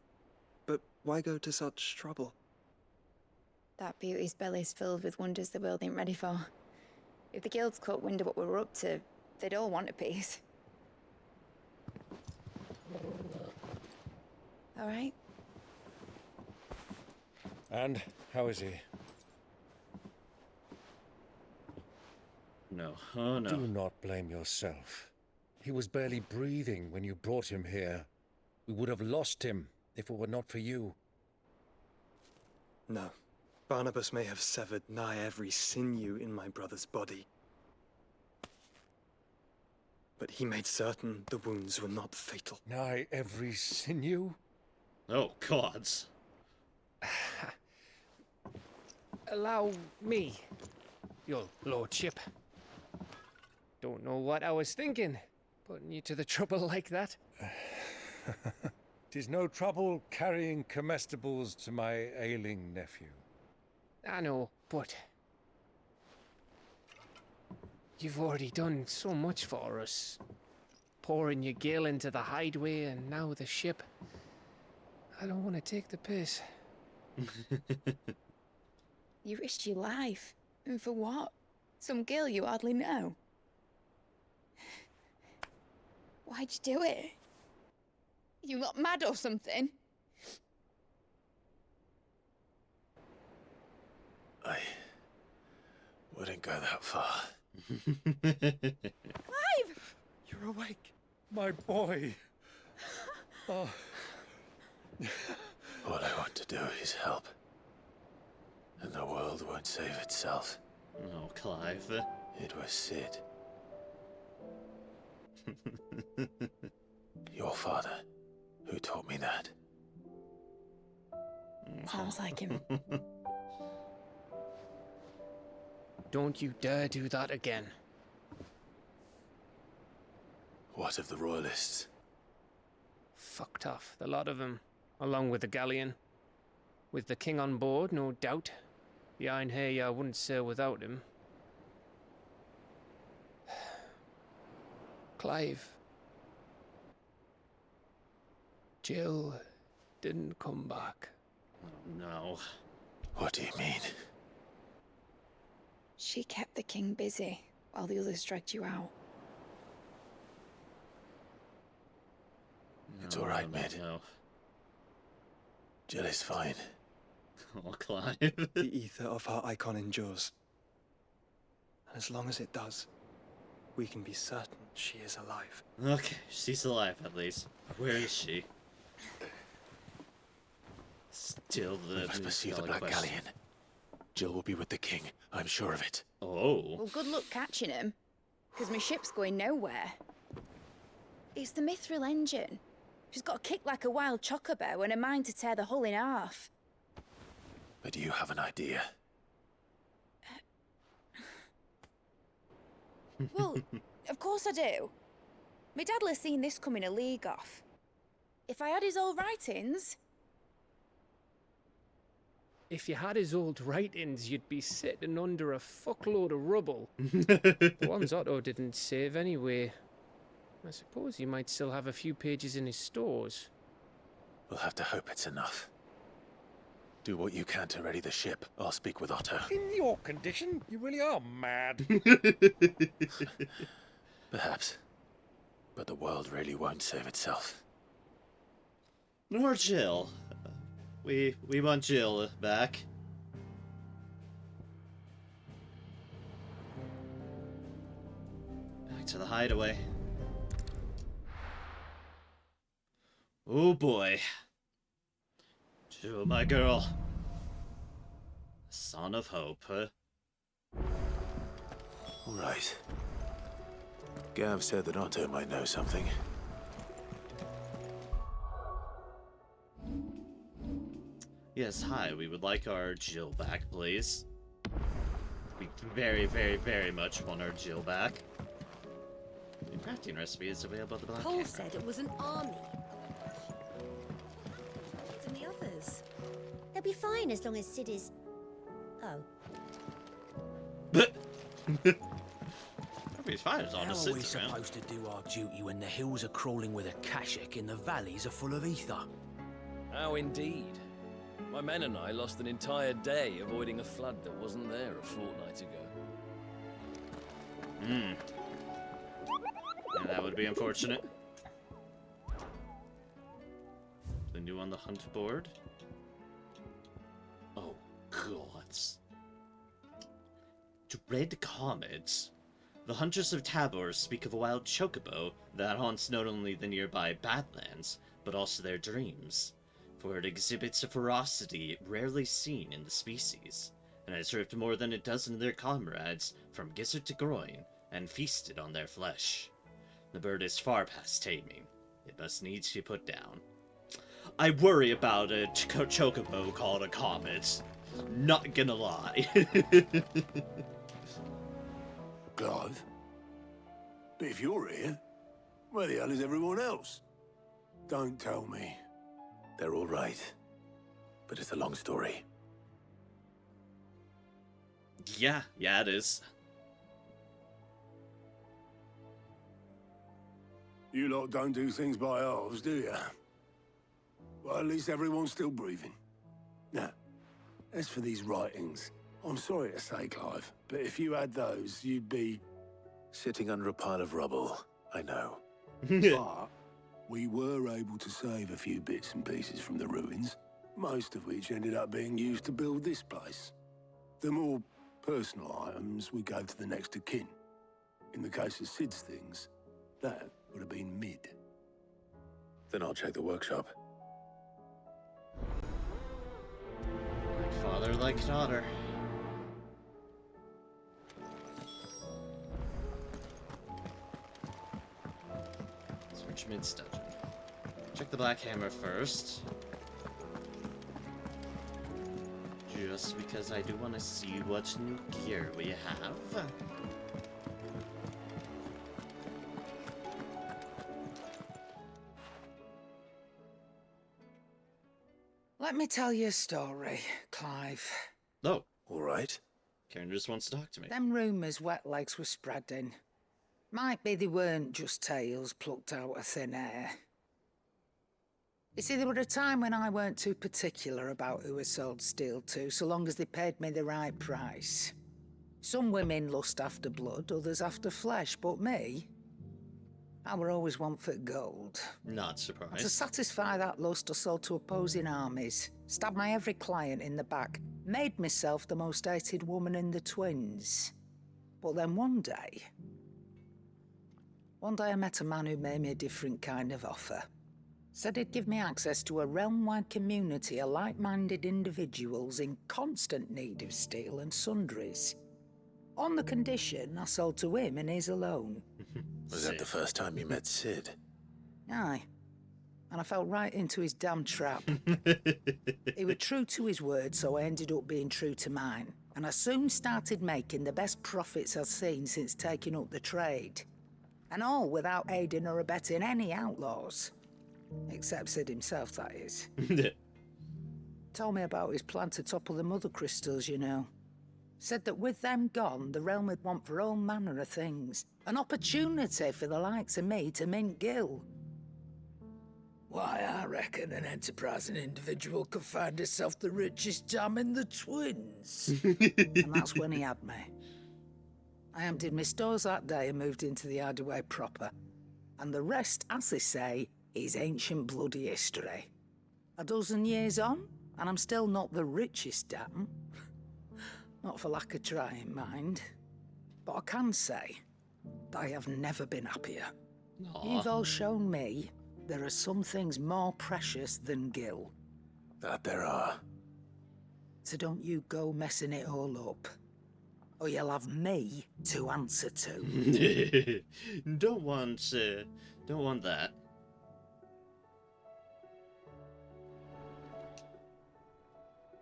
But why go to such trouble? That beauty's belly's filled with wonders the world ain't ready for. If the guilds caught wind of what we were up to, they'd all want a piece. All right? And how is he? No. Oh no. Do not blame yourself. He was barely breathing when you brought him here. We would have lost him if it were not for you. No. Barnabas may have severed nigh every sinew in my brother's body. but he made certain the wounds were not fatal. Nigh every sinew? Oh, gods. Allow me, your lordship. Don't know what I was thinking, putting you to the trouble like that. 'Tis no trouble carrying comestibles to my ailing nephew. I know, but you've already done so much for us. Pouring your gil into the hideaway and now the ship. I don't want to take the piss. You risked your life. And for what? Some girl you hardly know. Why'd you do it? You not mad or something? I wouldn't go that far. Clive! You're awake, my boy. Oh. All I want to do is help. And the world won't save itself. Oh, Clive. It was Sid. Your father, who taught me that. Sounds like him. Don't you dare do that again. What of the Royalists? Fucked off, the lot of them, along with the galleon. With the king on board, no doubt. Behind here, I wouldn't sail without him. Clive. Jill didn't come back. No. What do you mean? She kept the king busy while the others dragged you out. It's all right, mate. No. Jill is fine. Oh, Clive. The ether of her icon endures. And as long as it does, we can be certain she is alive. Okay, she's alive at least. Where is she? Still the We must pursue the million-dollar Black question. Galleon. Jill will be with the king, I'm sure of it. Oh. Well, good luck catching him, because my ship's going nowhere. It's the Mithril engine. She's got a kick like a wild chocobo and a mind to tear the hull in half. But you have an idea. Well, of course I do. My dad'll have seen this coming a league off. If I had his old writings... If you had his old writings, you'd be sitting under a fuckload of rubble. The ones Otto didn't save anyway. I suppose he might still have a few pages in his stores. We'll have to hope it's enough. Do what you can to ready the ship. I'll speak with Otto. In your condition, you really are mad. Perhaps. But the world really won't save itself. Nor Jill. We want Jill back. Back to the hideaway. Oh boy. Jill, my girl. Son of Hope, huh? All right. Gav said that Otto might know something. Yes, hi, we would like our Jill back, please. We very, very, very much want our Jill back. The crafting recipe is available at the Black Paul Hammer. said it was an army. And the others. They'll be fine as long as Sid is... Oh. He's fine as long How as are we Sid's around. supposed to do our duty when the hills are crawling with Akashic and the valleys are full of ether? How indeed. My men and I lost an entire day avoiding a flood that wasn't there a fortnight ago. Yeah, that would be unfortunate. The new on the hunt board. Oh, gods. Dread comets. The hunters of Tabor speak of a wild chocobo that haunts not only the nearby Badlands, but also their dreams, for it exhibits a ferocity rarely seen in the species, and has served more than a dozen of their comrades from gizzard to groin, and feasted on their flesh. The bird is far past taming. It must needs be put down. I worry about a chocobo called a comet. Not gonna lie. Clive? But if you're here, where the hell is everyone else? Don't tell me. They're all right. But it's a long story. Yeah, it is. You lot don't do things by halves, do you? Well, at least everyone's still breathing. Now, as for these writings, I'm sorry to say, Clive, but if you had those, you'd be... Sitting under a pile of rubble, I know. But we were able to save a few bits and pieces from the ruins, most of which ended up being used to build this place. The more personal items we gave to the next of kin. In the case of Sid's things, that would have been mid. Then I'll check the workshop. Like father, like daughter. Search Mid's dungeon. Check the Black Hammer first. Just because I do want to see what new gear we have. Let me tell you a story, Clive. Oh. All right. Karen just wants to talk to me. Them rumours wet legs were spreading. Might be they weren't just tales plucked out of thin air. You see, there were a time when I weren't too particular about who I sold steel to, so long as they paid me the right price. Some women lust after blood, others after flesh, but me, I were always one for gold. Not surprised. And to satisfy that lust, I sold to opposing armies, stabbed my every client in the back, made myself the most hated woman in the twins. But then one day I met a man who made me a different kind of offer. Said he'd give me access to a realm-wide community of like-minded individuals in constant need of steel and sundries. On the condition I sold to him and his alone. Was that the first time you met Sid? Aye. And I fell right into his damn trap. He was true to his word, so I ended up being true to mine. And I soon started making the best profits I've seen since taking up the trade. And all without aiding or abetting any outlaws. Except Sid himself, that is. Told me about his plan to topple the mother crystals, you know. Said that with them gone, the realm would want for all manner of things. An opportunity for the likes of me to mint gil. Why, I reckon an enterprising individual could find himself the richest dam in the twins. And that's when he had me. I emptied my stores that day and moved into the hideaway proper. And the rest, as they say, is ancient bloody history. A dozen years on, and I'm still not the richest dam. Not for lack of trying, mind. But I can say, I have never been happier. Aww. You've all shown me there are some things more precious than gil. That there are. So don't you go messing it all up. Or you'll have me to answer to. Don't want that.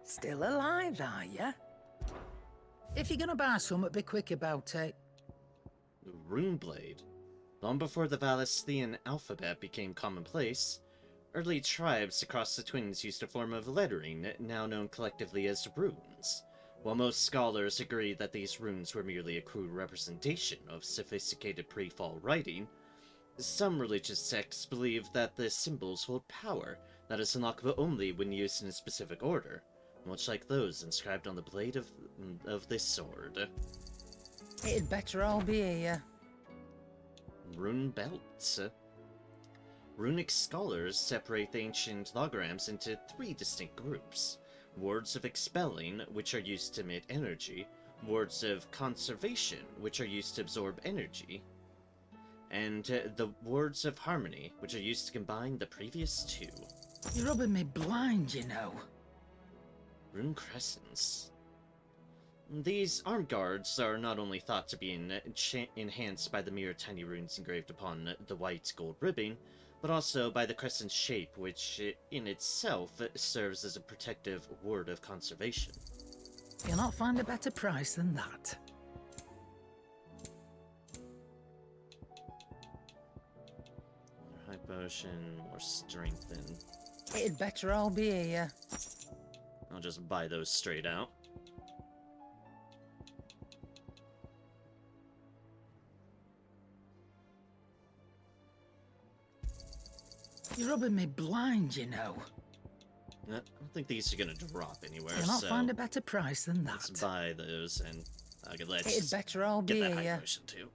Still alive, are ya? If you're gonna buy some, be quick about it. Runeblade. Long before the Valestian alphabet became commonplace, early tribes across the Twins used a form of lettering now known collectively as runes. While most scholars agree that these runes were merely a crude representation of sophisticated pre-fall writing, some religious sects believe that the symbols hold power that is unlockable only when used in a specific order, much like those inscribed on the blade of this sword. It'd better all be here. Rune belts. Runic scholars separate the ancient logograms into 3 distinct groups. Words of expelling, which are used to emit energy, words of conservation, which are used to absorb energy, and the words of harmony, which are used to combine the previous 2. You're rubbing me blind, you know. Rune crescents. These armed guards are not only thought to be enhanced by the mere tiny runes engraved upon the white gold ribbing, but also by the crescent's shape, which in itself serves as a protective ward of conservation. You'll not find a better price than that. High potion, more strengthen. It'd better all be here. I'll just buy those straight out. You're rubbing me blind, you know. I don't think these are gonna drop anywhere, You'll not so find a better price than that. let's buy those, and let's It'd better all get be that high here. potion too.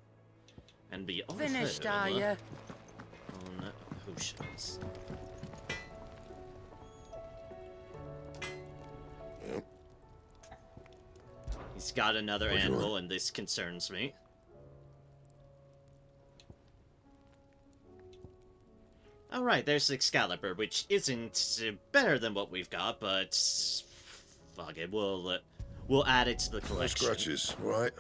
And be all Finished, full are you? on potions. He's got another What'd you anvil, want? and this concerns me. Alright, there's Excalibur, which isn't better than what we've got, but fuck it, we'll add it to the No collection. scratches, right?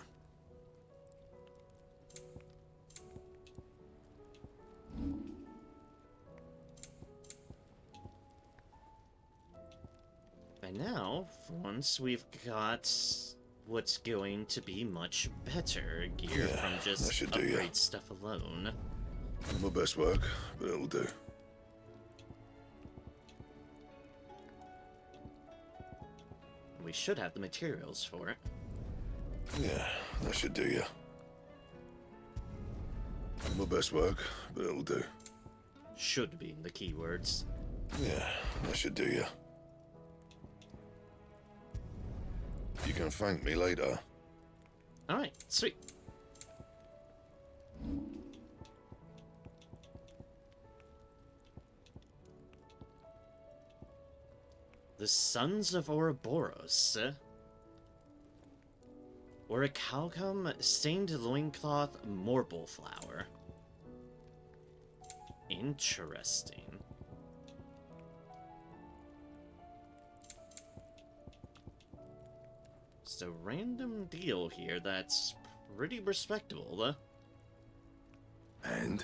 And now, for once, we've got what's going to be much better gear Yeah, from that just should do ya. upgrade stuff alone. Not my best work, but it'll do. We should have the materials for it. Yeah, that should do ya. Not my best work, but it'll do. Should be in the keywords. Yeah, that should do ya. You can thank me later. Alright, sweet. The Sons of Ouroboros. Orichalcum stained loincloth morble flower. Interesting. Just a random deal here that's pretty respectable. And?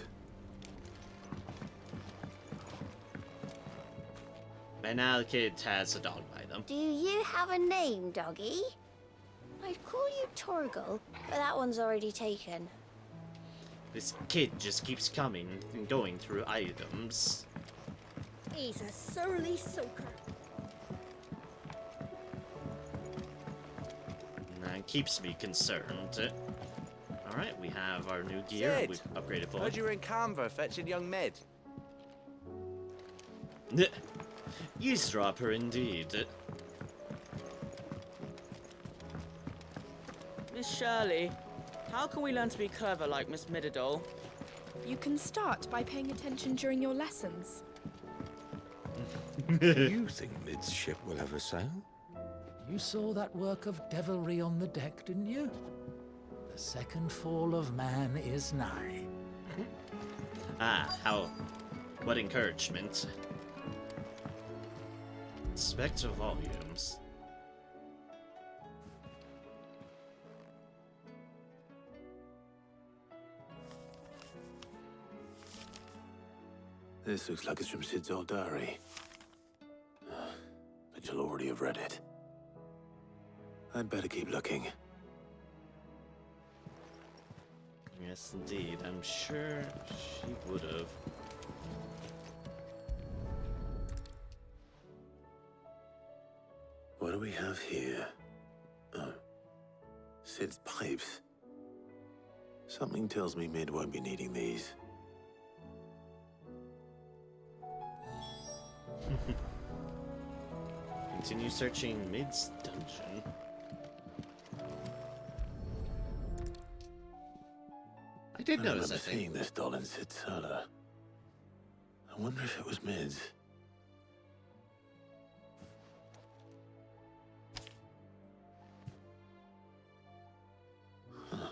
And now the kid has a dog by them. Do you have a name, doggy? I'd call you Torgal, but that one's already taken. This kid just keeps coming and going through items. He's a surly soaker. And that keeps me concerned. Alright, we have our new gear. Sid, We've upgraded fully. heard you were in Canva fetching young Med. Eavesdropper indeed. Miss Shirley, how can we learn to be clever like Miss Midadol? You can start by paying attention during your lessons. You think Mid's ship will ever sail? You saw that work of devilry on the deck, didn't you? The second fall of man is nigh. Ah, what encouragement. Inspect volumes. This looks like it's from Sid's old diary. But you'll already have read it. I'd better keep looking. Yes, indeed. I'm sure she would have. What do we have here? Oh. Sid's pipes. Something tells me Mid won't be needing these. Continue searching Mid's dungeon. I did notice, I remember think. seeing this doll in Sid's cellar. I wonder if it was Mid's. Huh.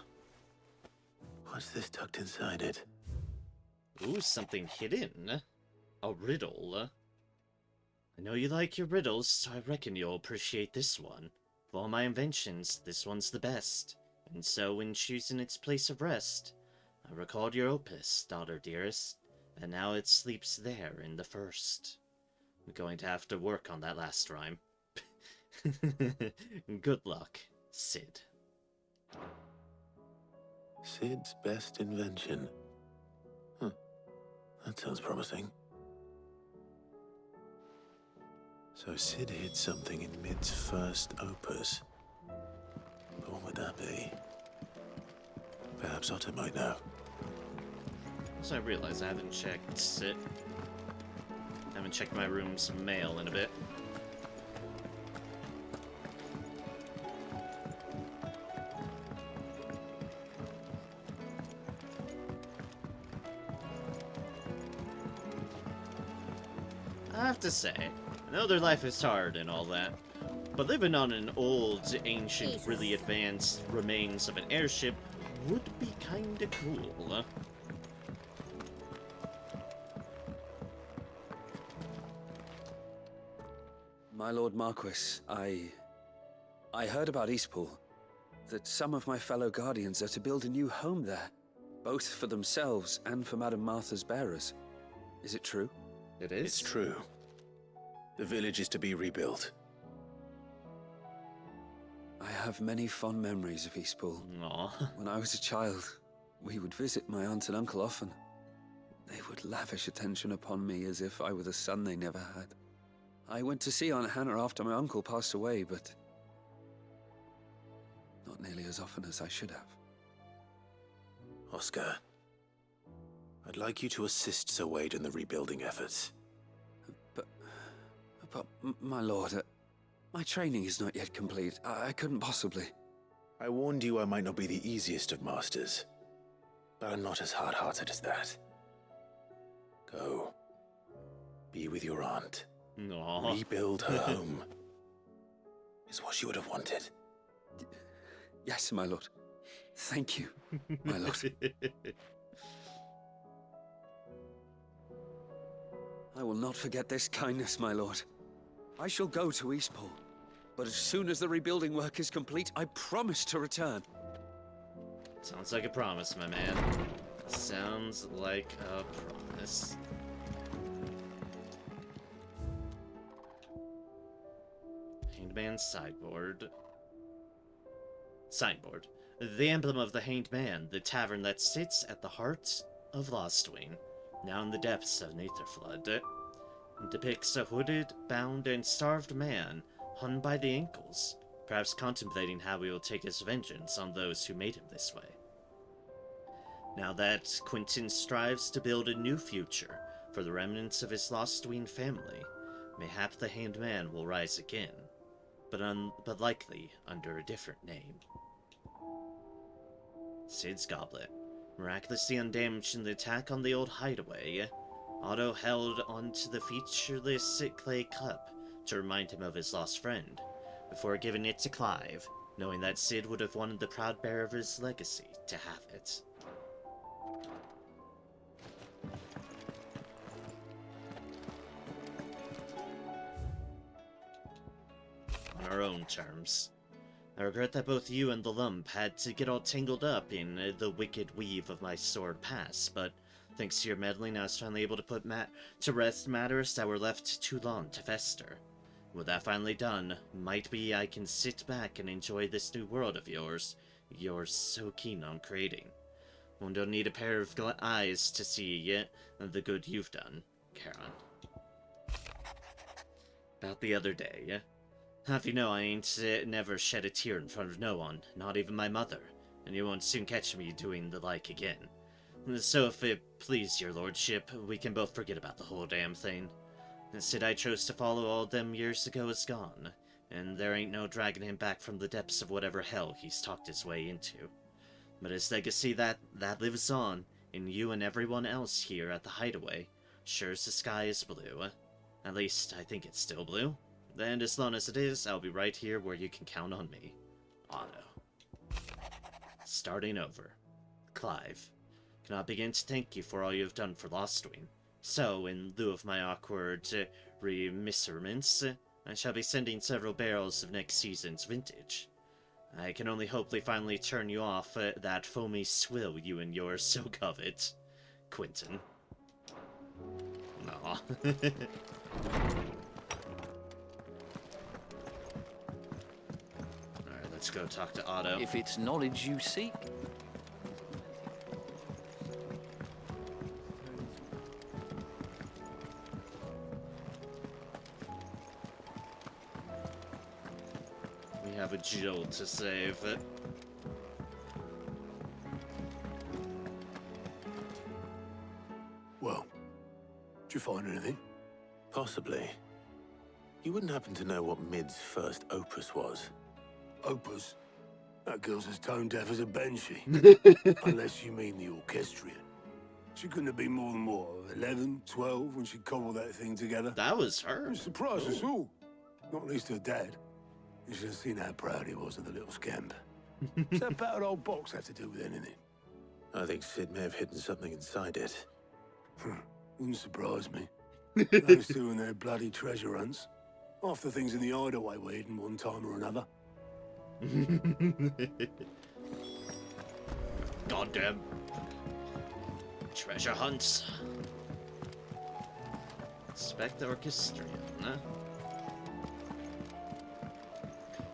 What's this tucked inside it? Ooh, something hidden. A riddle. I know you like your riddles, so I reckon you'll appreciate this one. Of all my inventions, this one's the best, and so in choosing its place of rest, I recalled your opus, daughter dearest, and now it sleeps there in the first. I'm going to have to work on that last rhyme. Good luck, Sid. Sid's best invention. Huh. That sounds promising. So Sid hid something in Mid's first opus. But what would that be? Perhaps Otto might know. So I realize I haven't checked Sid. I haven't checked my room's mail in a bit. I have to say, I know their life is hard and all that, but living on an old, ancient, really advanced remains of an airship would be kinda cool. My Lord Marquis, I heard about Eastpool, that some of my fellow Guardians are to build a new home there, both for themselves and for Madame Martha's bearers. Is it true? It is? It's true. The village is to be rebuilt. I have many fond memories of Eastpool. Aww. When I was a child, we would visit my aunt and uncle often. They would lavish attention upon me as if I were the son they never had. I went to see Aunt Hannah after my uncle passed away, but not nearly as often as I should have. Oscar, I'd like you to assist Sir Wade in the rebuilding efforts. But my lord, my training is not yet complete. I couldn't possibly. I warned you I might not be the easiest of masters, but I'm not as hard-hearted as that. Go. Be with your aunt. Aww. Rebuild her home. Is what she would have wanted. Yes, my lord. Thank you, my lord. I will not forget this kindness, my lord. I shall go to Eastpool, but as soon as the rebuilding work is complete, I promise to return. Sounds like a promise, my man. Sounds like a promise. Hanged Man's sideboard. Signboard. The emblem of the Hanged Man, the tavern that sits at the heart of Lostwing, now in the depths of Netherflood. Depicts a hooded, bound, and starved man, hung by the ankles, perhaps contemplating how he will take his vengeance on those who made him this way. Now that Quentin strives to build a new future for the remnants of his Lostwing family, mayhap the Hanged Man will rise again, but likely under a different name. Sid's goblet, miraculously undamaged in the attack on the old hideaway, Otto held onto the featureless clay cup to remind him of his lost friend, before giving it to Clive, knowing that Sid would have wanted the proud bearer of his legacy to have it. On our own terms. I regret that both you and the lump had to get all tangled up in the wicked weave of my sordid past, but thanks to your meddling, I was finally able to put to rest matters that were left too long to fester. With that finally done, might be I can sit back and enjoy this new world of yours you're so keen on creating. One don't need a pair of eyes to see the good you've done, Charon. About the other day, half you know I ain't never shed a tear in front of no one, not even my mother, and you won't soon catch me doing the like again. So if it please your lordship, we can both forget about the whole damn thing. The Sid I chose to follow all them years ago is gone, and there ain't no dragging him back from the depths of whatever hell he's talked his way into. But his legacy that lives on, in you and everyone else here at the Hideaway, sure as the sky is blue. At least, I think it's still blue. And as long as it is, I'll be right here where you can count on me. Otto. Starting over. Clive. Cannot begin to thank you for all you have done for Lostwing. So, in lieu of my awkward remisserments, I shall be sending several barrels of next season's vintage. I can only hope they finally turn you off that foamy swill you and yours so covet, Quentin. Aw. Alright, let's go talk to Otto. If it's knowledge you seek. We have a Jill to save. Well, did you find anything? Possibly. You wouldn't happen to know what Mid's first opus was? Opus? That girl's as tone deaf as a banshee. Unless you mean the orchestrion. She couldn't have been more than, what, 11, 12 when she cobbled that thing together? That was her. It surprised us all. Not least her dad. You should have seen how proud he was of the little scamp. Does that battered old box have to do with anything? I think Sid may have hidden something inside it. Wouldn't surprise me. Those two and their bloody treasure hunts. Half the things in the hideaway were hidden one time or another. Goddamn treasure hunts. Inspect the orchestrion, huh?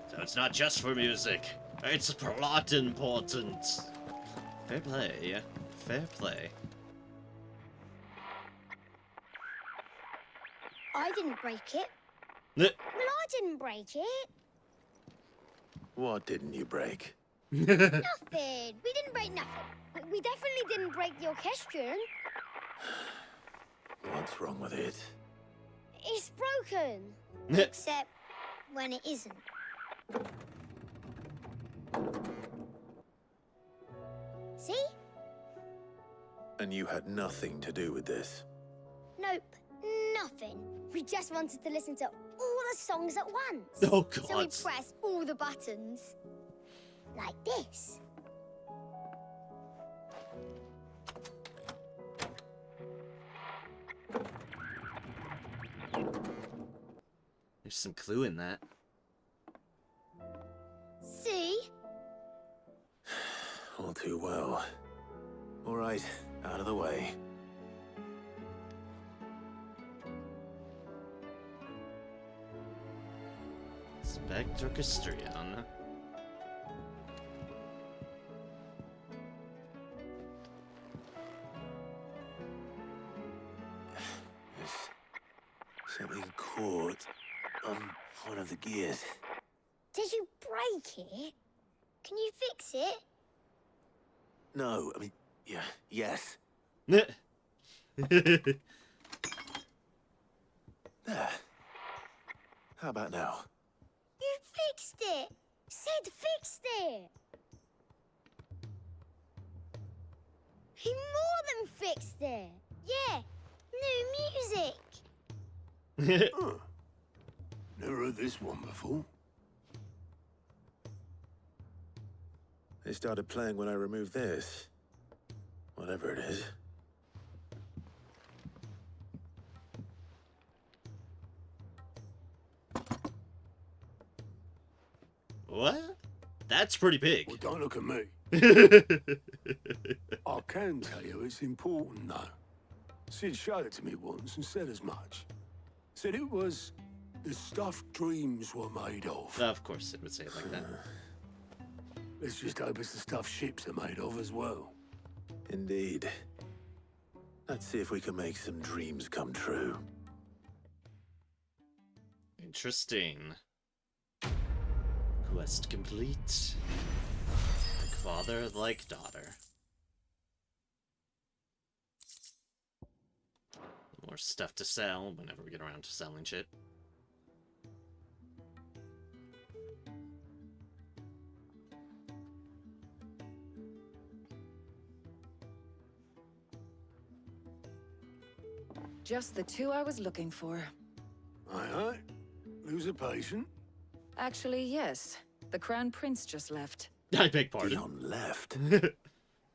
So it's not just for music. It's plot important. Fair play, yeah. Fair play. I didn't break it. N- Well, I didn't break it. What didn't you break? Nothing. We didn't break nothing. We definitely didn't break the orchestrion. What's wrong with it? It's broken. Except when it isn't. See? And you had nothing to do with this? Nope. Nothing. We just wanted to listen to all the songs at once. Oh, God. So we pressed all the buttons. Like this. There's some clue in that. See? All too well. All right, out of the way. Inspect orchestrion. Something caught on one of the gears. Did you break it? Can you fix it? No, I mean, yeah, yes. There. There. How about now? You fixed it! Sid fixed it! He more than fixed it! Yeah, new music! Huh. Never heard this one before. They started playing when I removed this. Whatever it is. What? That's pretty big. Well, don't look at me. I can tell you it's important, though. Sid showed it to me once and said as much. Said it was the stuff dreams were made of. Of course it would say it like that. Let's just hope it's the stuff ships are made of as well. Indeed. Let's see if we can make some dreams come true. Interesting. Quest complete. Like father, like daughter. More stuff to sell whenever we get around to selling shit. Just the two I was looking for. Aye, aye. Lose a patient? Actually, yes. The Crown Prince just left. I beg pardon. Dion left.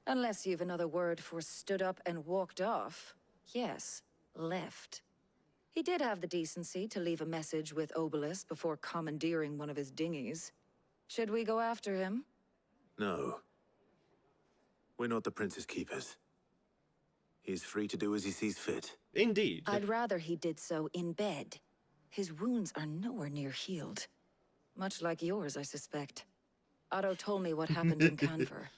Unless you've another word for stood up and walked off. Yes, left. He did have the decency to leave a message with Obelisk before commandeering one of his dinghies. Should we go after him? No. We're not the prince's keepers. He's free to do as he sees fit. Indeed. I'd rather he did so in bed. His wounds are nowhere near healed. Much like yours, I suspect. Otto told me what happened in Canver.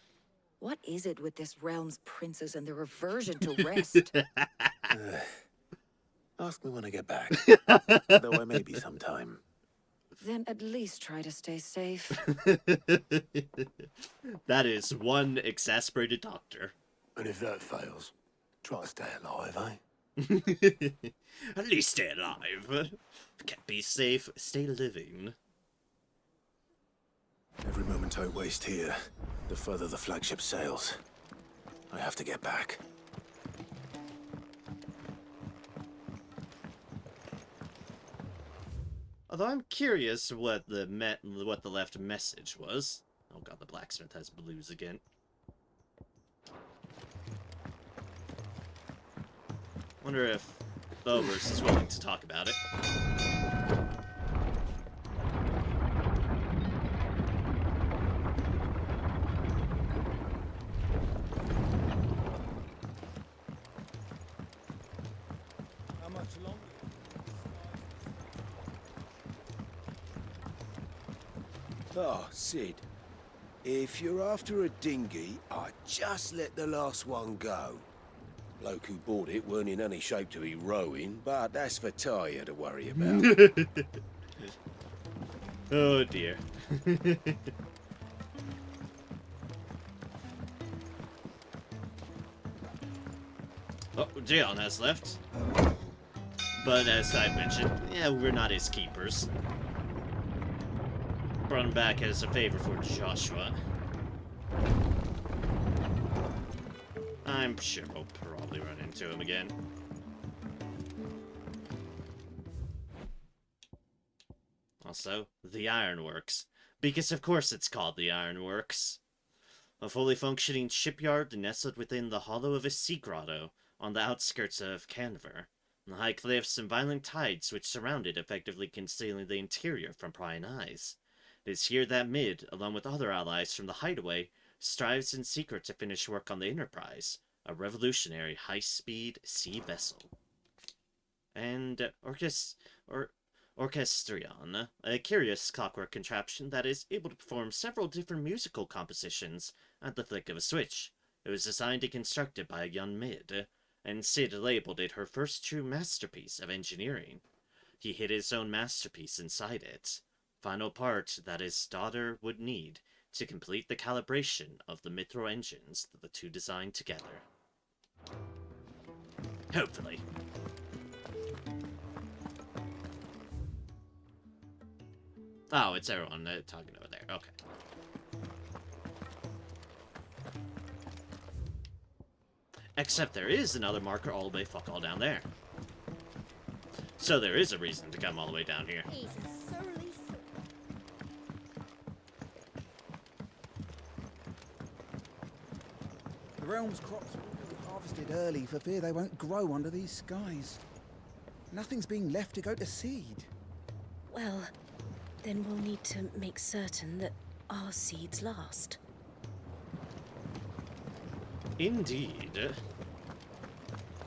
What is it with this realm's princes and their aversion to rest? Ask me when I get back. Though I may be sometime. Then at least try to stay safe. That is one exasperated doctor. And if that fails, try to stay alive, eh? At least stay alive. If you can't be safe, stay living. Every moment I waste here, the further the flagship sails. I have to get back. Although I'm curious what the left message was. Oh god, the blacksmith has blues again. Wonder if Bovers is willing to talk about it. How much longer? Oh, Sid. If you're after a dinghy, I'd just let the last one go. Bloke who bought it weren't in any shape to be rowing, but that's for Talia to worry about. Oh dear. Oh, Jayon has left. But as I mentioned, yeah, we're not his keepers. Brought him back as a favor for Joshua. I'm sure we'll probably run into him again. Also, the Ironworks. Because of course it's called the Ironworks. A fully functioning shipyard nestled within the hollow of a sea grotto on the outskirts of Canver. The high cliffs and violent tides which surround it effectively concealing the interior from prying eyes. It is here that Mid, along with other allies from the Hideaway, strives in secret to finish work on the Enterprise, a revolutionary high-speed sea vessel. And Orchestrion, a curious clockwork contraption that is able to perform several different musical compositions at the flick of a switch. It was designed and constructed by a young Mid, and Sid labeled it her first true masterpiece of engineering. He hid his own masterpiece inside it, final part that his daughter would need to complete the calibration of the Mithril engines that the two designed together. Hopefully. Oh, it's everyone talking over there. Okay. Except there is another marker all the way fuck all down there. So there is a reason to come all the way down here. He's a surly The realm's crops will be harvested early for fear they won't grow under these skies. Nothing's being left to go to seed. Well, then we'll need to make certain that our seeds last. Indeed.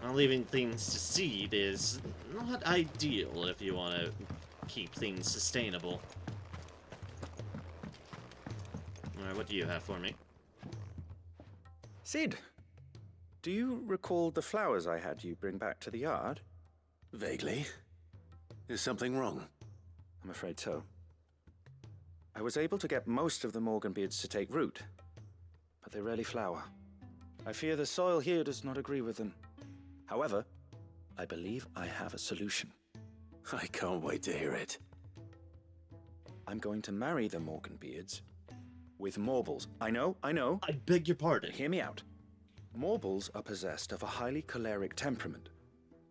Now, leaving things to seed is not ideal if you want to keep things sustainable. Alright, what do you have for me? Sid, do you recall the flowers I had you bring back to the yard? Vaguely. Is something wrong? I'm afraid so. I was able to get most of the Morganbeards to take root, but they rarely flower. I fear the soil here does not agree with them. However, I believe I have a solution. I can't wait to hear it. I'm going to marry the Morganbeards with Morbles. I know. I beg your pardon. Hear me out. Morbles are possessed of a highly choleric temperament.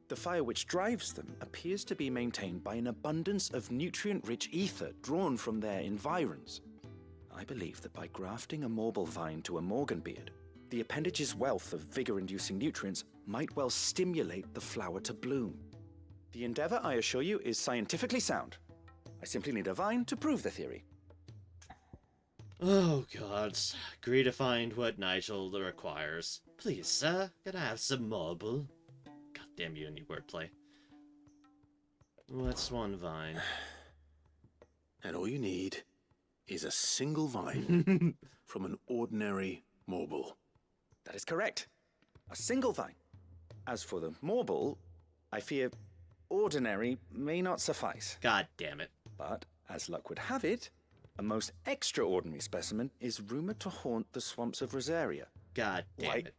The fire which drives them appears to be maintained by an abundance of nutrient-rich ether drawn from their environs. I believe that by grafting a Morble vine to a Morganbeard, the appendage's wealth of vigor-inducing nutrients might well stimulate the flower to bloom. The endeavor, I assure you, is scientifically sound. I simply need a vine to prove the theory. Oh god, agree to find what Nigel requires. Please, sir, can I have some marble? God damn you, any wordplay. What's one vine? And all you need is a single vine from an ordinary marble. That is correct. A single vine. As for the marble, I fear ordinary may not suffice. God damn it. But, as luck would have it, a most extraordinary specimen is rumored to haunt the swamps of Rosaria. God damn it.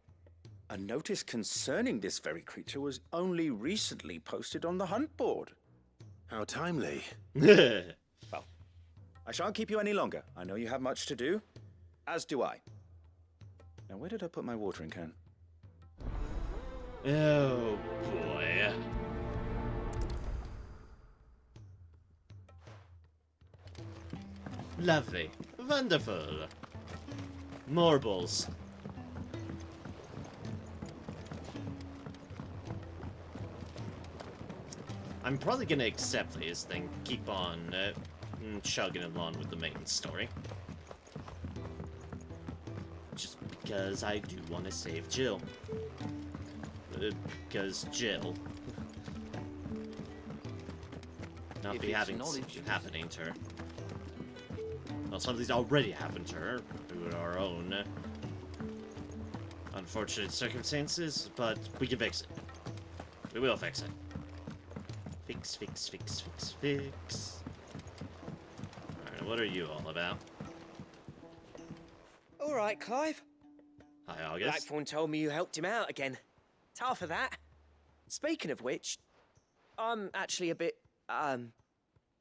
A notice concerning this very creature was only recently posted on the hunt board. How timely. Well, I shan't keep you any longer. I know you have much to do, as do I. Now, where did I put my watering can? Oh boy. Lovely. Wonderful. Marbles. I'm probably gonna accept this thing, keep on chugging along with the main story. Just because I do want to save Jill. Because Jill. Not If be it's having knowledge. happening to her. Well, something's already happened to her through our own unfortunate circumstances, but we can fix it. We will fix it. Fix, fix, fix, fix, fix. Alright, what are you all about? All right, Clive. Hi, August. Blackthorn told me you helped him out again. Tough for that. Speaking of which, I'm actually a bit,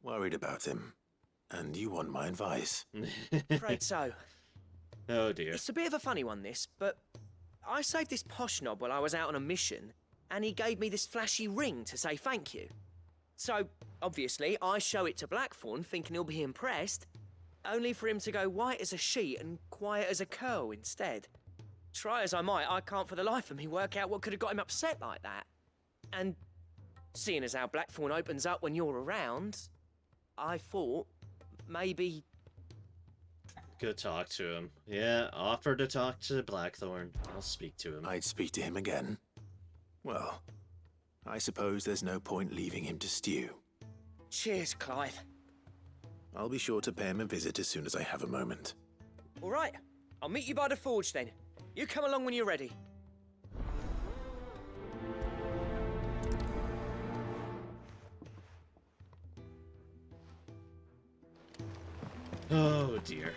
Worried about him. And you want my advice. afraid so. Oh dear. It's a bit of a funny one, this, but I saved this posh knob while I was out on a mission, and he gave me this flashy ring to say thank you. So, obviously, I show it to Blackthorn, thinking he'll be impressed, only for him to go white as a sheet and quiet as a curl instead. Try as I might, I can't for the life of me work out what could have got him upset like that. And seeing as how Blackthorn opens up when you're around, I thought maybe... Go talk to him. Yeah, offer to talk to Blackthorn. I'll speak to him. I'd speak to him again. Well, I suppose there's no point leaving him to stew. Cheers, Clive. I'll be sure to pay him a visit as soon as I have a moment. All right, I'll meet you by the forge then. You come along when you're ready. Oh dear.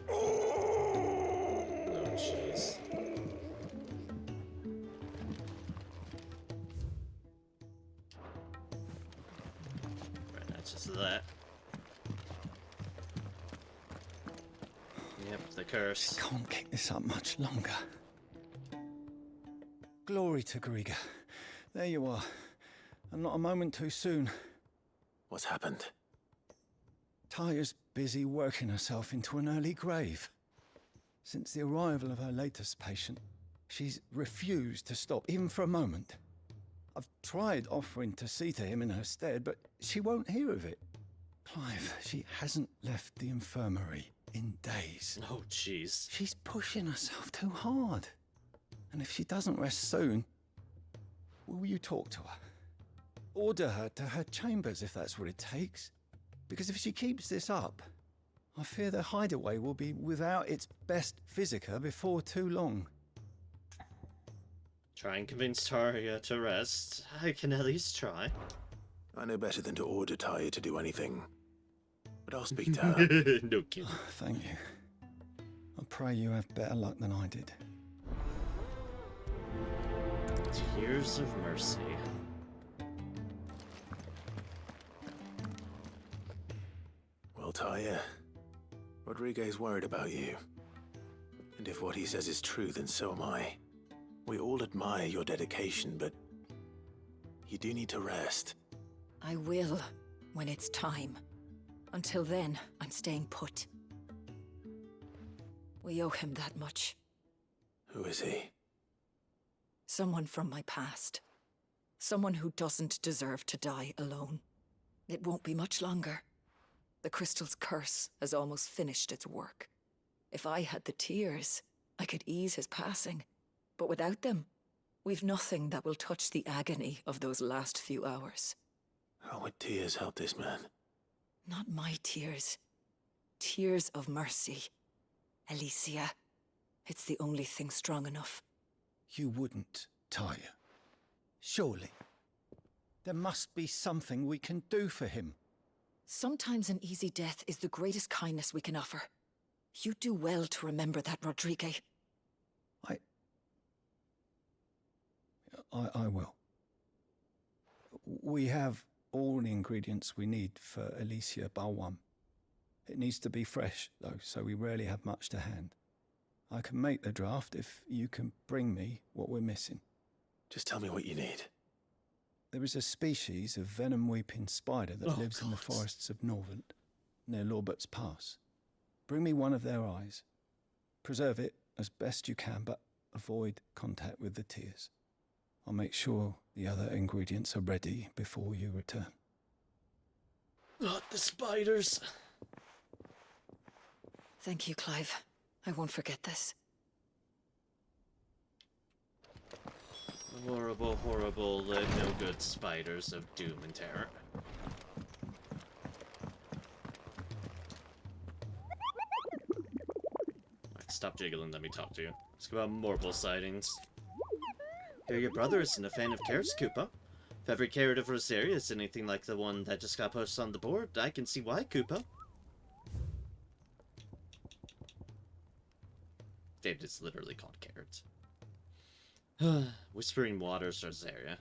Oh jeez. Right, that's just that. Yep, the curse. Can't kick this up much longer. Glory to Griga. There you are. And not a moment too soon. What's happened? Taya's busy working herself into an early grave. Since the arrival of her latest patient, she's refused to stop, even for a moment. I've tried offering to see to him in her stead, but she won't hear of it. Clive, she hasn't left the infirmary in days. Oh, jeez. She's pushing herself too hard. And if she doesn't rest soon, will you talk to her? Order her to her chambers if that's what it takes. Because if she keeps this up, I fear the hideaway will be without its best physica before too long. Try and convince Tarja to rest. I can at least try. I know better than to order Taya to do anything. But I'll speak to her. No kidding. Thank you. I pray you have better luck than I did. Tears of mercy. Well, Taya, Rodriguez worried about you. And if what he says is true, then so am I. We all admire your dedication, but you do need to rest. I will, when it's time. Until then, I'm staying put. We owe him that much. Who is he? Someone from my past. Someone who doesn't deserve to die alone. It won't be much longer. The crystal's curse has almost finished its work. If I had the tears, I could ease his passing. But without them, we've nothing that will touch the agony of those last few hours. How would tears help this man? Not my tears. Tears of mercy. Alicia, it's the only thing strong enough. You wouldn't, Tyre. Surely. There must be something we can do for him. Sometimes an easy death is the greatest kindness we can offer. You do well to remember that, Rodrigue. I will. We have all the ingredients we need for Alicia Balwam. It needs to be fresh, though, so we rarely have much to hand. I can make the draft if you can bring me what we're missing. Just tell me what you need. There is a species of venom-weeping spider that lives in the forests of Norvent, near Lorbert's Pass. Bring me one of their eyes. Preserve it as best you can, but avoid contact with the tears. I'll make sure the other ingredients are ready before you return. Not the spiders. Thank you, Clive. I won't forget this. Horrible, horrible, no-good spiders of doom and terror. Alright, stop jiggling, let me talk to you. Let's go about Morble sightings. Hear your brother isn't a fan of carrots, Koopa. If every carrot of Rosaria is anything like the one that just got posted on the board, I can see why, Koopa. David is literally called carrots. Whispering Waters, Rosaria.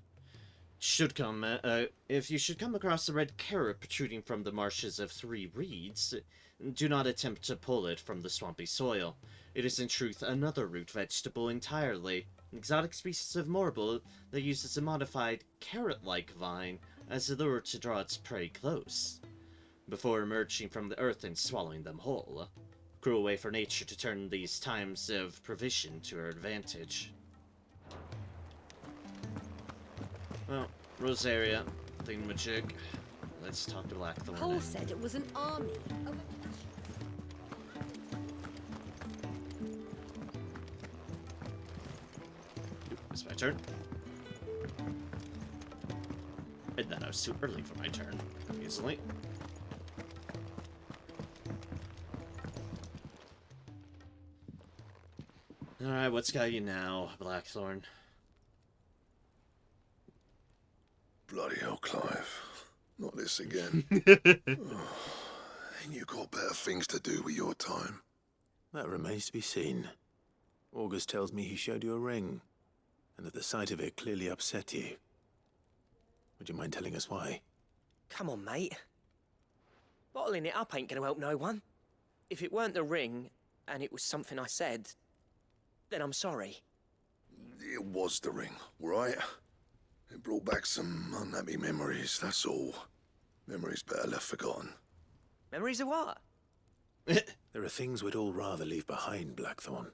If you should come across a red carrot protruding from the marshes of Three Reeds, do not attempt to pull it from the swampy soil. It is in truth another root vegetable entirely, an exotic species of Morble that uses a modified carrot-like vine as a lure to draw its prey close, before emerging from the earth and swallowing them whole. Cruel way for nature to turn these times of provision to her advantage. Well, Rosaria, thingamajig. Let's talk to Blackthorn. Paul said it was an army of... It's my turn. And then I was too early for my turn, easily. Alright, what's got you now, Blackthorn? Bloody hell, Clive. Not this again. Ain't you got better things to do with your time? That remains to be seen. August tells me he showed you a ring, and that the sight of it clearly upset you. Would you mind telling us why? Come on, mate. Bottling it up ain't gonna help no one. If it weren't the ring, and it was something I said, then I'm sorry. It was the ring, right? It brought back some unhappy memories, that's all. Memories better left forgotten. Memories of what? There are things we'd all rather leave behind, Blackthorn.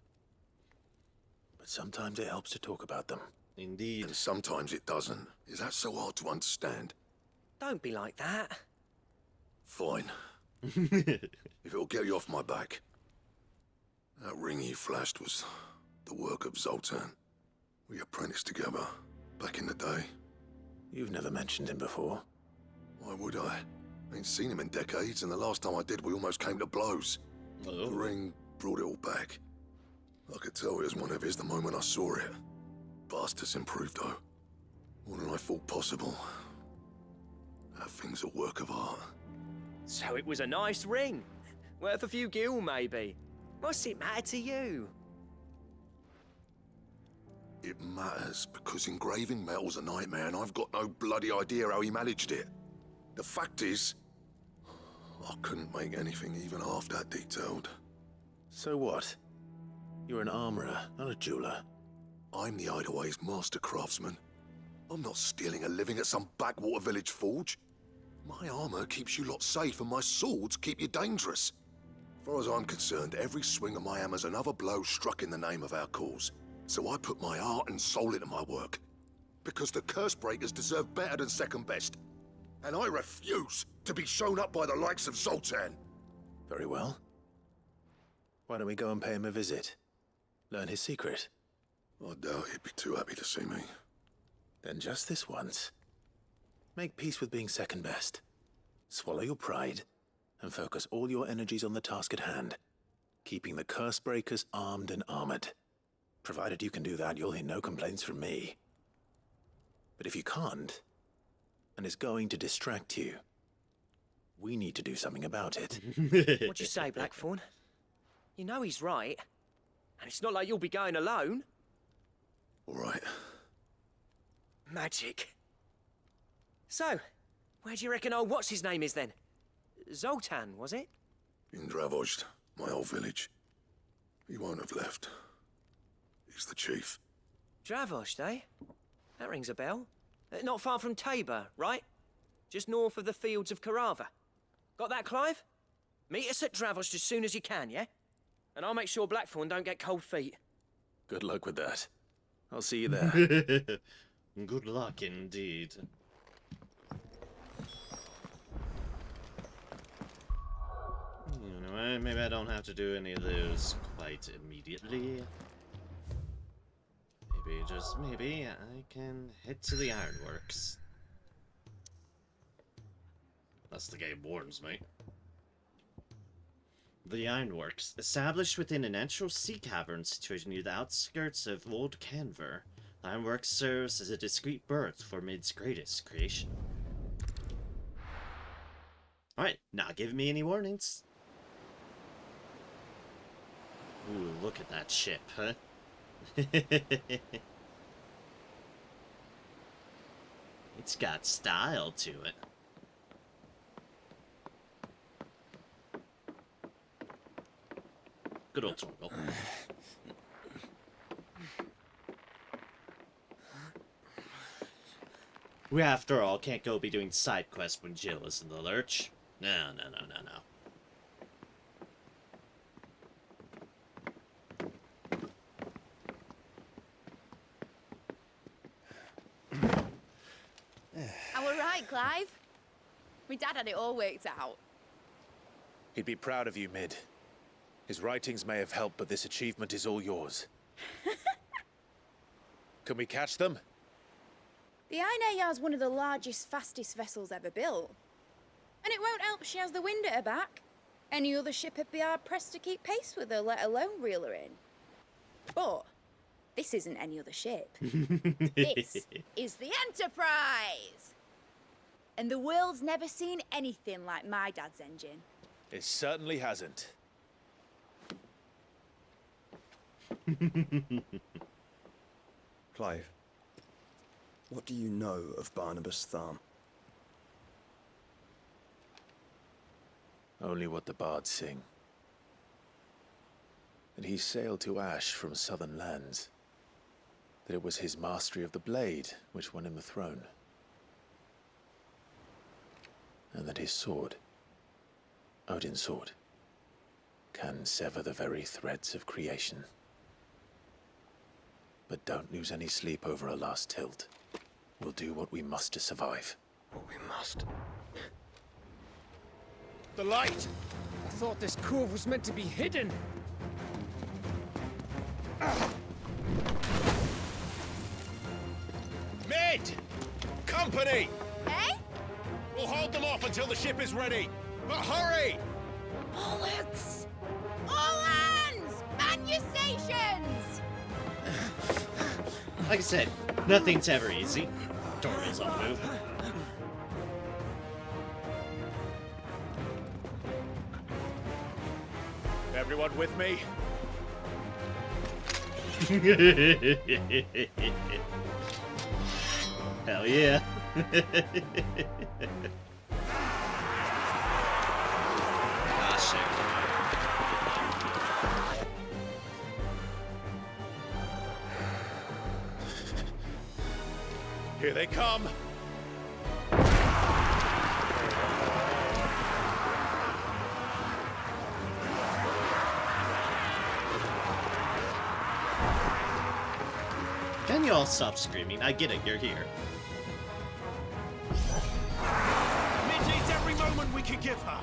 But sometimes it helps to talk about them. Indeed. And sometimes it doesn't. Is that so hard to understand? Don't be like that. Fine. If it'll get you off my back. That ring you flashed was the work of Zoltan. We apprenticed together, back in the day. You've never mentioned him before. Why would I? Ain't seen him in decades, and the last time I did, we almost came to blows. Oh. The ring brought it all back. I could tell it was one of his the moment I saw it. Bastard's improved, though. More than I thought possible. That thing's a work of art. So it was a nice ring. Worth a few gil, maybe. What's it matter to you? It matters because engraving metal's a nightmare, and I've got no bloody idea how he managed it. The fact is, I couldn't make anything even half that detailed. So what? You're an armorer, not a jeweler. I'm the Hideaway's master craftsman. I'm not stealing a living at some backwater village forge. My armor keeps you lot safe, and my swords keep you dangerous. far as I'm concerned, every swing of my hammer's another blow struck in the name of our cause. So I put my heart and soul into my work. Because the curse breakers deserve better than second best. And I refuse to be shown up by the likes of Zoltan. Very well. Why don't we go and pay him a visit? Learn his secret. I doubt he'd be too happy to see me. Then just this once, make peace with being second best. Swallow your pride and focus all your energies on the task at hand, keeping the curse breakers armed and armored. Provided you can do that, you'll hear no complaints from me. But if you can't, and it's going to distract you, we need to do something about it. What'd you say, Blackthorn? You know he's right. And it's not like you'll be going alone. All right. Magic. So, where do you reckon old what's-his-name is then? Zoltan, was it? In Dravozd, my old village. He won't have left. He's the chief. Dravozd, eh? That rings a bell. Not far from Tabor, right? Just north of the fields of Carava. Got that, Clive? Meet us at Dravozd as soon as you can, yeah? And I'll make sure Blackthorn don't get cold feet. Good luck with that. I'll see you there. Good luck indeed. You know what? Maybe I don't have to do any of those quite immediately. Maybe, just maybe, I can head to the ironworks. That's the game warns me. The ironworks, established within a natural sea cavern situated near the outskirts of Old Canver. The ironworks serves as a discreet birth for Mid's greatest creation. Alright, not giving me any warnings. Ooh, look at that ship, huh? It's got style to it. Good old Torgal. We, after all, can't go be doing side quests when Jill is in the lurch. No, no, no, no, no. I were right, Clive. My dad had it all worked out. He'd be proud of you, Mid. His writings may have helped, but this achievement is all yours. Can we catch them? The Ainayar's one of the largest, fastest vessels ever built. And it won't help she has the wind at her back. Any other ship would be hard-pressed to keep pace with her, let alone reel her in. But this isn't any other ship. This is the Enterprise! And the world's never seen anything like my dad's engine. It certainly hasn't. Clive, what do you know of Barnabas Tharm? Only what the bards sing. That he sailed to Ash from southern lands. That it was his mastery of the blade which won him the throne. And that his sword, Odin's sword, can sever the very threads of creation. But don't lose any sleep over a last tilt. We'll do what we must to survive. What we must. The light! I thought this cove was meant to be hidden. Mid! Company! Eh? We'll hold them off until the ship is ready. But hurry! Bollocks! All hands! Man your stations! Like I said, nothing's ever easy. Torgal's on the move. Everyone with me? Hell yeah. Akashic. Here they come. you all stop screaming? I get it, you're here. Mid needs every moment we can give her.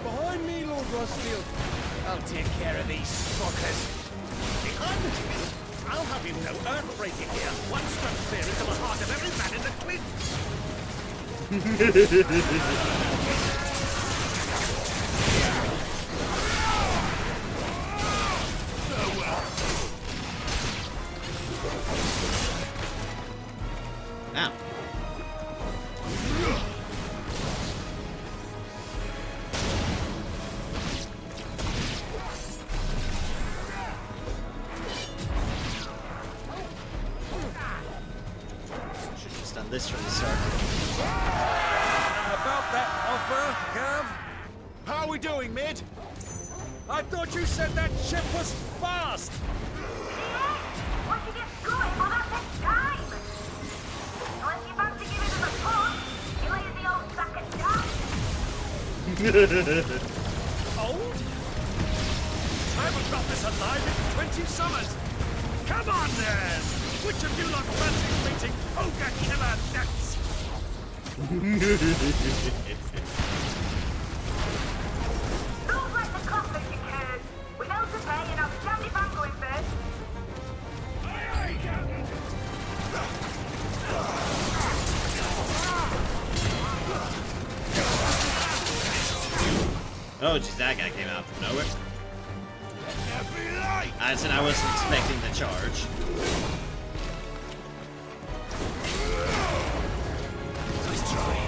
Behind me, Lord Rosfield. I'll take care of these fuckers. Behind me? I'll have you know, earth-breaking here. One stroke clear into the heart of every man in the Ow. Should've just done this from the start. About that offer, Cav? How are we doing, Mid? I thought you said that ship was fast! Once you get going, well, that takes time. Unless you fancy giving them a push, you lay the old sack of dust. Old? I haven't got this alive in 20 summers! Come on, then! Which of you lot fancies meeting Ogre Killer Nuts? Rules like the coffin secured. With bills to pay and outstanding bank going first. Oh, geez, that guy came out from nowhere. I said I wasn't expecting the charge. Nice try.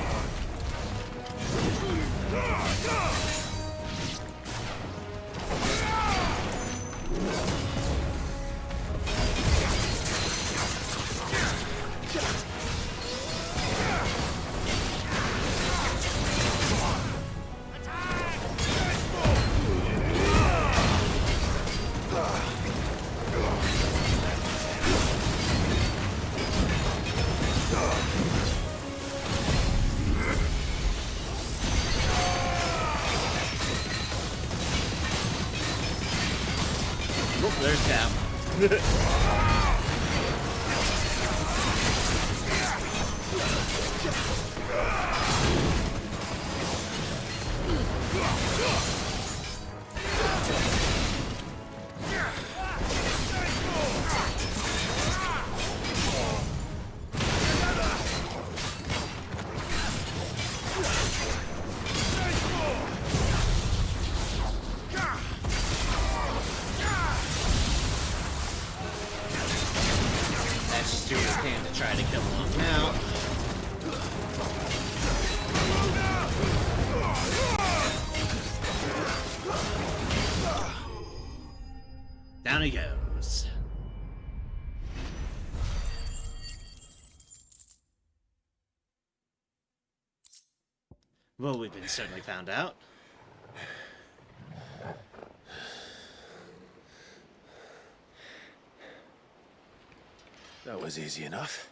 Oh, there's Cam. Let's just do what we can to try to kill him off now. Down he goes. Well, we've been certainly found out. That was easy enough.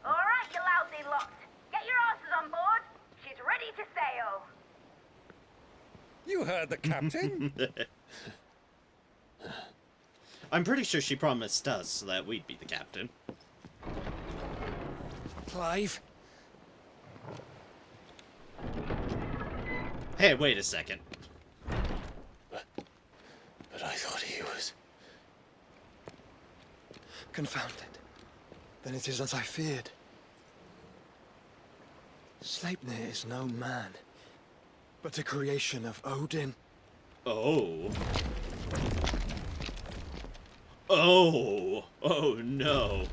All right, you lousy lot. Get your asses on board. She's ready to sail. You heard the captain. I'm pretty sure she promised us so that we'd be the captain. Clive? Hey, wait a second. But I thought he was... Confounded. Then it is as I feared. Sleipnir is no man, but a creation of Odin. Oh. Oh. Oh, no.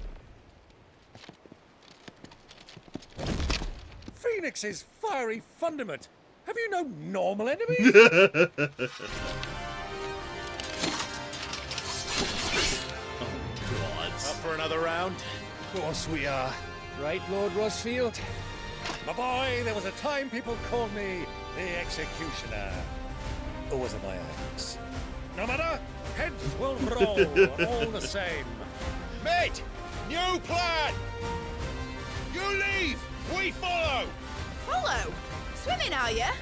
Phoenix's fiery fundament. Have you no normal enemies? Up for another round? Of course we are. Right, Lord Rosfield? My boy, there was a time people called me the Executioner. Or was it my axe? No matter, heads will roll all the same. Mate, new plan! You leave, we follow! Follow? Swimming, are you?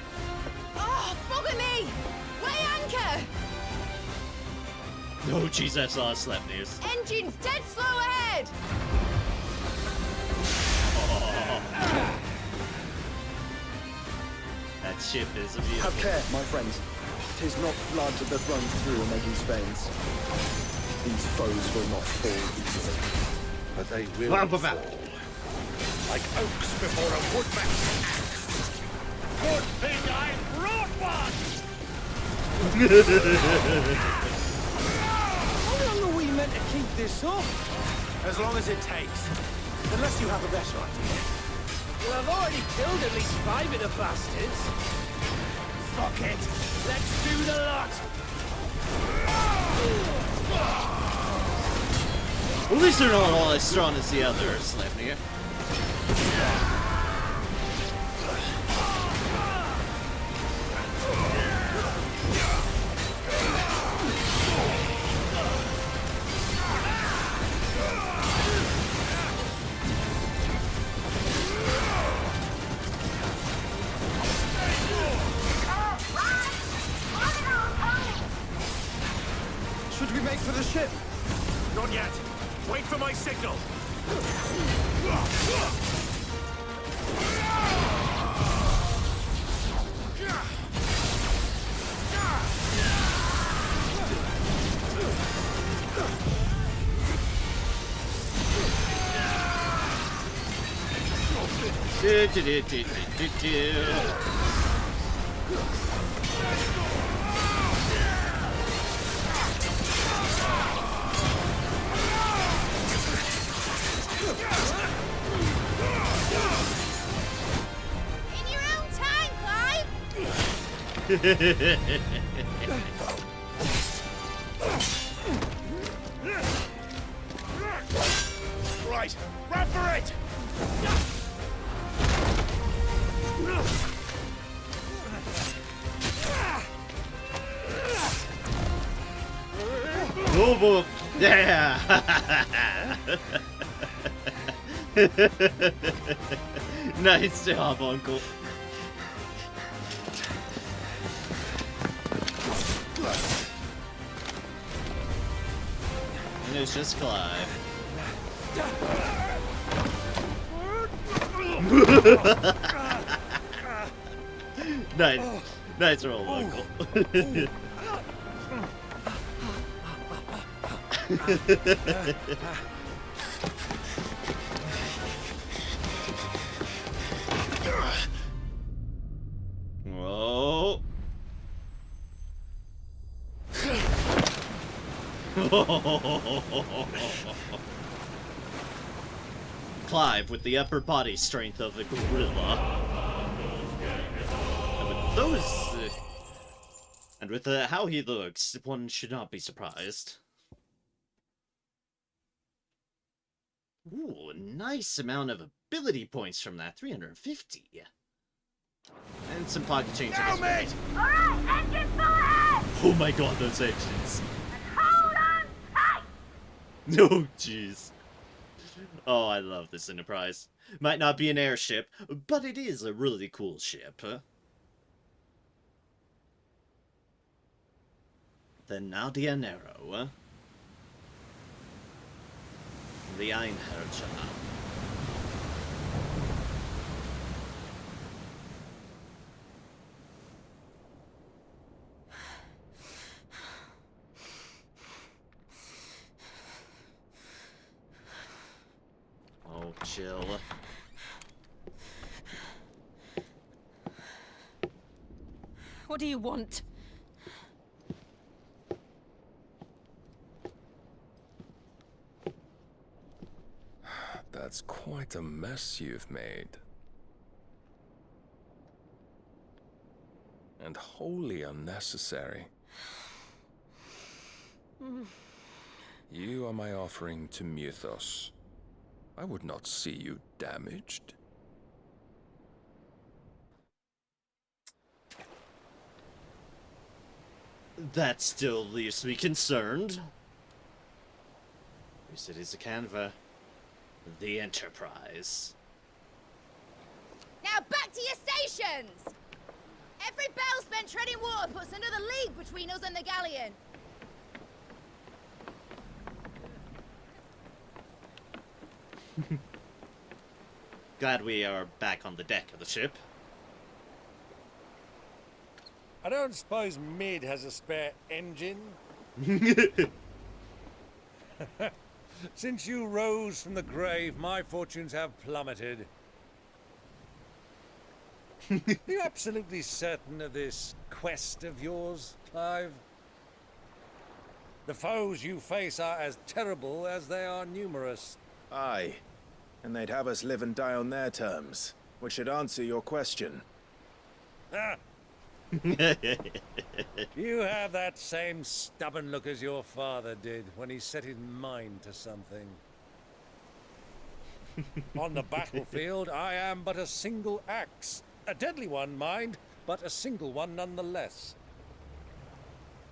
Oh, bugger me! Weigh anchor! Oh, jeez, I saw a Sleipnir's. Engine's dead slow ahead! Oh. That ship is a beautiful. Have care, my friends. 'Tis not blood that runs through Omega's veins. These foes will not fall easily. But they will fall. Like oaks before a woodman's axe. Good thing I brought one! How long are we meant to keep this up? As long as it takes. Unless you have a better idea. Well, I've already killed at least 5 of the bastards. Fuck it. Let's do the lot. Well, at least they're not all as strong as the others, Sleipnir. Should we make for the ship? Not yet. Wait for my signal. In your own time, Clive! Right, run for it! Oh, boy. Yeah! Nice job, Uncle. And it's just Clive. Nice. Nice roll, Uncle. Whoa. Clive with the upper body strength of a gorilla. And with those... and with how he looks, one should not be surprised. Ooh, a nice amount of ability points from that. 350. And some pocket change. Alright, engine full ahead! Oh my god, those engines. Hold on tight! No, jeez. Oh, I love this Enterprise. Might not be an airship, but it is a really cool ship. The Nadia Nero. The Einherjar. Oh, chill. What do you want? That's quite a mess you've made. And wholly unnecessary. You are my offering to Mythos. I would not see you damaged. That still leaves me concerned. Whose city is a Canva? The Enterprise. Now back to your stations! Every bell spent treading water puts another league between us and the galleon. Glad we are back on the deck of the ship. I don't suppose Mid has a spare engine? Since you rose from the grave, my fortunes have plummeted. Are you absolutely certain of this quest of yours, Clive? The foes you face are as terrible as they are numerous. Aye. And they'd have us live and die on their terms, which should answer your question. Ah. You have that same stubborn look as your father did when he set his mind to something. On the battlefield, I am but a single axe. A deadly one, mind, but a single one nonetheless.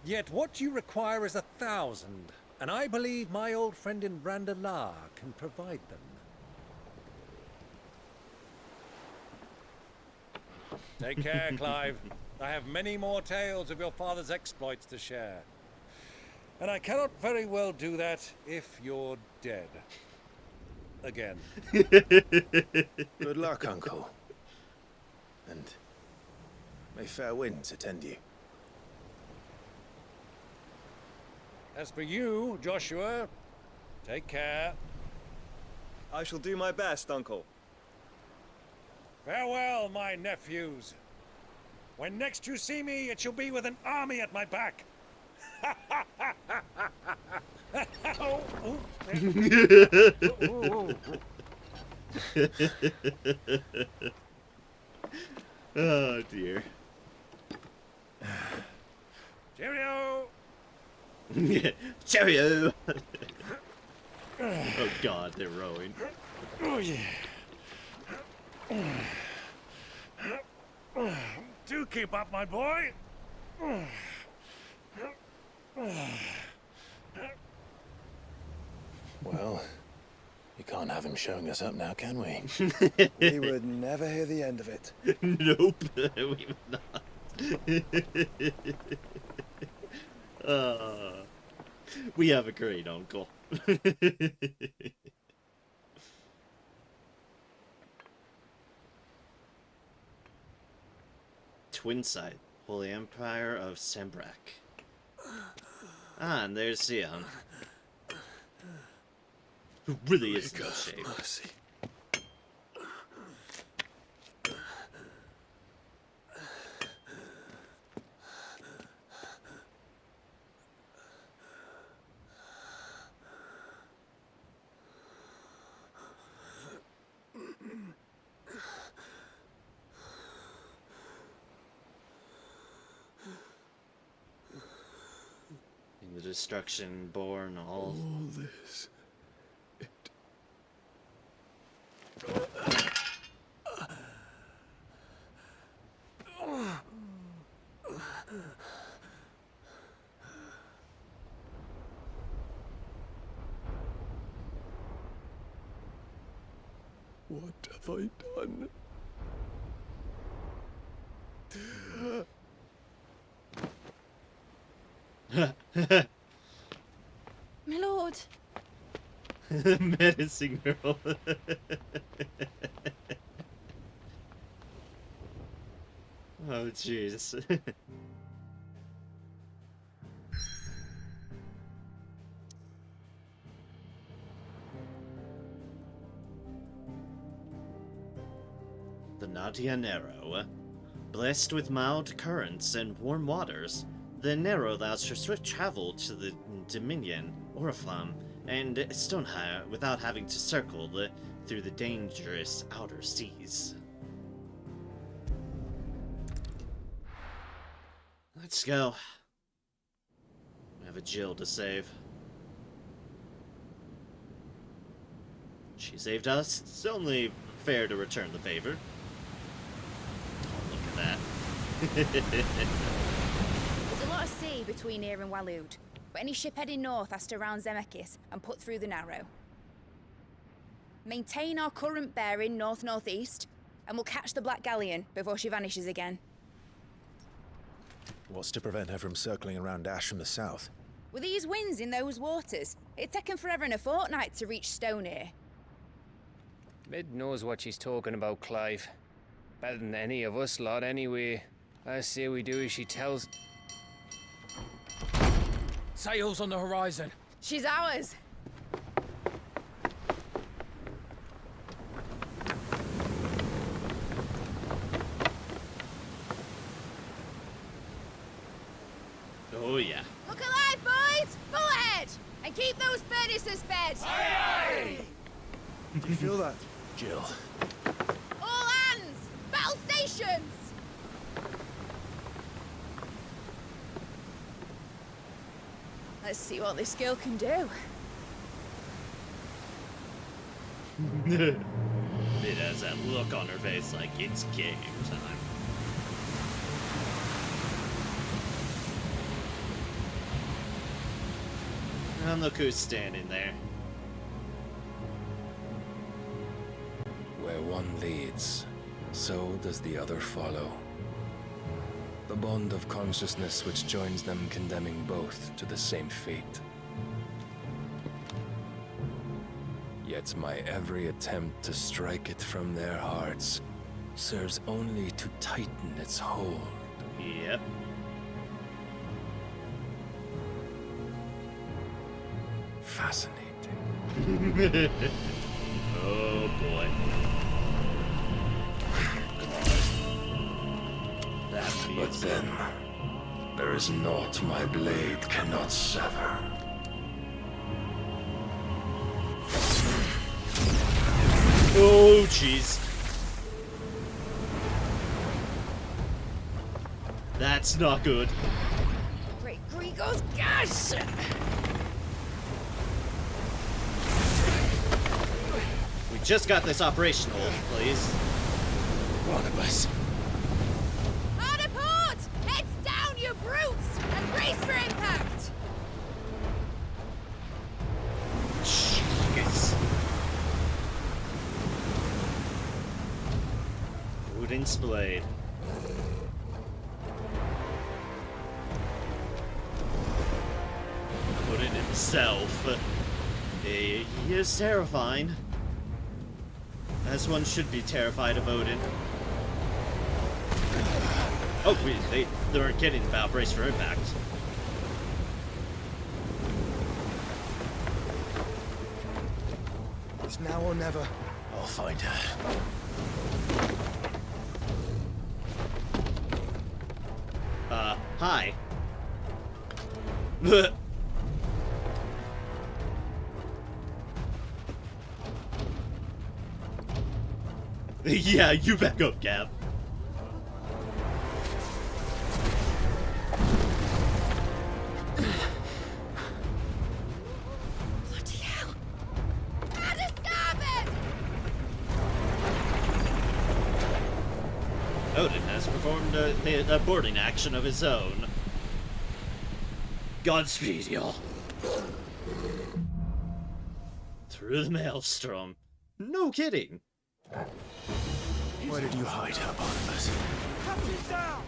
Yet what you require is 1,000, and I believe my old friend in Brandalar can provide them. Take care, Clive. I have many more tales of your father's exploits to share. And I cannot very well do that if you're dead. Again. Good luck, Uncle. And may fair winds attend you. As for you, Joshua, take care. I shall do my best, Uncle. Farewell, my nephews. When next you see me, it shall be with an army at my back. Oh, oh dear. Cheerio! Cheerio! Oh god, they're rowing. Oh yeah. Do keep up, my boy. Well, we can't have him showing us up now, can we? We would never hear the end of it. Nope, we would not. We have a great uncle. Twinside, Holy Empire of Sembrak. Ah, and there's Sion. Who really is in no shape. Mercy. The destruction born all this. What have I done? My lord. Menacing girl. Oh jeez. The Nadia Narrow. Blessed with mild currents and warm waters, the Narrow allows for swift travel to the Dominion, Oriflamme, and Stonehenge without having to circle through the dangerous outer seas. Let's go. We have a Jill to save. She saved us. It's only fair to return the favor. Oh, look at that. There's a lot of sea between here and Waloed, but any ship heading north has to round Zemeckis and put through the Narrow. Maintain our current bearing north-northeast, and we'll catch the Black Galleon before she vanishes again. What's to prevent her from circling around Ash from the south? With these winds in those waters, it'd taken forever and a fortnight to reach Stone here. Mid knows what she's talking about, Clive. Better than any of us lot, anyway. I say we do as she tells. Sails on the horizon. She's ours. Oh, yeah. Look alive, boys! Full ahead! And keep those furnaces fed! Aye, Do you feel that, Jill? All hands! Battle stations! Let's see what this girl can do. It has that look on her face like it's game time. And look who's standing there. Where one leads, so does the other follow. The bond of consciousness which joins them, condemning both to the same fate. Yet my every attempt to strike it from their hearts serves only to tighten its hold. Yep. Fascinating. Oh boy. That But then, there is naught my blade cannot sever. Oh jeez. That's not good. Great Grigos, gosh! We just got this operational, please. Barnabas. Hard port! Heads down, you brutes! And brace for impact! Jeez. Odin's blade. Odin himself. He is terrifying. As one should be terrified of Odin. Oh, they weren't kidding about brace for impact. It's now or never. I'll find her. Hi. Yeah, you back up, Cap. Bloody hell! How to stop it! Odin has performed a boarding action of his own. Godspeed, y'all. Through the maelstrom. No kidding. Where did you hide her, Barnabas? Captain down!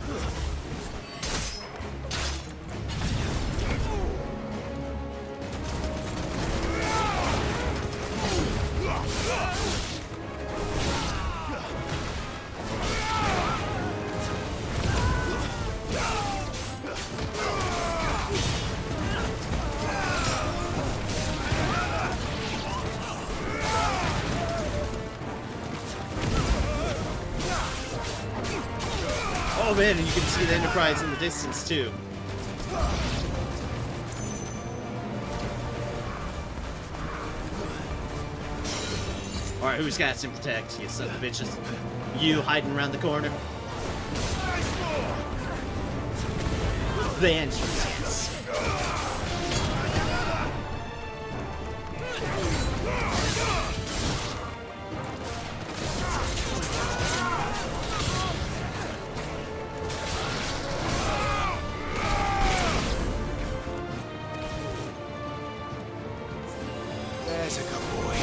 Oh man, and you can see the Enterprise in the distance too. Alright, who's got some protect, you son of bitches? You hiding around the corner? The entrance, yes. There's a good boy.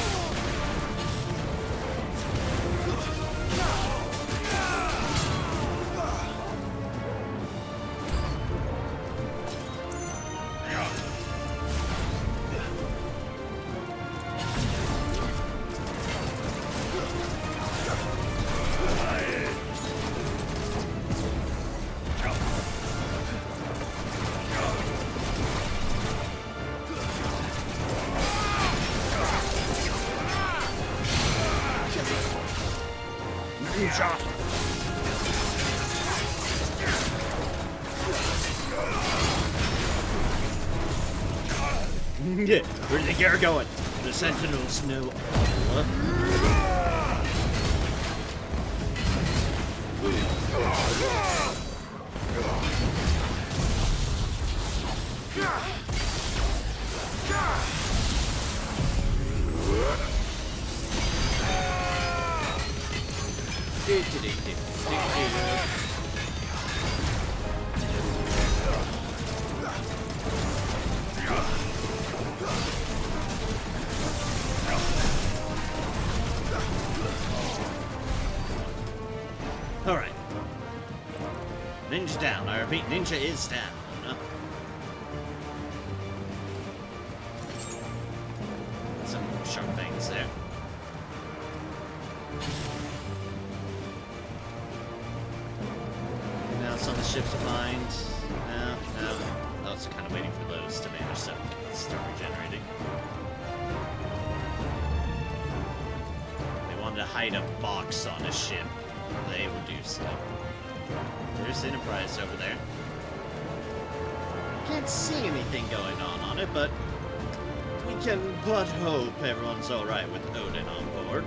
ninja! Yeah, where'd the gear going? The sentinels know. Alright. Ninja down. I repeat, ninja is down. Some sharp things there. Now it's on the ship to find. No. I was kind of waiting for those to vanish so we can start regenerating. They wanted to hide a box on a ship. They will do so. There's Enterprise over there. Can't see anything going on it, but we can but hope everyone's alright with Odin on board.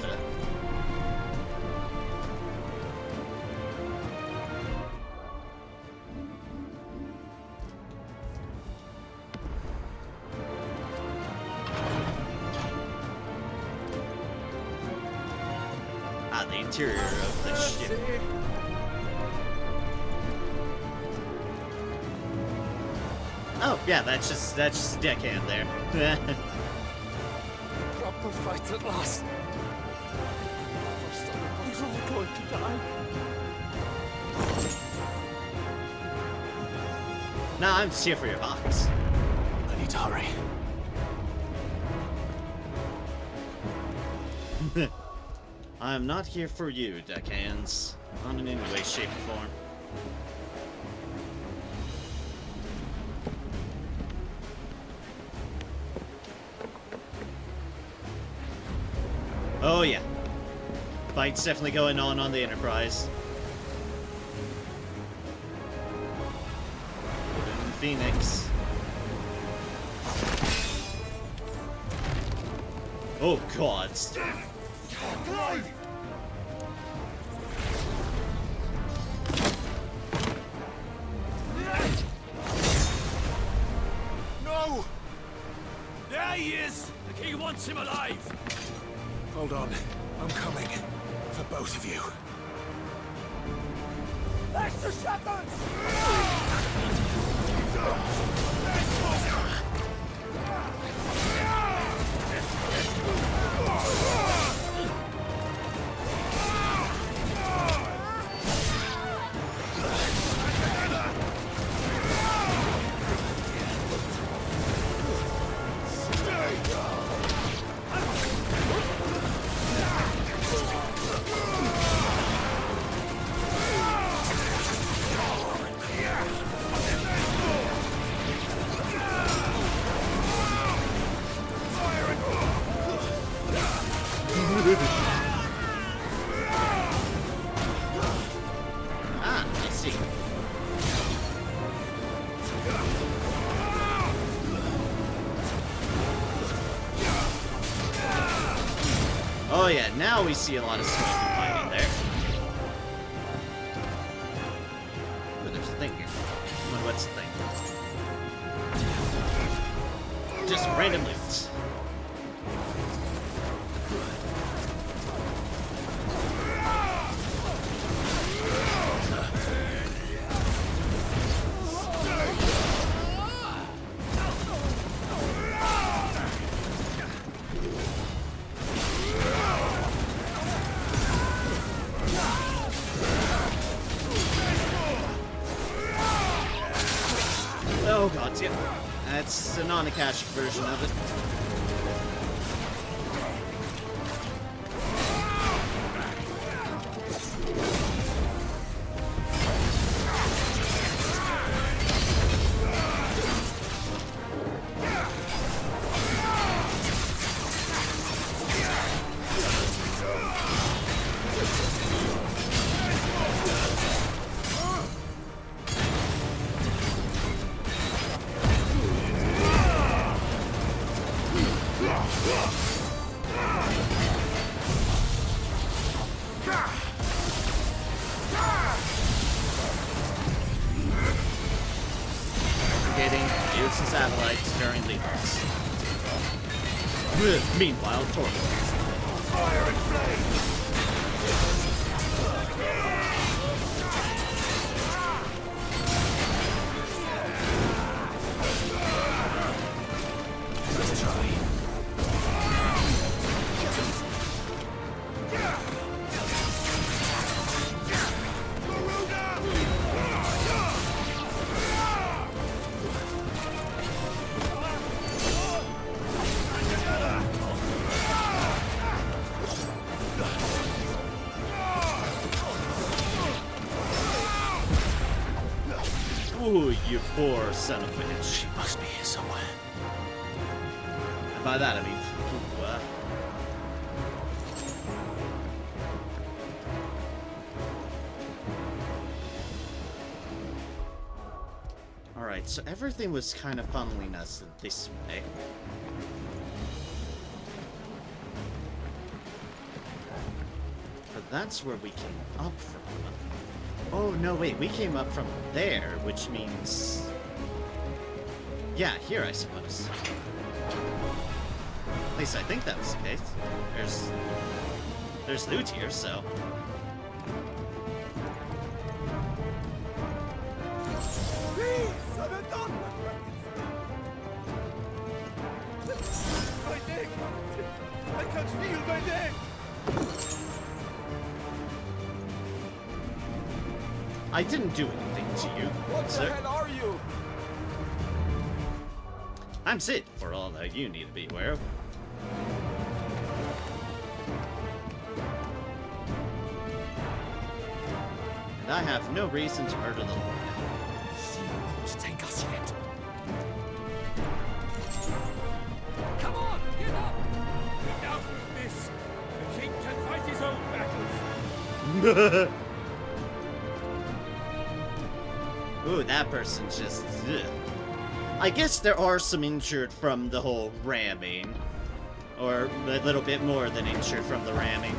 The interior of the ship. Oh yeah, that's just a deckhand there. Proper fight at last. He's all going to die. No, I'm just here for your box. I need to hurry. I'm not here for you, deckhands. Not in any way, shape, or form. Oh yeah. Fight's definitely going on the Enterprise. And Phoenix. Oh god. No! There he is! The king wants him alive! Hold on. I'm coming. For both of you. Extra shotguns! I see. Oh yeah, now we see a lot of smoke and fighting there. Oh, there's a thing here. I wonder what's the thing. Just random loot. Oh god, yeah. That's a non-Akashic version of it. Forgetting use his satellites during leaders. Meanwhile, Torque. Fire and flame! Let's try. Ooh, you poor son of a bitch. She must be here somewhere. And by that I mean, ooh, Alright, so everything was kind of funneling us this way. But that's where we came up from. Oh, no, wait, we came up from there, which means... Yeah, here, I suppose. At least I think that was the case. There's loot here, so... My neck! I can't feel my neck! I didn't do anything to you, What sir. the hell are you? I'm Sid, for all that you need to be aware of. And I have no reason to murder the Lord. She won't take us yet. Come on, get up! Enough of this. The king can fight his own battles. Ooh, that person's just... ugh. I guess there are some injured from the whole ramming. Or a little bit more than injured from the ramming.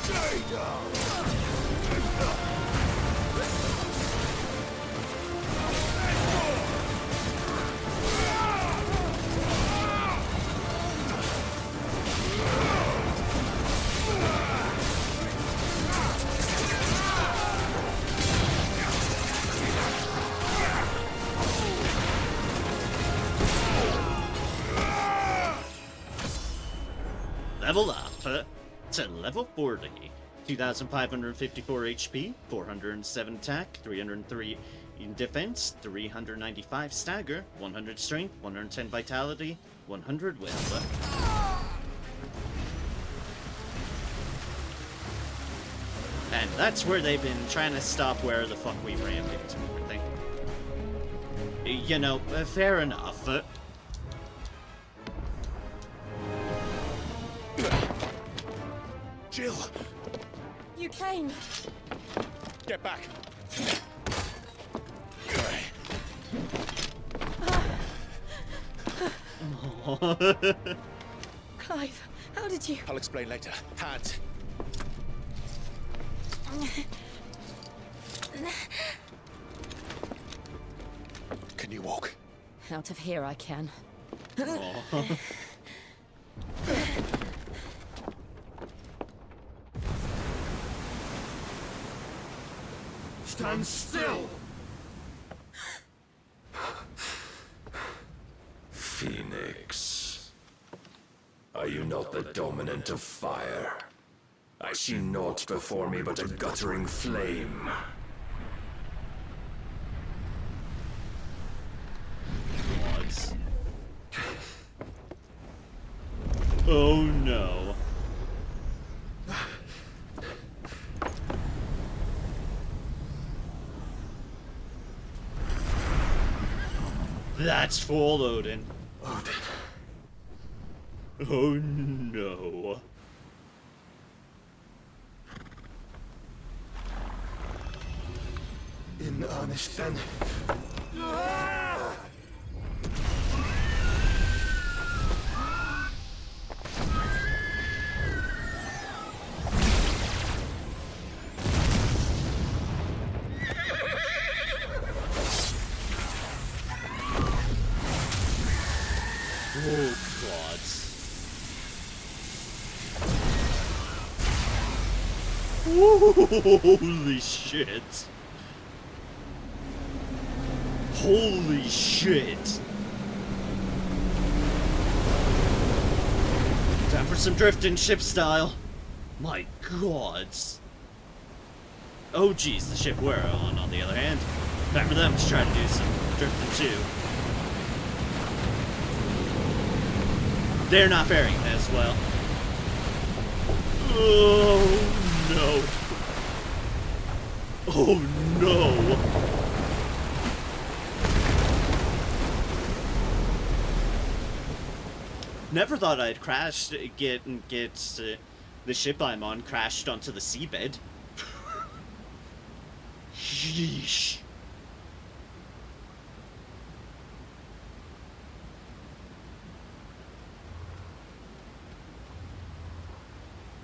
Stay down! Level up to level 40. 2,554 HP, 407 attack, 303 in defense, 395 stagger, 100 strength, 110 vitality, 100 will. And that's where they've been trying to stop where the fuck we rammed into everything. You know, fair enough. Jill! You came. Get back! Clive, how did you... I'll explain later. Hands. Can you walk? Out of here I can. Stand still! Phoenix. Are you not the dominant of fire? I see naught before me but a guttering flame. What? Oh no. That's full Odin. Odin. Oh no. In earnest then. Oh, God. Holy shit. Holy shit. Time for some drifting ship style. My God. Oh geez, the ship we're on the other hand. Time for them to try to do some drifting too. They're not faring as well. Oh no. Oh no. Never thought I'd crash, get the ship I'm on crashed onto the seabed. Yeesh.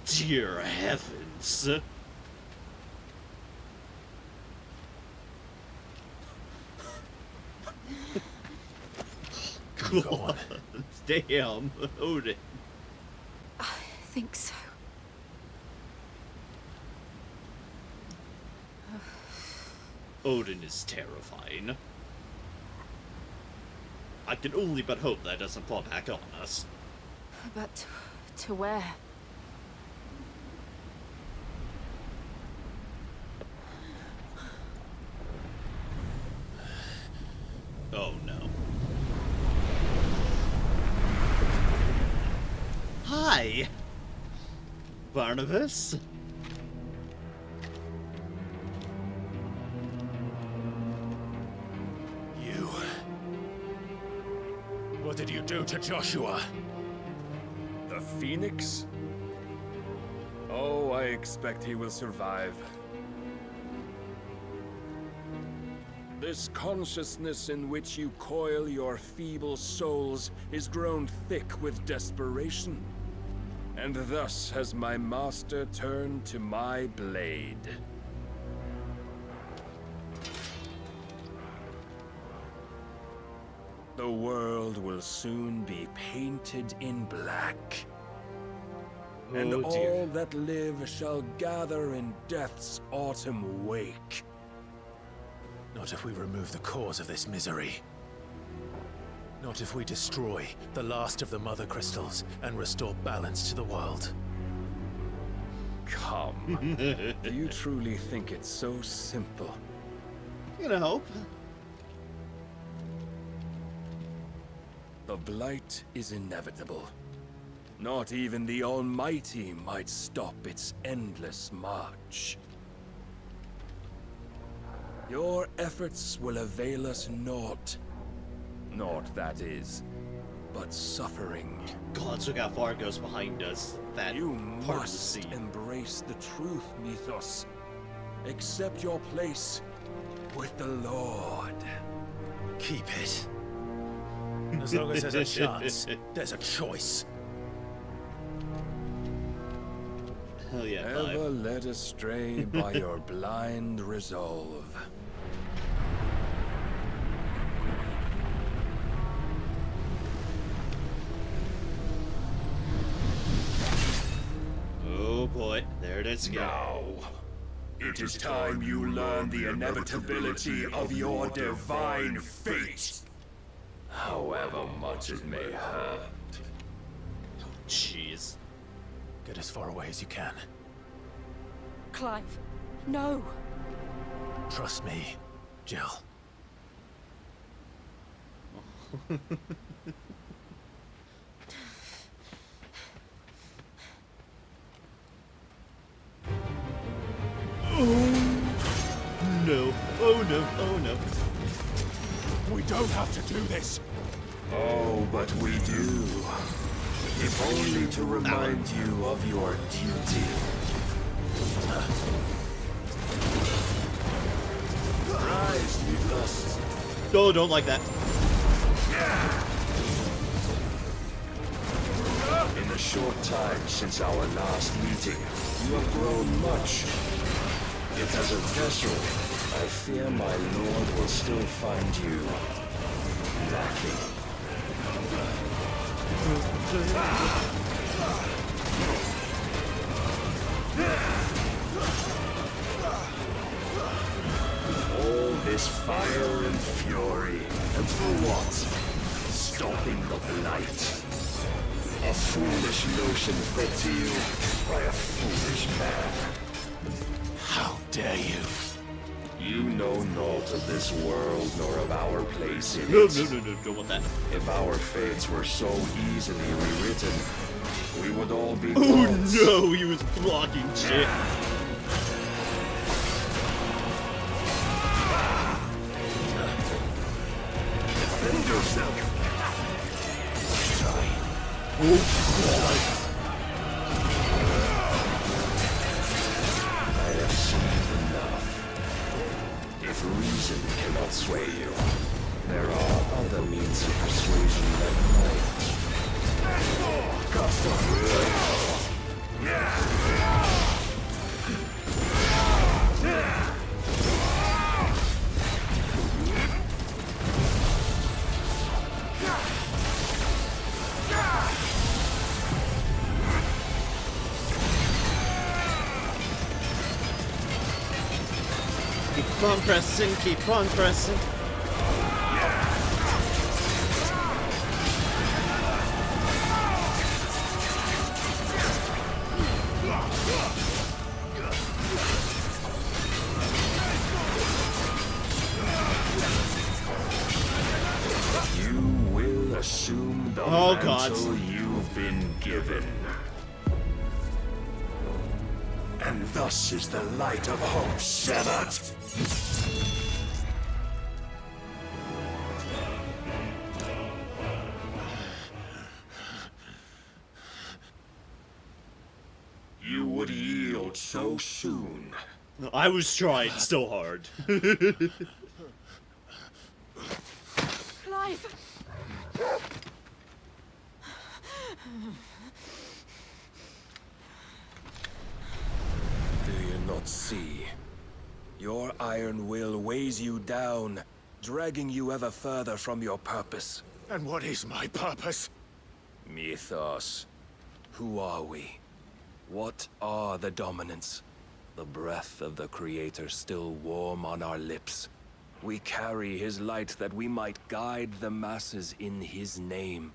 Dear heavens. God damn, Odin. I think so. Odin is terrifying. I can only but hope that doesn't fall back on us. But to where? Oh no. Hi, Barnabas. You. What did you do to Joshua? The Phoenix? Oh, I expect he will survive. This consciousness in which you coil your feeble souls is grown thick with desperation. And thus has my master turned to my blade. The world will soon be painted in black. And Oh, dear. all that live shall gather in death's autumn wake. Not if we remove the cause of this misery. Not if we destroy the last of the Mother Crystals and restore balance to the world. Come. Do you truly think it's so simple? You know. The blight is inevitable. Not even the Almighty might stop its endless march. Your efforts will avail us naught. Naught, that is, but suffering. God, look how far it goes behind us. That You part must of the sea. embrace the truth, Mythos. Accept your place with the Lord. Keep it. As long as there's a chance, there's a choice. Hell yeah, Ever Clive. led astray by your blind resolve. Oh boy, there it is again. Now, it is time you learn the inevitability of your divine fate. However much it may hurt. Jeez. Get as far away as you can. Clive, no. Trust me, Jill. Oh no. Oh no. Oh no. We don't have to do this. Oh, but we do. If only to remind you of your duty. Rise, Mythos. Oh, don't like that. In the short time since our last meeting, you have grown much. Yet as a vessel, I fear my lord will still find you lacking. All this fire and fury, and for what? Stopping the blight. A foolish notion fed to you by a foolish man. How dare you? You know naught of this world nor of our place in it. No, don't want that. If our fates were so easily rewritten, we would all be Oh gods. no, he was blocking shit. Defend yourself. I have seen enough. If reason cannot sway you, there are other means of persuasion that might. Custom. Keep on pressing, keep on pressing. You will assume the mantle you've been given. And thus is the light of hope severed. You would yield so soon. I was trying so hard. Clive! Do you not see? Your iron will weighs you down, dragging you ever further from your purpose. And what is my purpose? Mythos. Who are we? What are the dominants? The breath of the Creator still warm on our lips. We carry his light that we might guide the masses in his name.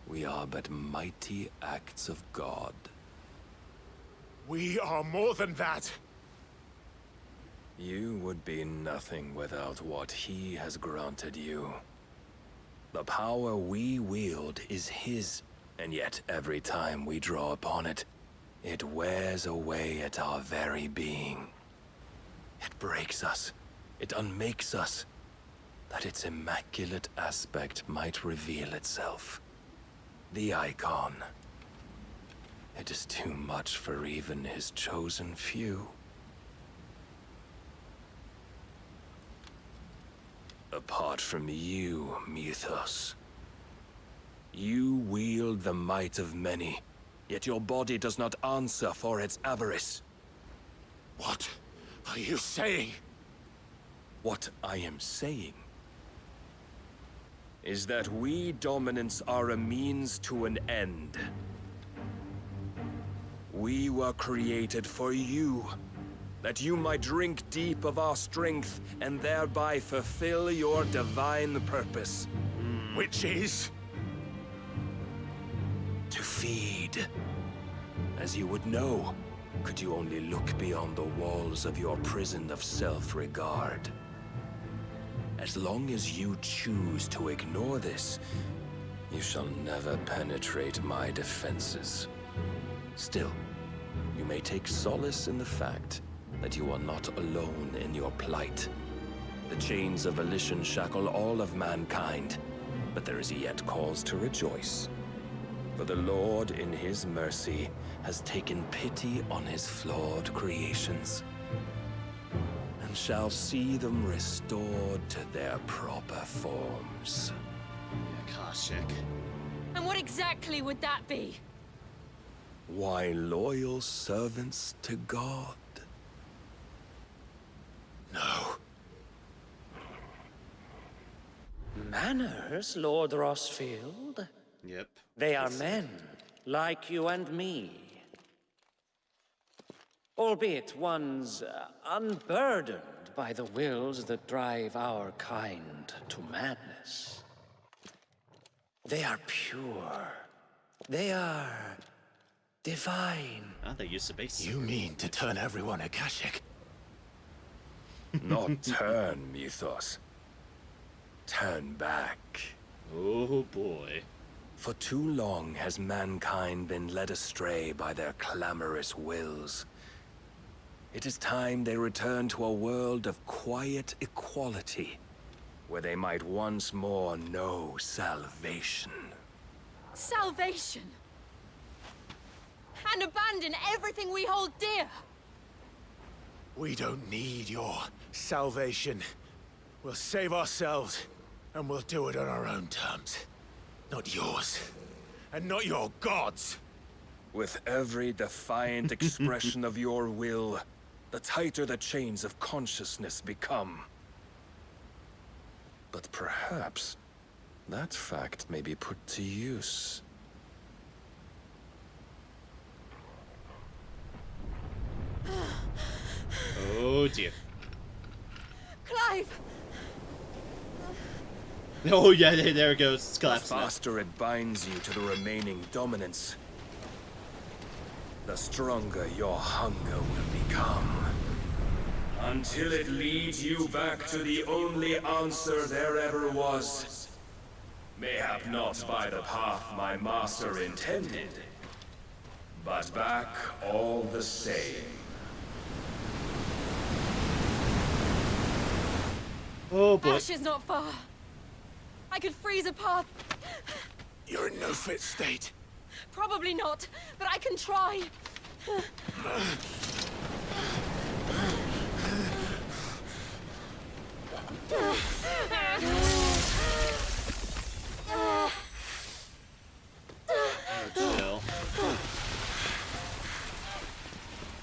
We are but mighty acts of God. We are more than that. You would be nothing without what he has granted you. The power we wield is his, and yet every time we draw upon it, it wears away at our very being. It breaks us. It unmakes us, that its immaculate aspect might reveal itself. The icon. It is too much for even his chosen few. Apart from you, Mythos. You wield the might of many, yet your body does not answer for its avarice. What are you saying? What I am saying is that we dominants are a means to an end. We were created for you, that you might drink deep of our strength and thereby fulfill your divine purpose. Which is? To feed. As you would know, could you only look beyond the walls of your prison of self-regard. As long as you choose to ignore this, you shall never penetrate my defenses. Still, you may take solace in the fact that you are not alone in your plight. The chains of volition shackle all of mankind, but there is yet cause to rejoice. For the Lord, in his mercy, has taken pity on his flawed creations, and shall see them restored to their proper forms. Akashic. And what exactly would that be? Why, loyal servants to God. No. Manners, Lord Rossfield? Yep. They are men, like you and me. Albeit ones unburdened by the wills that drive our kind to madness. They are pure. They are divine. Ah, they used to base. You mean to turn everyone Akashic? Not turn, Mythos. Turn back. Oh boy. For too long has mankind been led astray by their clamorous wills. It is time they return to a world of quiet equality, where they might once more know salvation. Salvation! And abandon everything we hold dear! We don't need your salvation. We'll save ourselves, and we'll do it on our own terms. Not yours. And not your gods! With every defiant expression of your will, the tighter the chains of consciousness become. But perhaps that fact may be put to use. Oh dear. Clive! Oh yeah, there it goes. It's The collapsing. faster it binds you to the remaining dominance, the stronger your hunger will become. Until it leads you back to the only answer there ever was. Mayhap not by the path my master intended, but back all the same. Oh boy. Ash is not far. I could freeze a path. You're in no fit state. Probably not, but I can try. Chill.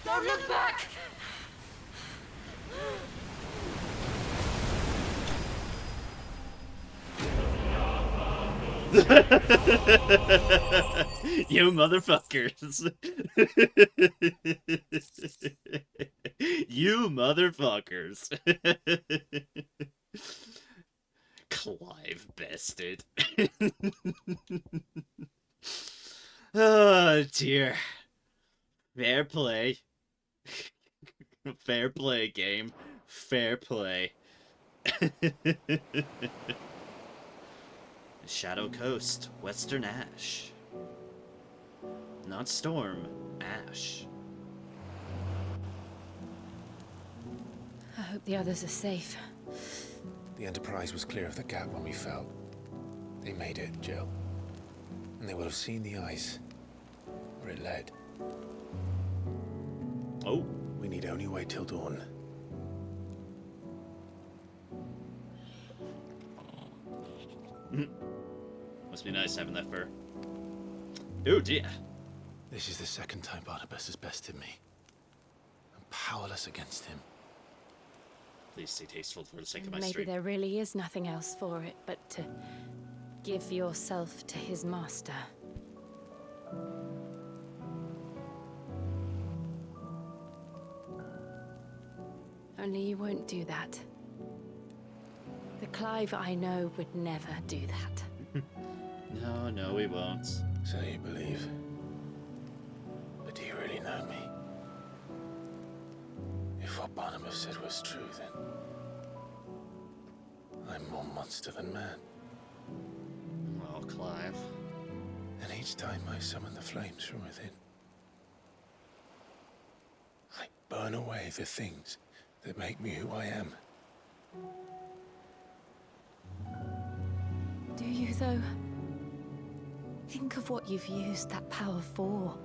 Don't look back! You motherfuckers. You motherfuckers. Clive bested. Oh dear. Fair play. Fair play, game. Fair play. Shadow Coast, Western Ash. Not Storm, Ash. I hope the others are safe. The Enterprise was clear of the gap when we fell. They made it, Jill. And they will have seen the ice where it led. Oh. We need only wait till dawn. Must be nice having that fur. Oh dear. This is the second time Barnabas has bested me. I'm powerless against him. Please stay tasteful for the sake of my Maybe stream. there really is nothing else for it but to give yourself to his master. Only you won't do that. The Clive I know would never do that. No, we won't. So you believe. But do you really know me? If what Barnabas said was true, then I'm more monster than man. Oh, Clive. And each time I summon the flames from within, I burn away the things that make me who I am. Do you, though? Think of what you've used that power for.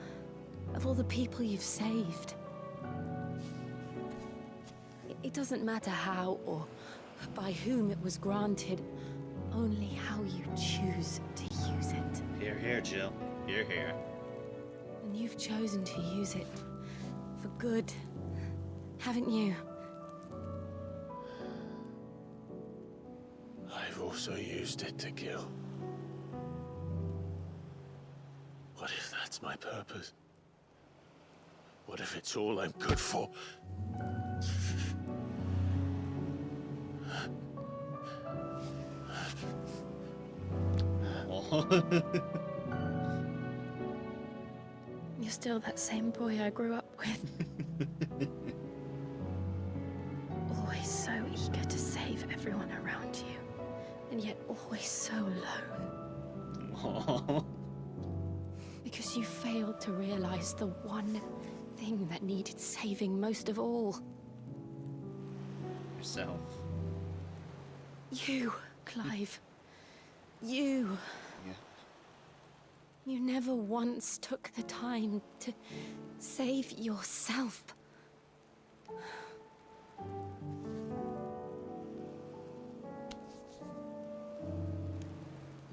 Of all the people you've saved. It doesn't matter how or by whom it was granted, only how you choose to use it. Here, here, Jill. Here, here. And you've chosen to use it for good, haven't you? I've also used it to kill. that's my purpose? What if it's all I'm good for? You're still that same boy I grew up with. Always so eager to save everyone around you, and yet always so alone. Because you failed to realize the one thing that needed saving most of all. Yourself. You, Clive. You. Yeah. You never once took the time to save yourself.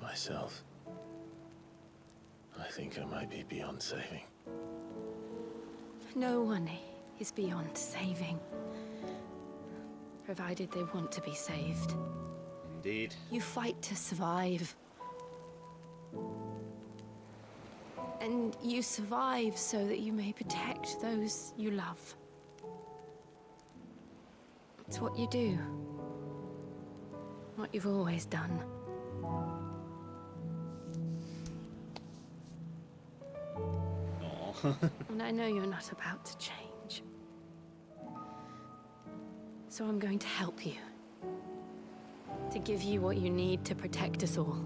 Myself. I think I might be beyond saving. No one is beyond saving. Provided they want to be saved. Indeed. You fight to survive. And you survive so that you may protect those you love. It's what you do. What you've always done. And I know you're not about to change. So I'm going to help you. To give you what you need to protect us all.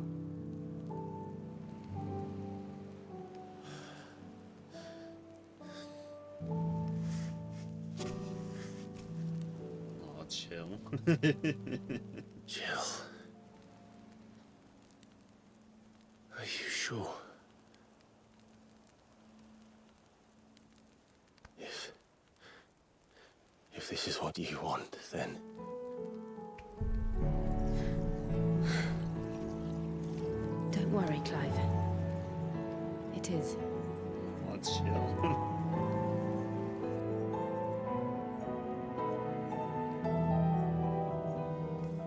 Oh, chill. Jill. Are you sure? If this is what you want, then... Don't worry, Clive. It is. Oh, chill.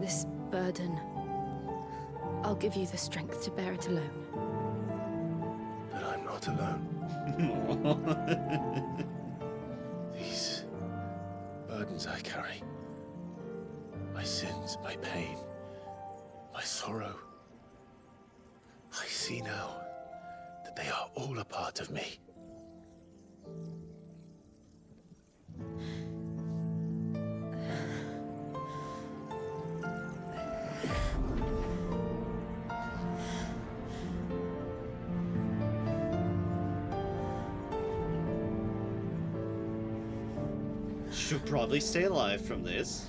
This burden, I'll give you the strength to bear it alone. But I'm not alone. These burdens I carry, my sins, my pain, my sorrow, I see now that they are all a part of me. Should probably stay alive from this.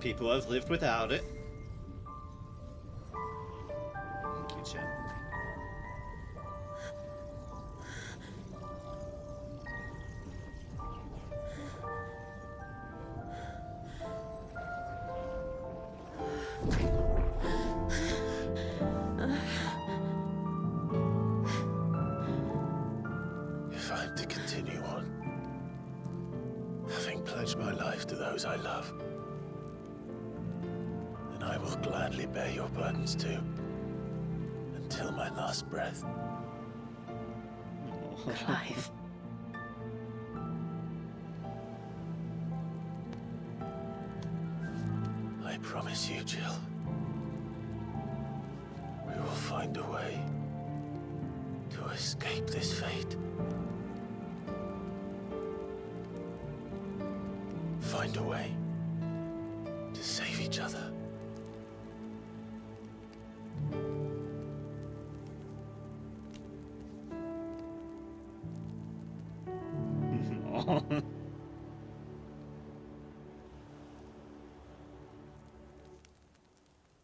People have lived without it. Thank you, Jen. If I'm to continue on, having pledged my life to those I love, then I will gladly bear your burdens too, until my last breath. Clive. I promise you, Jill, we will find a way to escape this fate. Find a way to save each other.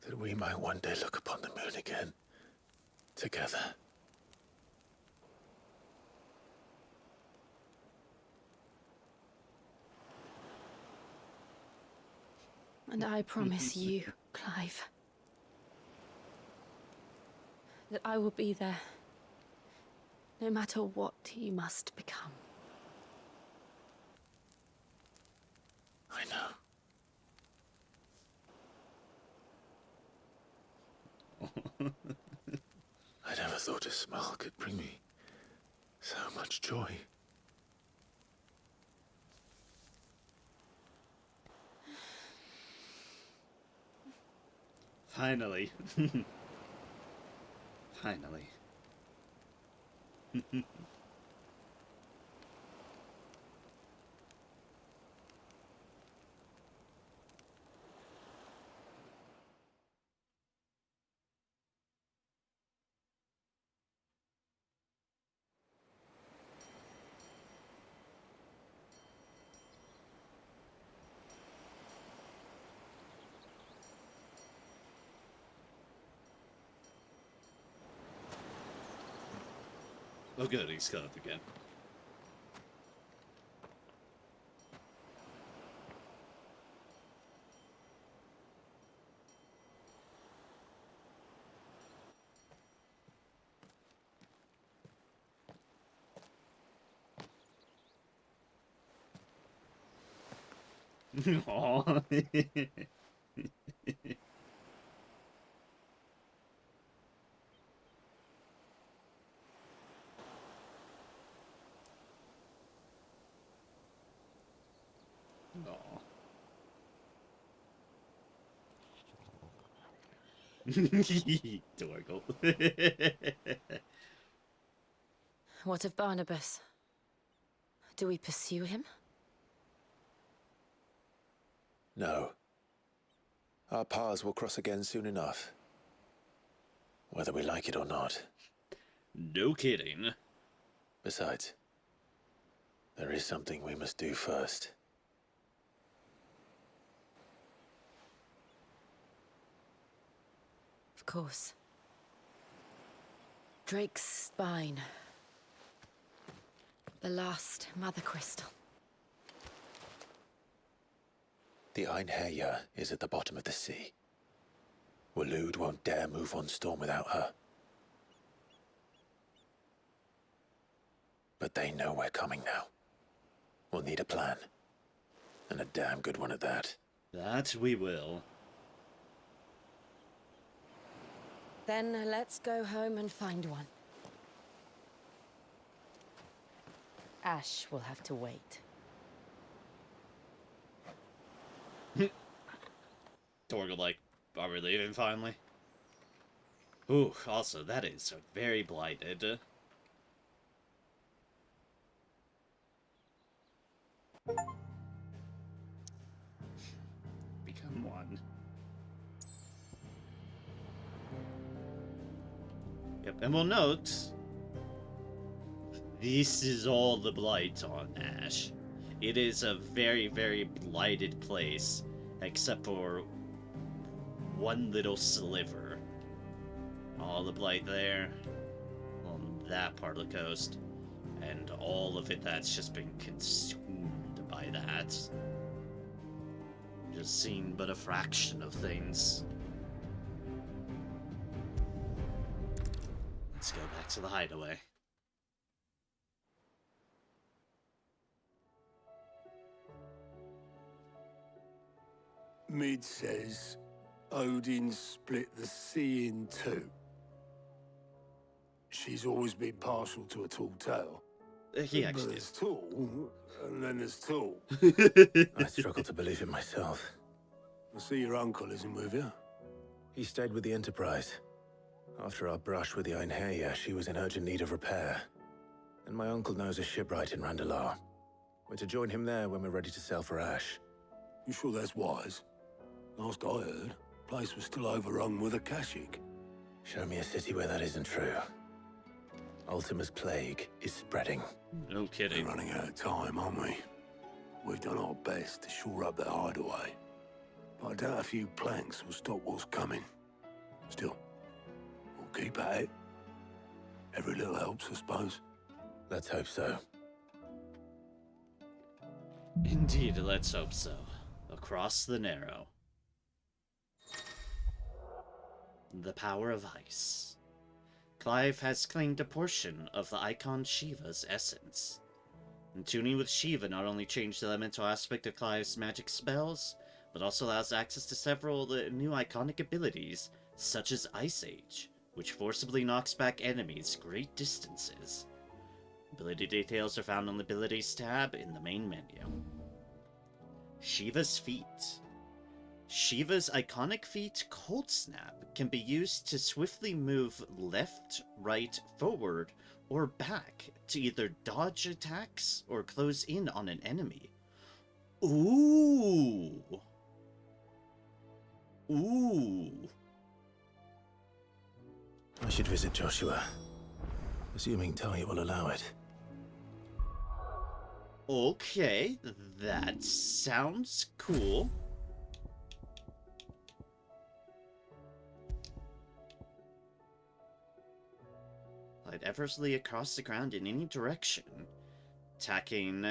That we might one day look upon the moon again, together. And I promise you, Clive, that I will be there, no matter what you must become. I know. I never thought a smile could bring me So much joy. Finally. Finally. Oh good, he's cut up again. Aww. Aw. Dorgle. What of Barnabas? Do we pursue him? No. Our paths will cross again soon enough. Whether we like it or not. No kidding. Besides, there is something we must do first. Of course. Drake's spine. The last mother crystal. The Einherja is at the bottom of the sea. Waloed won't dare move on Storm without her. But they know we're coming now. We'll need a plan. And a damn good one at that. That we will. Then let's go home and find one. Ash will have to wait. Dorgle, like, are we leaving finally? Ooh, also, that is very blighted. Become one. Yep, and we'll note, this is all the blight on Ash. It is a very, very blighted place, except for one little sliver. All the blight there, on that part of the coast, and all of it that's just been consumed by that. Just seen but a fraction of things. Let's go back to the hideaway. Mid says Odin split the sea in two. She's always been partial to a tall tale. He actually but there's tall, and then there's tall. I struggle to believe it myself. I see your uncle isn't with you. He stayed with the Enterprise. After our brush with the Einherja, she was in urgent need of repair. And my uncle knows a shipwright in Randalar. We're to join him there when we're ready to sail for Ash. You sure that's wise? Last I heard, the place was still overrun with Akashic. Show me a city where that isn't true. Ultima's plague is spreading. No kidding. We're running out of time, aren't we? We've done our best to shore up that hideaway. But I doubt a few planks will stop what's coming. Still, we'll keep at it. Every little helps, I suppose. Let's hope so. Indeed, let's hope so. Across the Narrow. The power of ice. Clive has claimed a portion of the icon Shiva's essence. And tuning with Shiva not only changed the elemental aspect of Clive's magic spells, but also allows access to several new iconic abilities, such as Ice Age, which forcibly knocks back enemies great distances. Ability details are found on the Abilities tab in the main menu. Shiva's Feet. Shiva's iconic feat, Cold Snap, can be used to swiftly move left, right, forward, or back to either dodge attacks or close in on an enemy. Ooh! Ooh! I should visit Joshua, assuming Talia will allow it. Okay, that sounds cool. Glide effortlessly across the ground in any direction. Attacking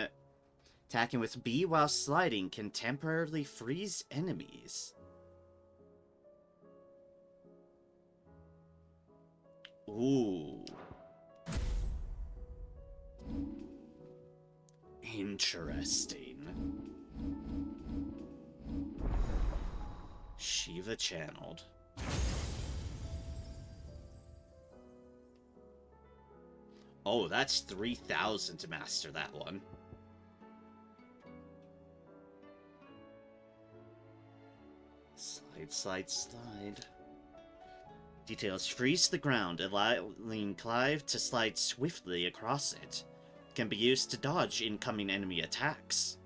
with B while sliding can temporarily freeze enemies. Ooh. Interesting. Shiva channeled. Oh, that's 3,000 to master that one. Slide, slide, slide. Details: freeze the ground, allowing Clive to slide swiftly across it. Can be used to dodge incoming enemy attacks.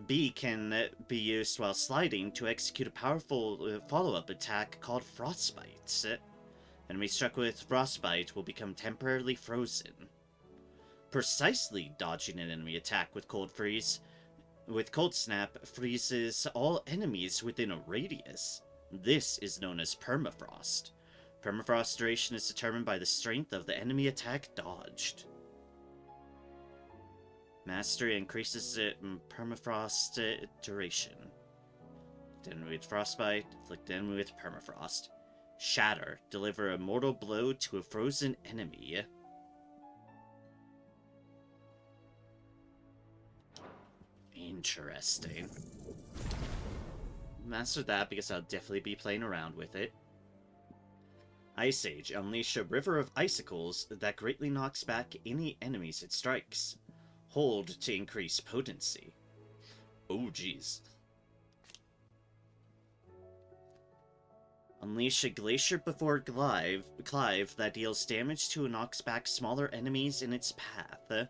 B can be used while sliding to execute a powerful follow-up attack called Frostbite. Enemy struck with Frostbite will become temporarily frozen. Precisely dodging an enemy attack with Cold Snap freezes all enemies within a radius. This is known as Permafrost. Permafrost duration is determined by the strength of the enemy attack dodged. Mastery increases Permafrost duration. Enemy with Frostbite, inflict enemy with Permafrost. Shatter, deliver a mortal blow to a frozen enemy. Interesting. Master that because I'll definitely be playing around with it. Ice Age. Unleash a river of icicles that greatly knocks back any enemies it strikes. Hold to increase potency. Oh, jeez. Unleash a Glacier before Clive that deals damage to and knocks back smaller enemies in its path.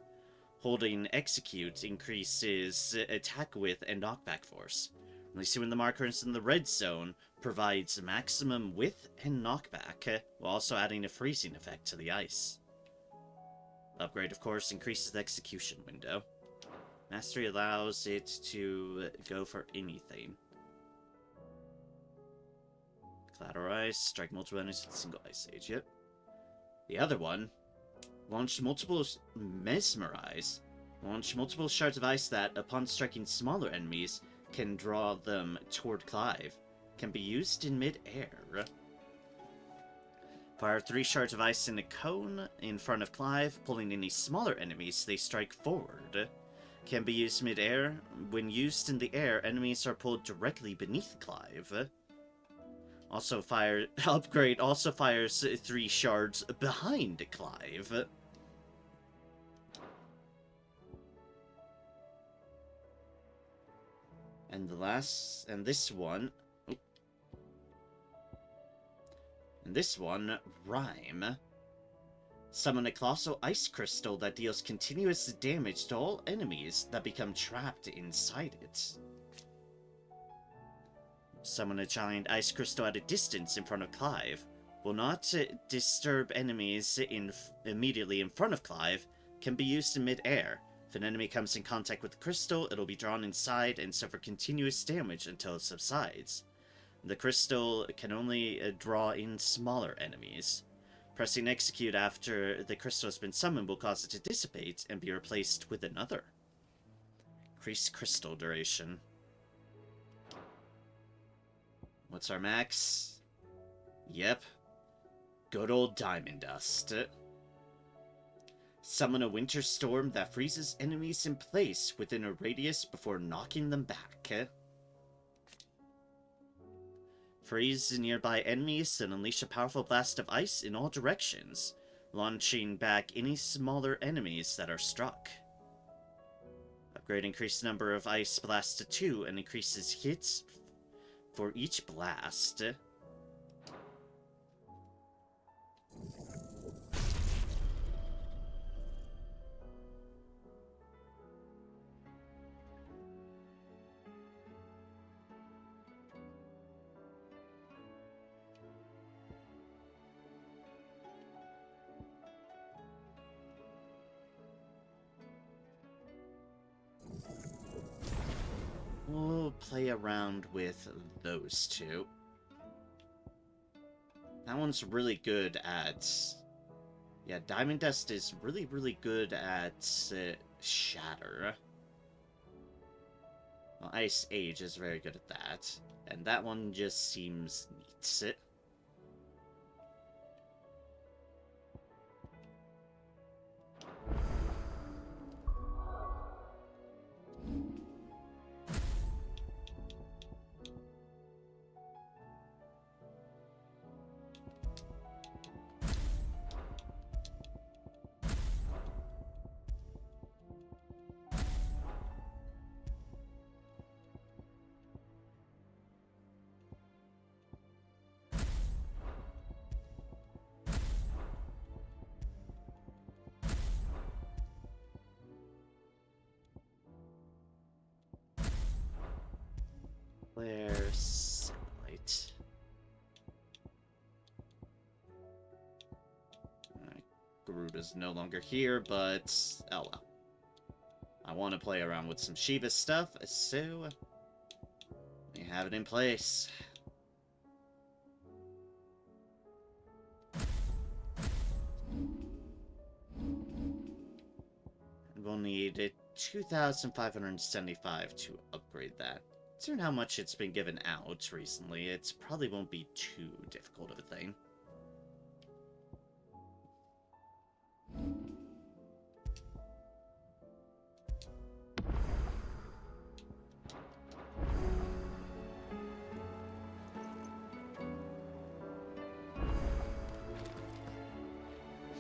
Holding Execute increases attack width and knockback force. Releasing when the marker is in the red zone provides maximum width and knockback, while also adding a freezing effect to the ice. Upgrade, of course, increases the execution window. Mastery allows it to go for anything. Collateral Ice, strike multiple enemies with a single Ice Age, yep. The other one, launch multiple Mesmerize. Launch multiple shards of ice that, upon striking smaller enemies, can draw them toward Clive. Can be used in mid-air. Fire 3 shards of ice in a cone in front of Clive, pulling any smaller enemies they strike forward. Can be used mid-air. When used in the air, enemies are pulled directly beneath Clive. Upgrade also fires 3 shards behind Clive. And this one, Rhyme. Summon a colossal ice crystal that deals continuous damage to all enemies that become trapped inside it. Summon a giant ice crystal at a distance in front of Clive. Will not disturb enemies immediately in front of Clive. Can be used in mid-air. If an enemy comes in contact with the crystal, it'll be drawn inside and suffer continuous damage until it subsides. The crystal can only draw in smaller enemies. Pressing execute after the crystal has been summoned will cause it to dissipate and be replaced with another. Increase crystal duration. What's our max? Yep. Good old Diamond Dust. Summon a winter storm that freezes enemies in place within a radius before knocking them back. Freeze nearby enemies and unleash a powerful blast of ice in all directions. launching back any smaller enemies that are struck. Upgrade increased number of ice blasts to 2 and increases hits for each blast. We'll play around with those two. That one's really good at... Yeah, Diamond Dust is really good at Shatter. Well, Ice Age is very good at that. And that one just seems neat. Where's Satellite? Garuda's no longer here, but oh well. I want to play around with some Shiva stuff, so we have it in place. We'll need 2,575 to upgrade that. Considering how much it's been given out recently, it probably won't be too difficult of a thing.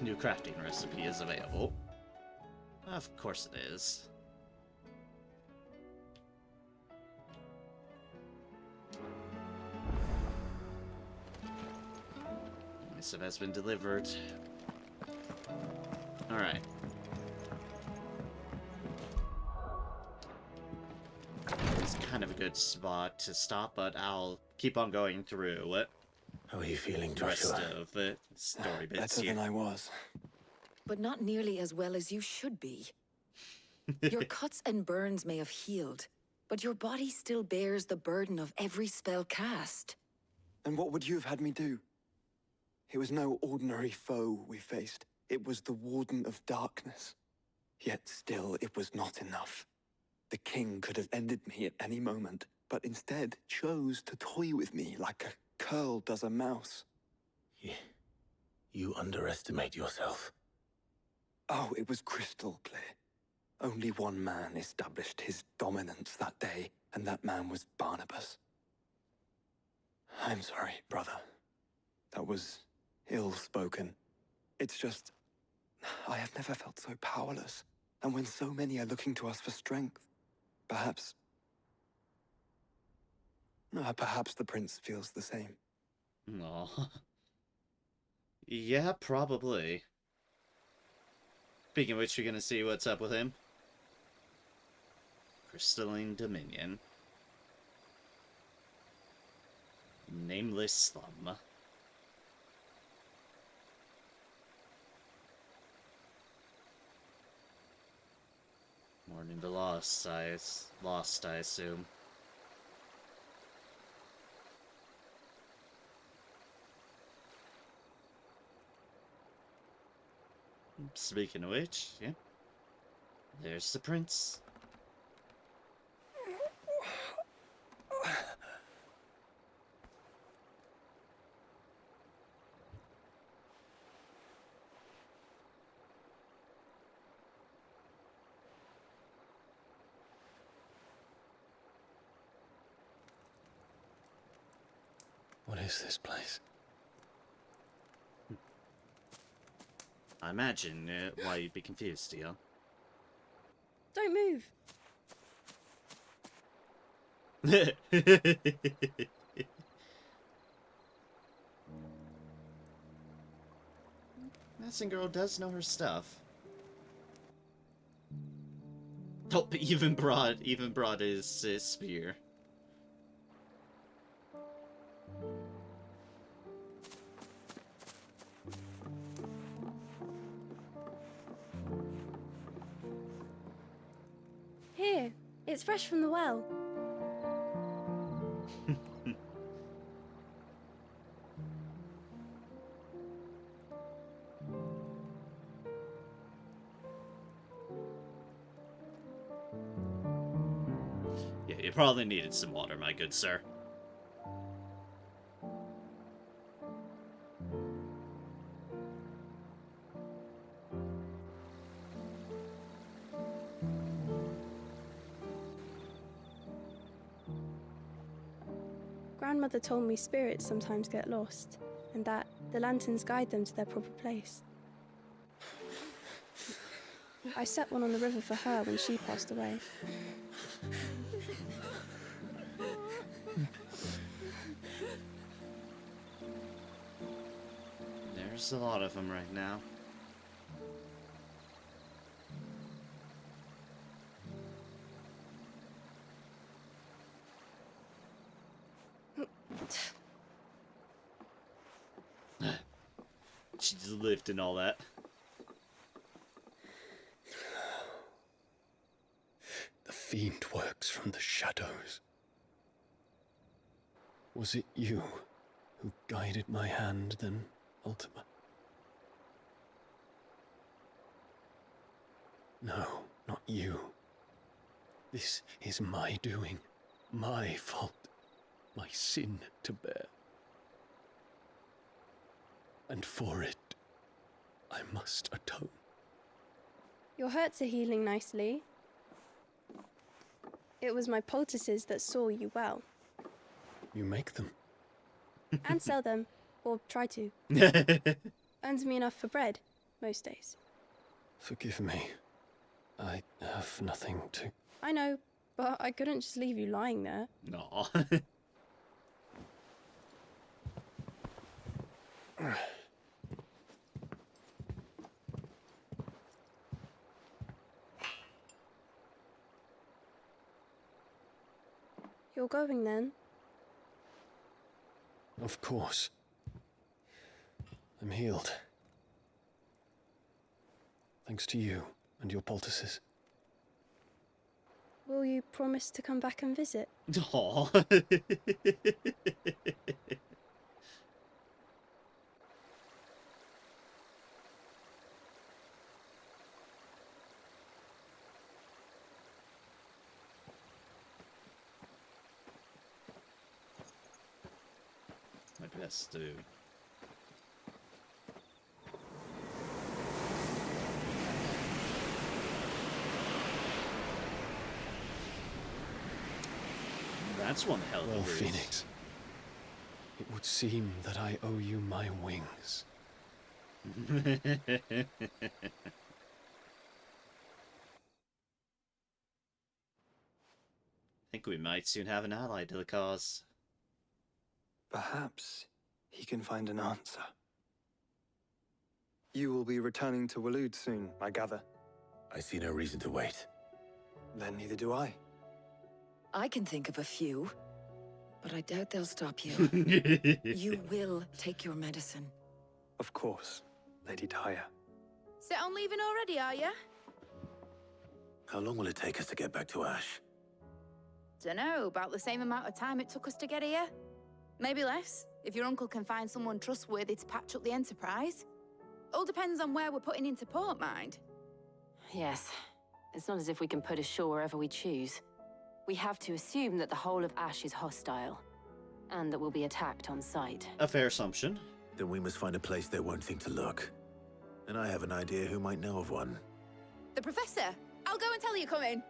New crafting recipe is available. Of course it is. Missive has been delivered. Alright. It's kind of a good spot to stop, but I'll keep on going through it. How are you feeling, The rest Joshua? of the story bits Better here. than I was. But not nearly as well as you should be. Your cuts and burns may have healed, but your body still bears the burden of every spell cast. And what would you have had me do? It was no ordinary foe we faced. It was the Warden of Darkness. Yet still, it was not enough. The king could have ended me at any moment, but instead chose to toy with me like a curl does a mouse. You underestimate yourself. Oh, it was crystal clear. Only one man established his dominance that day, and that man was Barnabas. I'm sorry, brother. That was ill-spoken. It's just, I have never felt so powerless. And when so many are looking to us for strength, perhaps the prince feels the same. Aw. Yeah, probably. Speaking of which, we're gonna see what's up with him. Crystalline Dominion. Nameless Slum. Mourning the lost, I assume. Speaking of which, yeah. There's the prince. What is this place? I imagine why you'd be confused, Theo. Don't move. Messing girl does know her stuff. Oh, even brought his spear. Here, it's fresh from the well. Yeah, you probably needed some water, my good sir. Grandmother told me spirits sometimes get lost, and that the lanterns guide them to their proper place. I set one on the river for her when she passed away. There's a lot of them right now. She's lived in all that. The fiend works from the shadows. Was it you who guided my hand then, Ultima? No, not you. This is my doing, my fault, my sin to bear. And for it, I must atone. Your hurts are healing nicely. It was my poultices that saw you well. You make them. And sell them, or try to. Earns me enough for bread, most days. Forgive me. I have nothing to... I know, but I couldn't just leave you lying there. No. You're going then? Of course. I'm healed. Thanks to you and your poultices. Will you promise to come back and visit? Aww. My best do. That's one hell of a Well, ruse. Phoenix, it would seem that I owe you my wings. Think we might soon have an ally to the cause. Perhaps he can find an answer. You will be returning to Waloed soon, I gather. I see no reason to wait. Then neither do I. I can think of a few, but I doubt they'll stop you. You will take your medicine. Of course, Lady Daya. Set on leaving already, are ya? How long will it take us to get back to Ash? Dunno, about the same amount of time it took us to get here. Maybe less, if your uncle can find someone trustworthy to patch up the Enterprise. All depends on where we're putting into port, mind. Yes. It's not as if we can put ashore wherever we choose. We have to assume that the whole of Ash is hostile, and that we'll be attacked on sight. A fair assumption. Then we must find a place they won't think to look. And I have an idea who might know of one. The Professor! I'll go and tell you coming.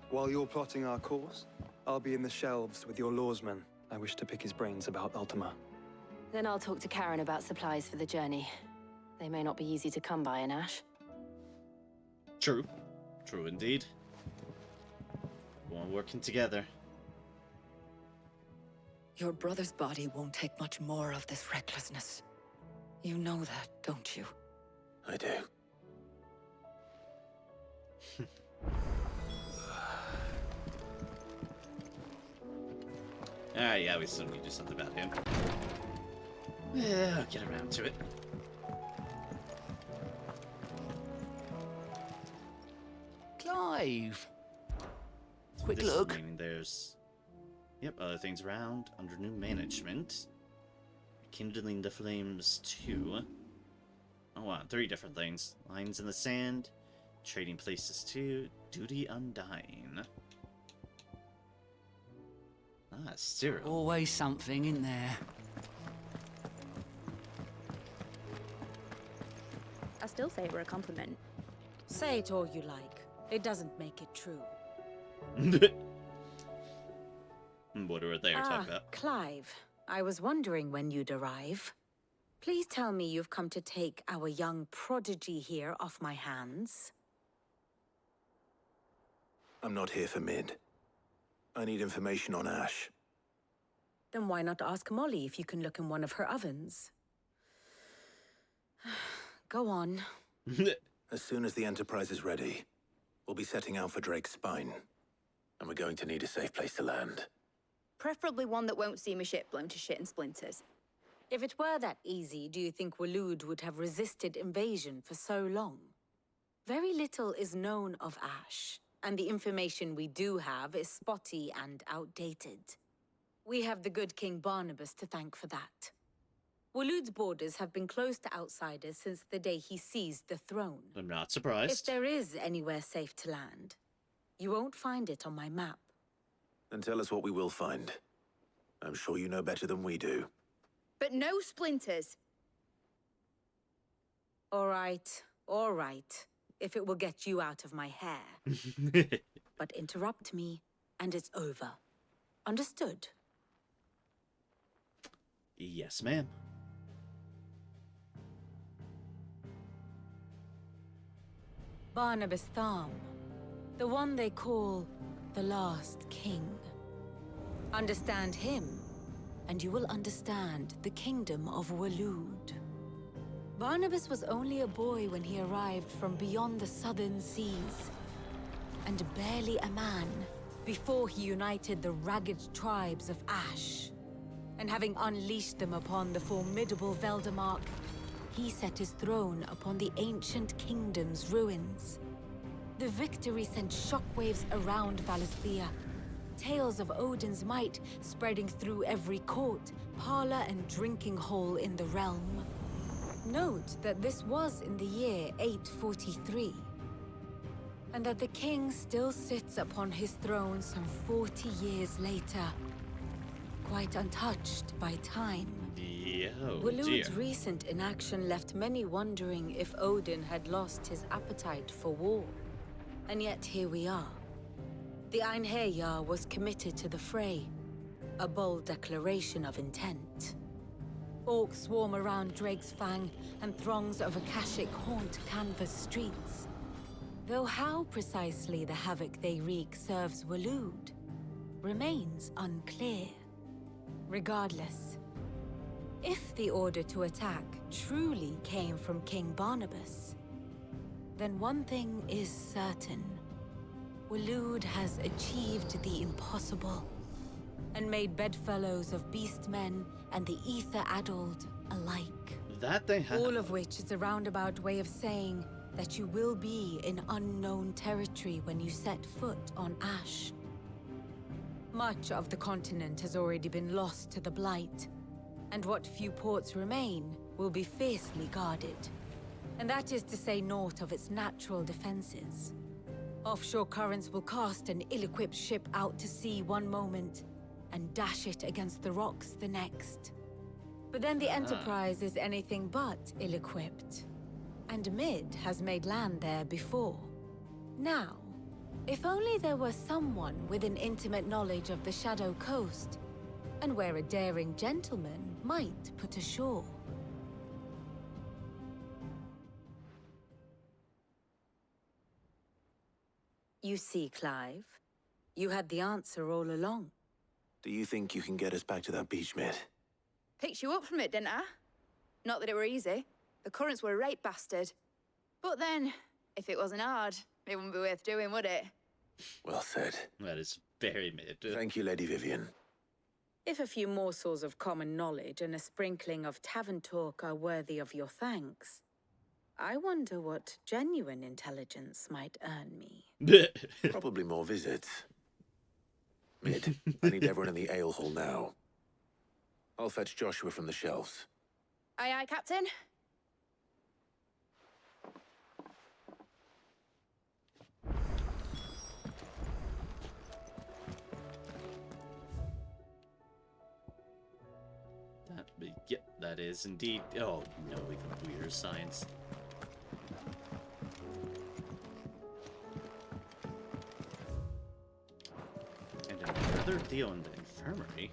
While you're plotting our course, I'll be in the shelves with your lawsman. I wish to pick his brains about Ultima. Then I'll talk to Karen about supplies for the journey. They may not be easy to come by in Ash. True. True indeed. We're all working together. Your brother's body won't take much more of this recklessness. You know that, don't you? I do. Yeah, we still need to do something about him. Yeah, I'll get around to it. Clive! So Quick this is look. meaning there's... Yep, other things around under new management. Kindling the Flames 2. Oh wow, 3 different things. Lines in the Sand, Trading Places 2, Duty Undying. Ah, Cyril. Always something in there. I still favour a compliment. Say it all you like. It doesn't make it true. What are they talking about? Clive. I was wondering when you'd arrive. Please tell me you've come to take our young prodigy here off my hands. I'm not here for Mid. I need information on Ash. Then why not ask Molly if you can look in one of her ovens? Go on. As soon as the Enterprise is ready, we'll be setting out for Drake's Spine. And we're going to need a safe place to land. Preferably one that won't see my ship blown to shit and splinters. If it were that easy, do you think Waloed would have resisted invasion for so long? Very little is known of Ash, and the information we do have is spotty and outdated. We have the good King Barnabas to thank for that. Waloed's borders have been closed to outsiders since the day he seized the throne. I'm not surprised. If there is anywhere safe to land, you won't find it on my map. Then tell us what we will find. I'm sure you know better than we do. But no splinters. All right. If it will get you out of my hair. But interrupt me, and it's over. Understood? Yes, ma'am. Barnabas Tharm. The one they call the Last King. Understand him, and you will understand the kingdom of Waloed. Barnabas was only a boy when he arrived from beyond the southern seas, and barely a man before he united the ragged tribes of Ash. And having unleashed them upon the formidable Veldamark, he set his throne upon the ancient kingdom's ruins. The victory sent shockwaves around Valisthea, tales of Odin's might spreading through every court, parlor, and drinking hole in the realm. Note that this was in the year 843, and that the king still sits upon his throne some 40 years later, quite untouched by time. Waloed's recent inaction left many wondering if Odin had lost his appetite for war. And yet here we are. The Einherjar was committed to the fray, a bold declaration of intent. Orcs swarm around Drake's Fang, and throngs of Akashic haunt Canvas streets. Though how precisely the havoc they wreak serves Waloed remains unclear. Regardless, if the order to attack truly came from King Barnabas, then one thing is certain. Waloed has achieved the impossible, and made bedfellows of beastmen and the ether-addled alike. That they have. All of which is a roundabout way of saying that you will be in unknown territory when you set foot on Ash. Much of the continent has already been lost to the Blight, and what few ports remain will be fiercely guarded. And that is to say naught of its natural defenses. Offshore currents will cast an ill-equipped ship out to sea one moment, and dash it against the rocks the next. But then the Enterprise is anything but ill-equipped. And Mid has made land there before. Now, if only there were someone with an intimate knowledge of the Shadow Coast, and where a daring gentleman might put ashore. You see, Clive, you had the answer all along. Do you think you can get us back to that beach, mate? Picked you up from it, didn't I? Not that it were easy. The currents were a right bastard. But then, if it wasn't hard, it wouldn't be worth doing, would it? Well said. That is very mid. Thank you, Lady Vivian. If a few morsels of common knowledge and a sprinkling of tavern talk are worthy of your thanks, I wonder what genuine intelligence might earn me. Probably more visits. Mid, I need everyone in the ale hall now. I'll fetch Joshua from the shelves. Aye, aye, Captain. Yep, that is indeed. Oh no, we got weird signs. And another deal in the infirmary.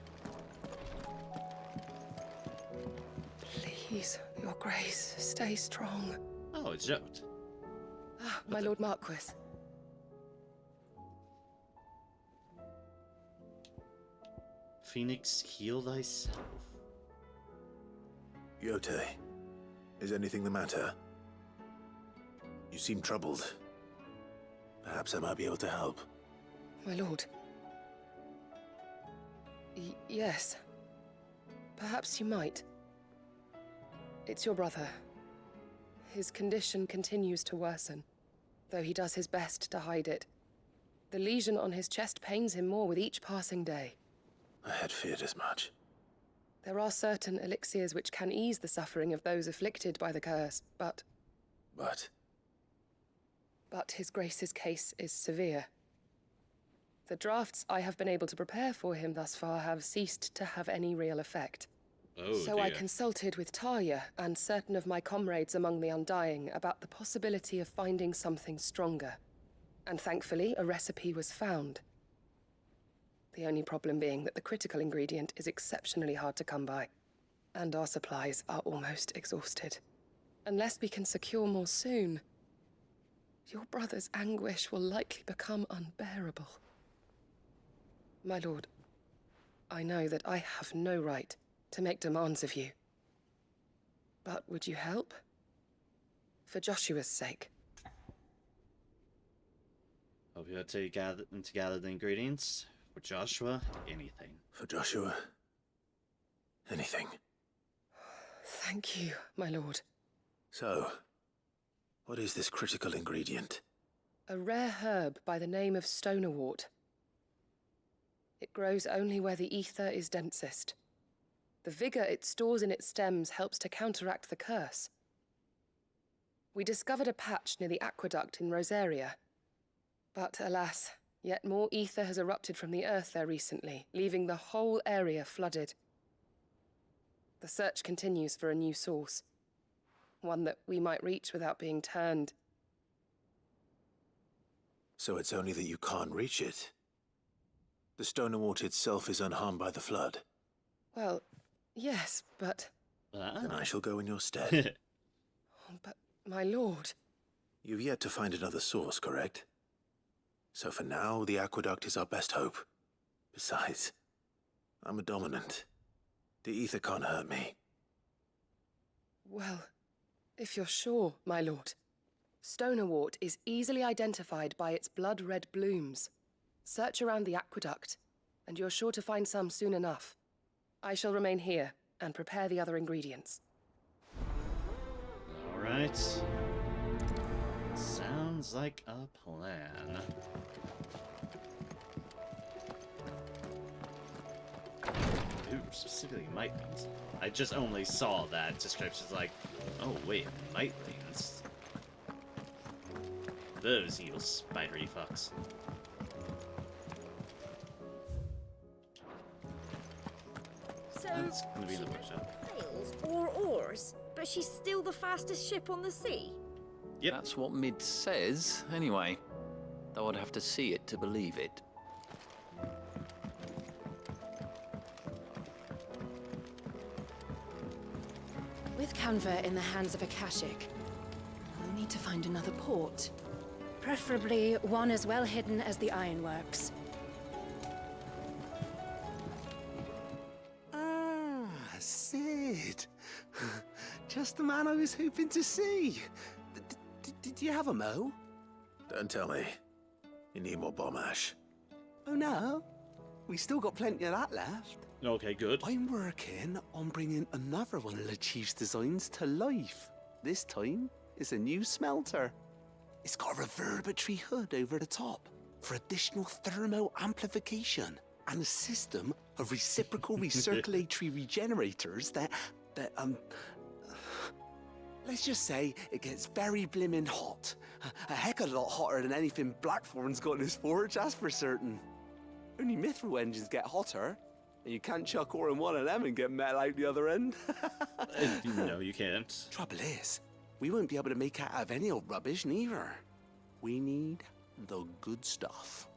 Please, your grace, stay strong. Oh, it's joked. Ah, my lord Marquis. Phoenix, heal thyself. Yote, is anything the matter? You seem troubled. Perhaps I might be able to help. My lord. Yes. Perhaps you might. It's your brother. His condition continues to worsen, though he does his best to hide it. The lesion on his chest pains him more with each passing day. I had feared as much. There are certain elixirs which can ease the suffering of those afflicted by the curse, but... But His Grace's case is severe. The drafts I have been able to prepare for him thus far have ceased to have any real effect. Oh, so dear. I consulted with Talia and certain of my comrades among the Undying about the possibility of finding something stronger. And thankfully, a recipe was found. The only problem being that the critical ingredient is exceptionally hard to come by, and our supplies are almost exhausted. Unless we can secure more soon, your brother's anguish will likely become unbearable. My lord, I know that I have no right to make demands of you. But would you help? For Joshua's sake. Hope you had to gather the ingredients. For Joshua, anything. For Joshua, anything. Thank you, my lord. So, what is this critical ingredient? A rare herb by the name of stonerwort. It grows only where the ether is densest. The vigor it stores in its stems helps to counteract the curse. We discovered a patch near the aqueduct in Rosaria. But alas, yet more ether has erupted from the earth there recently, leaving the whole area flooded. The search continues for a new source. One that we might reach without being turned. So it's only that you can't reach it. The stonerwort itself is unharmed by the flood. Well, yes, but... Then I shall go in your stead. But, my lord... You've yet to find another source, correct? So for now, the aqueduct is our best hope. Besides, I'm a dominant. The ether can't hurt me. Well, if you're sure, my lord. Stonerwort is easily identified by its blood-red blooms. Search around the aqueduct, and you're sure to find some soon enough. I shall remain here and prepare the other ingredients. All right. Sounds like a plan. Ooh, specifically mightlings. I just only saw that description's like, oh wait, mightlings. Those evil spidery fucks. So That's gonna be in the workshop. sails or oars, but she's still the fastest ship on the sea. Yep. That's what Mid says, anyway. Though I'd have to see it to believe it. With Canva in the hands of Akashic, we'll need to find another port. Preferably one as well hidden as the ironworks. Ah, Sid. Just the man I was hoping to see. Did you have a mo? Don't tell me. You need more bomb ash. Oh no, we still got plenty of that left. Okay, good. I'm working on bringing another one of the Chief's designs to life. This time, it's a new smelter. It's got a reverberatory hood over the top for additional thermal amplification and a system of reciprocal recirculatory regenerators that let's just say it gets very blimmin' hot. A heck of a lot hotter than anything Blackthorn's got in his forge, that's for certain. Only mithril engines get hotter, and you can't chuck ore in one of them and get metal out the other end. No, you can't. Trouble is, we won't be able to make out of any old rubbish neither. We need the good stuff.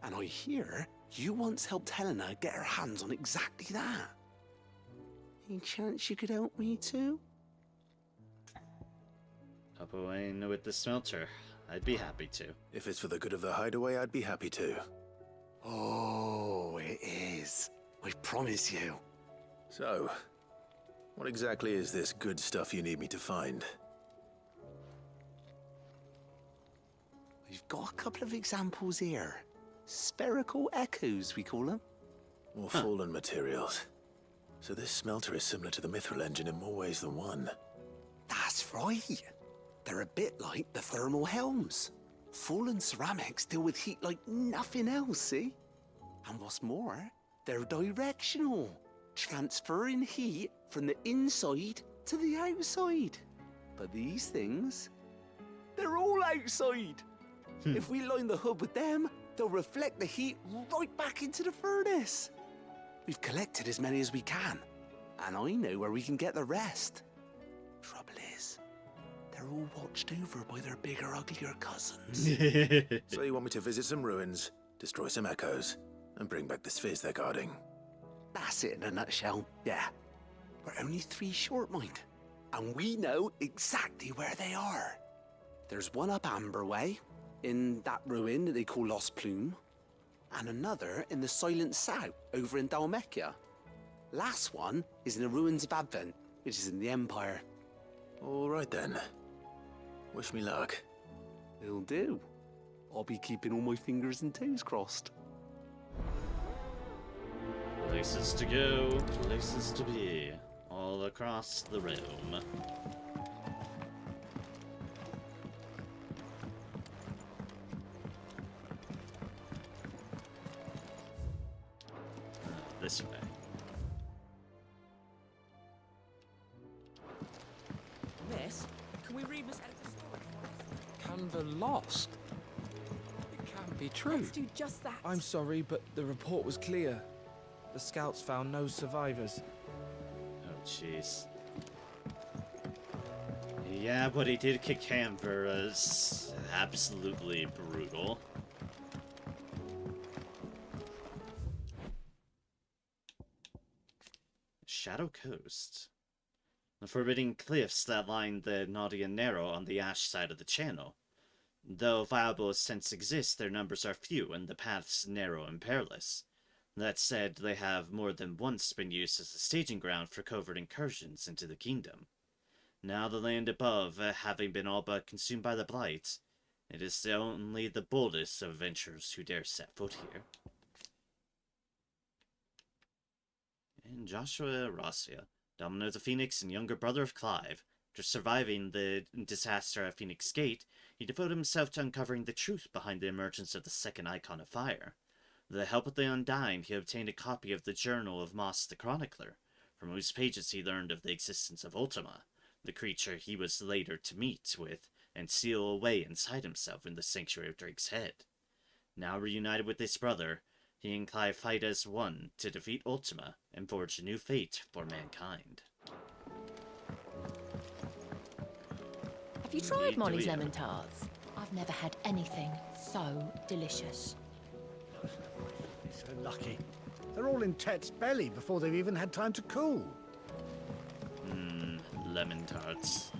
And I hear you once helped Helena get her hands on exactly that. Any chance you could help me too? Help away with the smelter. I'd be happy to. If it's for the good of the hideaway, I'd be happy to. Oh, it is. I promise you. So, what exactly is this good stuff you need me to find? We've got a couple of examples here. Spherical echoes, we call them. More fallen materials. So this smelter is similar to the mithril engine in more ways than one. That's right. They're a bit like the thermal helms. Fallen ceramics deal with heat like nothing else, see? And what's more, they're directional, transferring heat from the inside to the outside. But these things, they're all outside. If we line the hood with them, they'll reflect the heat right back into the furnace. We've collected as many as we can, and I know where we can get the rest. Trouble is, they're all watched over by their bigger, uglier cousins. So you want me to visit some ruins, destroy some echoes, and bring back the spheres they're guarding? That's it in a nutshell, yeah. We're only 3 short, mind, and we know exactly where they are. There's one up Amber Way, in that ruin that they call Lost Plume, and another in the Silent South, over in Dalmekia. Last one is in the ruins of Advent, which is in the Empire. All right then. Wish me luck. It'll do. I'll be keeping all my fingers and toes crossed. Places to go, places to be, all across the realm. This way. Miss, can we read Miss Editor's story? Canva lost? It can't be true. Let's do just that. I'm sorry, but the report was clear. The scouts found no survivors. Oh, jeez. Yeah, what he did to Canva was absolutely brutal. Shadow Coast. The forbidding cliffs that line the Naughty and Narrow on the Ash side of the channel. Though viable ascents exist, their numbers are few and the paths narrow and perilous. That said, they have more than once been used as a staging ground for covert incursions into the kingdom. Now the land above, having been all but consumed by the Blight, it is only the boldest of adventurers who dare set foot here. And Joshua Rossier, Domino the Phoenix and younger brother of Clive, after surviving the disaster at Phoenix Gate, he devoted himself to uncovering the truth behind the emergence of the second Icon of Fire. With the help of the Undying, he obtained a copy of the Journal of Moss the Chronicler, from whose pages he learned of the existence of Ultima, the creature he was later to meet with and seal away inside himself in the Sanctuary of Drake's Head. Now reunited with his brother, he and Clive fight as one to defeat Ultima and forge a new fate for mankind. Have you tried Molly's lemon tarts? I've never had anything so delicious. So lucky. They're all in Tet's belly before they've even had time to cool. Lemon tarts.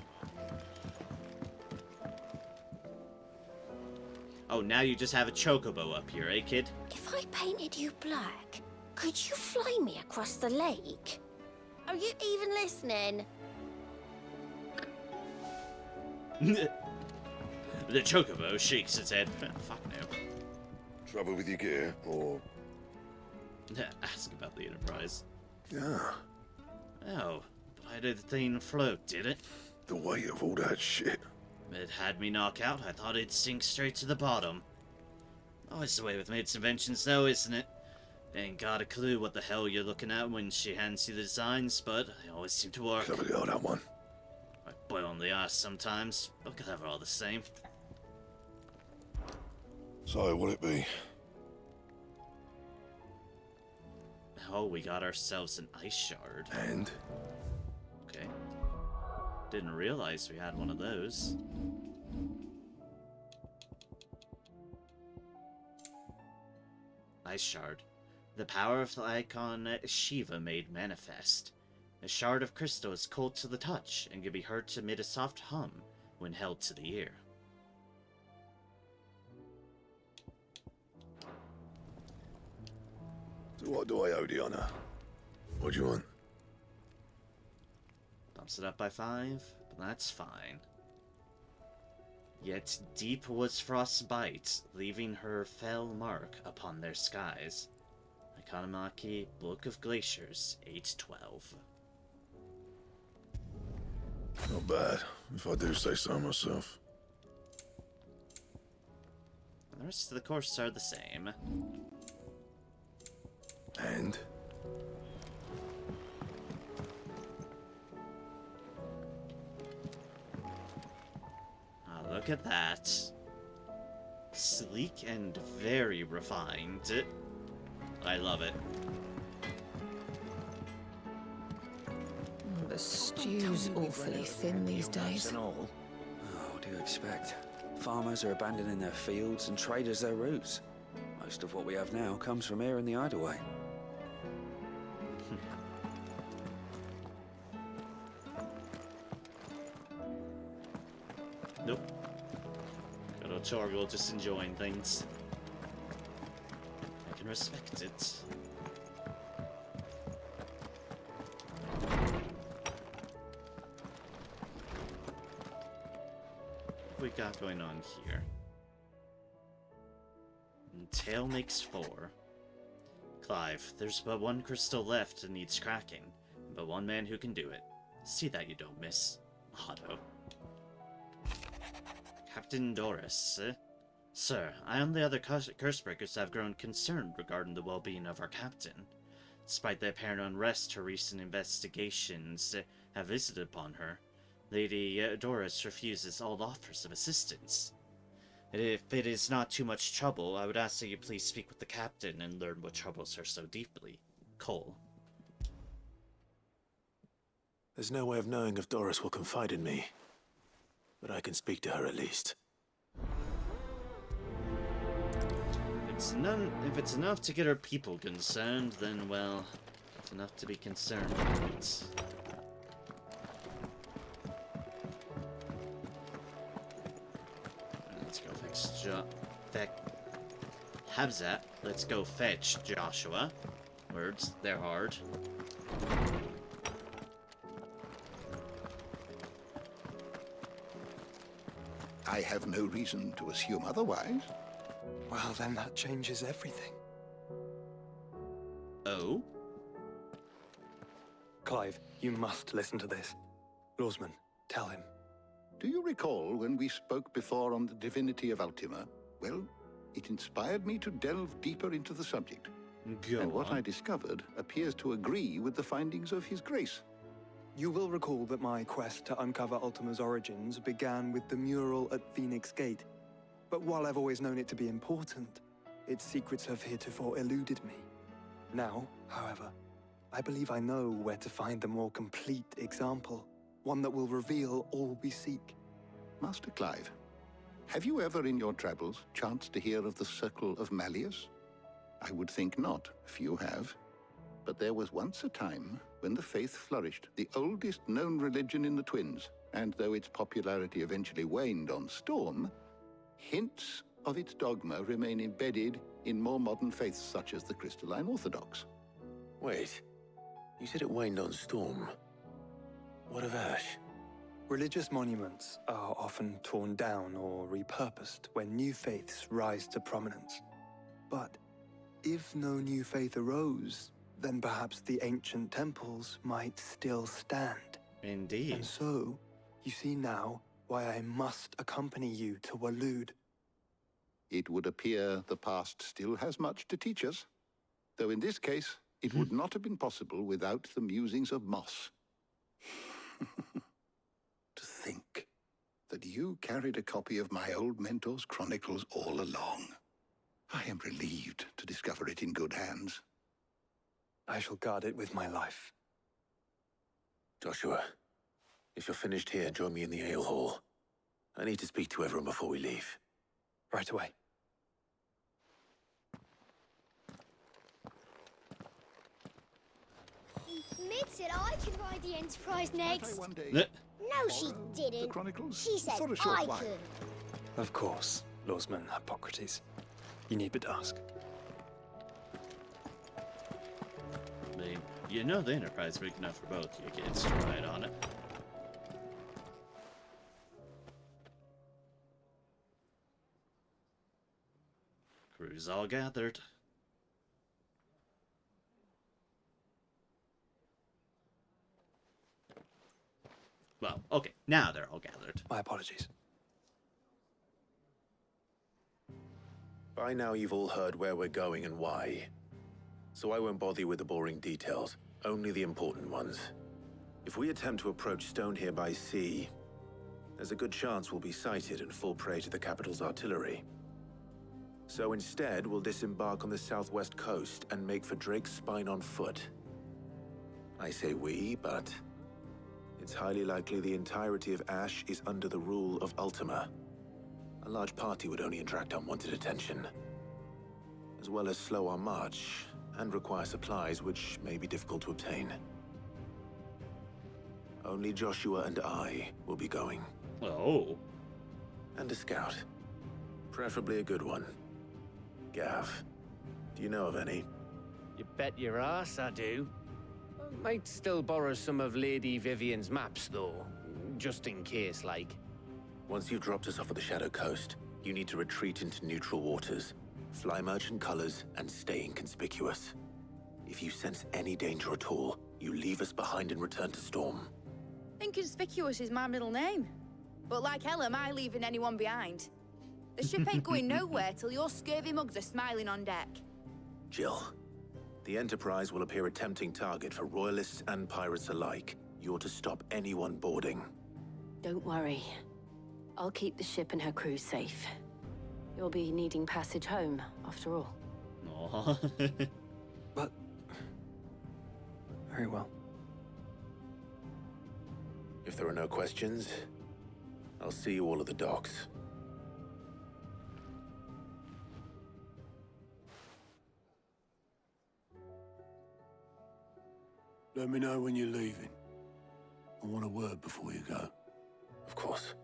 Oh, now you just have a chocobo up here, eh, kid? If I painted you black, could you fly me across the lake? Are you even listening? The chocobo shakes its head. Fuck no. Trouble with your gear, or... Ask about the Enterprise. Yeah. Oh, why did the thing float, did it? The weight of all that shit. It had me knock out. I thought it'd sink straight to the bottom. Always the way with maid's inventions, though, isn't it? Ain't got a clue what the hell you're looking at when she hands you the designs, but they always seem to work. Clever girl, that one. I boil on the ass sometimes, but clever all the same. So, what'll it be? Oh, we got ourselves an ice shard. And? Okay. Didn't realize we had one of those. Ice shard. The power of the icon Shiva made manifest. A shard of crystal is cold to the touch and can be heard to emit a soft hum when held to the ear. So what do I owe the honor? What do you want? Bumps it up by 5, but that's fine. Yet deep was Frost's bite, leaving her fell mark upon their skies. Economaki, Book of Glaciers, 812. Not bad, if I do say so myself. The rest of the course are the same. And? Ah, look at that. Sleek and very refined. I love it. The stew's awfully thin these days. Oh, what do you expect? Farmers are abandoning their fields and traders their roots. Most of what we have now comes from here in the Hideaway. Nope. Good old Torgal just enjoying things. I can respect it. What we got going on here? And tail makes 4. Clive, there's but one crystal left that needs cracking, but one man who can do it. See that you don't miss. Otto. Captain Doris, Sir, I and the other Cursebreakers have grown concerned regarding the well-being of our captain. Despite the apparent unrest her recent investigations have visited upon her, Lady Doris refuses all offers of assistance. If it is not too much trouble, I would ask that you please speak with the captain and learn what troubles her so deeply. Cole. There's no way of knowing if Doris will confide in me, but I can speak to her at least. If it's enough to get her people concerned, then, well, it's enough to be concerned about. Let's go fetch Habzat. Let's go fetch Joshua. Words, they're hard. I have no reason to assume otherwise. Well, then that changes everything. Oh? Clive, you must listen to this. Lawsman, tell him. Do you recall when we spoke before on the divinity of Ultima? Well, it inspired me to delve deeper into the subject. And what I discovered appears to agree with the findings of His Grace. You will recall that my quest to uncover Ultima's origins began with the mural at Phoenix Gate. But while I've always known it to be important, its secrets have heretofore eluded me. Now, however, I believe I know where to find the more complete example, one that will reveal all we seek. Master Clive, have you ever in your travels chanced to hear of the Circle of Malleus? I would think not, few have. But there was once a time when the faith flourished, the oldest known religion in the Twins, and though its popularity eventually waned on Storm, hints of its dogma remain embedded in more modern faiths such as the Crystalline Orthodox. Wait, you said it waned on Storm. What of Ash? Religious monuments are often torn down or repurposed when new faiths rise to prominence. But if no new faith arose, then perhaps the ancient temples might still stand. Indeed. And so, you see now why I must accompany you to Waloed. It would appear the past still has much to teach us, though in this case, it would not have been possible without the musings of Moss. To think that you carried a copy of my old mentor's chronicles all along. I am relieved to discover it in good hands. I shall guard it with my life. Joshua, if you're finished here, join me in the ale hall. I need to speak to everyone before we leave. Right away. Mid said I could ride the Enterprise next. No, she didn't. She said For a short I while. could. Of course, Lawsman Hippocrates. You need but ask. I mean, you know the Enterprise is big enough for both you kids to ride on it. Crew's all gathered. Well, okay, now they're all gathered. My apologies. By now you've all heard where we're going and why. So I won't bother you with the boring details, only the important ones. If we attempt to approach Stone here by sea, there's a good chance we'll be sighted and fall prey to the capital's artillery. So instead, we'll disembark on the southwest coast and make for Drake's Spine on foot. I say we, but it's highly likely the entirety of Ash is under the rule of Ultima. A large party would only attract unwanted attention, as well as slow our march and require supplies which may be difficult to obtain. Only Joshua and I will be going. Oh. And a scout. Preferably a good one. Gav, do you know of any? You bet your ass I do. I might still borrow some of Lady Vivian's maps, though. Just in case, like. Once you've dropped us off at the Shadow Coast, you need to retreat into neutral waters, fly merchant colors, and stay inconspicuous. If you sense any danger at all, you leave us behind and return to Storm. Inconspicuous is my middle name. But like hell am I leaving anyone behind. The ship ain't going nowhere till your scurvy mugs are smiling on deck. Jill, the Enterprise will appear a tempting target for royalists and pirates alike. You're to stop anyone boarding. Don't worry. I'll keep the ship and her crew safe. You'll be needing passage home, after all. Aww. But... very well. If there are no questions, I'll see you all at the docks. Let me know when you're leaving. I want a word before you go. Of course.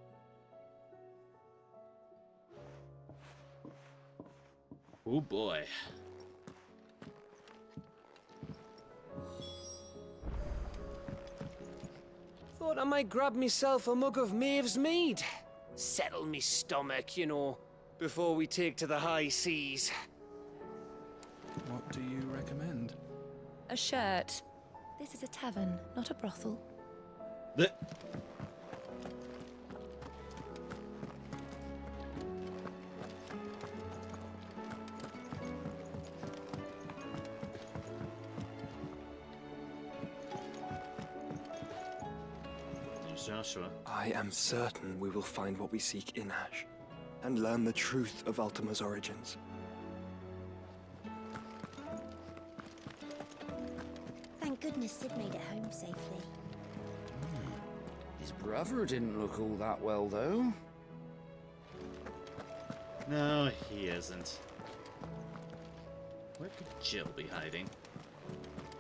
Oh boy. Thought I might grab myself a mug of Maeve's mead. Settle me stomach, you know, before we take to the high seas. What do you recommend? A shirt. This is a tavern, not a brothel. Joshua. I am certain we will find what we seek in Ash, and learn the truth of Ultima's origins. Thank goodness Sid made it home safely. His brother didn't look all that well, though. No, he isn't. Where could Jill be hiding?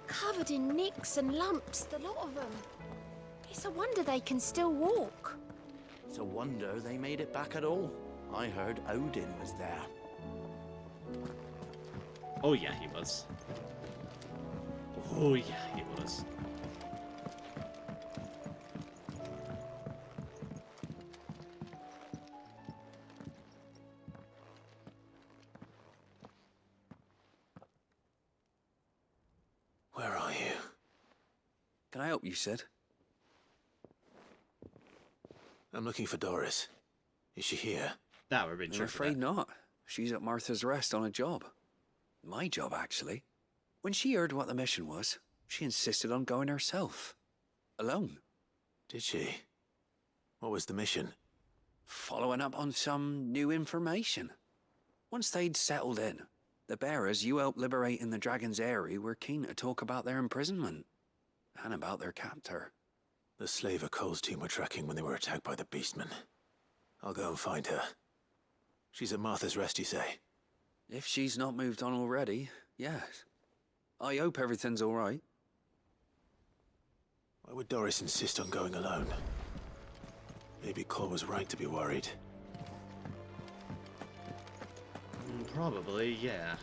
Covered in nicks and lumps, the lot of them. It's a wonder they can still walk. It's a wonder they made it back at all. I heard Odin was there. Oh yeah, he was. Oh yeah, he was. Where are you? Can I help you, Sid? I'm looking for Doris. Is she here? That would be I'm afraid not. She's at Martha's Rest on a job. My job, actually. When she heard what the mission was, she insisted on going herself. Alone. Did she? What was the mission? Following up on some new information. Once they'd settled in, the bearers you helped liberate in the Dragon's Eyrie were keen to talk about their imprisonment. And about their captor. The slaver Cole's team were tracking when they were attacked by the Beastmen. I'll go and find her. She's at Martha's Rest, you say? If she's not moved on already, yes. I hope everything's all right. Why would Doris insist on going alone? Maybe Cole was right to be worried. Probably, yeah.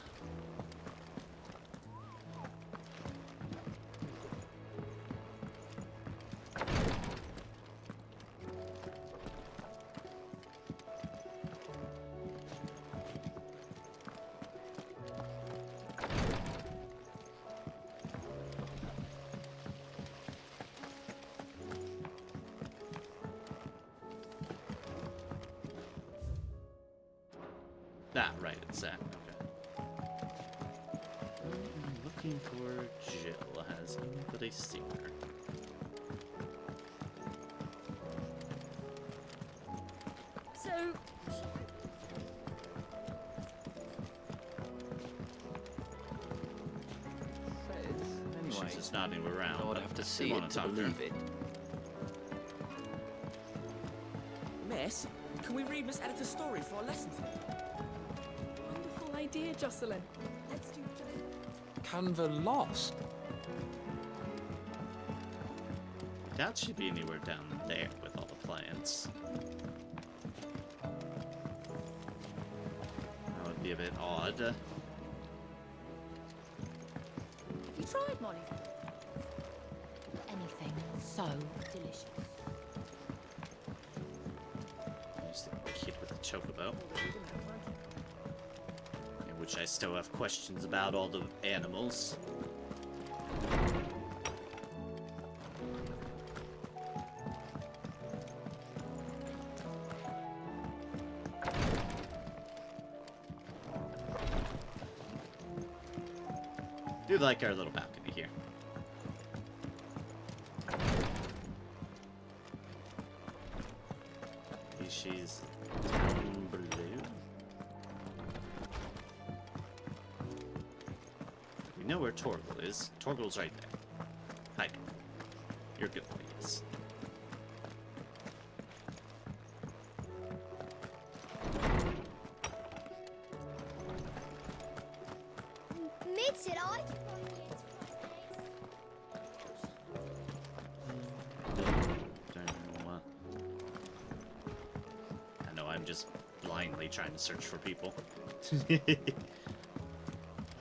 Ah, right, it's that. Okay. I'm looking for Jill. Has anybody seen her? So, Anyway, She's just nodding around. I would but have to I see wanna it to talk her. believe it. Miss, can we read Miss Editor's story for our lesson today? Wonderful idea, Jocelyn. Let's do just... Canva lost. That should be anywhere down there with all the plants. That would be a bit odd. have you tried Molly? Anything so delicious. There's the kid with the chocobo. In which I still have questions about all the animals. Do like our little balcony here. She's down below. We know where Torgal is. Torgal's right there. Hi, Torgal. You're good please. Mid said I I know I'm just blindly trying to search for people.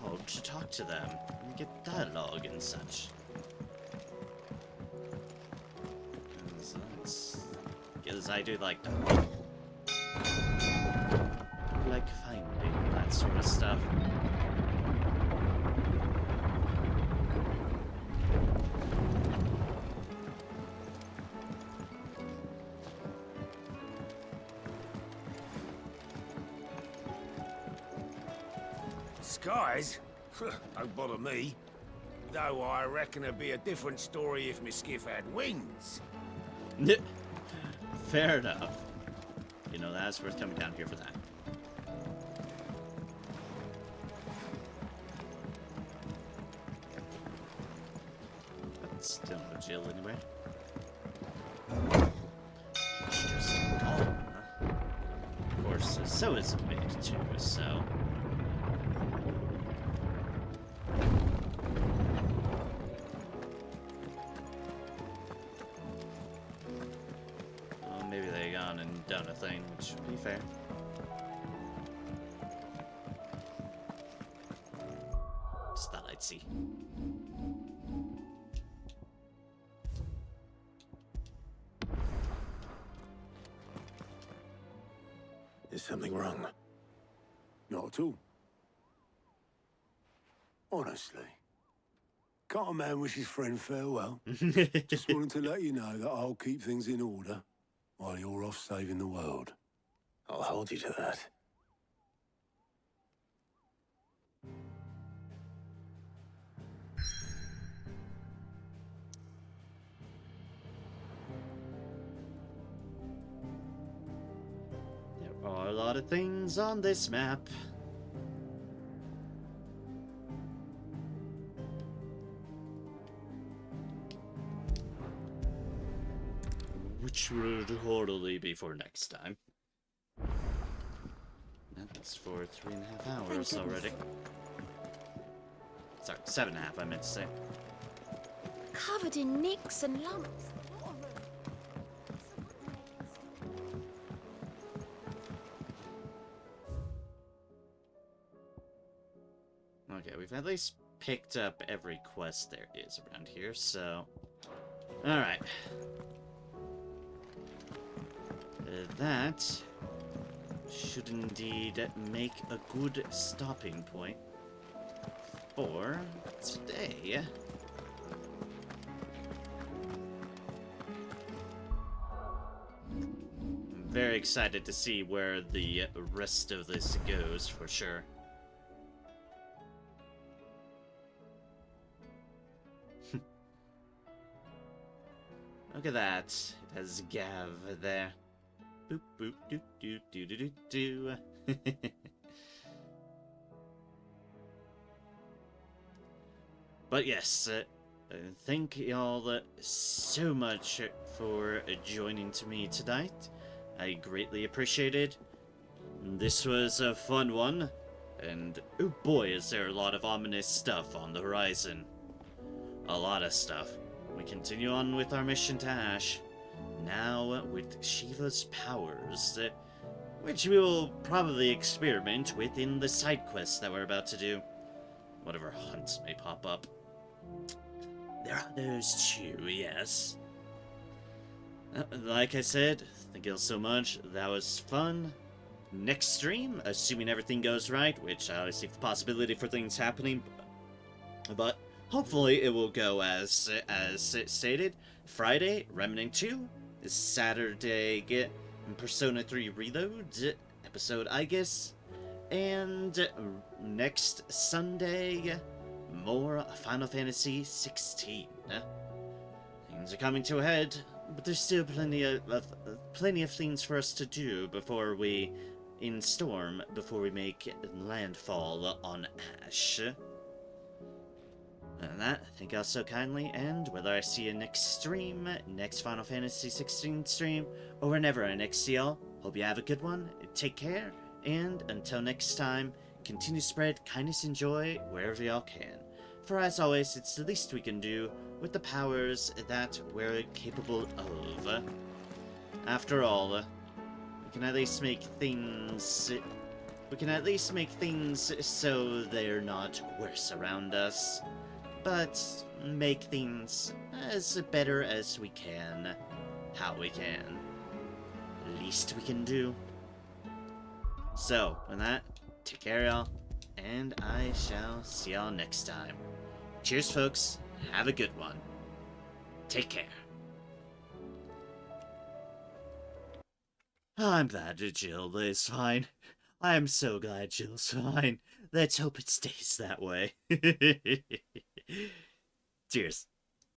Oh, to talk to them and get dialogue and such. Because I do like finding that sort of stuff. Skies? Don't bother me. Though I reckon it'd be a different story if my skiff had wings. Fair enough. You know, that's worth coming down here for that. But still no Jill anywhere. She's just gone. Of course, so is Mid too, so... Maybe they gone and done a thing, which would be fair. Sightsee. Is something wrong? Not at all. Honestly. Can't a man wish his friend farewell? Just wanted to let you know that I'll keep things in order while you're off saving the world. I'll hold you to that. There are a lot of things on this map. Which will totally be for next time. That's for 3.5 hours already. Sorry, 7.5 I meant to say. Covered in nicks and lumps. Okay, we've at least picked up every quest there is around here, so... Alright. That should indeed make a good stopping point for today. I'm very excited to see where the rest of this goes, for sure. Look at that. It has Gav there. Boop boop doo doo doo doo doo doo. But yes, thank y'all so much for joining me tonight. I greatly appreciate it. This was a fun one, and oh boy, is there a lot of ominous stuff on the horizon. A lot of stuff. We continue on with our mission to Ash. Now with Shiva's powers, which we will probably experiment with in the side quests that we're about to do. Whatever hunts may pop up. There are those too, yes. Like I said, thank you all so much. That was fun. Next stream, assuming everything goes right, which I always see the possibility for things happening, but hopefully it will go as stated. Friday, Remnant 2. Saturday, Persona 3 Reload episode, I guess. And next Sunday, more Final Fantasy 16. Things are coming to a head, but there's still plenty of things for us to do before we make landfall on Ash. And that, thank y'all so kindly, and whether I see you next stream, next Final Fantasy 16 stream, or whenever I next see y'all, hope you have a good one, take care, and until next time, continue to spread kindness and joy wherever y'all can. For as always, it's the least we can do with the powers that we're capable of. After all, we can at least make things so they're not worse around us. But make things as better as we can, how we can. Least we can do. So, with that, take care, y'all, and I shall see y'all next time. Cheers, folks. Have a good one. Take care. I'm glad Jill is fine. I'm so glad Jill's fine. Let's hope it stays that way. Cheers.